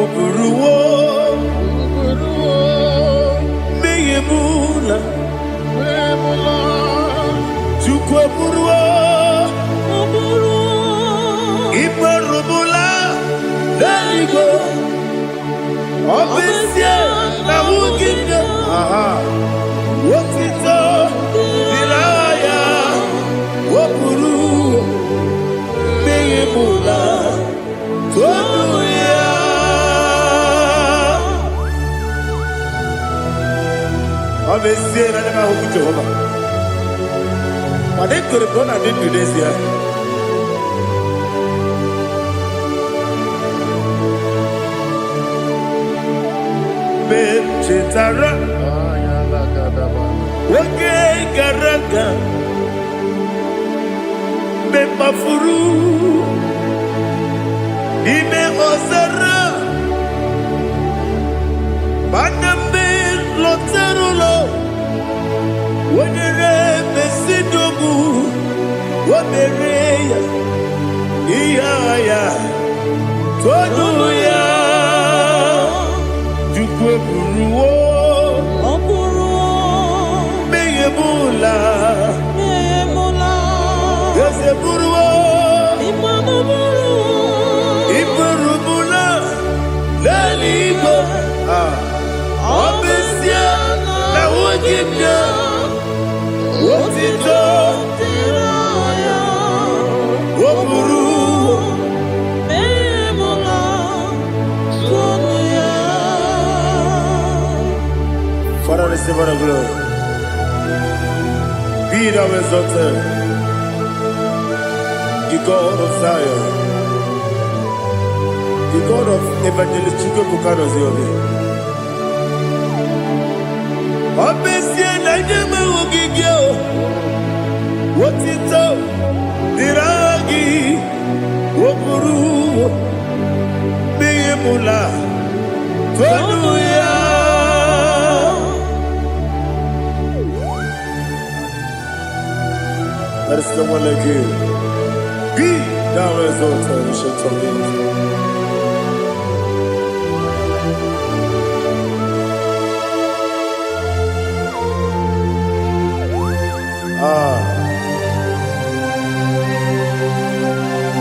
Oburuwo, meyemula, chukwu oburuwo, imarubula, leligo, obesie na wugide. Aha. Wotito dilaya wopuru meyemula toduya Obesie na nema huku Jehovah. But they could have done I did today here. Chetara Wage Garaga Bepafuru Ime Ozara Banambe Loterulo Wenere Besidobu Wabereya Iyaya Toduya Jukwe Buruwo Meyemula Yese Buruwo Iburumula Leligo Obesia gibna otito oburu Father, receive all the glory. Be thou exalted, the God of Zion, the God of Evangelist Chico Bukano Ziobi. Obesi na nyama ugigio, wotito diragi, wokuru, biyemula, tonuya. There is no one like you. Be thou exalted, ancient of days.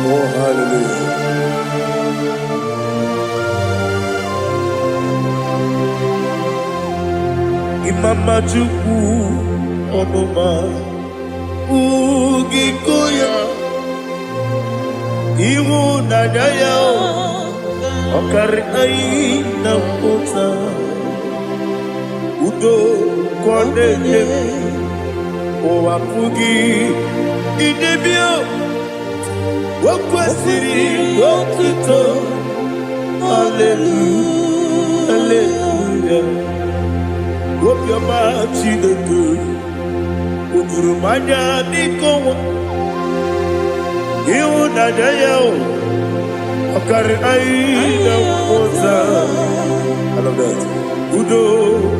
Oh, hallelujah. Imama Chukwu Onuma Ugikoya Iwu Nadaya Okari Aina Kota Udo Kondeye Owapugi Idebio Wakwasiri Wakito Hallelujah Hallelujah Wopiama Chideku Udurumanya Nikowa Iwu Nadaya Okari Aina Kota I love that Udo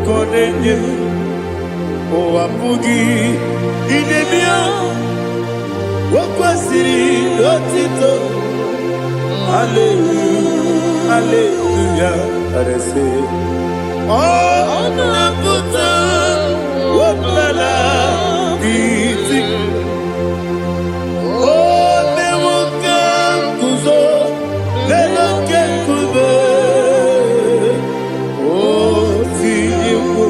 Kondeye Owapugi Idebio Wakwasiri Lotito Hallelujah Hallelujah I say Oh Naputa Waklala Biti Oh Mewoka Kuzo Leloke Kube Oh Tiyiwu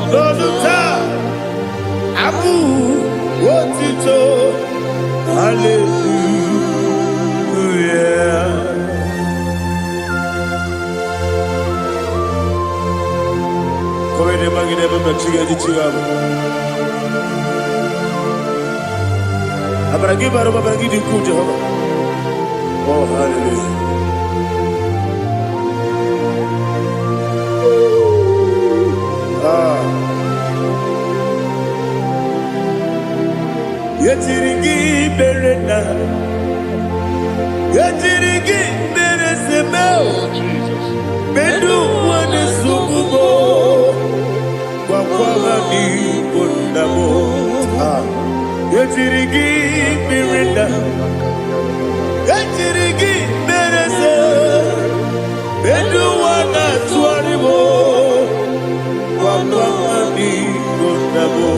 Lọ́dúnta, Abu, Wotito, Hallelujah. Come ne magine baba chiga di chiga. Abaragi baro babaragi di ku Jehovah. Oh, hallelujah. Yetirigi berena, yetirigi beresebel, bedu wane sububo, kwa ni bondabo. Yetirigi berena, yetirigi berese, bedu wana tuaribo, kwa ni bondabo.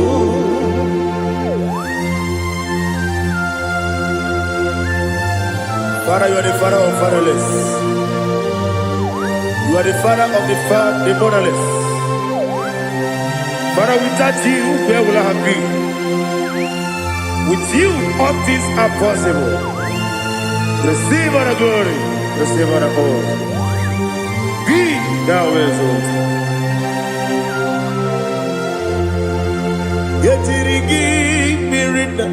Father, you are the father of fatherless. You are the father of the motherless. Father, without you, where will I have been? With you, all things are possible. Receive all the glory, receive all the honor. Be thou exalted. Yetirigi mirina,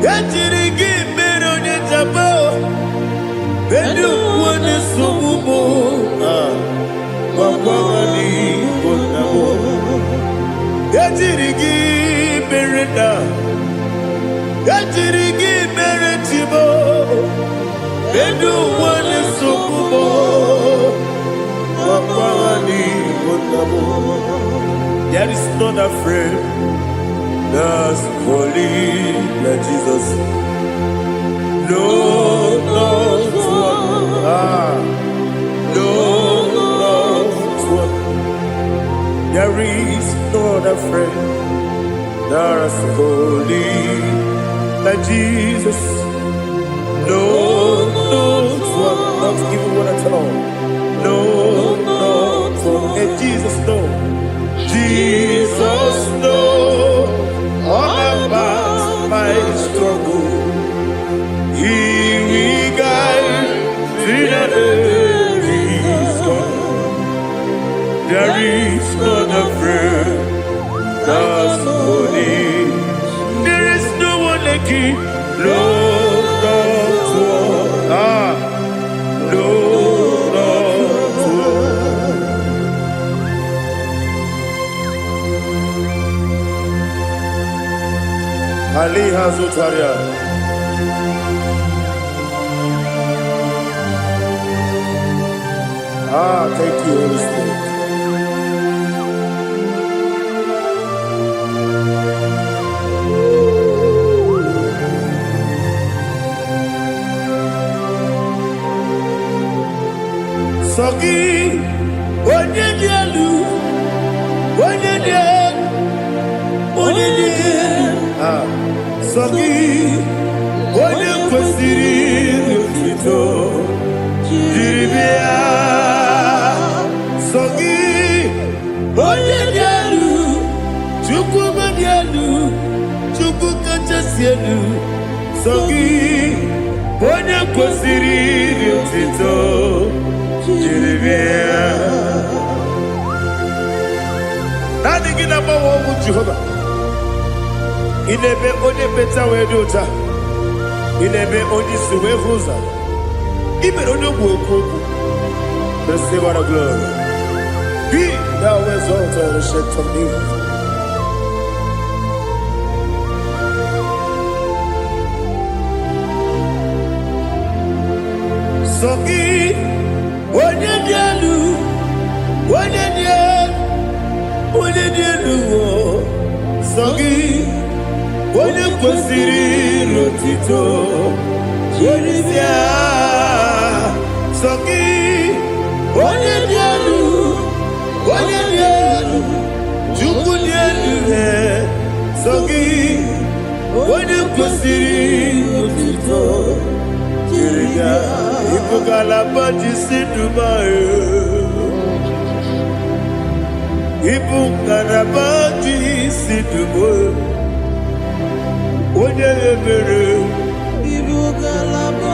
yetirigi mirona jabo, bedu wane sububo, wakwani bonabo. Yetirigi mirina, yetirigi miretibo, bedu wane sububo, wakwani bonabo. There is not a friend that's holy like Jesus. No, not one. No, not one. There is not a friend that's holy like Jesus. No, not one. Not even one at all. No, not one. Ali Hazutaria. Ah, thank you, Holy Spirit. Sogi, onye dielu, onye dielu, onye dielu. Ah, Sogi, onye kwesịrị otuto, jiri bịa. Sogi, onye dielu, Chukwu dielu, Chukwu kachasị elu. Sogi, onye kwesịrị otuto. Nothing in about what would Jehovah. In a bit only better way to ta. In a bit only Suwe Rosa. Even on your work, receive our glory. Be thou exalted and shed from me. Sogi. Onye dielu, onye dielu, Sogi, onye kwesịrị otito, jiri bịa. Sogi, onye dielu, Chukwu dielu, Sogi, onye kwesịrị otito, jiri bịa. Ibugalaba jisi Dubai. Ibugalaba jisi Dubai. Onye ebere. Ibugalaba.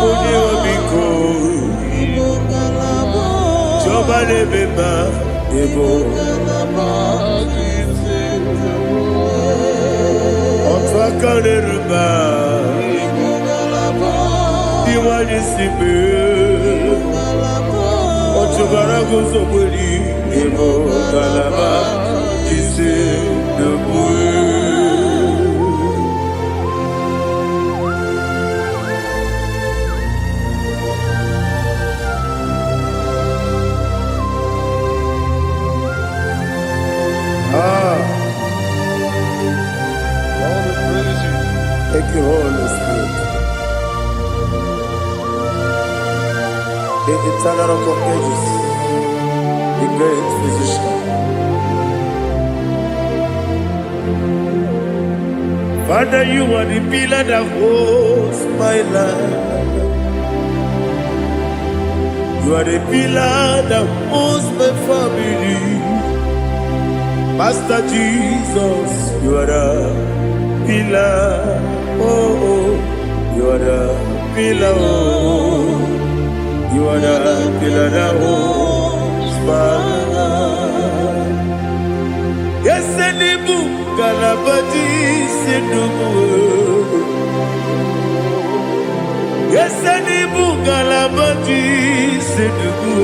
Onye obiko. Ibugalaba. Joba lebeba. Ibugalaba jisi Dubai. Otwakane ruba. Iwani sibe Ochubara gozoboli Emo galaba Jise debue Ah, All the praise you. thank you, Holy Spirit. The eternal rock of ages, the great physician. Father, you are the pillar that holds my life. You are the pillar that holds my family. Master Jesus, you are the pillar. Oh, oh, you are the pillar. Oh. You are the pillar that holds my life. Yes, any book, Galabati, Sinubu. Yes, any book, Galabati, Sinubu.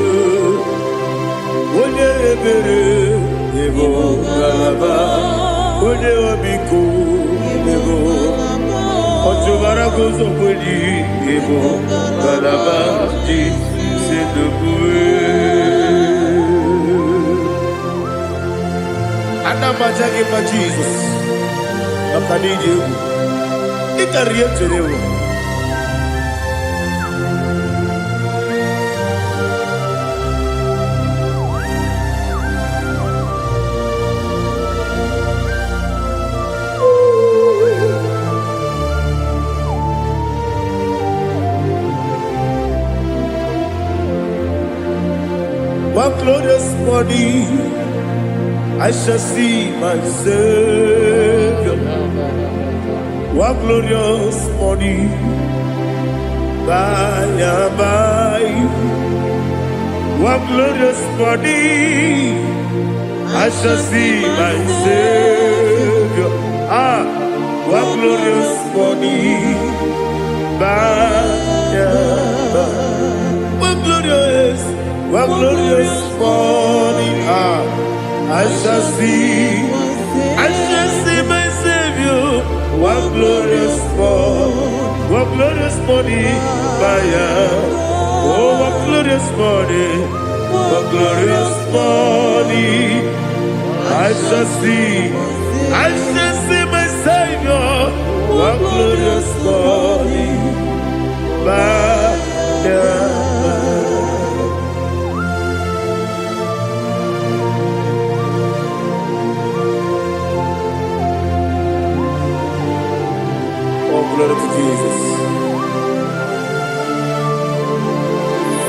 One ebere, Evo Galaba, One Obiku, Evo. Ochubara gozo boli, Evo Galaba, Anamajagi ma Jesus, Nakaniji, Ikariyeterewo. One glorious morning, I shall see my Savior. One glorious morning, by and by. One glorious morning, I shall see my Savior. Ah, one glorious morning, by and by. One glorious morning, I shall see my Savior. what glorious morning, oh, what glorious morning, what glorious morning. I shall see my Savior, what glorious morning, Oh, glory to Jesus.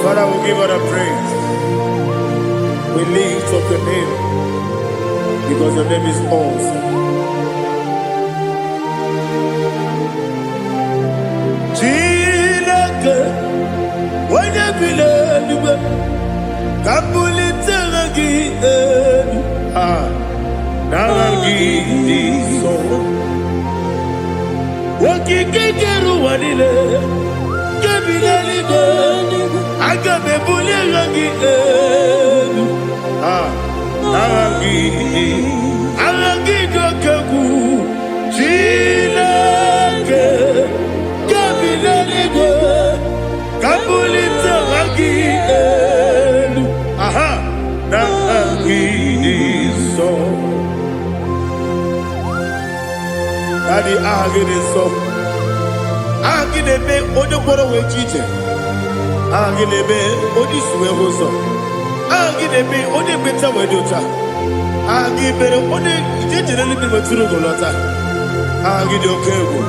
Father, we give all the praise. We lift up your name because your name is awesome. Chilake, when you believe, Kapulitagi, Nagi, so. Wakikeru wanile, kebilaligo, agabe bulirangi, Aragi dokagu, Chilake, kebilaligo, kabulita ragi, Nagi so. Daddy, agide so. Agide be odoporo we chiche. Agide be odisuwe hoso. Agide be ode beta we dota. Agide be ode ijejere libi beturu golota. Agide okego.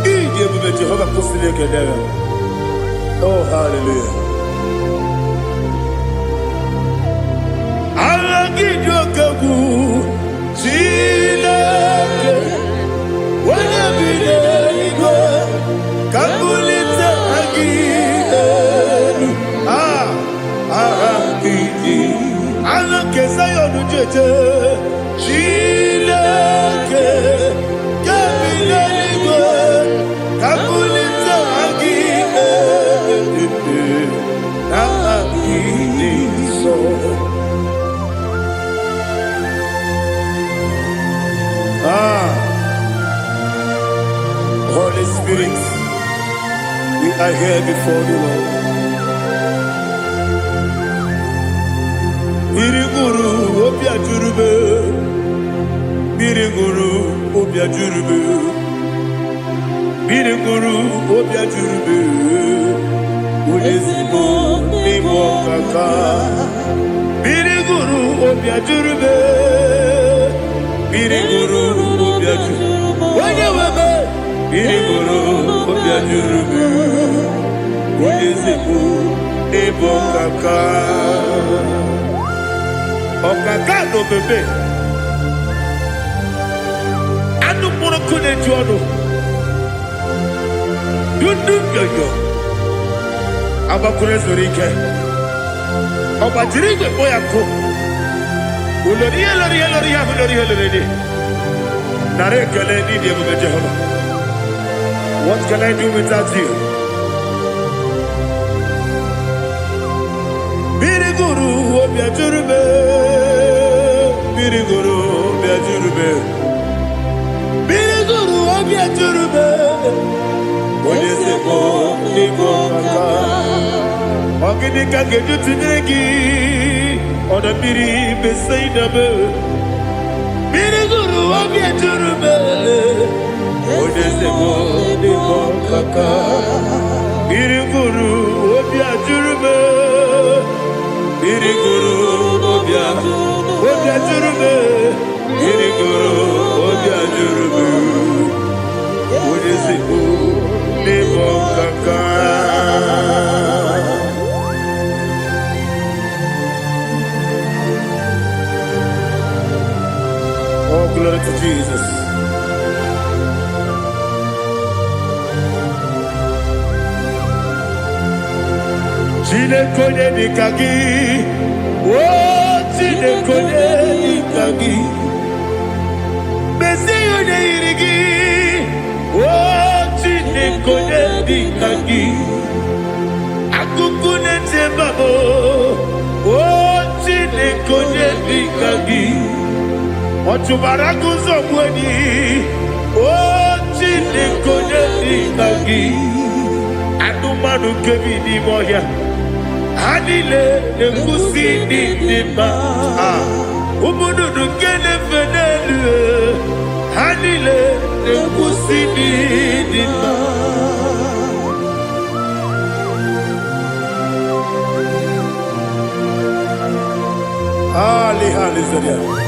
Ije be Jehovah kosile kedera. Oh, hallelujah. Agide okego. Chilake. When you believe, Kapulita again. Kesayon Jeje, Chilake, Kapilaligo, Kapulita Holy Spirit, we are here before the Lord. Biriguru Obia Jurube, Biriguru Obia Jurube, Biriguru Obia Jurube, Udesibo Nimo Kaka, Biriguru Obia Jurube, Biriguru Obia Jurube, Wanyawame, Biriguru Obia Jurube, Udesibo Nimo Kaka. Okaka no bebe. Anu mono kone jono. Dundu yoyo. Abakure zorike. Obajiri gbe boya ko. Ulori. Nare kele ni de mo Jehovah. What can I do without you? Biriguru Obia Jurube, Biriguru Obia Jurube, Biriguru Obia Jurube, Odesebo Nimo Kaka, Ogidika Geju Tinegi, Oda Biri Besaidabe, Biriguru Obia Jurube, Odesebo Nimo Kaka, Biriguru Obia Jurube. Biriguru Obia Jurube, Biriguru Obia Jurube, Udesibo Nimo Kaka. Oh, glory to Jesus. Chile kone nikagi, oh chile kone nikagi, besi yone irigi, oh chile kone nikagi, akukune tebabo, oh chile kone nikagi, otubaraku zokweni, oh konye dikagi. Anumanu kebi di moya. Anile nekusi di dima. Umudu kene fenelu. Anile nekusi di dima. Hallelujah.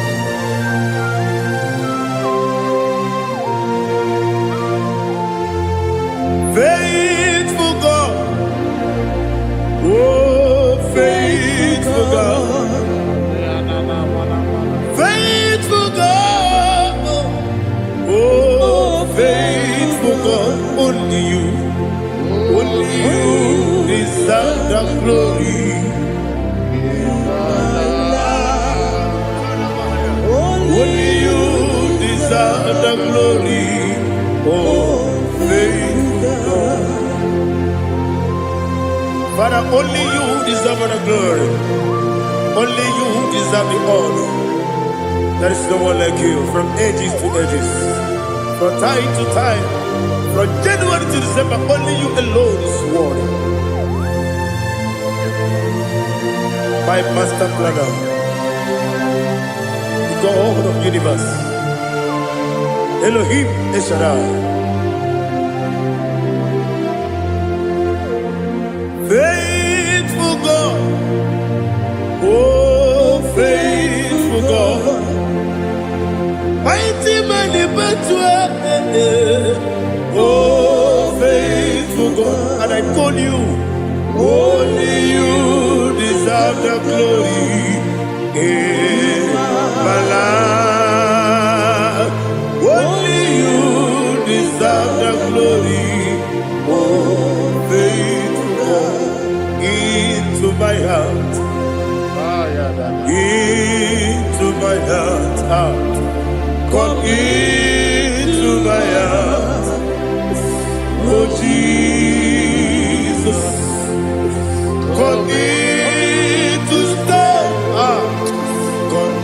Faithful God, oh faithful God, faithful God, oh faithful God, only you deserve the glory. Only you deserve the glory, oh faithful God. Father, only you deserve the glory. Only you deserve the honor. There is no one like you, from ages to ages, from time to time, from January to December. Only you alone is worthy. My master planner, God of universe, Elohim Eshadai, faithful God, oh faithful God, mighty man in battle, oh faithful God, and I call you, only you deserve the glory. My life, only you deserve the glory, oh faithful God, into my heart, come into my heart, oh Jesus, come in to stay, come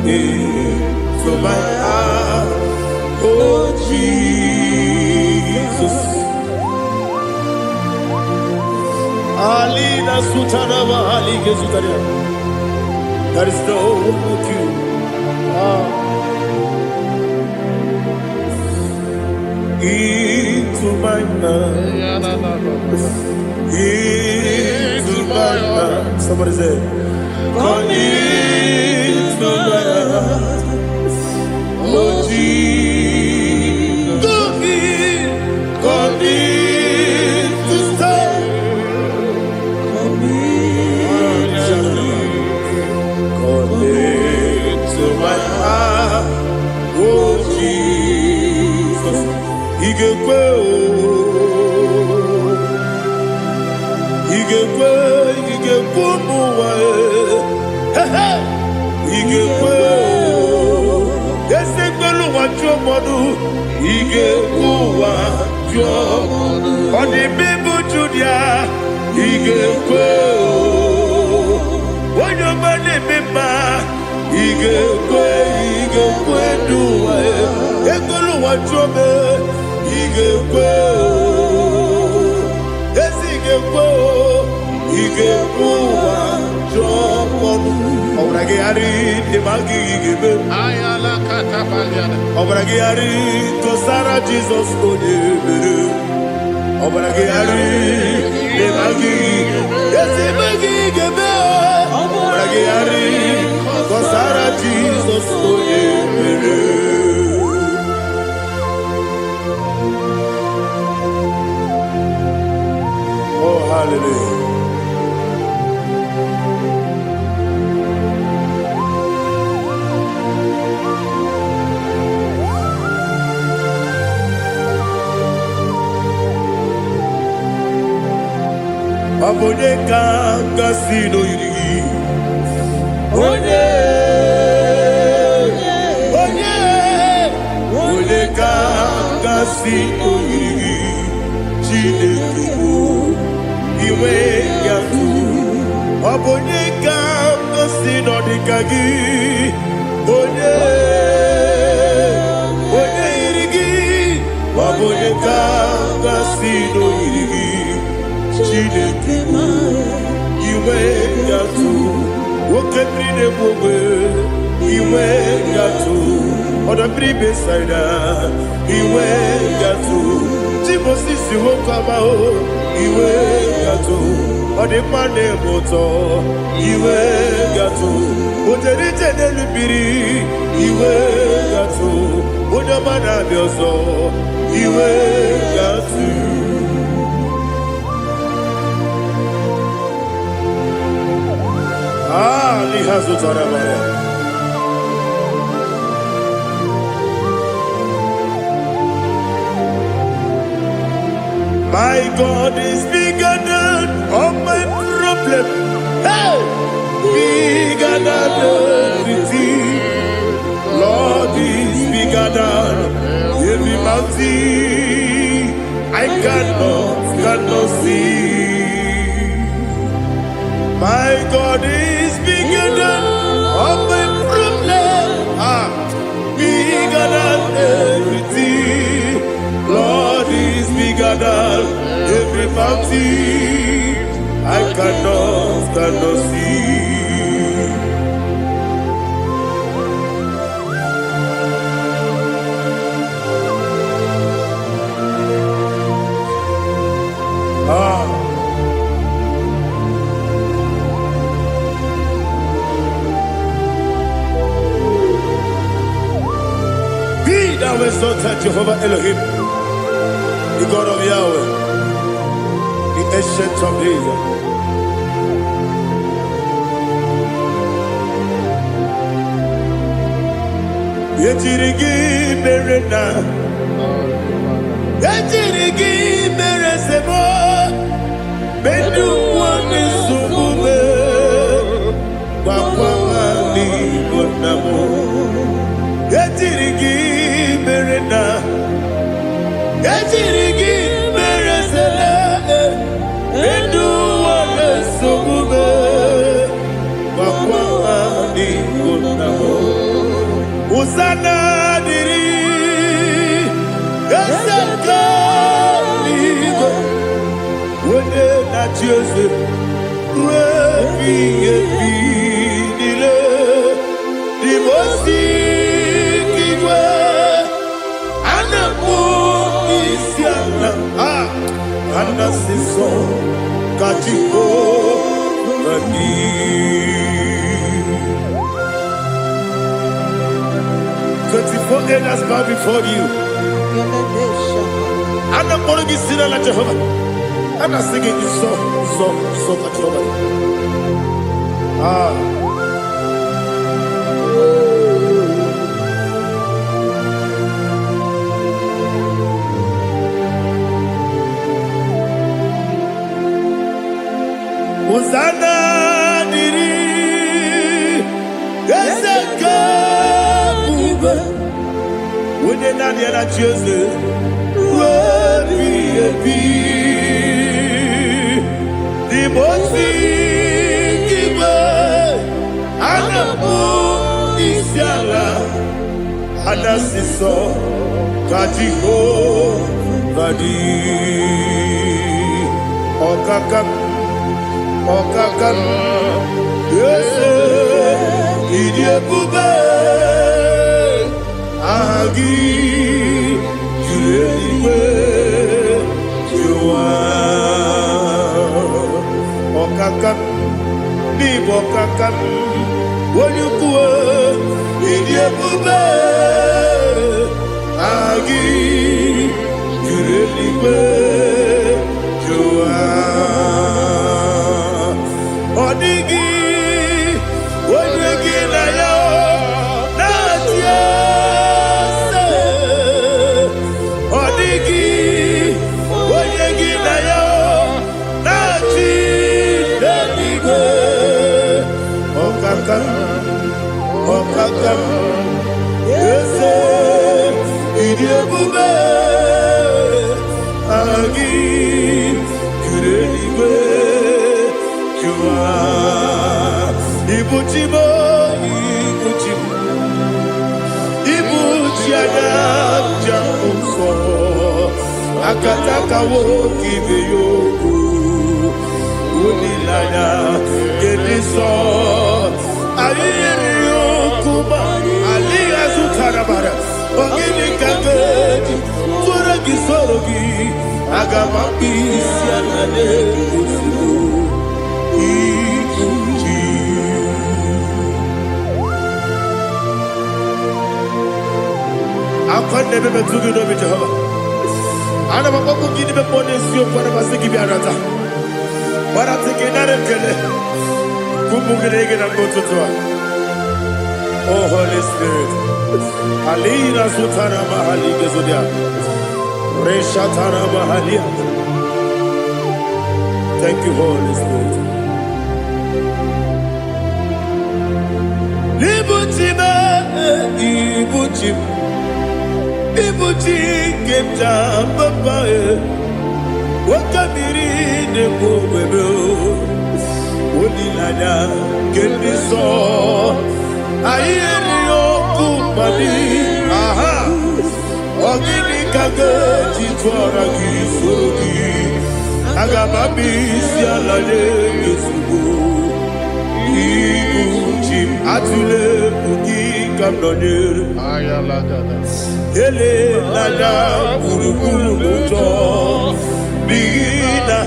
into my heart, oh Jesus. Alina Sutanaba Ali Gezutaria. There is no one like you. Into my heart. Into my heart. Somebody say, come into my heart. Oh Jesus. Come in to stay. Come into my heart. Oh Jesus. Igekwe muwa igekwe esegbelu wa jomodu igekwe wa jomodu oni bibu judia igekwe onyo mane mema igekwe duwa egbelu wa jome igekwe esigekwe igekwe wa jomodu obrage ari de magi igebe Ayala katapaliana. obrage ari to Sara Jesus odebere obrage ari de magi esi magi igebe obrage ari to Sara Jesus odebere. Oh hallelujah. Abone kanga sino yiri. Onye kanga sino yiri. Chineke iwe yatu. Abone kanga sino dikagi. Onye Kangasi no iri Chineke iwe yatu Woke brine bogwe iwe yatu Oda bribe saida iwe yatu Timosi si wokama o iwe yatu Ode mane moto iwe yatu Ode jene lubiri iwe yatu Ode mana bioso iwe yatu Lihazu Tarabaya. My God is bigger than all my problem. Hey! Bigger than everything. Lord is bigger than every mountain. I cannot see. My God is bigger than all my problems. Bigger than everything. Lord is bigger than every mountain. I cannot see. Thou exalted Jehovah Elohim, the God of Yahweh, the ancient of days. Yetirigi merena, yetirigi meresemo, bedu wane sumube, wakwamani bonamo. Yetirigi merena, yetirigi meresele, bedu wane sumube, wakwamani bonamo. Usana diri, esaka ligo, wene na Joseph, wepi nile, divosi kiwe, anamu isiana, anasiso katiko mani. 24 elders bow before you. I'm not going to be singing like Jehovah. I'm not singing this song like Jehovah. Hosanna diri, Eseka. When they not yet at Joseph, the most giver, and the moon is yala, and the siso, Kajiho, Vadi, Okakam, yes, Idiabube. Agi jurewe juwa okakam ni bokakam wonyukwe idiebube agi jurewe juwa odigi wonyegi na yo natie Okakam, yes, Idiabube, Agi, Kureliwe, Jua, Ibuchimo, Ibuchiana, Jamuso, akataka woki beyoku unilaya gediso aliyoku aliya zutarabara ogini kagedi turagi sorogi agamapi sianane kusibu ikuji akwande bebe tugido bi Jehova ana bakoko gidi be pone sio kwa na basiki bi arata bara tikina rekele kumugirege na mototwa. Oh Holy Spirit, Alina Sutara Mahali Gezodia, Reshatara Mahalia. Thank you, Holy Spirit. Libutime, Ibutim, Ibuti Kemta Papa, Wakamiri de Bobebo, Unilada, Kendiso. Ayeri okupani, aha, ogini kage chitwara kisogi, agamabisi alade yesugo, ibuchi atule ugi kamdonir, Ayalagada. ele lada burukuru muto, bigina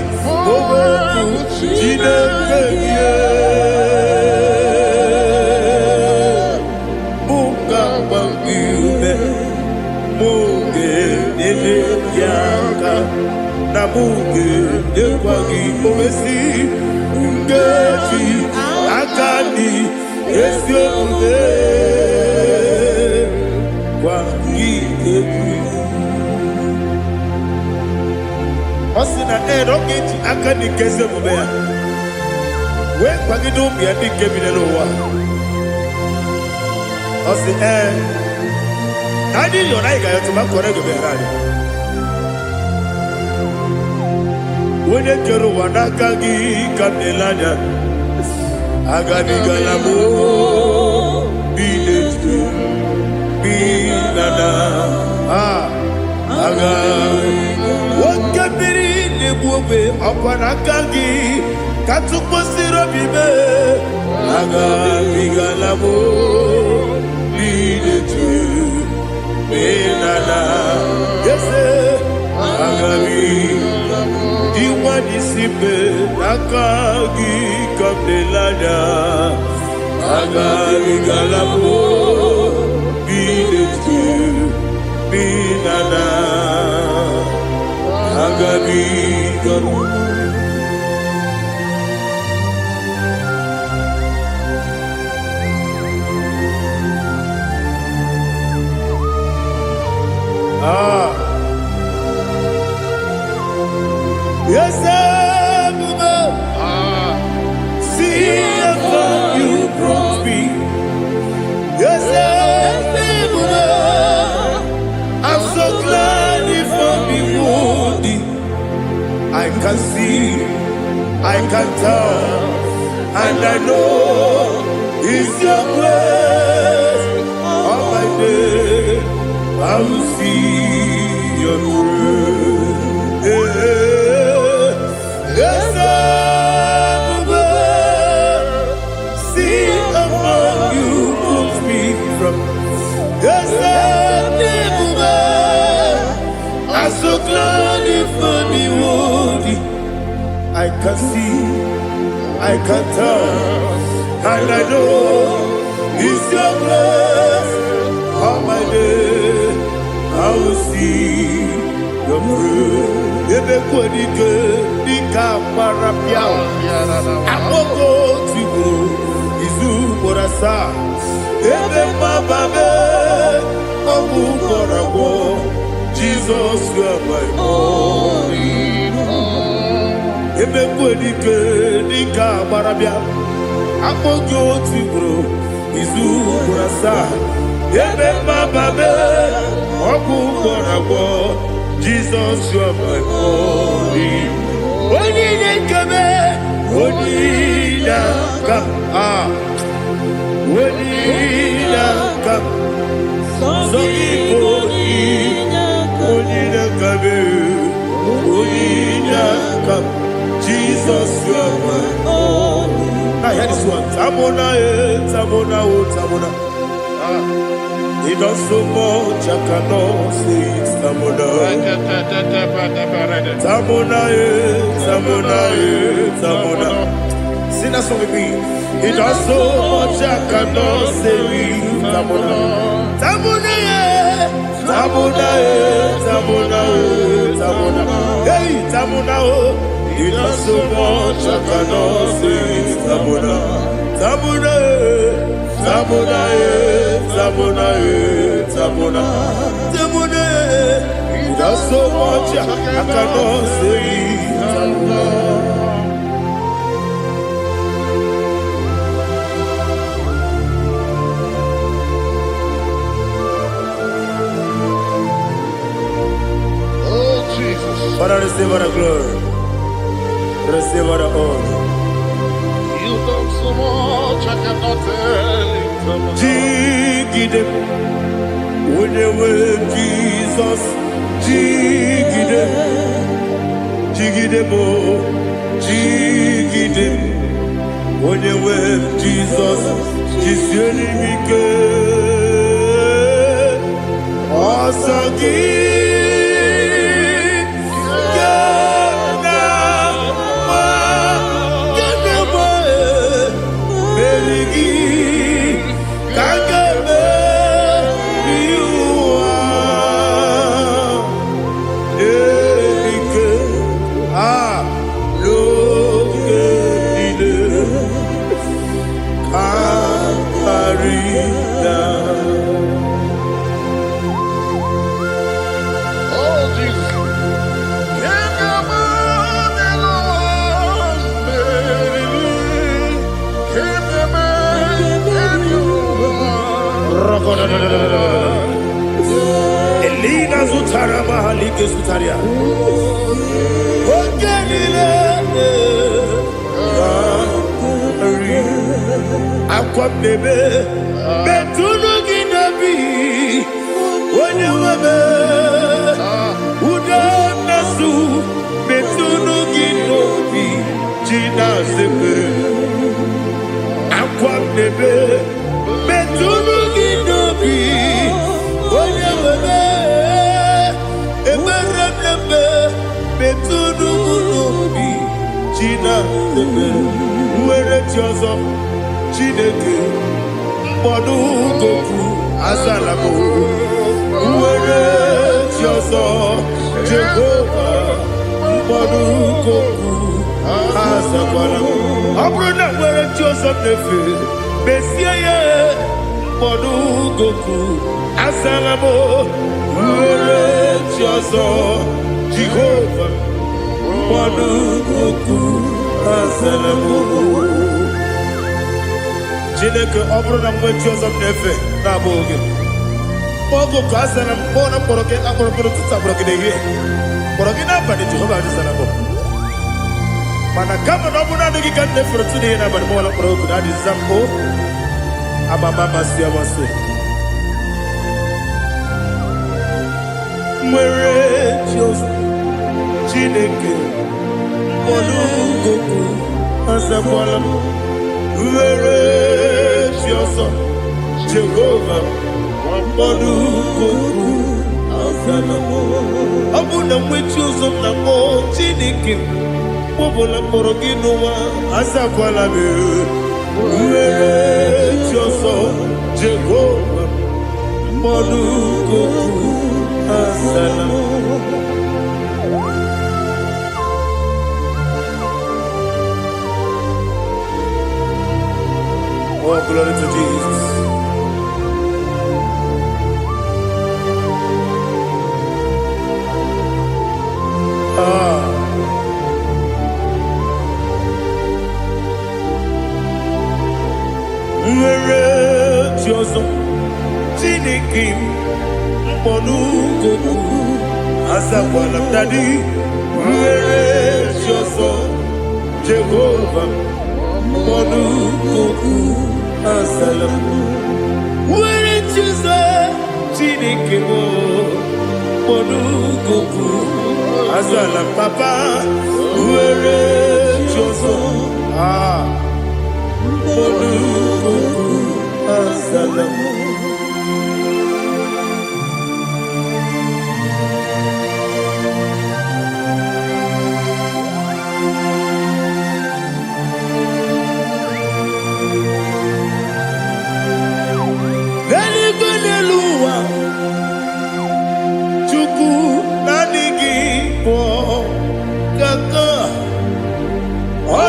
ogoku jinekeye. Nabuge dekwagi omesi ngeti akani esiobe kwagi ebi osina erogeti akani kesembe ya we kwagi do bia di kebile wa osi nadi yo na iga yo tuma kore go be rari. When you get wanakagi kamelanya, agadi galamo, binetu, binana, agadi. Wakabiri nebuwe apanakagi, katukosiro bibe, agadi galamo, binetu, binana, yes, agadi. Diwanisipe nakagi kamelanya agari galamo binetu binana agari galamo. Yes, see how you brought me. Yes, I'm so glad if I'm wounded. I can see, I can tell, and I know it's your grace. On my day, I will see your grace. Yes, see among you moves me from. Yes, I'm so glad if me woody. I can see, I can tell, and I know it's your grace. On my day, I will see your grace. Ebe kwenike nika marapia Amoko tibu izu morasa Ebe mababe Omu korago Jesus you are my only home. Ebe kwenike nika marapia Amoko tibu izu morasa Ebe mababe Omu korago Jesus, you are my only. Only kame, only come, only come. So only kame. Jesus, you are my all. Now hear this one. Tamona, Tamona, oh, Tamona. He does so much, I cannot say it. Tamona. Tamona, Tamona, Tamona. Sing that song with me. He does so much, I cannot say it. Tamona. Tamona, Tamona, Tamona, Tamona. Hey, Tamona, oh. He does so much, I cannot say it. Tamona. Tamona, Tamona, Tamona, Tamona, Tamona. He does so much, I cannot say it. Tamona. Father, receive all the glory. Receive all the honor. You done so much, I cannot tell it. Jigide, when you were Jesus, Jigide, Jigide mo, Jigide, when you were Jesus, Jisyenimike, Asagi. Elina Zutara Mahalike Zutaria. Aqua bebe, Betunu Ginabi, when you were Udanasu, Betunu Ginobi, Gina Zebe, Aqua bebe, Betunu Ginobi, when you were Betunu Ginobi, Gina Zebe, where it was up. Chineke mkpọdụ goku azalamo nwere chi ọzọ Jehova mkpọdụ goku azakwala ọ bụrụ na nwere chi ọzọ na-efe mesie ya mkpọdụ goku azalamo nwere chi ọzọ Jehova mkpọdụ goku azalamo. Chineke ọ bụrụ na mgbe chi ọzọ m na-efe na-abụ oge ogo ka a sara m kpọọ na mkpọrọ gị akpọrọ mkpọrọ tụtụ akpọrọ gị n'ehihie kpọrọ gị n'abalị Jehova adịzara m mana kama na ọ bụrụ na adịghị ka m na-efere tụ n'ihe n'abalị mụọla mkpọrọ ogu na adịza m o amama amasị amasị nwere chi ọzọ Chineke mkpọrọ ogu azakwala m nwere chi ọzọ Jehova mkpọrọ goku azala m ọ bụ na nwe chi ọzọ na mkpọ Chineke kpọbụla mkpọrọ gị n'ụwa azakwala m nwere chi ọzọ Jehova mkpọrọ goku azala m. Oh, glory to Jesus. Nwere chi ọzọ Chineke mkpọrọ goku azakwala m dadi nwere chi ọzọ Jehova mkpọrọ goku azala m nwere chi ọzọ Chineke mkpọrọ goku azala m papa nwere chi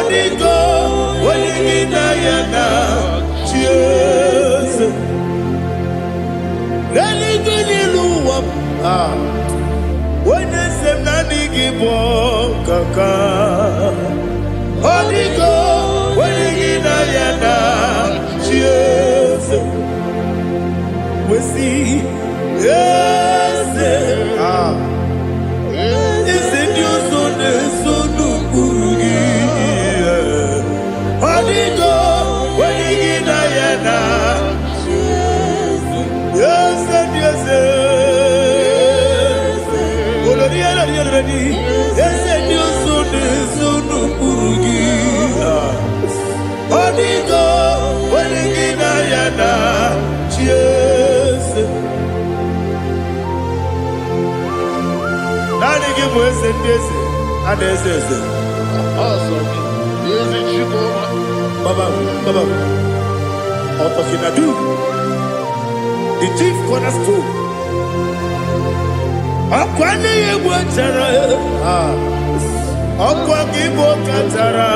Odigo, Waligina Yana, Jesus. Religoniluwa, when they say IGBO, Kaka. Odigo, Waligina Yana, Jesus. We see, yes, it's in your son, son of Burugi. Odigo, Waligina Yana, yes, yes, yes, and your son, son of Burugi. Odigo, Waligina Yana, yes. Nani give us a yes, and yes, yes. Awesome. Is it IGBO? Baba, Otokinadu, the chief cornerstone. Akwani Yewatara, Akwagibo Katara,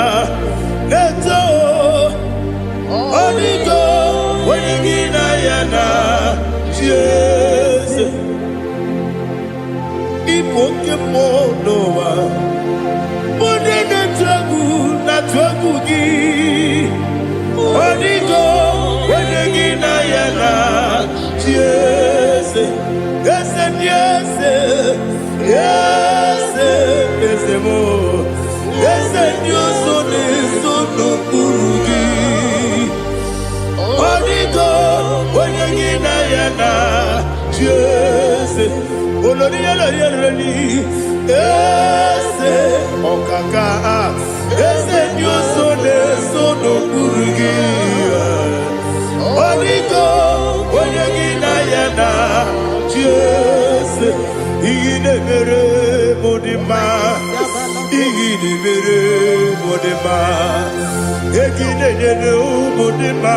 Neto, Odigo, Waligina Yana, yes. Ipokemonoa, Modena Tragu, Natwagugi, Odigo, Waligina Yana, yes, yes, and yes, yes, yes, more, yes, and your son is so no Burugi, Odigo, Waligina Yana, yes. Ese okaka ese nyoso de sono kurugi Odigo Waligina Yana Jese Igine mere modima Igine mere modima Igine nene modima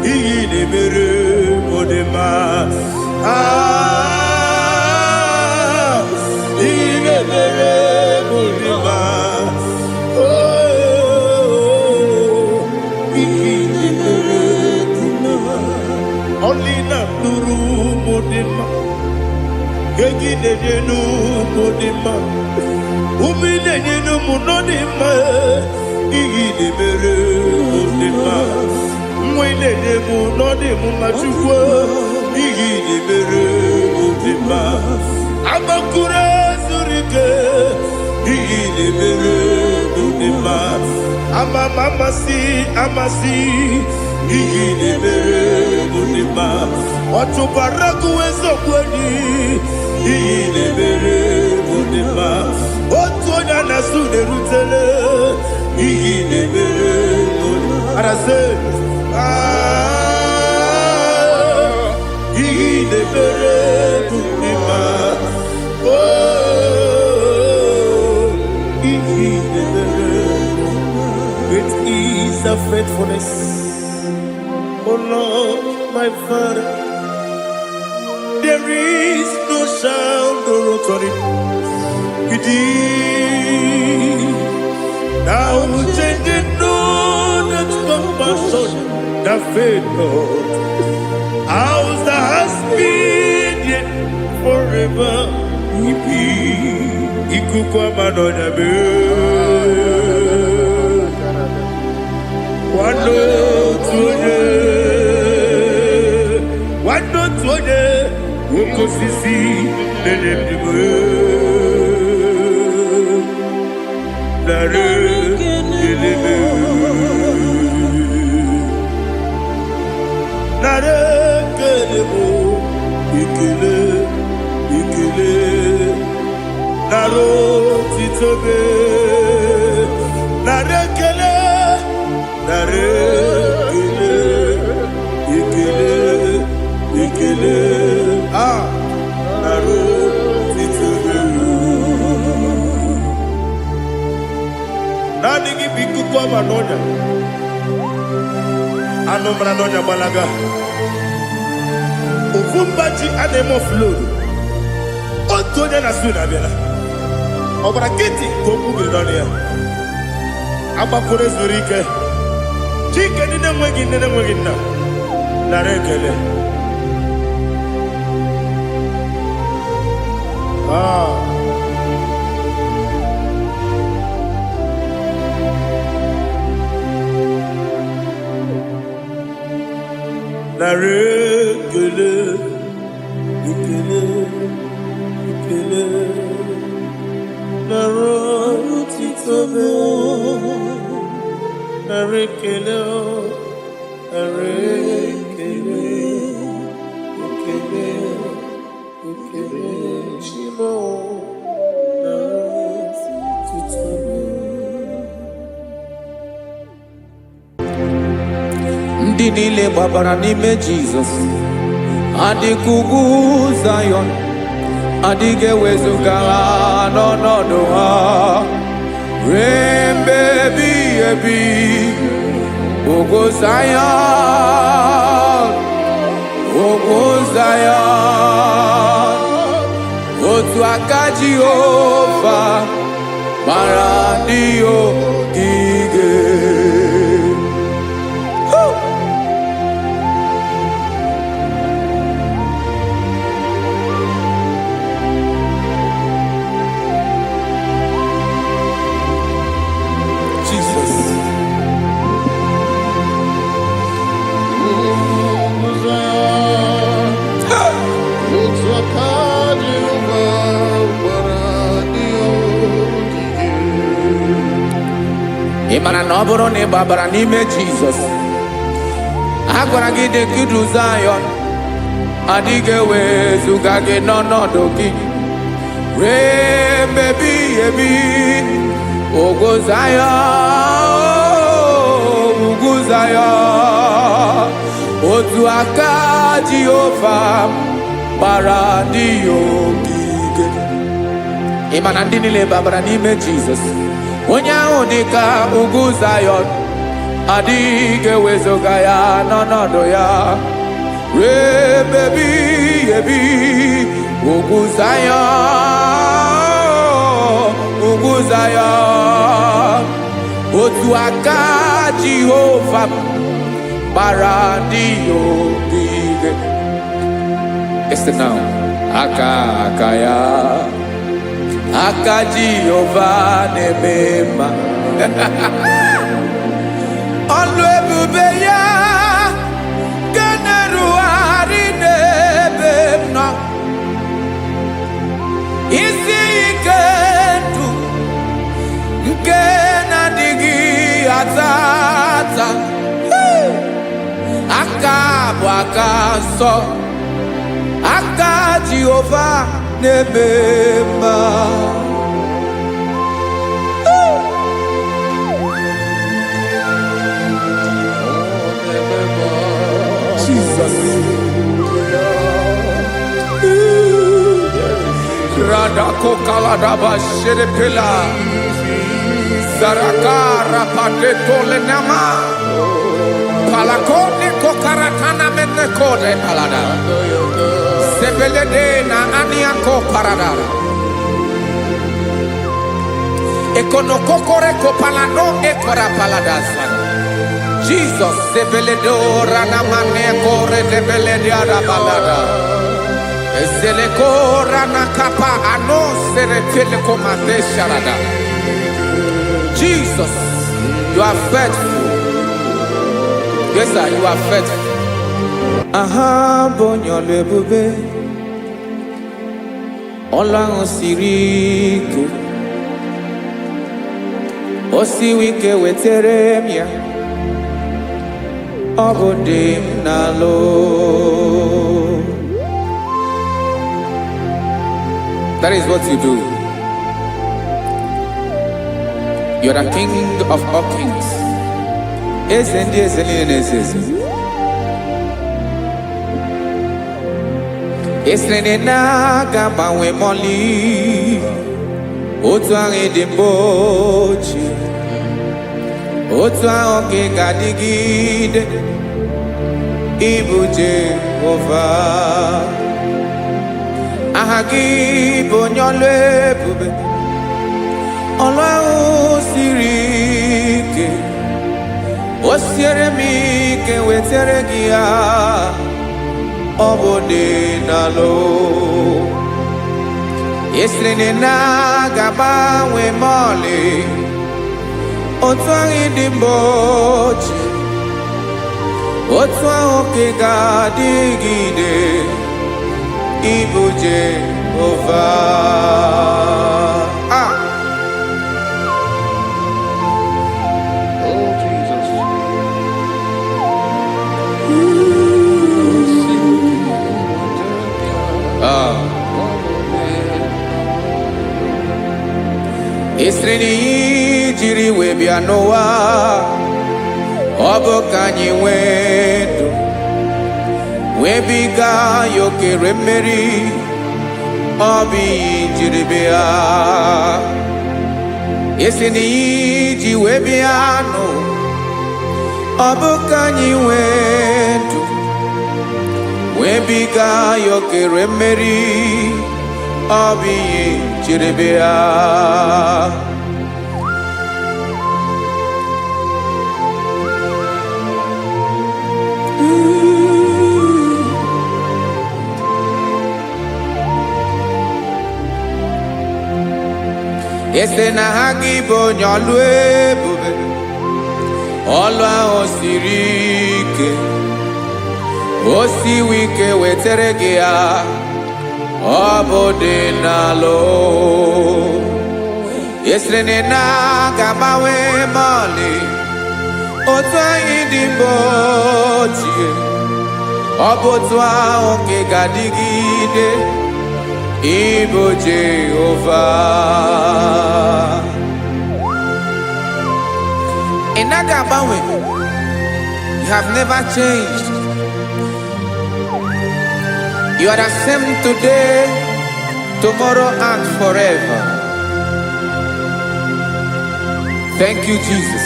Igine mere modima Only not Nuru Modima, Gaginu Modima, Umilenu Munodima, Igini Mere Modima, Mwinemu Nodimu Machua, Igini Mere Modima, Amakura Zurike, Igini Mere Modima, Amamasi, Amasi. Igini mere modima, otubaraku ezokweni. Igini mere modima, otonya nasude rutele. Igini mere modima, arase. Igini mere modima, oh, Igini mere. Great is the faithfulness. Oh Lord, my Father, there is no sound or authority. Now changing no that compassion, that faith, Lord. How's the has been yet forever? Ikukwa manonya be. Wano tuye. Wano tuye, woko sisi nenebdiwe. Nare kelebe, nare kelebo, ikele, ikele, naro titobe, nare kele, nare kele, ikele. Ikele, naro titobe. Nani gibiku kwa manonya, anomra nonya balaga. Ufumbaji anemo flood. Otonya na suna bela. Obra kiti koku bedonia. Agbakoro zuru ike. Chike ndị na-enweghị nne na-enweghị nna. Nara ekele. Nara ekele. Ekele. Ekele. Nara otito me. Nara ekele. Nara ekele. Ekele. Ekele. Chimo. Nara otito me. Ndị niile gbabara n'ime Jizọs adịghị ugwu Zayọn, adịghị ewezuga ha n'ọnọdụ ha ruo mgbe ebighị ebi. Ugwu Zayọn, ugwu Zayọn, otu aka Jehova gbara ndị ogige. Ị mara na ọ bụrụ na ị gbabara n'ime Jizọs, a gwara gị dị ka Zayọn, adịghị ewezuga gị n'ọnọdụ gị ruo mgbe ebighị ebi. Ugwu Zayọn, ugwu Zayọn, otu aka Jehova gbara ndị ogige. Ị ma na ndị niile gbabara n'ime Jizọs, onye ahụ dị ka ugwu Zayọn, adịghị ewezuga ya n'ọnọdụ ya ruo mgbe ebighị ebi. Ugwu Zayọn, ugwu Zayọn, otu aka Jehova gbara ndị ogige. Listen now. Aka ya, aka Jehova na-eme mma. Ọlụ ebube ya ga na-erugharị n'ebe m nọ. Isi ike ndụ nke na-adịghị ata ata. Aka bụ aka nsọ, aka Jehova na-eme mma. Jesus. Radako kaladaba sherepela zarakara pateto lenama palakone kokaratana mene kode palada sebelede na aniako paradara ekono kokore kopalano ekora paladasa. Jesus sebeledo rana mane kore debelede arabalada. Jesus, you are faithful. Yes, sir, you are faithful. Aha, bonyo lebube. Ola osiriku. Osiwike weteremia. Obodim nalo. That is what you do. You are the King of all kings. Esrene na gama we moli. Otuange dembochi. Otuange gadigide. Ibu Jehovah. Ahagi bonyole bube. Ọlọ́run siri siere mi ike wetere gị ya ọ bụ dị n'alụ esiri na ga-agbanwe ma ọlị otu ahụ dị mgbe ochie otu ahụ ka ị ga-adịgide ịbụ Jehova. Oh, Jesus. Esiri na ihe jiri wee bịa n'ụwa ọ bụ ka anyị nwee ndụ wee biga ya okere mmeri ọ bụ ihe jiri bịa. Esi na ihe ji wee bịa nụ ọ bụ ka anyị nwee ndụ wee biga ya okere mmeri ọ bụ ihe jiri bịa. Ese na ha gị bụ onye ọlụ ebube ọlụ ahụ siri ike o siwe ike wetere gị ya ọ bụ dị n'alụ. Esiri na ga-agbanwe ma ọlị otu anyị dị mgbe ochie ọ bụ otu ahụ ka ị ga-adịgide ịbụ Jehova. Ị naghị agbanwe. You have never changed. You are the same today, tomorrow and forever. Thank you, Jesus.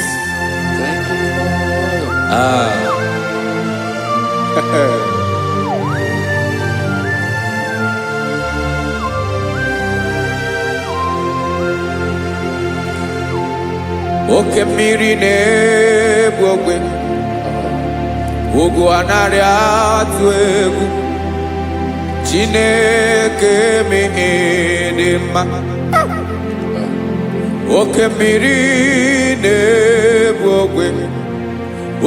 Thank you, Lord. Oke mmiri na-egbu ogwe ugwu anaghị atụ egwu Chineke mee dị mma. Oke mmiri na-egbu ogwe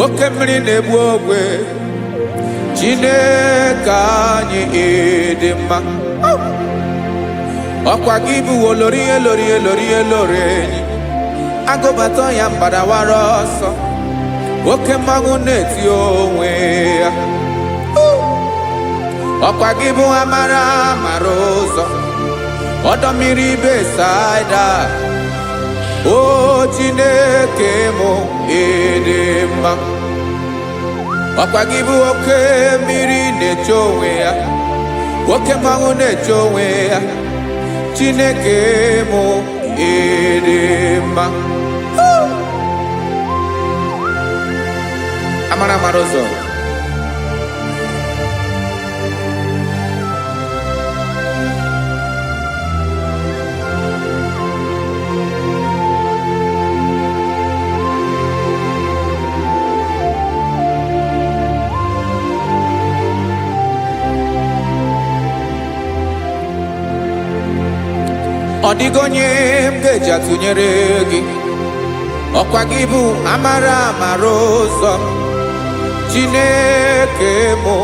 oke mmiri na-egbu ogwe Chineke anyị dị mma. Ọkwa gị bụ olori elori elori elori enyi agụbata ya mgbadawara ọsọ oke mmanwụ na-eti onwe ya. Ọkwa gị bụ amara amara ụzọ ọdọ mmiri Besaida o Chineke mụ ịdị mma. Ọkwa gị bụ oke mmiri na-eche onwe ya oke mmanwụ na-eche onwe ya Chineke mụ ịdị mma. Amara amara ụzọ ọ dịghị onye m ga-eji atụnyere gị. Ọkwa gị bụ amara amara ụzọ Chineke mụ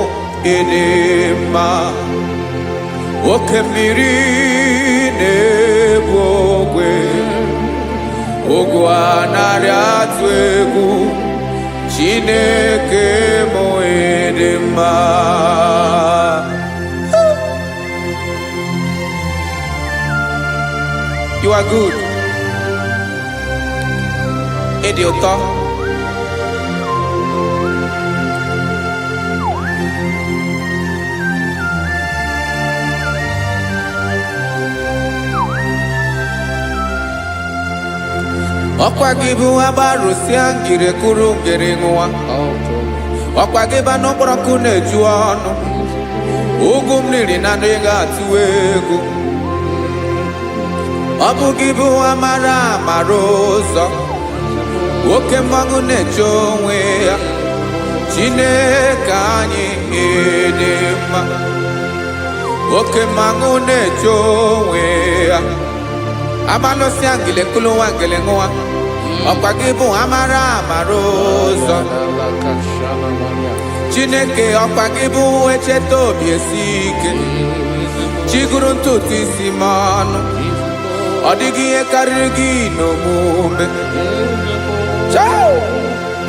ịdị mma. Oke mmiri na-egbu ogwe ogwu anaghị atụ egwu Chineke mụ ịdị mma. You are good. Ịdị ụtọ. Ọkwa gị bụ agbarụsịa ngire kụrụ ngere nwa. Ọkwa gị bụ n'ụkpọrọkụ na-eju ọnụ ugwu mmiri na ndị ga-atụ egwu. Ọ bụ gị bụ amara amara ụzọ oke mmanwụ na-eche onwe ya Chineke anyị dị mma oke mmanwụ na-eche onwe ya abalụsị angele kulu wangele nwa ọkwa gị bụ amara ụzọ Chineke ọkwa gị bụ echeta obi esi ike chiguru ntutu isi m ọnụ ọ dịghị ihe karịrị gị n'omume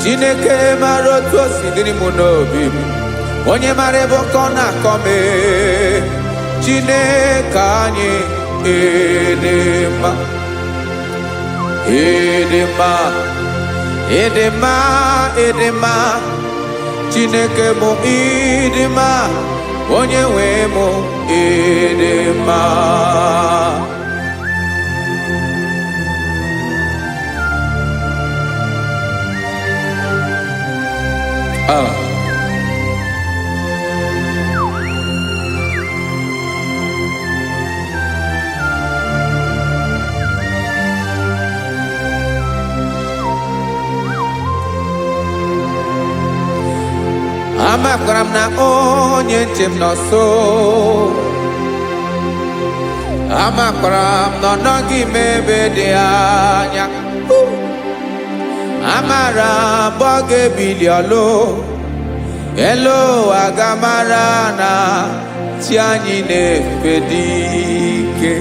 Chineke mara otu o si dịrị m n'obi m onye mara ebe ọkọ na-akọ m Chineke anyị dị mma ịdị mma ịdị mma ịdị mma Chineke m ịdị mma onye nwe m ịdị mma amakwara m na onye nche m nọ nso amakwara m na ọ nọghị m ebe dị anya amara m ọ ga-ebili ọlụ elu aga mara na chi anyị na-efe dị ike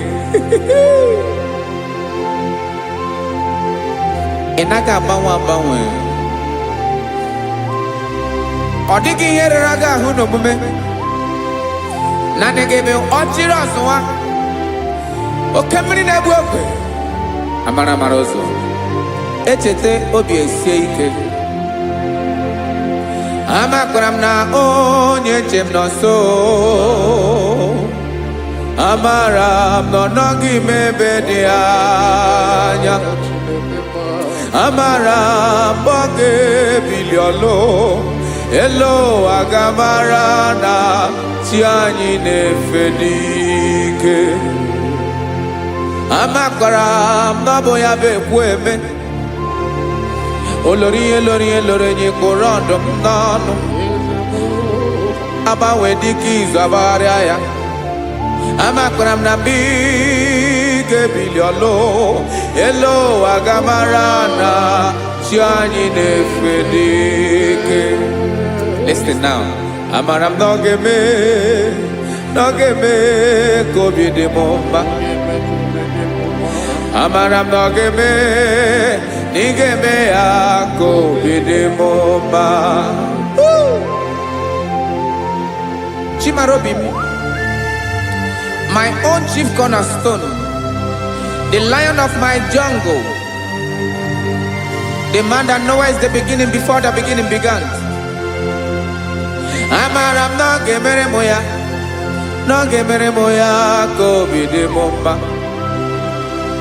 ị naghị agbanwe ọ dịghị ihe rere gị ahụ n'omume naanị gị bụ ọchịrị ọzụwa oke mmiri na-egbu ogwe amara ụzọ echeta obi esie ike amakwara m na onye nche m nọ nso amara m na ọ nọghị m ebe dị anya amara m ọ ga-ebili ọlụ elu aga mara na chi anyị na-efe n'ike amakwara m na ọ bụ ya bụ ekwu eme olori enyi kwụrụ ọdụm n'ọnụ agbanwe dịka izu agbagharịa ya amakwara m na mgbe ị ga-ebili ọlụ elu aga mara na chi anyị na-efe n'ike. Listen now. Amara m na ọ ga-eme ka obi dị m mma. Amara m na ọ ga-eme na ị ga-eme ya ka obi dị m mma. Chimarobi m, my own chief cornerstone, the lion of my jungle, the man that knows the beginning before the beginning began. Amara m na ọ ga-emere m ya, na ọ ga-emere m ya ka obi dị m mma.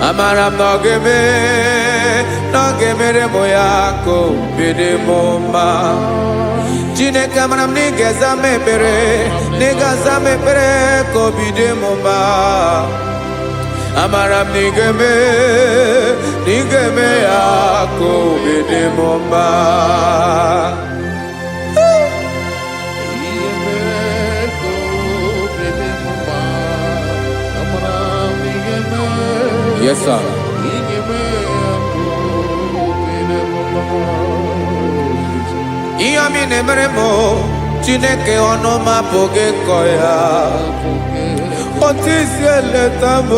Amara m na ọ ga-emere m ya ka obi dị m mma. Chineke amara m na ị ga-aza m ekpere, na ị ga-aza m ekpere ka obi dị m mma. Amara m na ị ga-eme ya ka obi dị m mma. Yes, sir. Ihe ọmị na-emere m Chineke ọnụ m apụghị ịkọ ya. Otu isi eleta m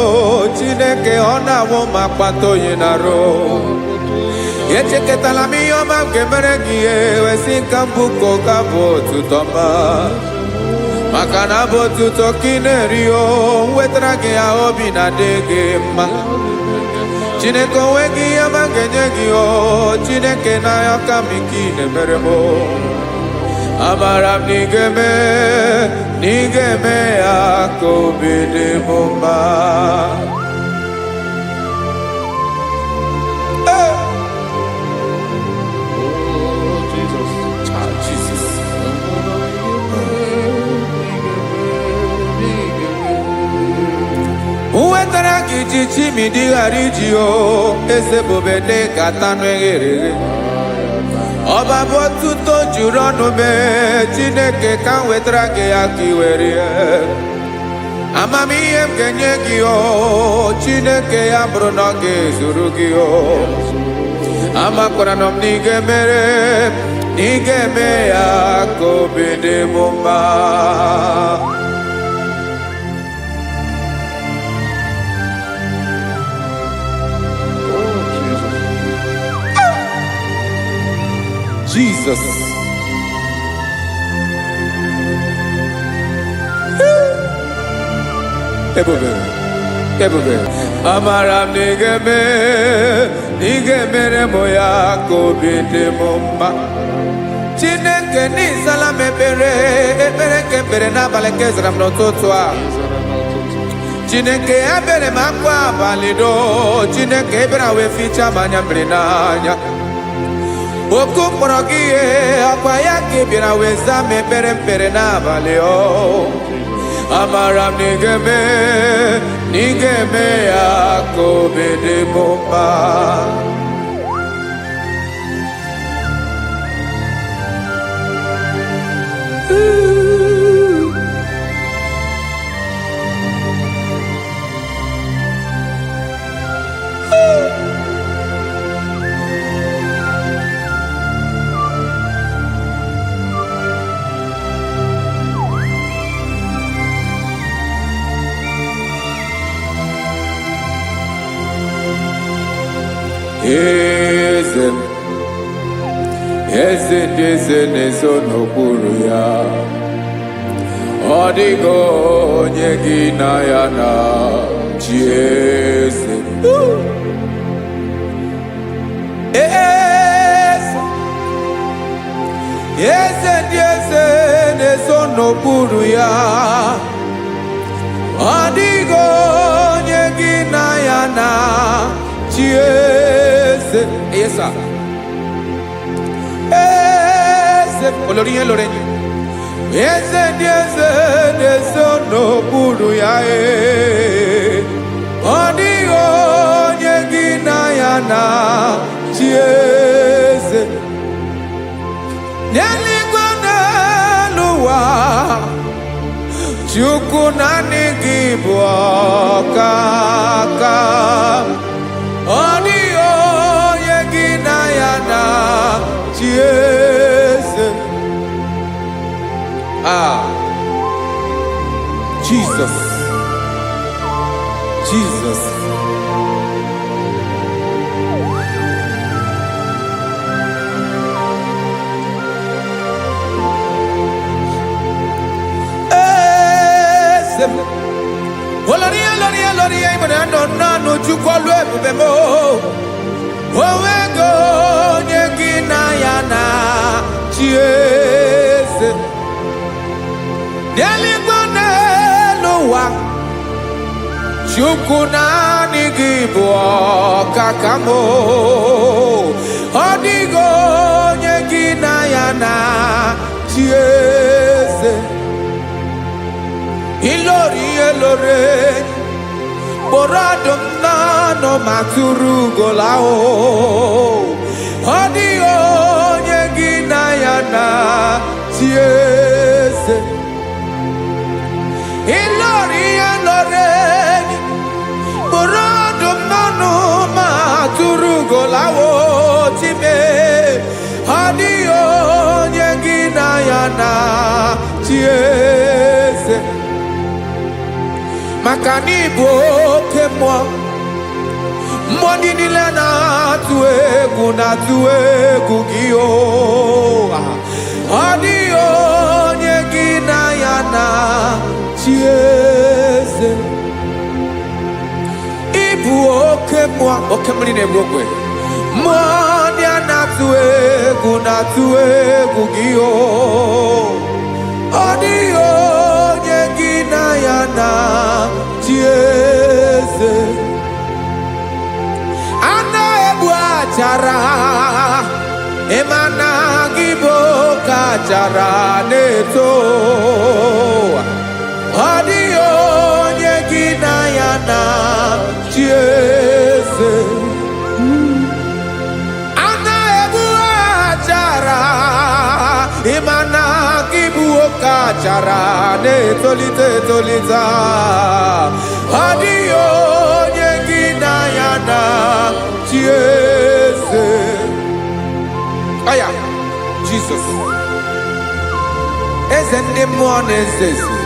Chineke ọ na-awụ m akpata oyi n'arụ. Echeketala m ihe ọma m ga-emere gị wesị ka m bụkọ ga bụ otuto ma. Maka na bụ otuto ka ị na-eri o wetara gị ya obi na-adị gị mma. Chineke onwe gị ihe ọma ga-enye gị o Chineke n'anya ka m ike ị na-emere m. Amara m na ị ga-eme ya ka obi dị m mma. chichi mi di hariji o eze bobede kata no eghere Ọba bụ otuto juru ọnụ mee Chineke ka m wetara gị aka iwere amamihe m ga-enye gị o Chineke ya bụrụ na ọ ga-ezuru gị o amakwara na m na ị ga-emere na ị ga-eme ya ka obi dị m mma Jesus. Ebube. Amara m n'ige mere mo ya ka obi dị m mma. Chineke n'ịzala m ekpere nke ekpere n'abalị nke zara m n'ụtụtụ a. Chineke ebere m akwa abalị do. Chineke ebere wee fichaa m anya mmiri n'anya. Oku mkpọrọ gị ihe akwa ya ka ị bịara wee zaa m ekpere mpere n'abalị o amara m na ị ga-eme ya ka obi dị m mma Eze ndị eze na-ezo n'okpuru ya ọ dịghị onye gị na ya na chi eze eze ndị eze na-ezo n'okpuru ya ọ dịghị onye gị na ya na chi eze esa olórí yẹn lórí eze ndị eze na-eso n'okpuru ya ọ dịghị onye gị na ya na chi eze n'eluigwe n'elu ụwa Chukwu naanị gị bụ ọkaka ọ dịghị onye gị na ya na chi eze Jesus Oloria ibone andona no chukolu ebube mo owego onye gị na ya na chi eze n'eluigwe n'elu ụwa Chukwu naanị gị bụ ọkaka m ọ dịghị onye gị na ya na chi eze ilori kpọrọ ọdụm n'ọnụ ma tụrụ ugola ọ dịghị onye gị na ya na chi eze ilori kpọrọ ọdụm n'ọnụ ma tụrụ ugola chime ọ dịghị onye gị na ya na chi eze maka na ị bụ oke mmụọ ndị niile na-atụ egwu gị ọ dịghị onye gị na ya na chi eze ị bụ oke mmiri na-egbu ogwe mmụọ ndị a na-atụ egwu gị ọ dịghị onye gị na ya na chi eze ana egbu achara ịmana gị bụ ka achara na-eto ọ dịghị onye gị na ya na chi achara na-etolite etolite ọ dịghị onye gị na ya na chi eze aya Jizọs eze ndị mmụọ na-eze eze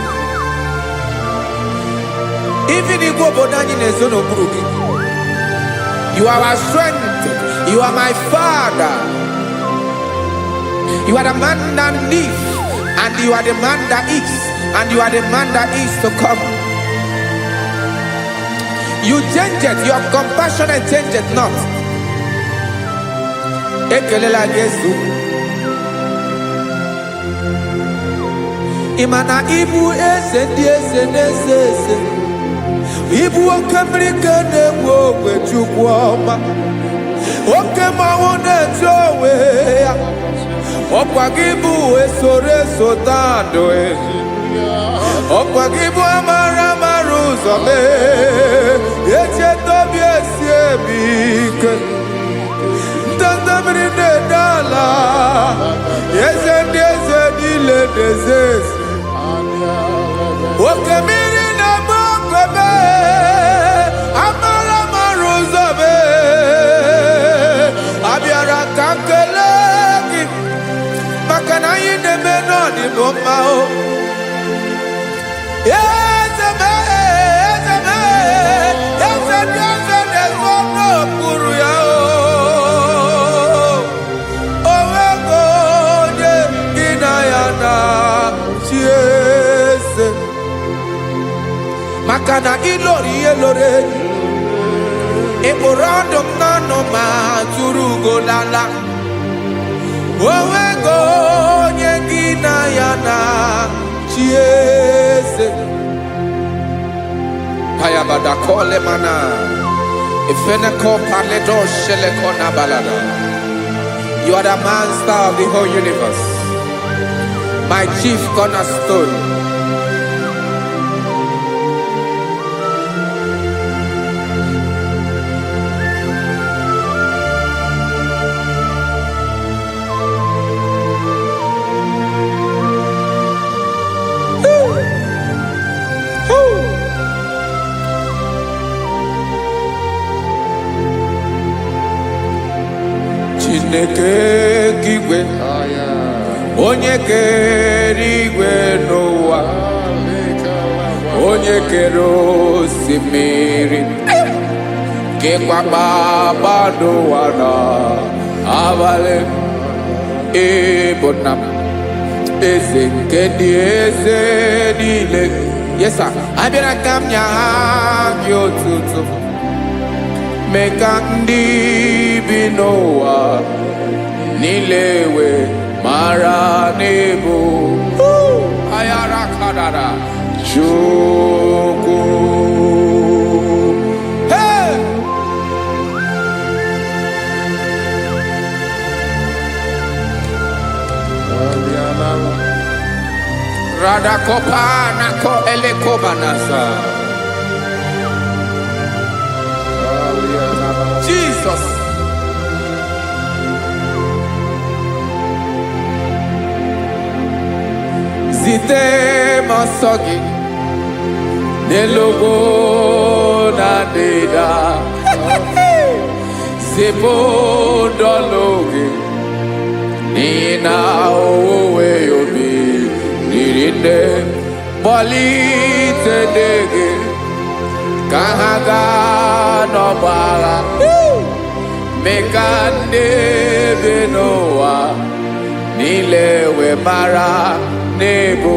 even igwe obodo anyị na-ezo n'okpuru gị. You are our strength. You are my Father. You are the man that lives, and you are the man that is, and you are the man that is to come. You change it. Your compassion and change it not. Ekelela Yesu. Imana ibu eze di eze n'eze eze. Ibu okemerike na-egbu ogwe Chukwu ọma. Oke mmanwụ na-eti onwe ya. Ọkwa gị bụ esoro esota ndụ ọkwa gị bụ amara amara ụzọ mee echeta obi esi ebi ike ndanda mmiri na-ede ala eze ndị eze niile na-eze eze oke mmiri na-agba ọkụ ebe amara amara ụzọ mee abịara ka nkele gị maka na anyị na-eme n'ọdịbụ mma o eze mee eze mee eze ndị eze na-ezo n'okpuru ya o nwego onye gị na ya na chi eze maka na ịlọrọ ihe lọrọ enyi ịkpụrụ ọdụ m n'ọnụ ma tụrụ ugo lala onwego onye gị na ya na chi eze payabada kole mana ifeneko paledo sheleko na balada. You are the master of the whole universe, my chief cornerstone. Chineke igwe onye kere igwe n'ụwa onye kere osimiri kekwa kpakpando ụwa na abalị ịbụ nna m eze nke dị eze niile yesa abịara ka m nya gị otuto mee ka ndị bi n'ụwa niile we mara n'ebu ayara kadara Chukwu. Hey! Radakopa nako elekobanasa. Jesus. Zite masogi nelogo na deda Zebo dologi nina owe yobi nirinde boli tedege kahaga no bara mekande benoa nilewe mara nebo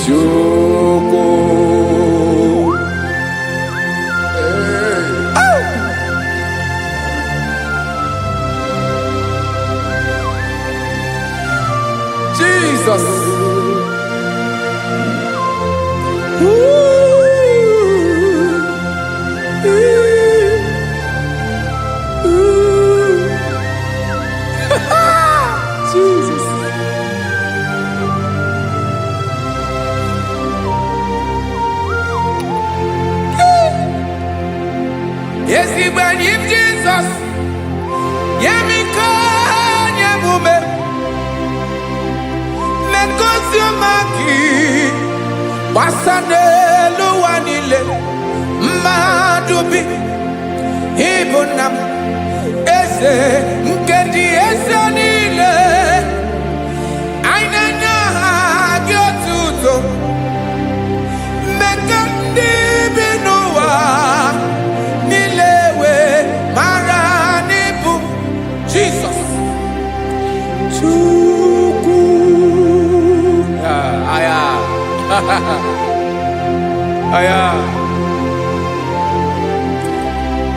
Chukwu. Jesus. Jesus. Yes, he when him Jesus. Yemika nyemume. Masanelu wanile madubi ibunam eze nkendi eze nile ainanya agiotuto mekandi binuwa nilewe maranibu Jesus Chuku aya aya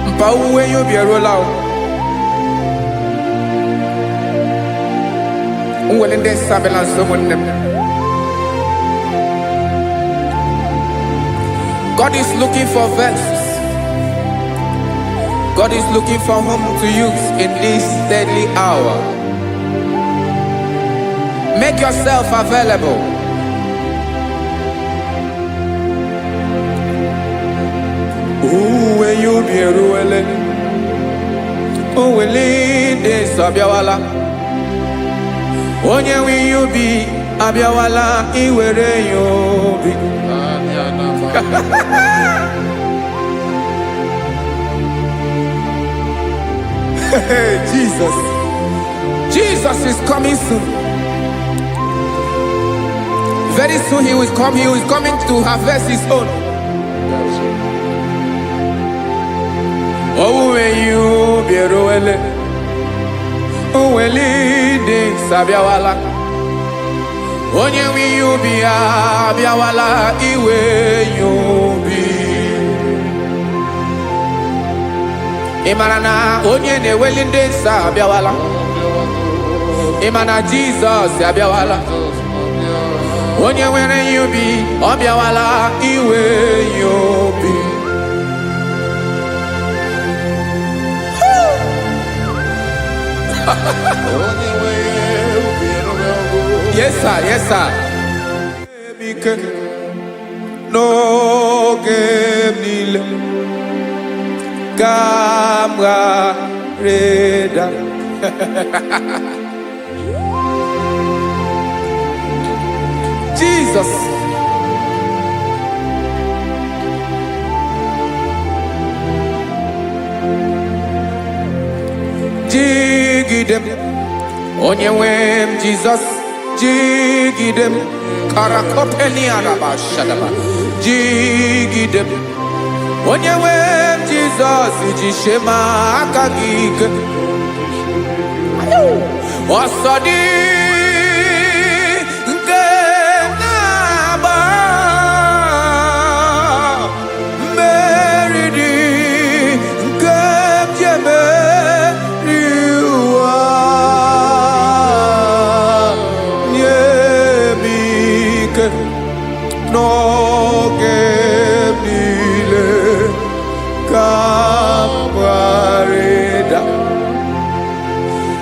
mpa uwe yo bierola o unwele nde sabela someone. God is looking for vessels. God is looking for whom to use in this deadly hour. Make yourself available. Uwe you be ruele. Uwele de sabiawala. Onye wi you be abiawala iwere you be. Jesus. Jesus is coming soon. Very soon he will come. He is coming to harvest his own. Oh, when you be roele, oh, when leading sabiawala, onye wi you be abiawala, iwe you be. Imarana onye ne welinde sabiawala, imana Jesus sabiawala. Onye were you be, obiawala, iwe you be. Yes, sir, yes, sir. No game nile, camera reda. Jesus. Jigidem, onyewem Jesus, jigidem, karakopeni araba shadaba, jigidem, onyewem Jesus, jishema akagig, osadi. No gebile kapareda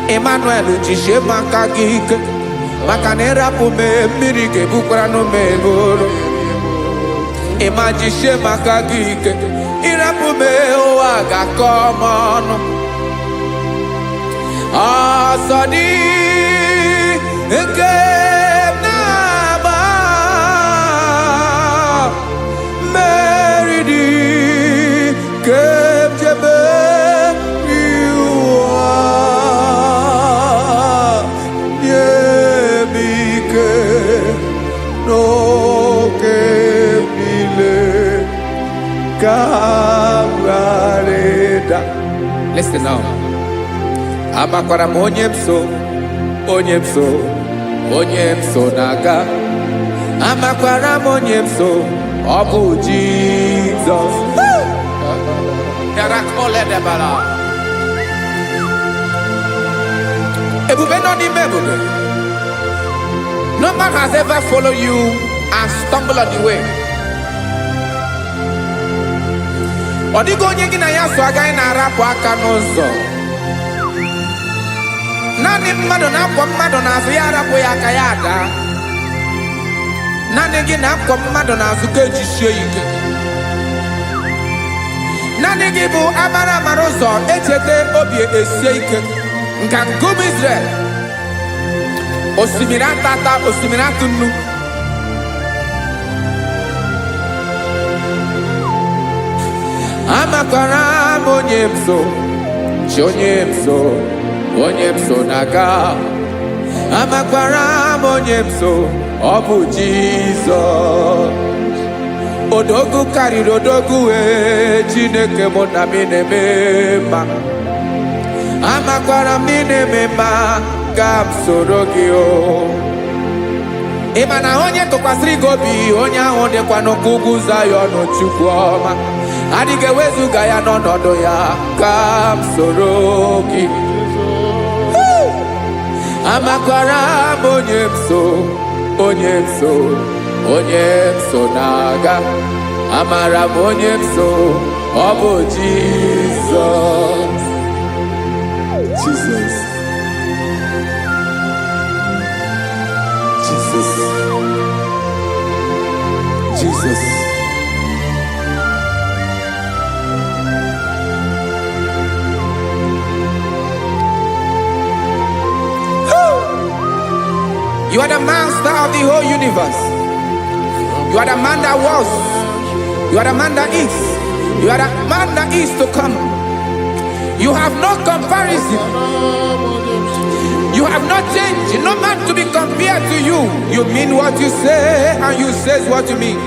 Emmanuel jishe makagike makanera pume mirike bukrano mebolo Ema jishe makagike irapume oaga komono asadi eke Listen now. Amakwara onyemso naga. Amakwara onyemso obu Jesus. Yarakole debala. Ebube no ni mebube. No man has ever followed you and stumbled on the way. Odigo onye gị na ya so agaghị na-arapụ aka n'ụzọ. Naanị mmadụ na-akwọ mmadụ n'azụ ya arapụ ya aka ya ada. Naanị gị na-akwọ mmadụ n'azụ ka ejisie ike. Naanị gị bụ amara amara ụzọ echete obi esie ike. Nka nkume Israel. Osimiri atata, osimiri atụ nnu. amakwara m onye m so, chi onye m so na-aga. Amakwara m onye m so, ọ bụ Jizọs. Odogwu karịrị odogwu, Chineke mụ na m na-eme mma. Amakwara m na-eme mma, ka m soro gị o. Ị ma na onye tụkwasịrị gị obi, onye ahụ dịkwa n'ụkwụ ugwu Zayọn, Chukwu ọma. Adịghị ewezuga ya n'ọnọdụ ya, ka m soro gị. Amakwara m onye m so, onye m so na-aga. Amara m onye m so, ọ bụ Jizọs. Jesus. Jesus. Jesus. You are the master of the whole universe. You are the man that was. You are the man that is. You are the man that is to come. You have no comparison. You have not changed. No man to be compared to you. You mean what you say, and you say what you mean.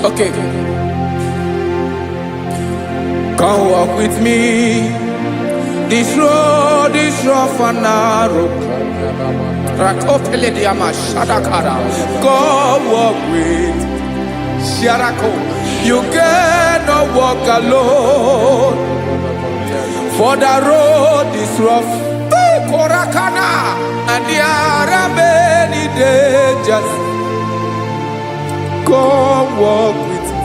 Okay. Come walk with me. This road is rough and narrow. Come walk with Sharako. You cannot walk alone, for the road is rough. Korakana, and there are many dangers. Come walk with me,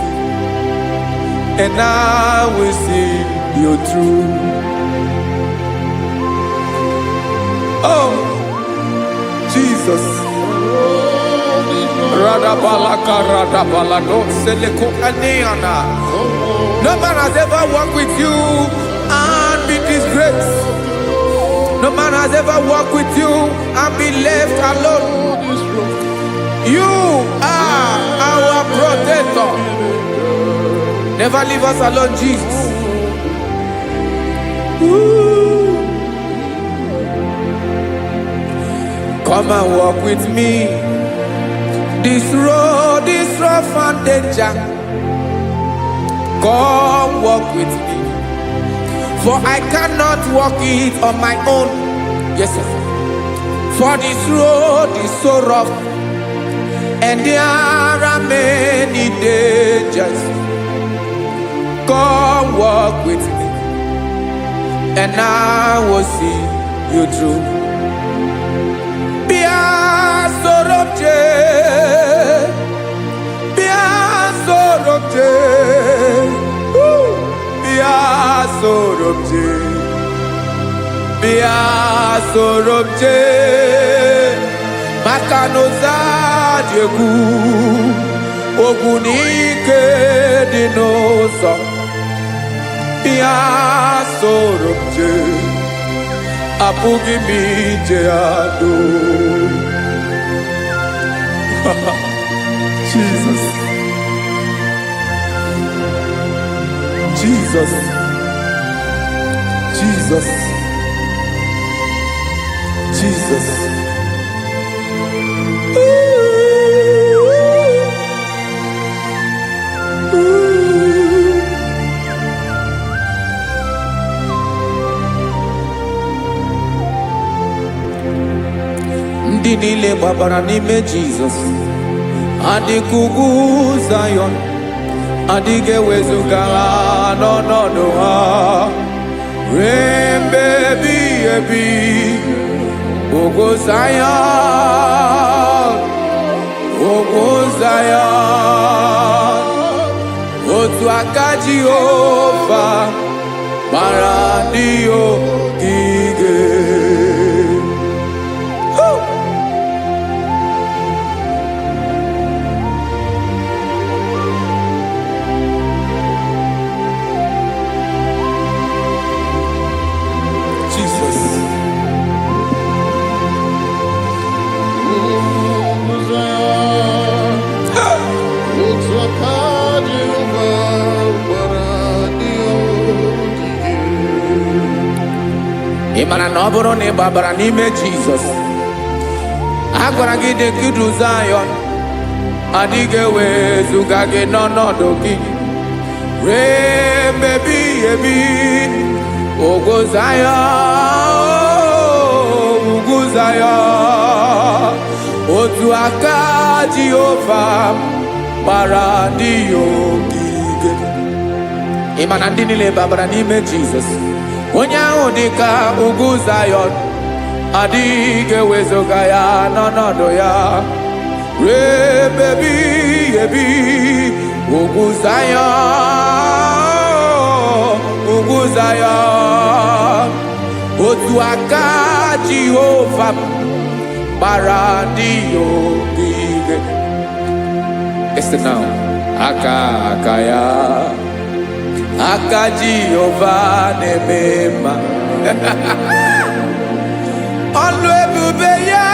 and I will see you through. Oh, Jesus. No man has ever walked with you and be disgraced. No man has ever walked with you and be left alone. You are our protector. Never leave us alone, Jesus. Ooh. Come and walk with me. This road is rough and danger. Come walk with me, for I cannot walk it on my own. Yes, sir. For this road is so rough, and there are many dangers. Come walk with me, and I will see you through. Sorobje makanoza diegu ogunike dinoso bia sorobje apugi mije ado. Jesus. Jesus. Jesus. Jesus. Ndị niile gbabara n'ime Jizọs adịghị ugwu Zayọn, adịghị ewezuga ha n'ọnọdụ ha ruo mgbe ebighị ebi. Ugwu Zayọn, ugwu Zayọn, otu aka Jehova gbara ndị ogige. ị mara na ọ bụrụ na ị gbabara n'ime Jizọs, a gwara gị dị kudu Zayọn adịghị ewezuga gị n'ọnọdụ gị ree mmebi ebi. Ugwu Zayọn, ugwu Zayọn, otu aka Jehova gbara ndị ogige. Ị ma na ndị niile babara n'ime Jizọs, onye ahụ dị ka ugwu Zayọn adịghị ewezuga ya n'ọnọdụ ya ree mmebi ebi. Ugwu Zayọn, ugwu Zayọn, otu aka Jehova gbara ndị ogige. Listen now. Aka ya, aka Jehova na-eme mma. Ọlụ ebube ya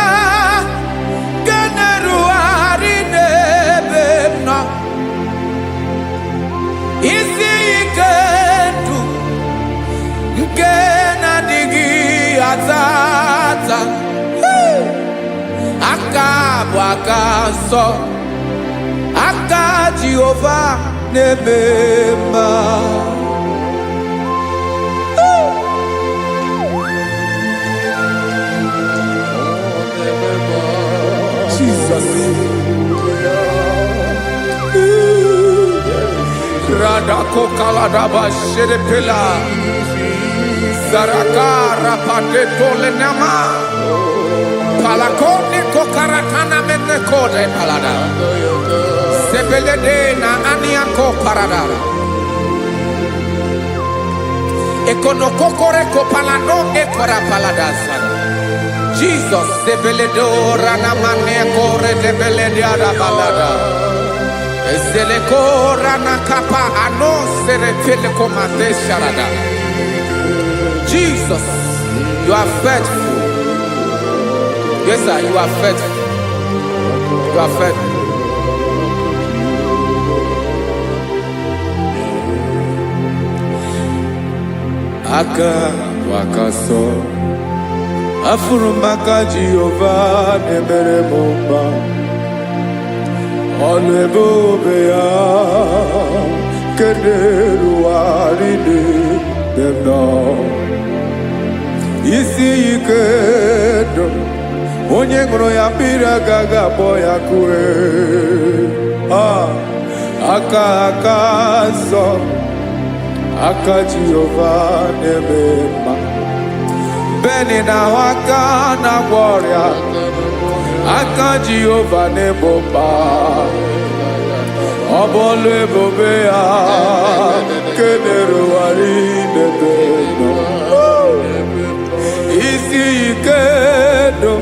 ga-erugharị n'ebe m nọ. Isi ike ndụ nke na-adịghị ata ata. Aka bụ aka nsọ, aka Jehova na-eme mma. Jesus. Radako kaladaba sherepela Zarakara pateto lenama Palakone kokaratana mene kode palada Sebelede na aniako paradara Ekono kokore ko palano ekora paladasa Jesus sebeledo rana mane kore debelede ada balada Ezeleko rana kapa ano serefele komande sharada. Jesus, you are faithful. Yes, sir, you are faithful. You are faithful. Aka wakaso afurumaka Jehova nebere mumba. Ọlụ ebube ya keneruarị n'ebe m nọ. Isi ike ndụ onye ṅụrụ ya mmiri agaghị abọ ya kue. Aka nsọ, aka Jehova na-eme mma. Beni na-ahụ aka na-agwọ ọrịa, aka Jehova na-egbo mkpa. Ọ bụ ọlụ ebube ya kenerugharị n'ebe m nọ. Isi ike ndụ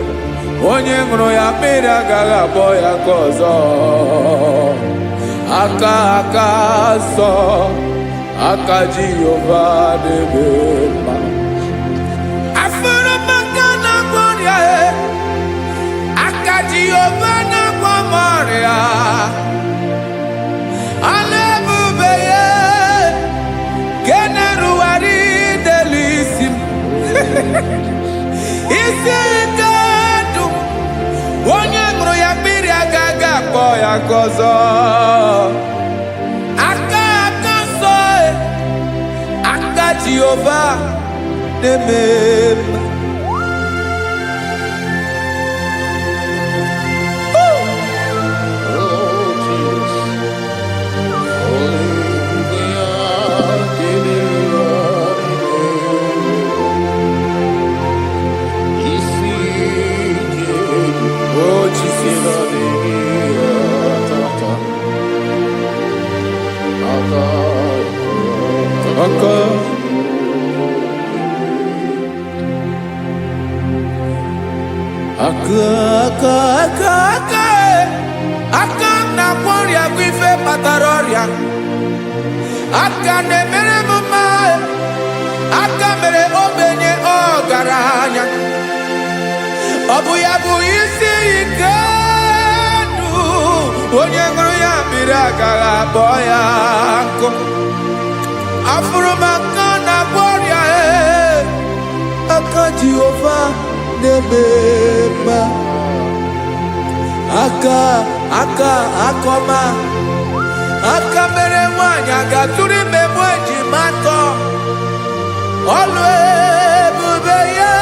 onye ṅụrụ ya mmiri agaghị abọ ya ka ọzọ. Aka nsọ, aka Jehova na-eme mma. Jehova na-agwọ m ọrịa, ọlụ ebube ya nke na-erugharị n'elu isi m. Isi ike ndụ onye ṅụrụ ya mmiri agaghị akpọ ya ka ọzọ. Aka nsọ, aka Jehova na-eme mma. Aka na-agwọ ọrịa bụ ife kpatara ọrịa. Aka na-emere m mma, aka mere ogbenye ọgaranya. Ọ bụ ya bụ isi ike ndụ onye ṅụrụ ya mmiri agaghị abọ ya nkụ. Afụrụ m aka na-agwọ ọrịa, aka aka Jehovah na-eme aka akọma aka mere nwanyị aga tụrụ ime mụ ejima atọ ọlụ ebube ya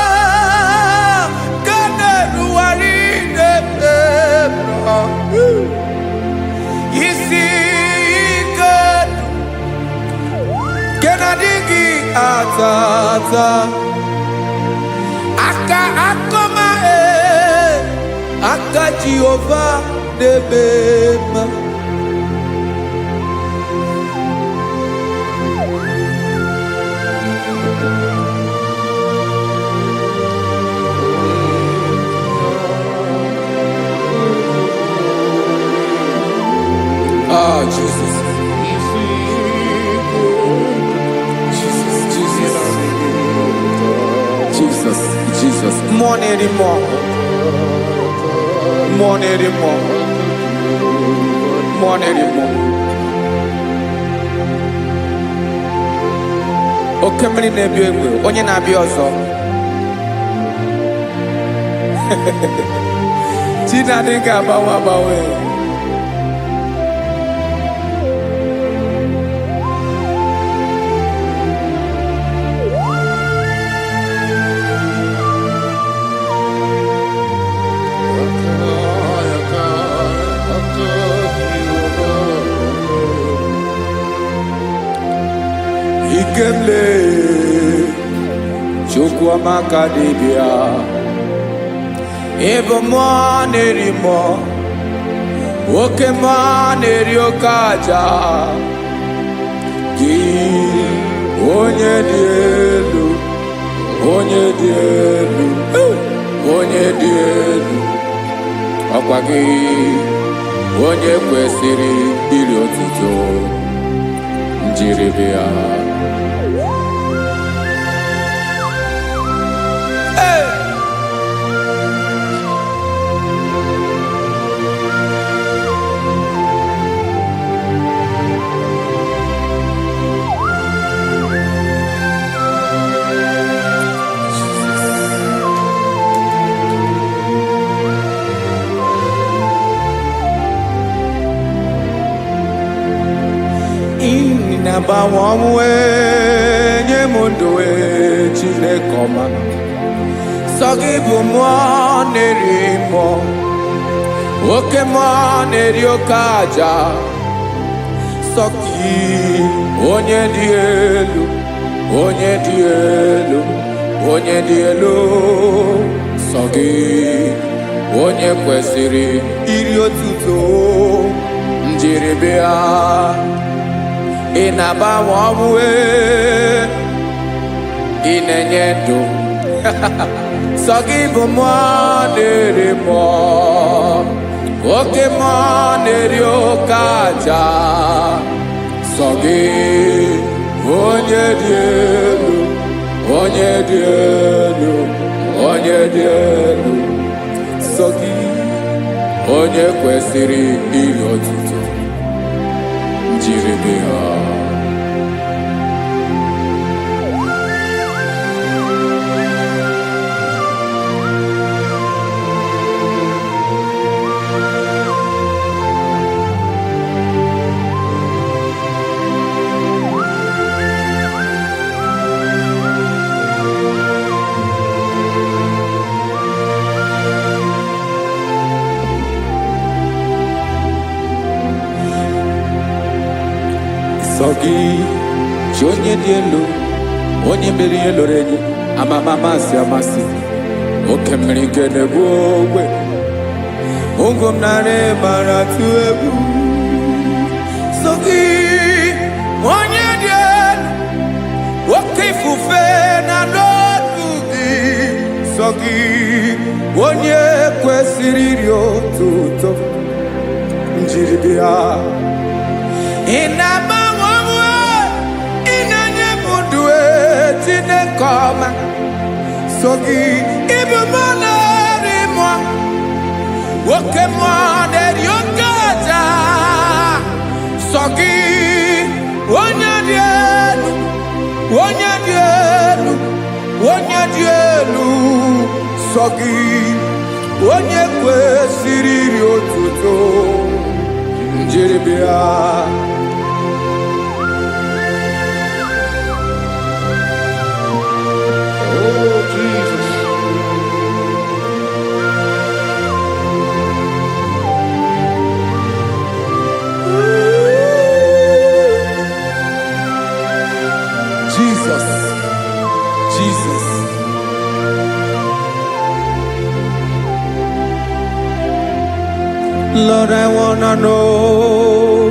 ka na-eruwari na-eme isi ike nke na-adịghị ata aka akọma aka Jehovah na-eme mma. Ah, Jesus. Jesus. More anymore. Oke mmiri na-ebi egbe, onye na-abịa ọzọ. Chi na-adị ga-agbanwe. Ikemle Chukwuamaka dibịa ebe mmụọ na-eri mmụọ oke mmụọ na-eri oke aja gị onye dị elu ọkwa gị onye kwesịrị iri otuto njiribịa. Inabawamwe nyemundowe Chineke ọma sọ gị bụ mmụọ na-eri mmụọ oke mmụọ na-eri oke aja sọ gị onye dị elu sọ gị onye kwesịrị iri otuto njiribịa. Ị na-agbanwe ọmụwe ị na-enye ndụ sọ gị bụ mmụọ na-eri mmụọ oke mmụọ na-eri oke aja sọ gị onye dị elu sọ gị onye kwesịrị iri otuto njiribịa. Sọ gị chi onye dị elu onye mere ihe loro enyi amasị oke mmiri nke na-egbu ogbe ụgwọ m narị mara tụ egwu. Sọ gị onye dị elu oke ifufe na n'otu gị sọ gị onye kwesịrị iri otuto njiribịa. Ị na-agbanwe ị na-enye m ndụ Chineke ọma sọ gị ịbụ mmụọ na-eri mmụọ oke mmụọ na-eri oke aja sọ gị onye dị elu onye dị elu sọ gị, onye kwesịrị iri otuto njeribịa. Oh, Jesus. Jesus, Jesus. Lord, I wanna know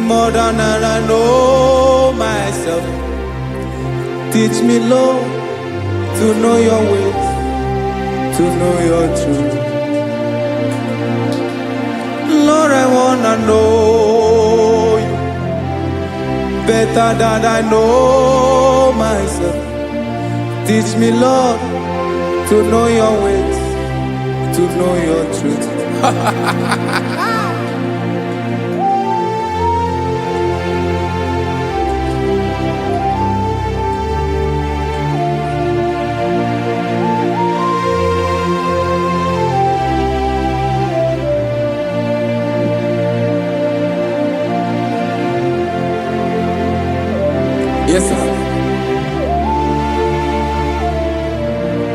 more than I know myself. Teach me, Lord, to know your ways, to know your truth. Lord, I wanna know you better than I know myself. Teach me, Lord, to know your ways, to know your truth. Yes, sir.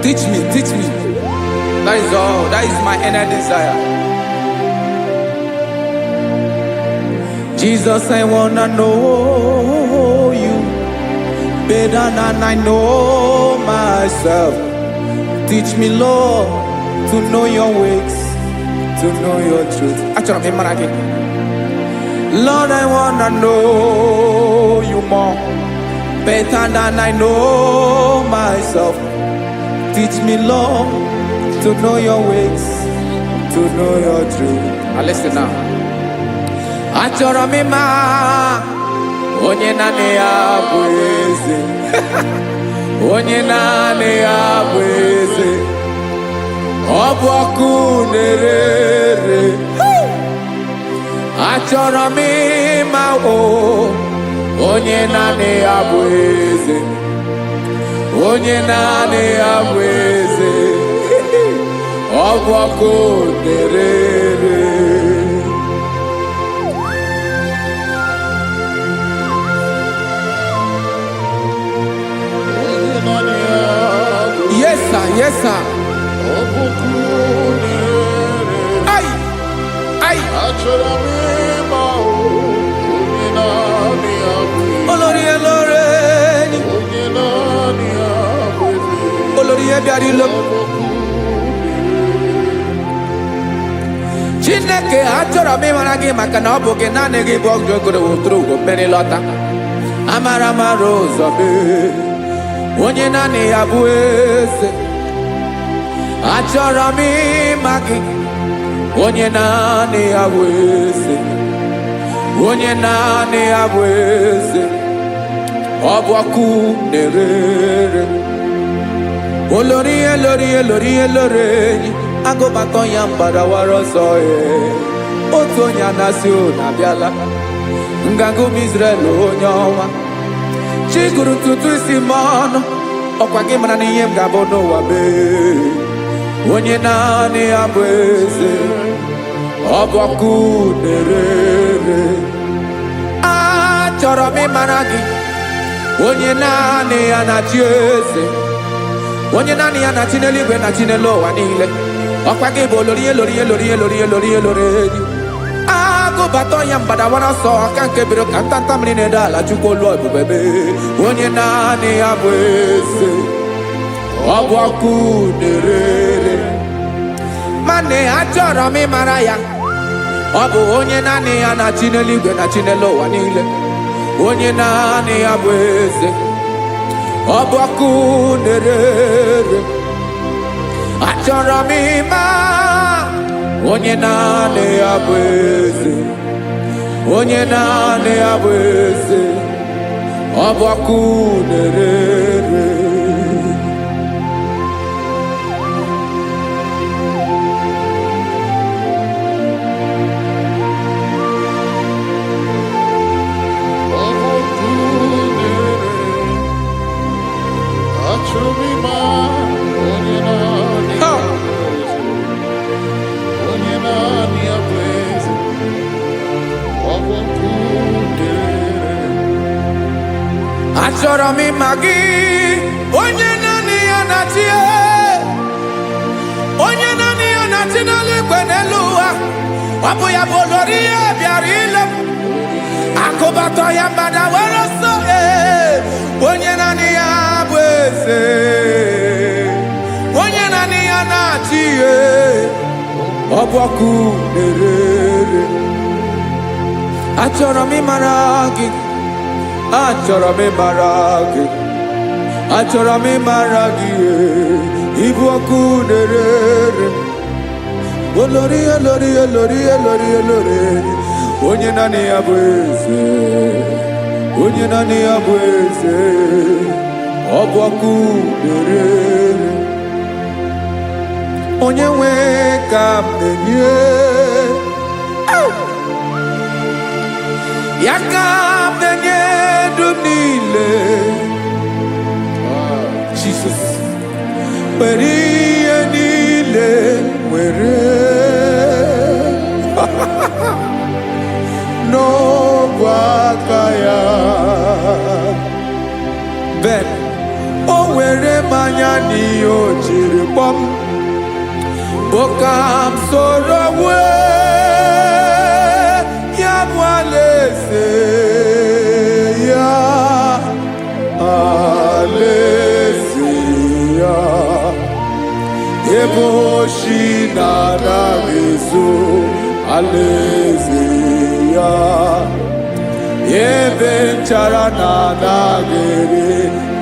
Teach me, teach me. That is all. That is my inner desire. Jesus, I wanna know you better than I know myself. Teach me, Lord, to know your ways, to know your truth. Actually, I'm again. Lord, I wanna know you more, better than I know myself. Teach me, Lord, to know your ways, to know your truth. Now listen now. Achọrọ m ịma onye naanị ya bụ eze. Onye naanị ya bụ eze. Ọ bụ ọkụ na-ere. Achọrọ m ịma onye naanị ya bụ eze. Onye naanị ya bụ eze. Ọ bụ ọkụ na-ere. Yes, sir. Yes, sir. Ay, ay. Olórí ẹlọ́rẹ́. Olórí ẹbí àdìlọ. Chineke achọrọ m ịmara gị maka na ọ bụ gị naanị gị bụ ọgụ ogoro wotoro ugo mmeri lọta. Amara mara ụzọ mee. Onye naanị ya bụ eze. Achọrọ m ịma gị. Onye naanị ya bụ eze. Onye naanị ya bụ eze. Ọ bụ ọkụ na-ere. Olórí elórí elórí elórí enyi. Agụbatọ ya mgbadawara ọsọ ya. Otu onye anasị na-abịala. Nganga ụmụ Izrel onye ọnwa. Chiguru ntutu isi m ọnụ. Ọkwa gị mara na ihe m ga-abụ n'ụwa mee. Onye naanị ya bụ eze. Ọ bụ ọkụ na-ere. Achọrọ m ịmara gị. Onye naanị ya na-achị eze. Onye naanị ya na-achị n'eluigwe na-achị n'elu ụwa niile. Ọkwa gị bụ olórí elórí elórí elórí elórí elórí enyi. Agụbatọ ya mgbadawara ọsọ aka nke biro ka ntanta mmiri na-ede ala Chukwu olu ebube mee. Onye naanị ya bụ eze. Ọ bụ ọkụ na-ere. Mane achọrọ m ịmara ya. Ọ bụ onye naanị ya na-achị n'eluigwe na-achị n'elu ụwa niile. Onye naanị ya bụ eze. Ọ bụ ọkụ na-ere. Achọrọ m ịma onye naanị ya bụ eze. Onye naanị ya bụ eze. Ọ bụ ọkụ na-ere. achọrọ m ịma gị, onye naanị ya na-achị, onye naanị ya na-achị n'eluigwe n'elu ụwa. Ọ bụ ya bụ olori ihe bịara ile m, akụbatọ ya mgbada were ọsọ, onye naanị ya bụ eze, onye naanị ya na-achị ihe. Ọ bụ ọkụ na-ere. Achọrọ m ịmara gị, achọrọ m ịmara gị, achọrọ m ịmara gị, ịbụ ọkụ na-ere. Olori, olori, olori, olori, olori, onye naanị ya bụ eze, onye naanị ya bụ eze. Ọ bụ ọkụ na-ere. Onye nwe ka m na-enye, ya ka m na-enye ndụ m niile. Jesus, were ihe niile were n'ọbụ aka ya. Ben, o were mmanya n'ihe o jiri kpọọ m, bụ ka m soro wee ya bụ alaeze ya, alaeze ya. Ebe oshi na-anaghị ezo, alaeze ya. Ebe nchara na-anaghị ere,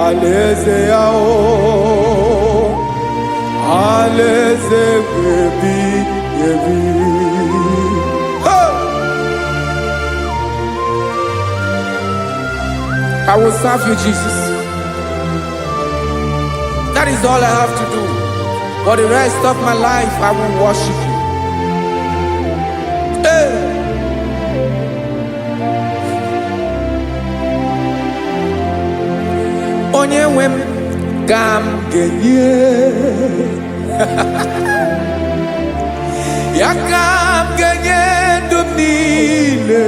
alaeze ya. Alaeze ebi ebi. I will serve you, Jesus. That is all I have to do. For the rest of my life, I will worship you. Hey. Onye nwe m ka m ga-enye, ya ka m ga-enye ndụ m niile.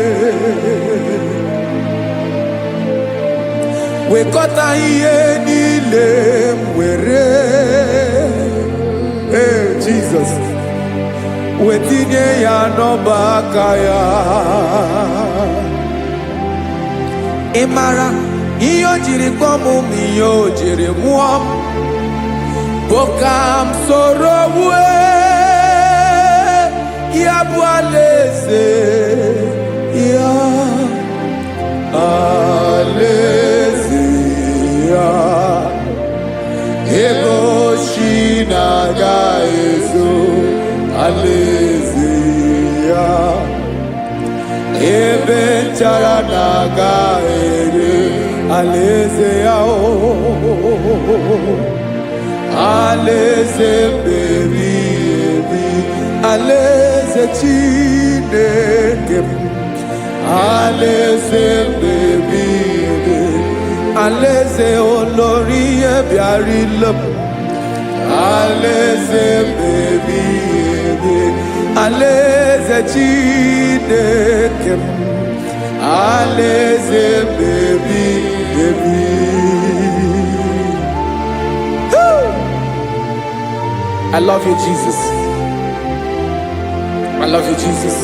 Wekọta ihe niile m were, Jesus, wetinye ya n'ọba aka ya. Ị mara ihe o jiri kpọọ m, ihe o jiri mụọ m, bụ ka m soro wee ya bụ alaeze ya, alaeze ya. Ebe oshi na-agaghị ezo, alaeze ya. Ebe nchara na-agaghị ere, alaeze ya. Alaeze ebi ebi, alaeze Chineke m, alaeze ebi ebi, alaeze olori ihe bịara ile m, alaeze ebi ebi, alaeze Chineke m, alaeze ebi ebi. I love you, Jesus. I love you, Jesus.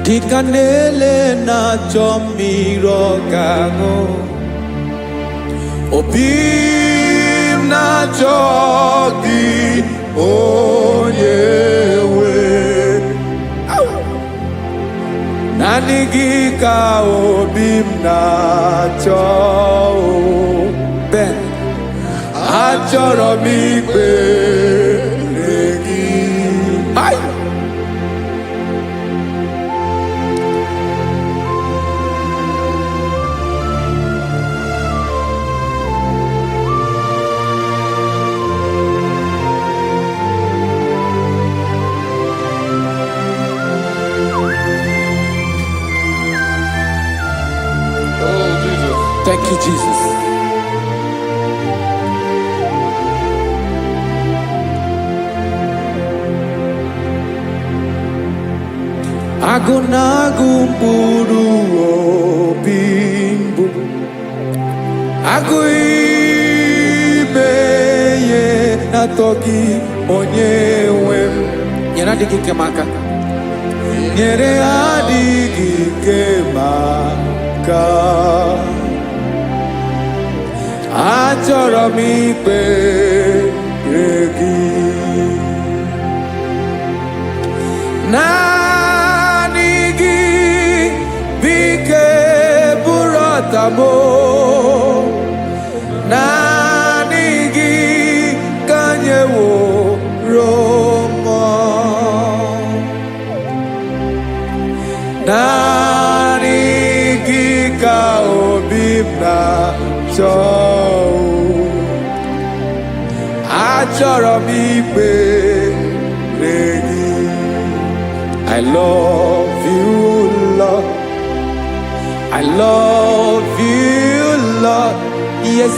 Dịka na-ele na-achọ mmiri ọ ga-aṅụ, obi m na-achọ gị, onye nwe. Naanị gị ka obi m na-achọ. Ben, achọrọ m ikpere gị. Oh, Jesus. Thank you, Jesus. Agụnagụ mkpụrụ obi mbụ agụ ime ihe na-atọ gị onye nwe m nyere adịghị ike m aka nyere adịghị ike m aka achọrọ m ikpere gị naanị gị bike bụrụ ọtamo naanị gị ka nyeworo m naanị gị ka obi m na-achọ achọrọ m ikpere gị I love you, Lord. I love you, Lord. Yes,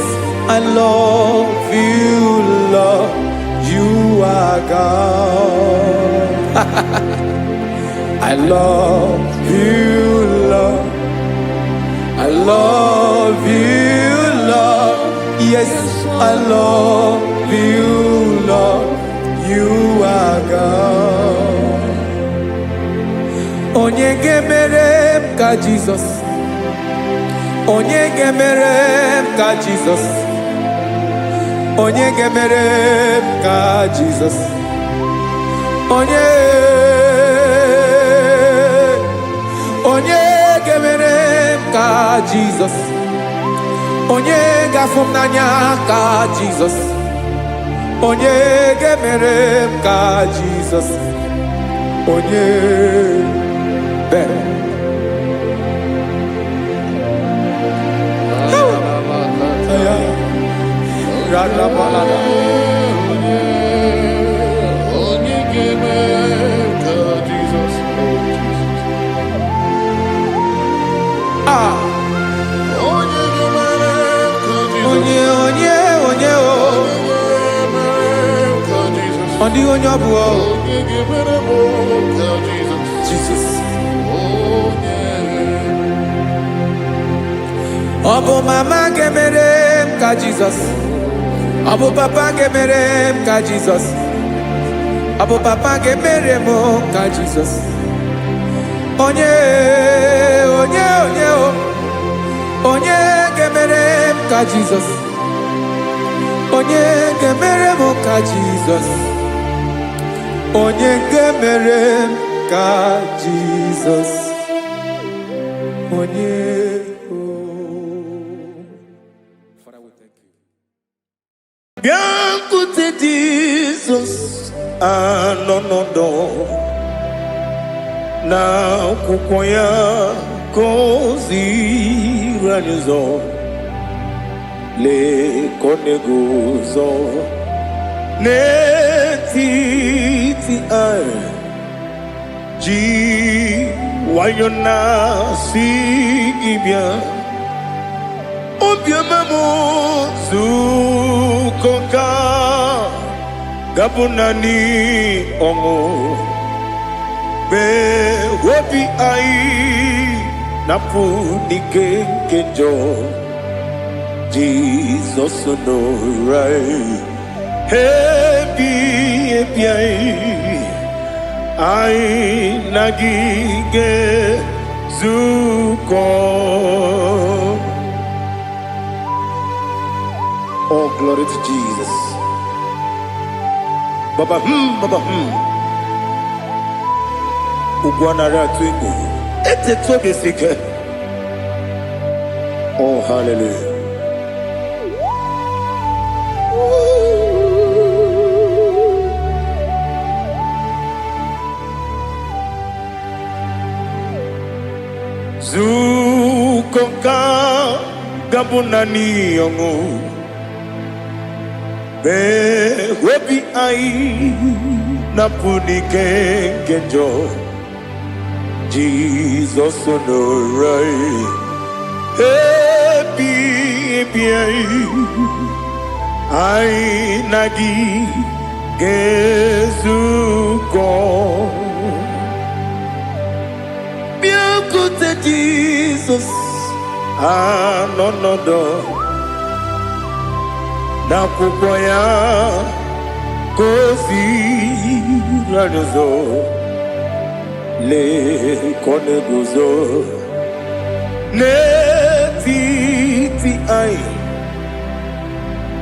I love you, Lord. You are God. I love you, Lord. I love you, Lord. Yes, I love you, Lord. You are God. Onye ga-emere m ka Jizọs Onye ga-emere m ka Jizọs Onye ga-emere m ka Jizọs Onye ga-emere m ka Jizọs Onye ga-afụ m n'anya ka Jizọs Onye ga-emere m ka Jizọs Onye better. Jesus. Obo mama gemere m ka Jesus. Obo papa gemere m ka Jesus. Obo papa gemere m ka Jesus. Onye gemere m ka Jesus. Onye gemere m ka Jesus. Onye gemere m ka Jesus. Onye Biancote Jesus anonodo na kukoya kozi ranizo le konegozo netiti ai ji wayona sigibia obiamamu zukoka gabunani ongo be wopi ai napu dike kenjo Jesus no right happy ai nagige zuko. Oh, glory to Jesus. Baba Ugwanara twingu. Ete toge sike. Oh, hallelujah. Zukonka gabunani yongu. Be wepi ai napuni kenjo Jesus no right happy ai nagi gezuko bịakwute Jizọs anọ n'ọdọ n'akwụkwọ ya ka o ziri anyị ụzọ lee ka ọ na-eguzo n'etiti anyị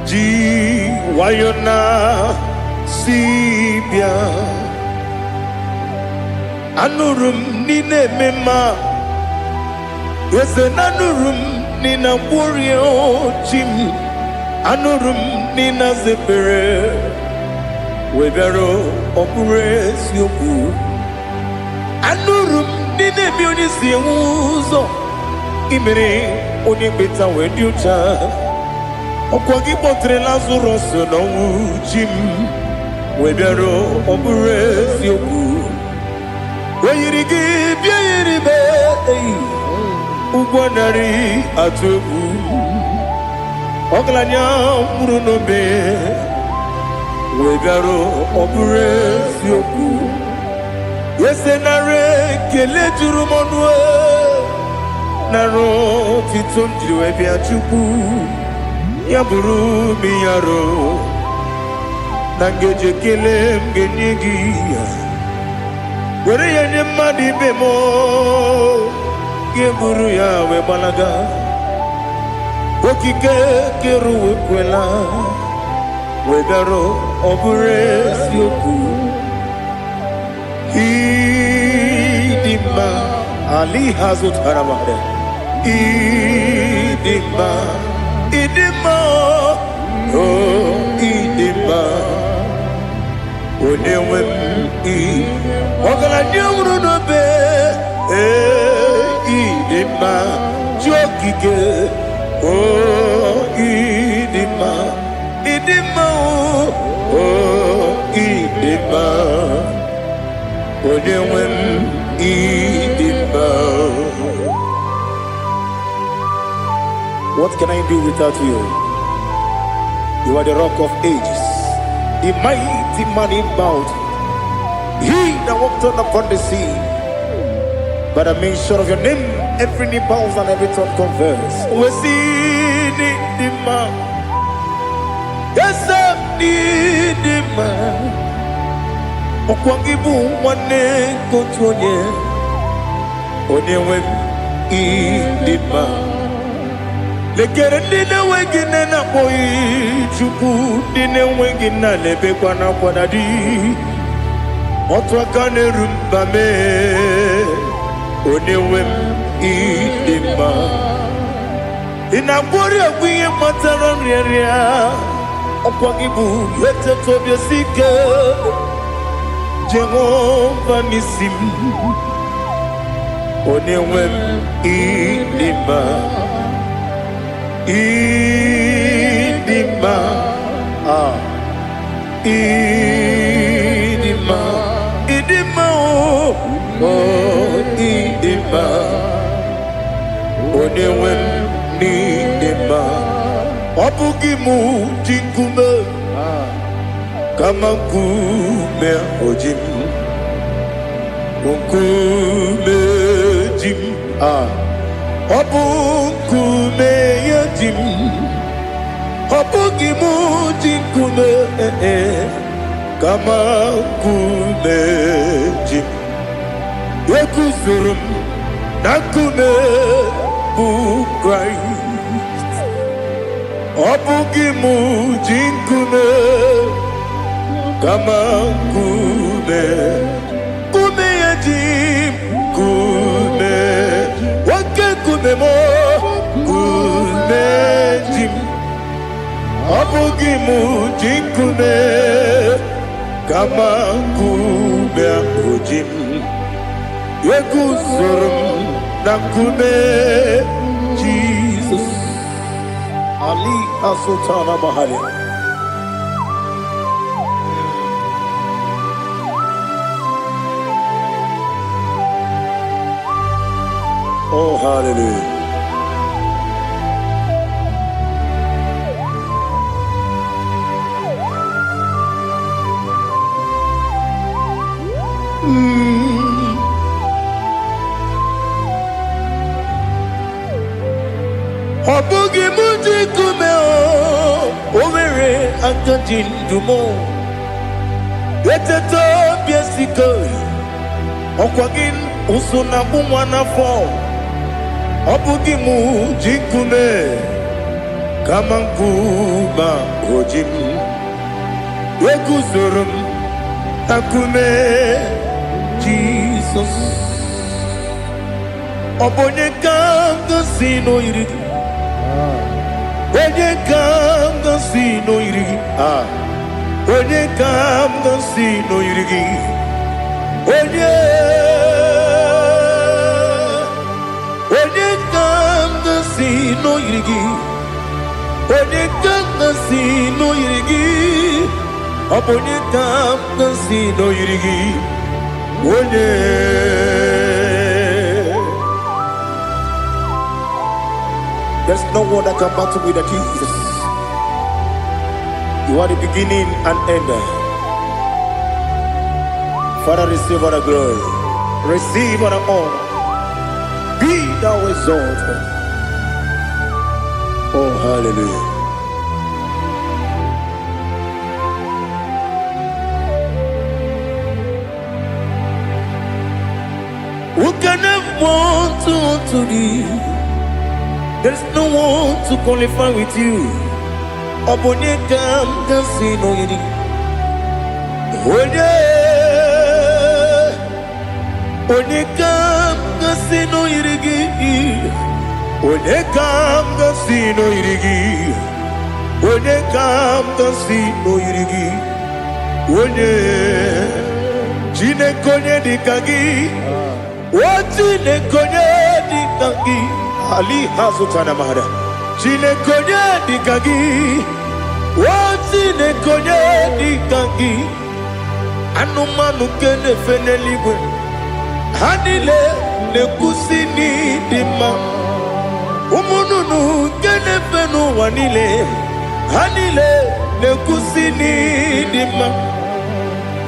ji nwayọọ na si bịa. Anụrụ m n'ime eme mma eze na anụrụ m n'ina mkpụrụ ochi m anụrụ m n'ina zebere wee bịara ọ bụrụ eziokwu. Anụrụ m n'ina eme onye si enwe ụzọ imere onye mkpeta wee dị ụcha. Ọkwa gị kpọtere Lazarọs n'ọnwụ chi m wee bịara ọ bụrụ eziokwu. O yiri gị bịa yiri be ụgwọ narị atụ egwu. Ọgaranya mkpụrụ n'obe wee bịara ọ bụrụ eziokwu. Ese nara ekele juru m ọnụ nara otito m jiri wee bịa Chukwu. Ya bụrụ m ya ro na ngeji ekele m ga-enye gị ya. Were ya nye mmadụ ibe m ga-eburu ya wee gbalaga. Okike kere uwe kwela wee bịara ọ bụrụ eziokwu. Ịdị mma Ali ha zụtara mmadụ. Ịdị mma ịdị mma ịdị mma onye nwe m ọgaranya nwụrụ n'obe ịdị mma ji okike ịdị mma ịdị mma ịdị mma onye nwe m ịdị mma. What can I do without you? You are the rock of ages, the mighty man in battle. He that walked on upon the sea. By the mention of your name, every knee bows and every tongue confess. We see the man. Yes, the man. Okwangibu wane kotonye. Onyewe the man. Lekere ndị na-enweghị nne na-akpọghị Chukwu, ndị na-enweghị nna na-ebekwa n'akwa na di. Otu aka na-eru mba mee onye nwe m ịdị mma. Ị na-agwọrị agwụ ihe matara nrịarịa. Ọkwa gị bụ eteta obi esi ike Jehova n'isi m. Onye nwe m ịdị mma. Ịdị mma, ịdị mma, ịdị mma, ịdị mma, onye nwe m n'ịdị mma. Ọ bụghị mụ ji nkume kama nkume oji m, nkume ji m. Ọ bụ nkume ya ji m, ọ bụghị mụ ji nkume kama nkume ji m. Eguzoro m na nkume bụ Kraịst. Ọ bụghị mụ ji nkume kama nkume, nkume ya ji m, nkume kume mo kume jim. Ọ bụghị mụ ji nkume kama nkume ojim. Eguzoro m na nkume Jesus. Ali Asultana Mahali. Oh, hallelujah. agajin dumo. Eteto biesiko. Okwagin usuna bumwana fo. Obugimu jikume. Kamankuba ojim. Wekuzorum akume. Jesus. Obonye kanga sino irigi. Onye kanga sino irigi. Onye kanga sino irigi. Onye kanga sino irigi. Onye kanga sino irigi. Obonye kanga sino irigi. Onye. There's no one that can battle with Jesus. You are the beginning and end. Father, receive all the glory. Receive all the honor. Be thou exalted. Oh, hallelujah. Who can have one to thee? There's no one to qualify with you. Obonye kam kasino yiri. Onye kam kasino yiri. Onye kam kasino yiri. Onye kam kasino yiri. Onye jine konye dikagi. Wajine konye dikagi. Ali hazutana mahara. Jine konye dikagi. Wajine konye dikagi. Anumanu kene feneliwe. Hanile ne kusini dima. Umununu kene fenu wanile. Hanile ne kusini dima.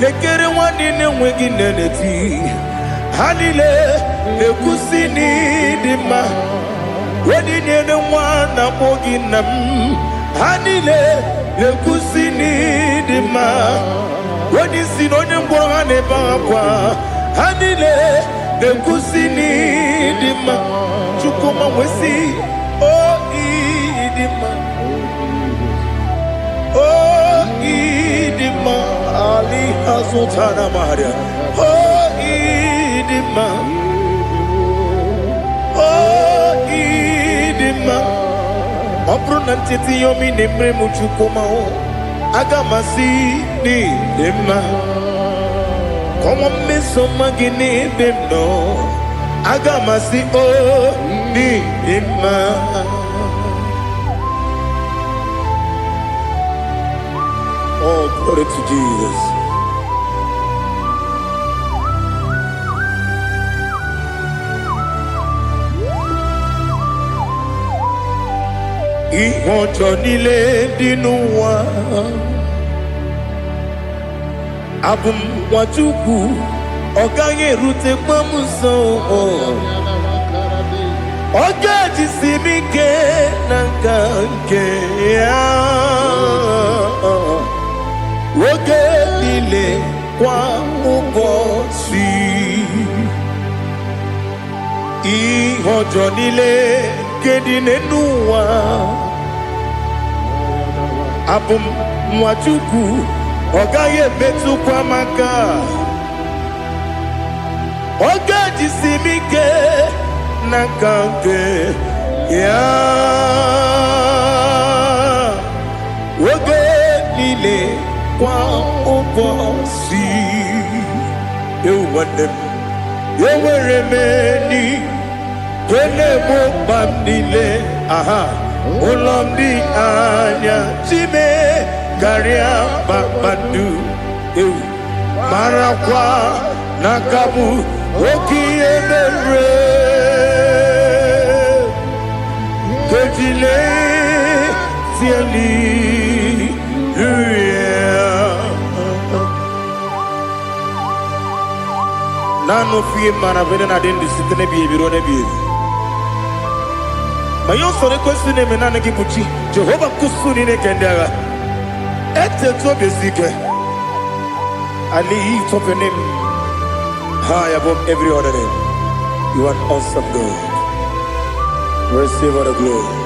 Lekere wanine wegi neneti. Hanile ne kusini dima. Wedi nene wana moginam. Hanile ne kusini dima. Wedi sinone mbora ne bakwa. Hanile ne kusini dima. Chukuma wesi oh idima. Oh idima. Ali hazutana maria. Oh idima. Oh idima. Opro nantiti yomi nemre muchukuma o. Agamasi ni dema. Como me somagini demno. Agamasi o ni dema. Oh, glory to Jesus. Ihojo nile dinuwa. Abum wajuku oganye rute pamuso. Oga jisimike nankanke ya. Oge nile kwa ubosi. Ihojo nile kedinenuwa. Abum mwachuku ogaye betu kwa maka. Oga jisimike nakanke ya. Oge nile kwa ubosi. You want them. You will remain. Kene mo bandile. Aha. Ulomdi anya chime garia babandu marakwa nakabu okiemere kejile tieli nano fie mana vene na dendi sitene biebiro ne biebi. Mayo sore kwesune menane kibuchi Jehova kusuni ne kendaga. I lift up your name high above every other name. You are an awesome God. Receive all the glory.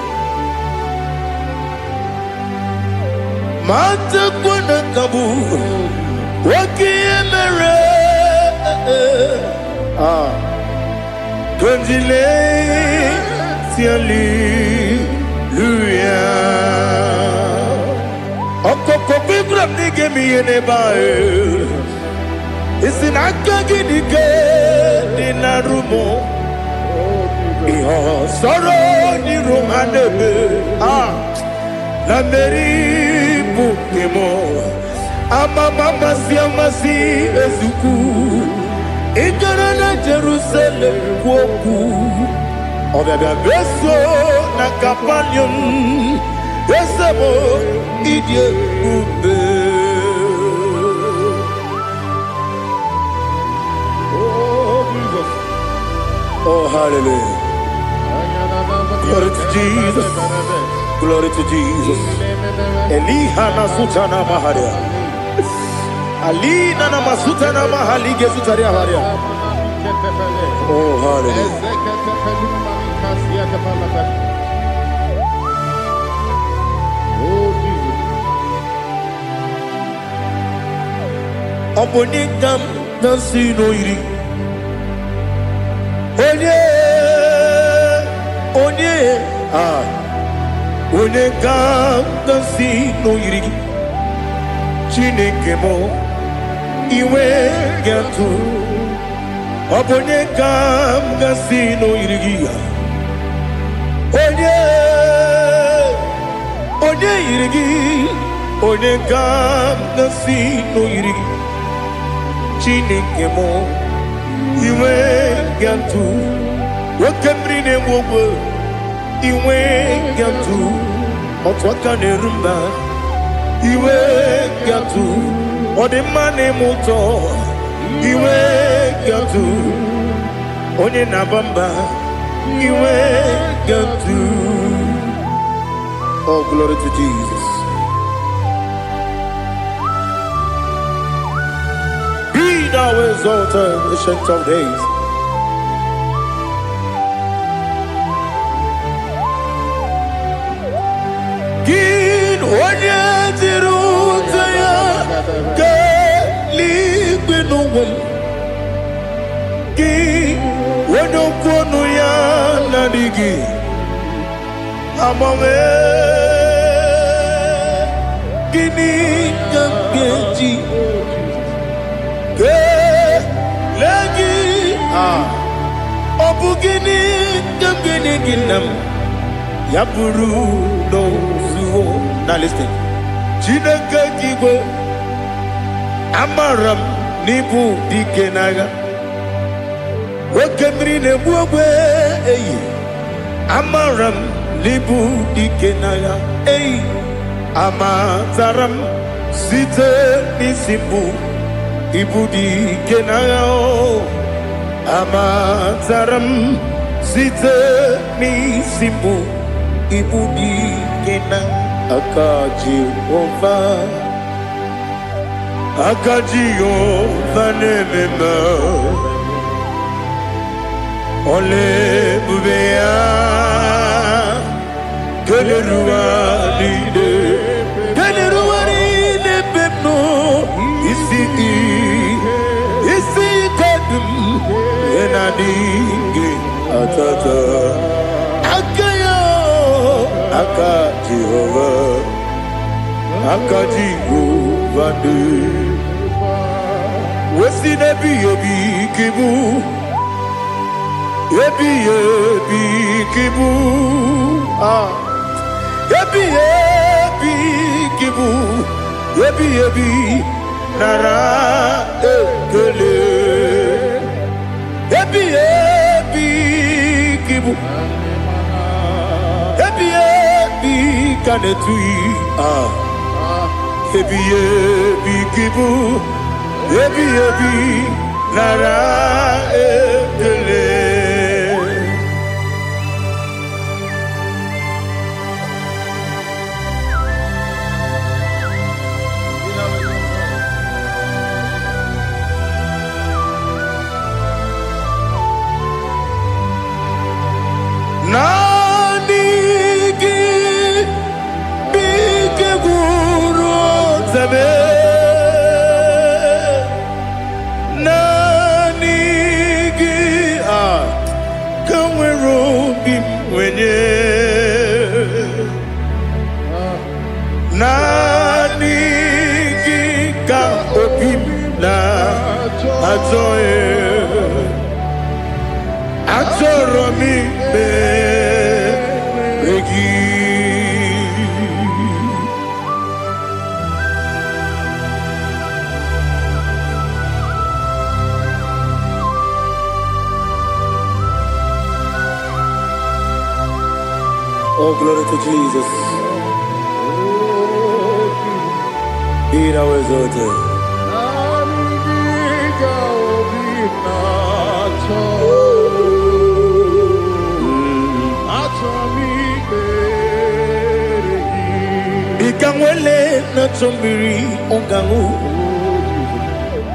Mata kuna kabu wakiemere Konjile siali luya Okoko bibram nige miyene bae Isinaka ginike dinarumo Iho soro ni romanebe Na meri bukemo Ama mama si amasi ezuku Igara na Jerusalem kwoku Obebe beso na kapanium Esemo idye ube Oh Jesus. Oh hallelujah. Glory to Jesus. Glory to Jesus. Elihana sutana maharia. Alina na masutana mahalige sutaria haria. Oh hallelujah. Oh Jesus. Obonikam nasino iri. Onye Onye kam nasino iri. Chineke mo iwe gatu. Onye kam nasino iri. Onye iri. Onye kam nasino iri. Chineke mo iwe gatu. Wakemrine wowo iwe gatu. Otwaka nerumba iwe gatu. Odemane moto iwe gatu. Onye nabamba iwe gatu. Oh glory to Jesus. Be thou exalted, ancient of days. Onye ziruta ya ka ligbe n'ụwa gị onye okwu ọnụ ya na-adịghị agbanwe gịnị ka m ga-eji kelee gị ọ bụ gịnị ka m ga-enye gị nna m ya bụrụ n'ozuo. Now listen. Chineke kigwe amaram n'ibu dike n'agha. Oke mmiri na-egbu ogwe eyi. Amaram n'ibu dike n'agha. Eyi amatara m site n'isi mbụ ibu dike n'agha. Amatara m site n'isi mbụ ibu dike n'agha. Aka Jehova nemema ole bubeya keleruwa lide pepno isi kadum enadinge atata Aka Jehova de Wesi nebi ebi kibu Ebi kibu Ebi kibu Ebi nara ekele Ebi kibu Kanetui Ebi kibu Ebi nara ekele. zame nanigi kamwero bim wenye nanigi ka obim na atoe atoro mi be regi. Oh, glory to Jesus. Be thou exalted. Ikangwele na chombiri ongangu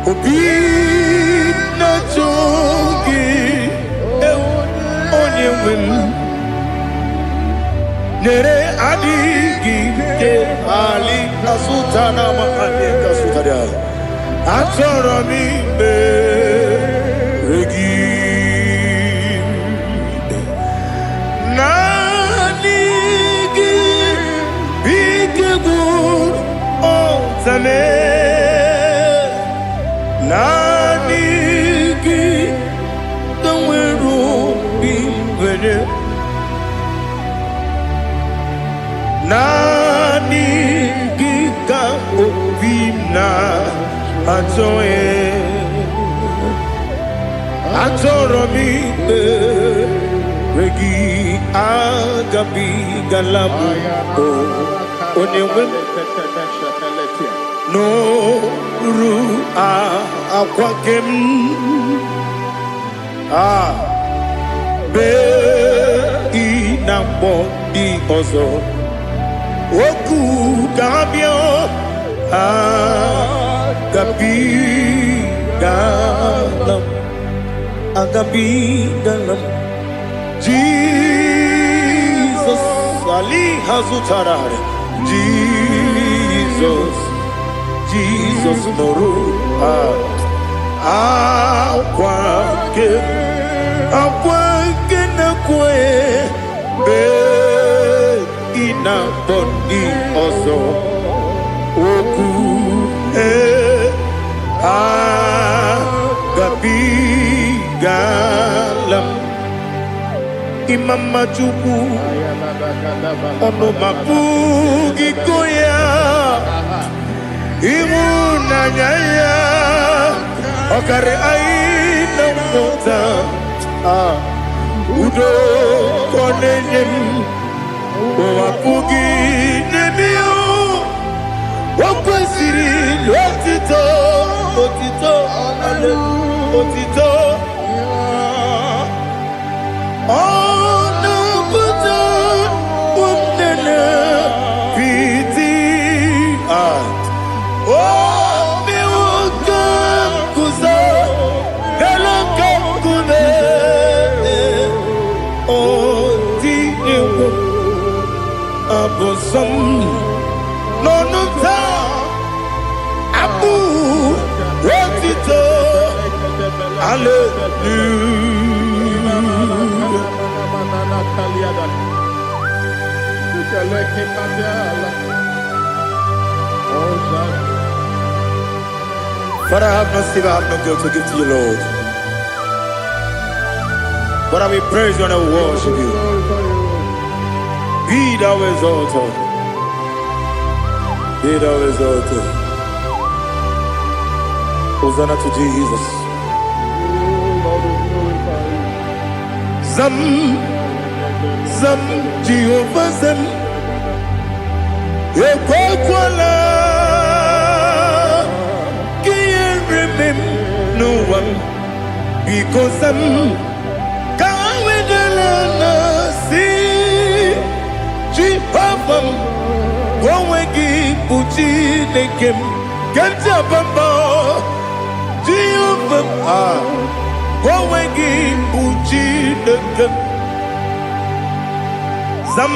obi na chogi onye wem nere adigi ke ali asutana ma ali kasutaria atoro mi be regi nanigi bigegu otame nanigi donweru bingwere nanigi ka obina atoe atoro mi regi agabi galabu onyewe no ru akwakem be inambo di ozo oku gabio agabi galam agabi galam Jesus Ali Hazutarare Jesus Noru akwake na kwe be ina bodi ozo oku gabi galam Imam Majuku ono mapugi koya imu nanyaya okare aina mota udo konenyem wapugi nemio wakwesiri otito ale otito Abosam nonuta abu wotito hallelujah. Father, I have no silver, I have no gold to give to you, Lord. But I will praise you and I will worship you. Be thou exalted. Be thou exalted. Hosanna to Jesus. Zam, Zam, Jehovah Zam. Ekwakwala. Can't remember no one. Because Zam. Can't wait Jehovah, go wegi puchi nekem, kanja bamba. Jehovah, go wegi puchi nekem. Zam,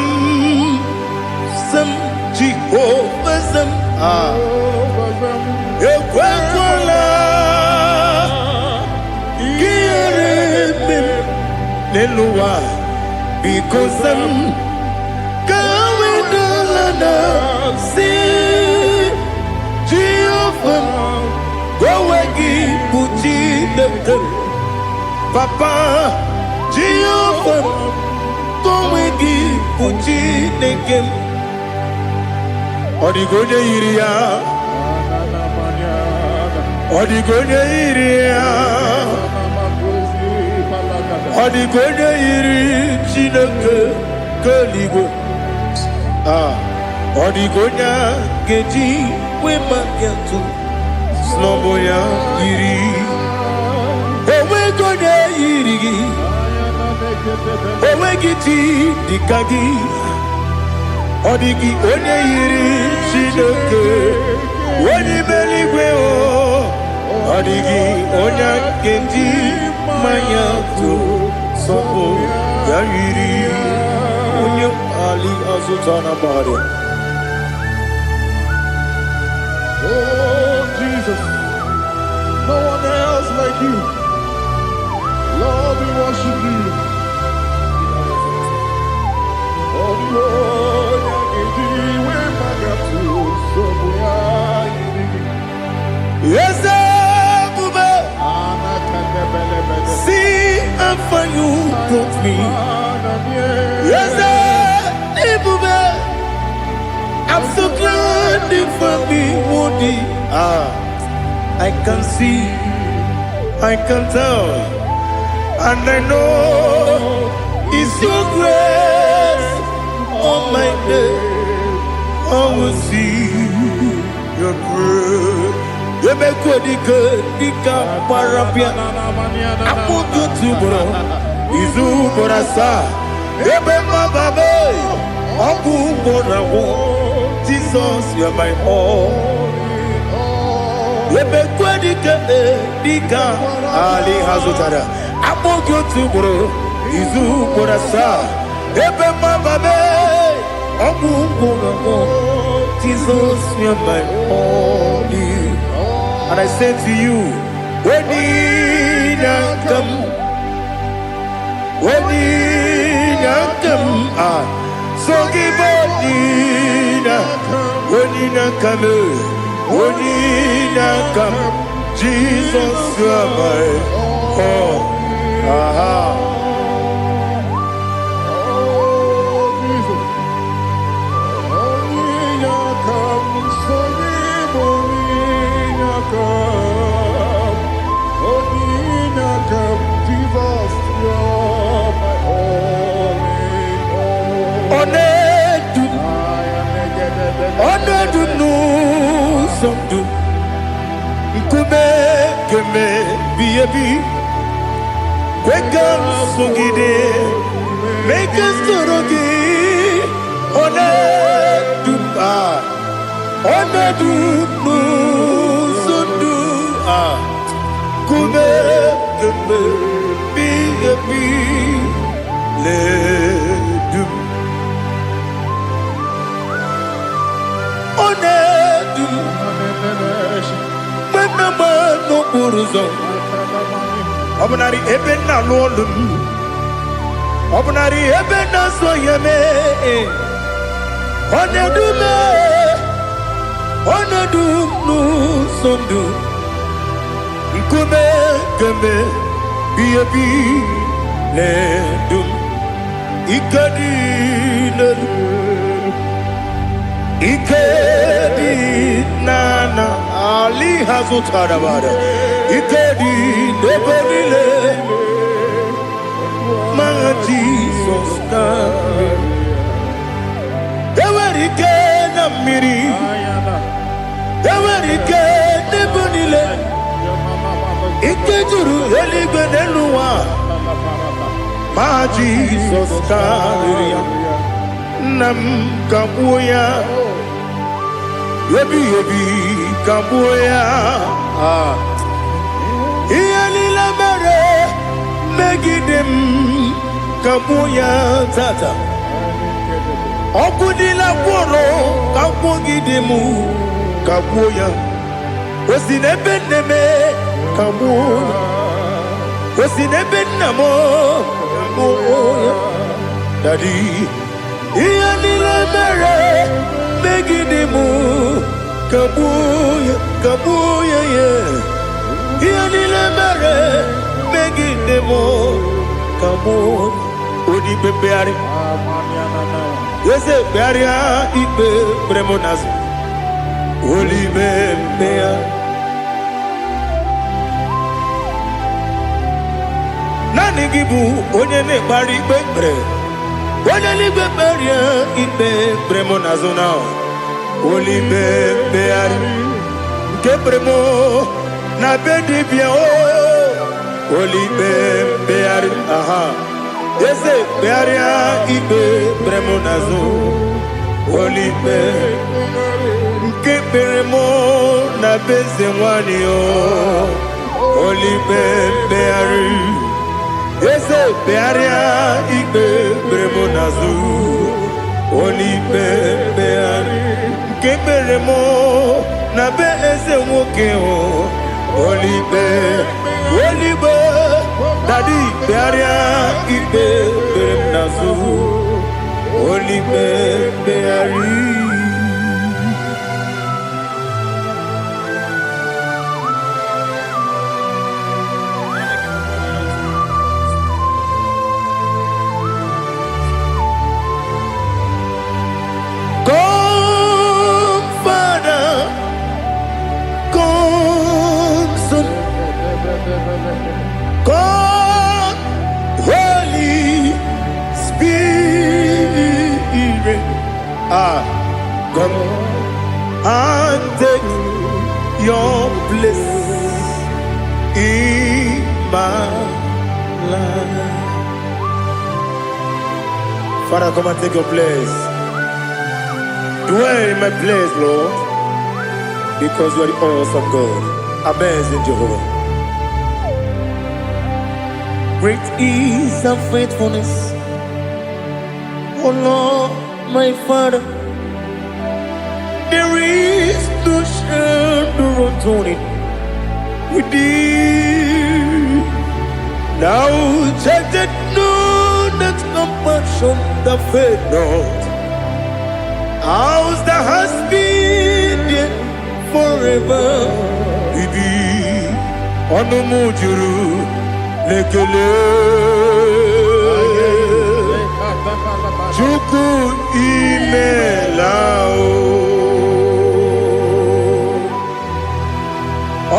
Jehovah, Zam, Ekwekwala Giyere Neluwa because Kawe Dalana Si Jehovah Gowegi Puji Nekem Papa Jehovah Gowegi Puji Nekem Odigoje Iria Odigoje Iria Odigoje Iri Chineke Keligo Odigonya Geji Wemakiatu Sloboya Iri Owegoje Iri Owegiti Dikagi Odigi onye yiri Chineke onye meligwe o Odigi onye kendi manya tu sopo ya yiri onye ali azutana bahari. Oh Jesus, no one else like you. Lord, we worship you. Oh Lord, yes, see how far you brought me. Yes, I'm so glad you found me, Woody. I can see, I can tell, and I know it's your grace on my day. I will see your grace. You make good, Dika Parapia. I put you to bro. Izu Borasa. Ebe Mababe. Abu Borawo. Jesus, you're my all. You make good, Dika Ali Hazutara. I put you to bro. Izu Borasa. Ebe Mababe. Abu Borawo. Jesus, you're my all. And I say to you, when you come, so give when you come, Jesus, you are my all. Make us Obnari ebena lolum Obnari ebena soyeme Onedume sondu Nkume keme biyebi ledum Ikadi nana Ali Hazutarabada Ikadi nebonile Ma Jesus Ewerike na miri Ewerike nebonile Ikejuru eligwe neluwa Ma Jesus Nam kabuya Yebi kabuya Iyalila mere Megidem kabuya tata Okudila kworo Kabugidemu kabuya. Osinebe neme kabuya. Osinebe namo kabuya. Daddy, iyanile mere begidimu kabuya kabuya yeah. Iyanile mere begidimu kabuya. Odi bebeari. Yese bearia ibe bremonas. Oli bebea. Nani gibu onye ne bari bebre. Onye li beberia ibe bremonas now. Oli bebeari. Ke bremo na bedi bia o. Oli bebeari. Aha. Yese bearia ibe bremonazo olibe nke beremo na beze nwani o olibe beari yese bearia ibe bremonazo olibe beari nke beremo na beze nwoke o olibe olibe Daddy, bearia ibe beremnazu, olibe beari. Come, Father, come, Son, come, Holy Spirit, come and take your place in my life. Father, come and take your place. Dwell in my place, Lord, because you are the awesome God, amazing Jehovah. Great is thy faithfulness, oh Lord, my Father. There is no shadow of turning with thee. Now check that no that compassion that faith not. Ours that has been there forever with thee. Onomujuru lekele Chuku imelao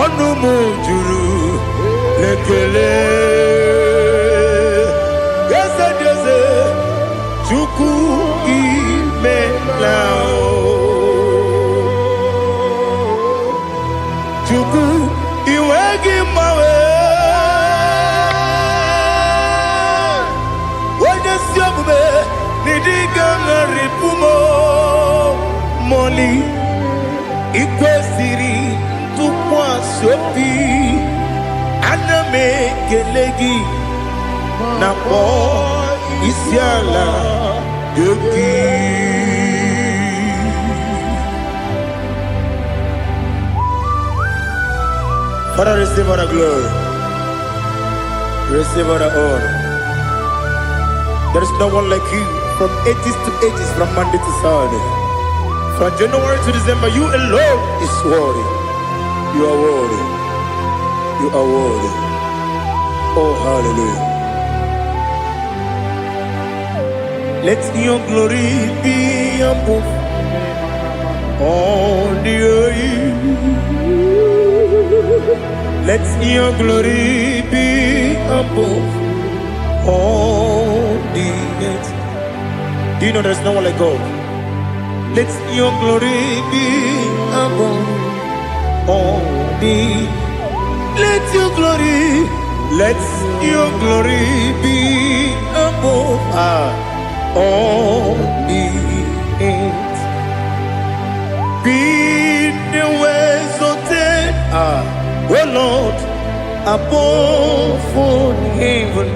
Onumujuru lekele Yese yese Chuku imelao Chuku iwegi mawe Nidigangaripumo Moli Ikwesiri Tukwa sopi Aname kelegi Napo Isiala Yogi Father, receive all the glory, receive all the honor. There is no one like you. From ages to ages, from Monday to Saturday, from January to December, you alone is worthy. You are worthy. You are worthy. Oh, hallelujah. Let your glory be above all the earth. Let your glory be above all the earth. Do you know there's no one like God? Let your glory be above all the. Let your glory be above all the earth. Be the ways of death, oh Lord, above all heaven.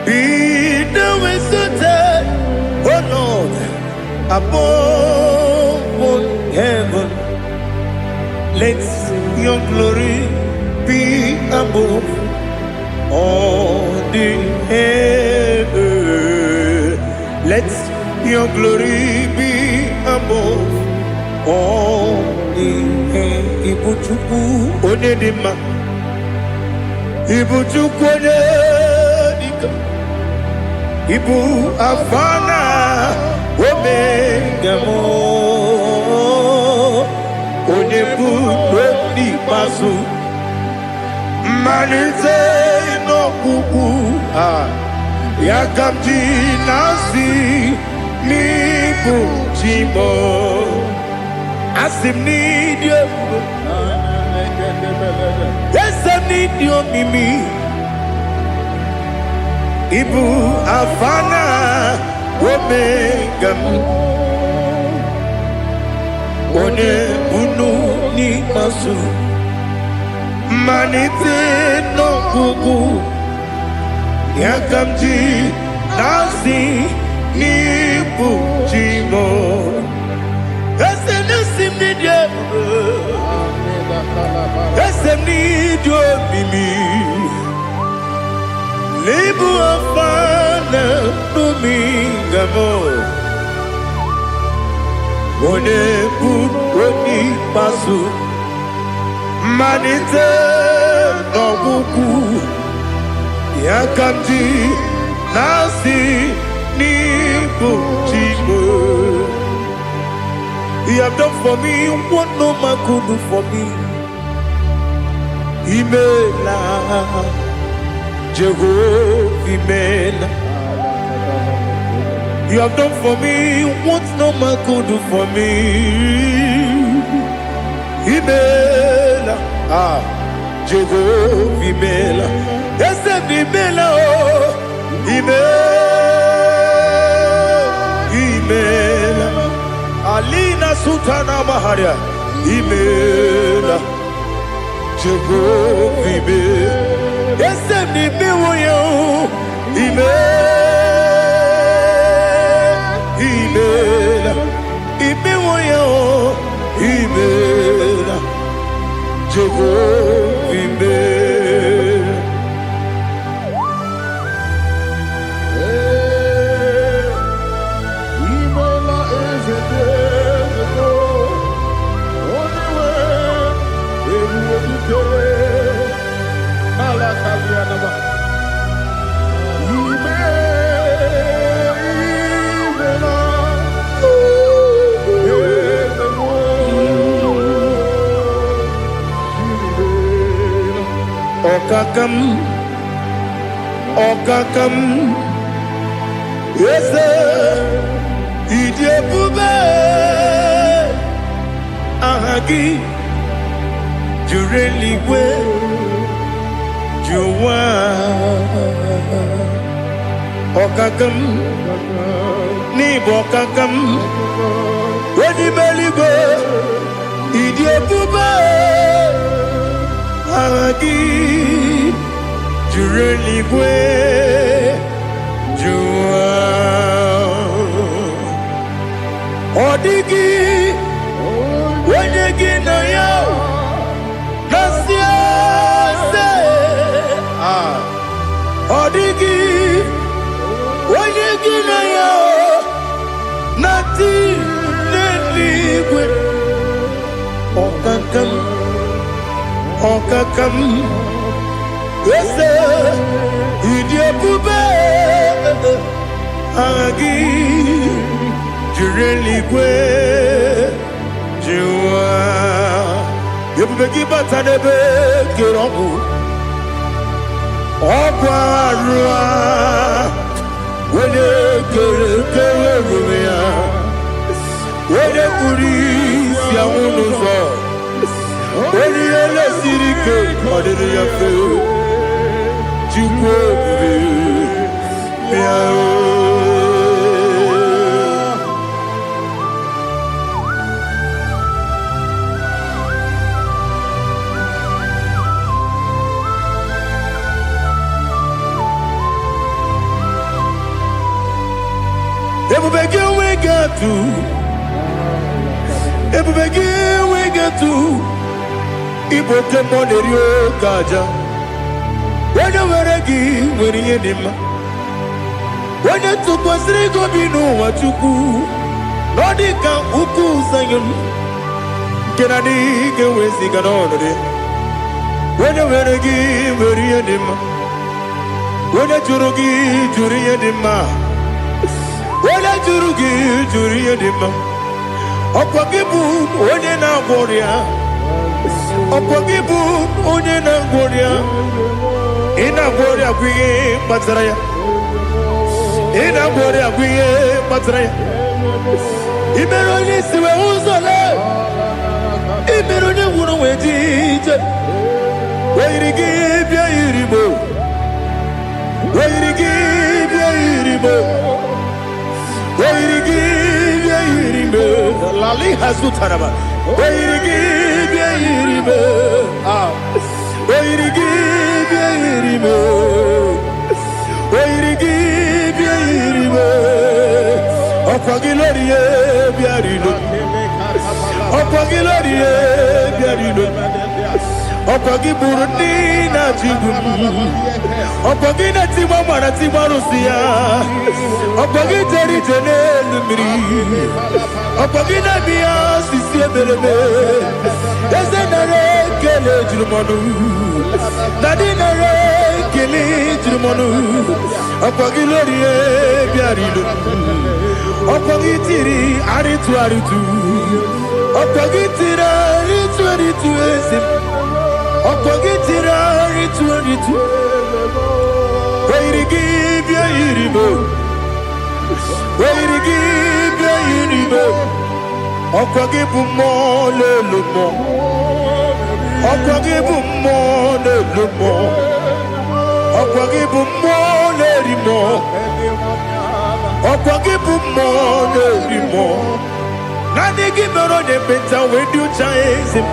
Be the ways of death, oh Lord, above all heaven. Let your glory be above all the earth. Let your glory be above all the earth. Ibuchukwu onedima, Ibuchukwu onedika, Ibu Afana Omega mo, Onebu Weni Pasu, Manize no Kuku, Yakamji Nasi, Nibu Jimo, Asim need you, yes I need you, Mimi. Ibu Afana Omega One Bunu Ni Masu Manite no Kuku Yakamji Nasi Nibu Jimo Ese Nasim Nidia Ese Nidio Mimi Libu Afana Dominga mo, One Buni Pasu, Manite no Buku, Yakamji Nasi Nibu Chibu. You have done for me what no man could do for me. Imela. Jehovah, Amen. You have done for me what no man could do for me. Amen. Jehovah, Amen. Yes, Amen. Amen. Amen. Alina Sutana Maharia. Amen. Jehovah, Amen. Yes, ni biwoyo, email, ibiwoyo, email, Jehovah, email. Email is a day ago. Only way, Okakam, yes, Idiabube, Ahagi, Jureli, Juwa, Okakam, Nibokakam, Ready Beligo, Idiabube, Ahagi. Jureligwe Jua Odigi Wanyegi na yao Nasia se Odigi Wanyegi na yao Nati Neligwe Okakam Okakam Yes, Idiabube, Agi, Jureligwe, Jua, Yabubeki Batanebe, Kirongu, Okwarua, Wene Kerumia, Wene Kuris, Yamunuzo, Wene Yele Sirike, Madiri Yafu. Ebubegi we get to Iboke Monerio Gaja. When you were a give, when you did when you took was Rigo Bino, what you do, Nodika Uku Sayon. Kennedy get with Siganone. When you were a give, when you did when you Jurugi, Juria Dima. When you Jurugi, Juria Dima. Opagibu, Odena Boria. Opagibu, Odena Boria. Ina Boria, we Matraya. Ina Boria, we Matraya. Imeroni, Siwa Uzala. Imeroni, Wuna Wedi. Where you give your Iribo. Where you give your Iribo. Where you give your Iribo. Lali Hazutanaba. Where you give your Iribo. Where you give your Iribo. Where you give your Iribo. Opagilorie Biarino. Opagilorie Biarino. Opagi Burundi na Jibum. Opagi na Timama na Timarusia. Opagi Teri Tenelumri. Opagi na Bia Sisia Belebe. Ezenare Kele Jumanu. Nadinare Kele Jumanu. Opagi Lorie Biarino. Opagi Tiri Aritu Aritu. Opagi Tira Aritu Aritu Esim. Opagitira ritualitu. Where you give your iribo. Where you give your iribo. Opagibu mo le lumo. Opagibu mo le lumo. Opagibu mo le rimo. Opagibu mo le rimo. Nani gibero de beta when you chase him.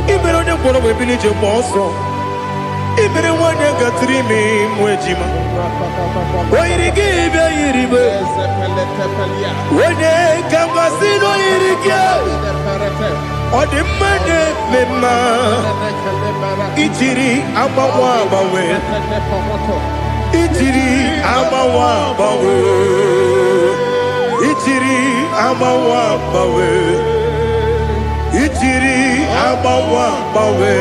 Ibero de Polo village of Bosso. Ibero one got 3 me, Mwejima. Why did give a Iribe? When they come a sino Iriga or the money, Mema Ichiri Amawabawe Ichiri Amawabawe Ichiri Amawabawe Ichiri Amawa Bawe.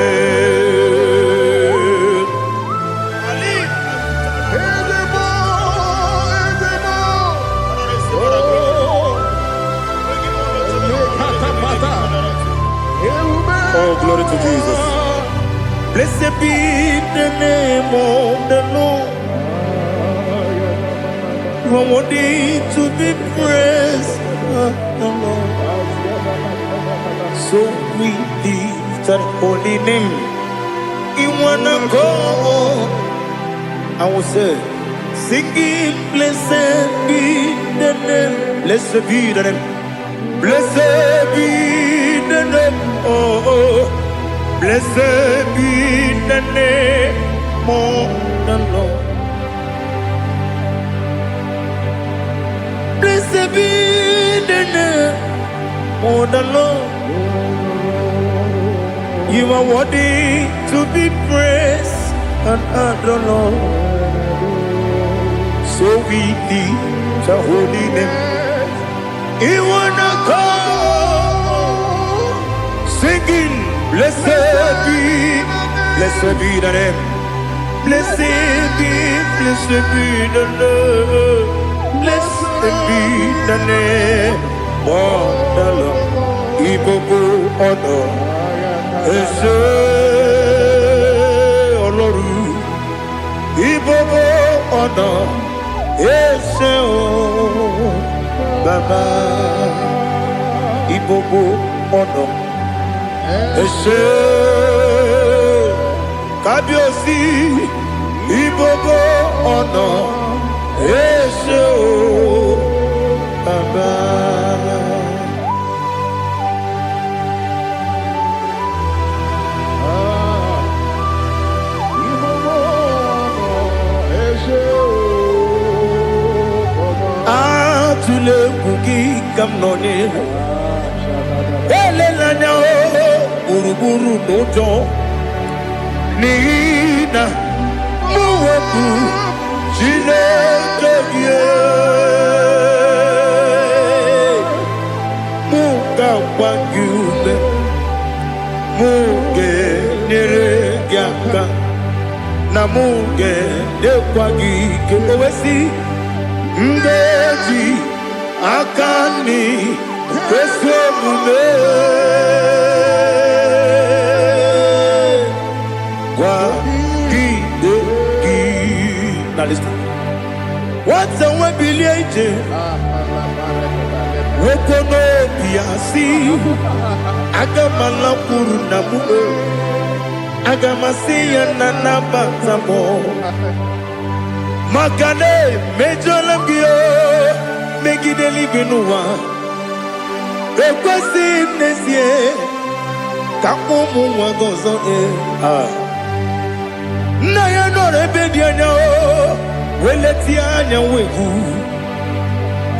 Oh, glory to Jesus. Blessed be the name of the Lord. You are worthy to be praised, the Lord. So we lift that holy name. You wanna go? I will say, singing, blessed be the name, blessed be the name, blessed be the name, oh, blessed be the name of the Lord. Blessed be the name of the Lord. You are worthy to be praised and adored, Lord. So we lift your holy name. You wanna call, singing, blessed be the name, blessed be the Lord, blessed be the name of the Lord. IGBO honor. Ese Oloru IGBO honor. Ese o Baba IGBO honor. Ese Kabiosi IGBO honor. Ese o Baba. Tule kuki kamnoni. anya gburugburu n'ụjọ n'ihi na mụ wepụ Chineke gị mụ ga-agba gị ume mụ ga-enyere gị aka na mụ ga-edekwa gị ike owesi ngeji aka nri ezi omume gwagide gị na listen nwata nwe bilie ije nwoke n'obi ya si aga m alakwuru na mụ aga m asị ya na nabata m maka na emejọla m gị megide eluigwe n'ụwa ekwesịghị m n'ezie ka ụmụ nwa gị ọzọ nna ya nọrọ ebe dị anya wee letie anya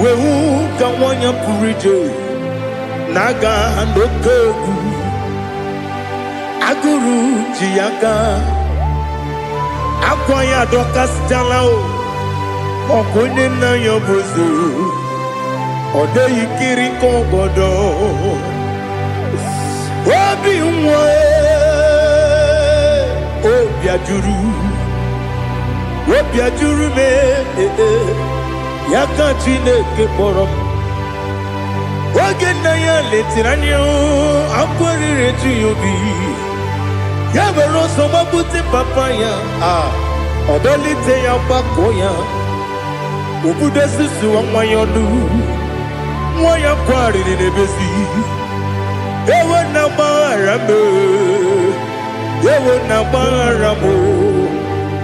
wehu ka nwanyị pụrụ ije na-aga n'oke egwu agụrụ ji ya gaa akwa ya dọkasịchala ọkụ onye nna ya bụ ozu ọ dịghị kiri ka ọgọdọ obi nwa obi ajuru m ya ka Chineke kpọrọ m oge nna ya letiri anya akwa riri eju ya obi ya mere ọsọ gbapute papa ya ọ dọlite ya gbakọ ya obodo susuwa nwa ya ọnụ nwa ya kwarịrị n'ebezi ewe na gbaghara m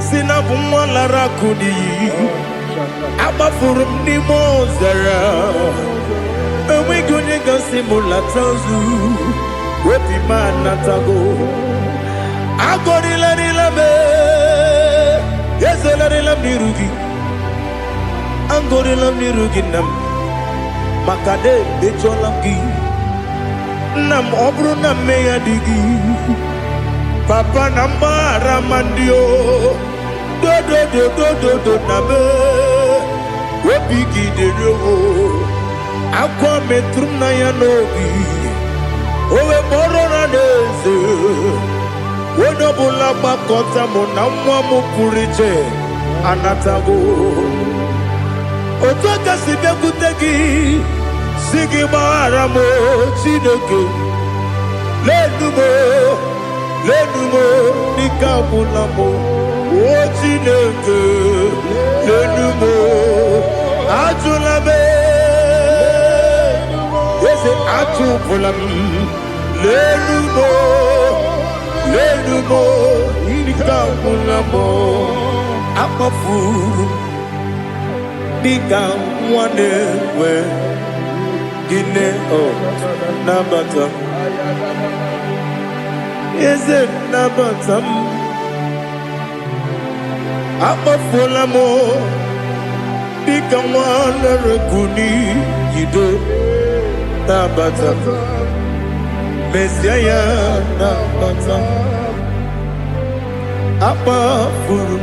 si na bụ nwa lara akụ n'iyi agbafuru m n'ime ọzara enweghị onye gasị m lata ozu obi m anatago agọrịlarịla m ezolarịla m n'iru gị agọrịla m n'iru gị nna m maka na emejọla m gị nna m ọ bụrụ na mmehie dị gị papa na mgbaghara ma ndị dodododododo na me obi gị dere akwa metụrụ m na ya n'obi owe kpọrọ na n'eze onye ọbụla gbakọta mụ na nwa m pụrụ iche anatago otu aka si bịakwute gị si gị gbaghara m Chineke lenumo dịka agwụla m o Chineke lenumo ajụla m eze achụpụla m lenumo dịka agwụla m akpafuru dịka nwa na-enwe gịnị nabata m eze nabata m akpafuola m dịka nwa na-erekwu n'iyido nabata m mezie ya nabata m akpafuru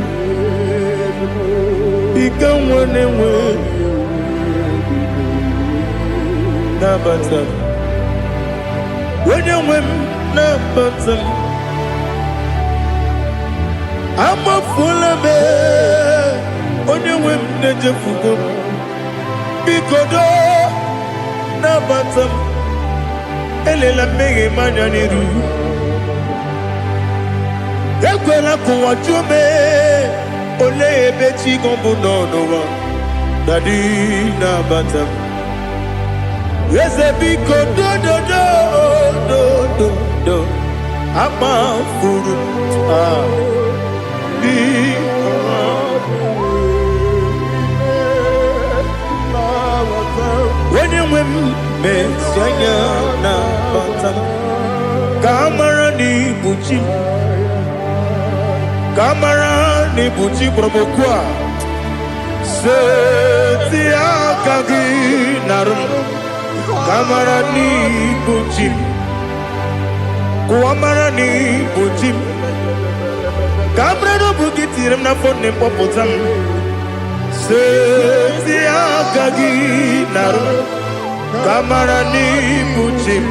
dịka nwa na-enwe nabata m onye nwe m nabata m amafuola m onye nwe m na-ejefugo m biko nabata m elela mmehie m anya n'iru ekwela ka ụwa jụọ m olee ebe chi gị bụ n'ụwa dadi nabata m eze biko do akpafuru onye nwe m mesi anya nabata m ka amara na ibuchi ka amara na ibuchi kpọrọ m okwu a seti aka gị narụ m ka amara na ibuchi Kuamarani Bujim Cabrero Bugitirim na phone popotam Setia Gagi Naru Kamarani Bujim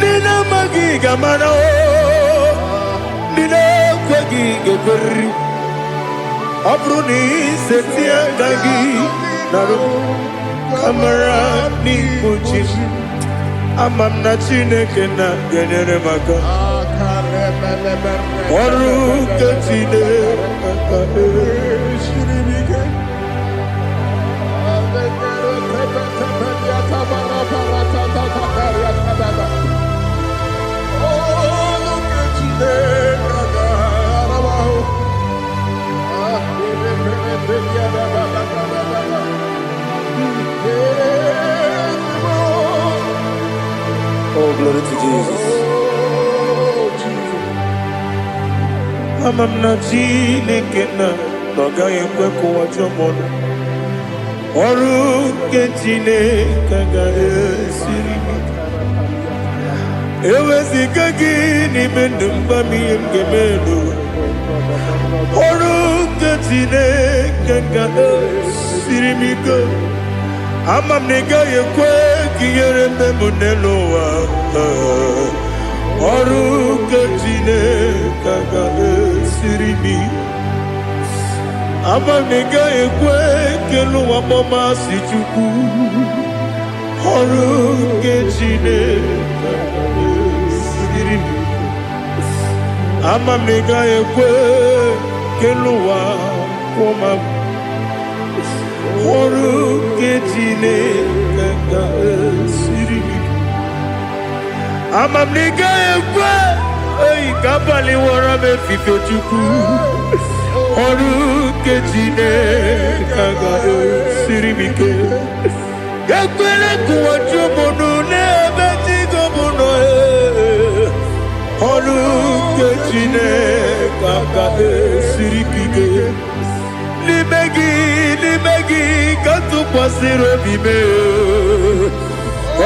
Nina Magi Gamana Nina Kwagi Geberi Abruni Setia Gagi Naru Kamarani Bujim Amam na Chineke na genere maka Oru kachine Oh, glory to Jesus. Amam na Chineke na noga yekwe kuwa chomono. Oru ke Chineke ga esiri. Ewezi kagi ni mendumba miyemgemelo. Oru ke Chineke ga esiri miko. Amam nega yekwe kiyere memunelo wa. Oru kachine kaga sirimi. Amam nega yekwe kelu wa mama si chuku. Oru kachine kaga sirimi. Amam nega yekwe kelu wa mama. Oru kechine kaka sirimi. Amam nega ekwe oi kabali wora me fife chuku. Oru kechine kaka sirimi ke. Gakwele kuwa chumono ne beti gomono e. Oru kechine kaka sirimi ke. Libegi kantu kwasiro bime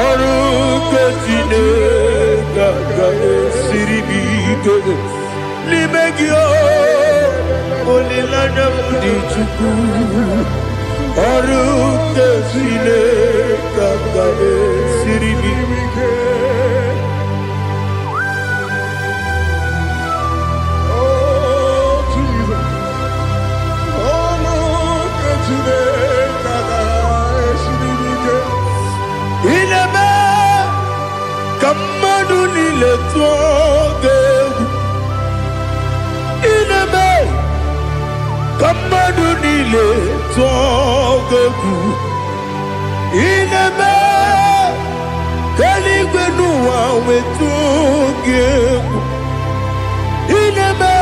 Oru kachine gaga siribige Libegi o Olilana mudi chuku Oru kachine gaga siribige Kamadu nile tuoge Inebe Kamadu nile tuoge Inebe Kaligwe nuwa wetuge Inebe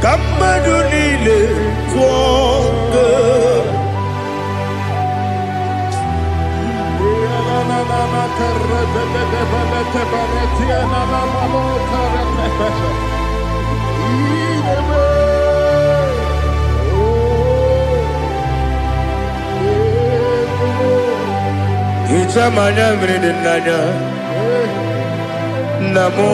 Kamadu nile tuoge Ichamanya mridinanya Namo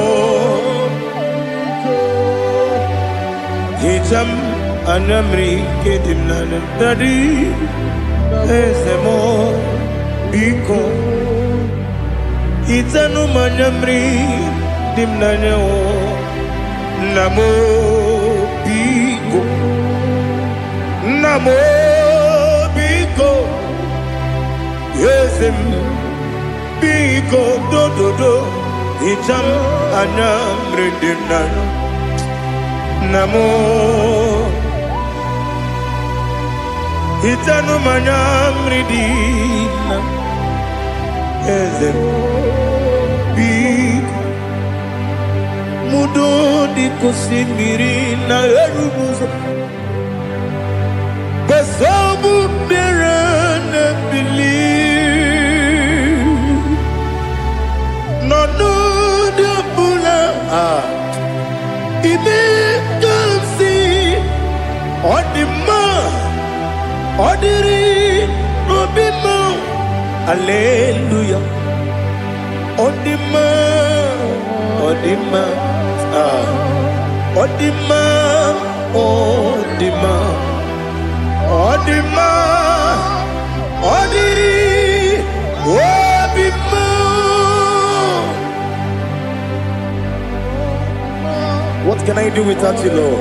Icham anamri kedimnana Dadi Ezemo Biko Itanu manamri dimnanya o Namo Biko Namo Biko Yesem Biko do do do Icham anamri dimnanya Namo Itanu manamri dimnanya Yesem Mudo di kusimiri na erubuzo Basabu mirana believe No no de bula Ibe kamsi Odima Odiri Obima Hallelujah Odima Odima, Odima, Odima, Odima, Odiri, Odima. What can I do without you, Lord?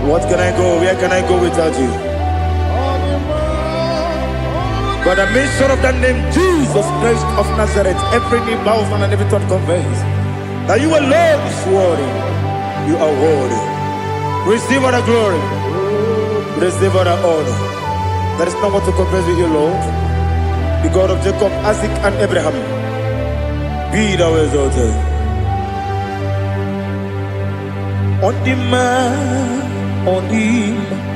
What can I go? Where can I go without you? By the mention of that name, Jesus Christ of Nazareth, every knee bows and every tongue confesses that you alone is worthy. You are worthy. Receive all the glory. Receive all the honor. There is no one to compare with you, Lord. The God of Jacob, Isaac, and Abraham. Be thou exalted. On the man, on the man.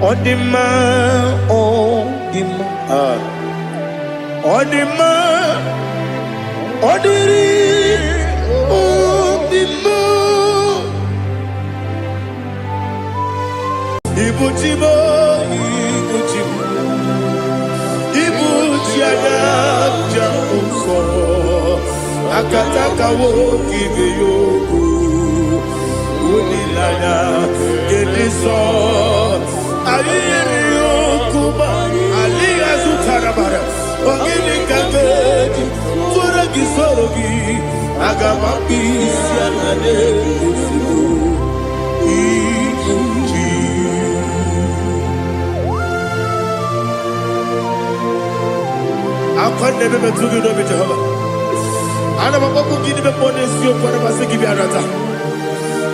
Odima, Odima, Odima, Odiri, Odima. Ibujibo, Ibujibo, Ibujiana, Jamuso, Akataka wo kigeyogu, Unilaya, Gediso. Ali azutarabara, ogini kageti, turagi sorogi, agamapi sianade usiku, ikuji. Akande bebe tugi no be Jehova. Ana babaku gini be pone sio kwa basiki bi arata.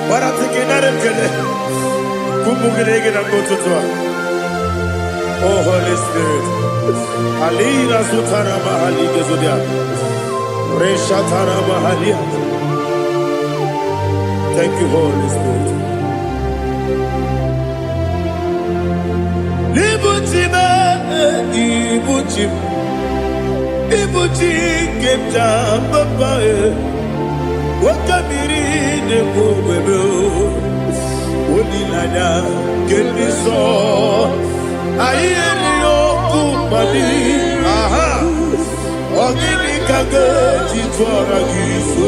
Bara tekenare kele. Oh, Holy Spirit. Alira Sutara Mahali Gezudia. Reshatara Mahalia. Thank you, Holy Spirit. Libutime, Ibuchim. Ibuchi Kepta Papae. Wakamiri de Bobebo. Onilaya Keniso Ayeni Okupadi Aha Ogini Kage Chitwara Giso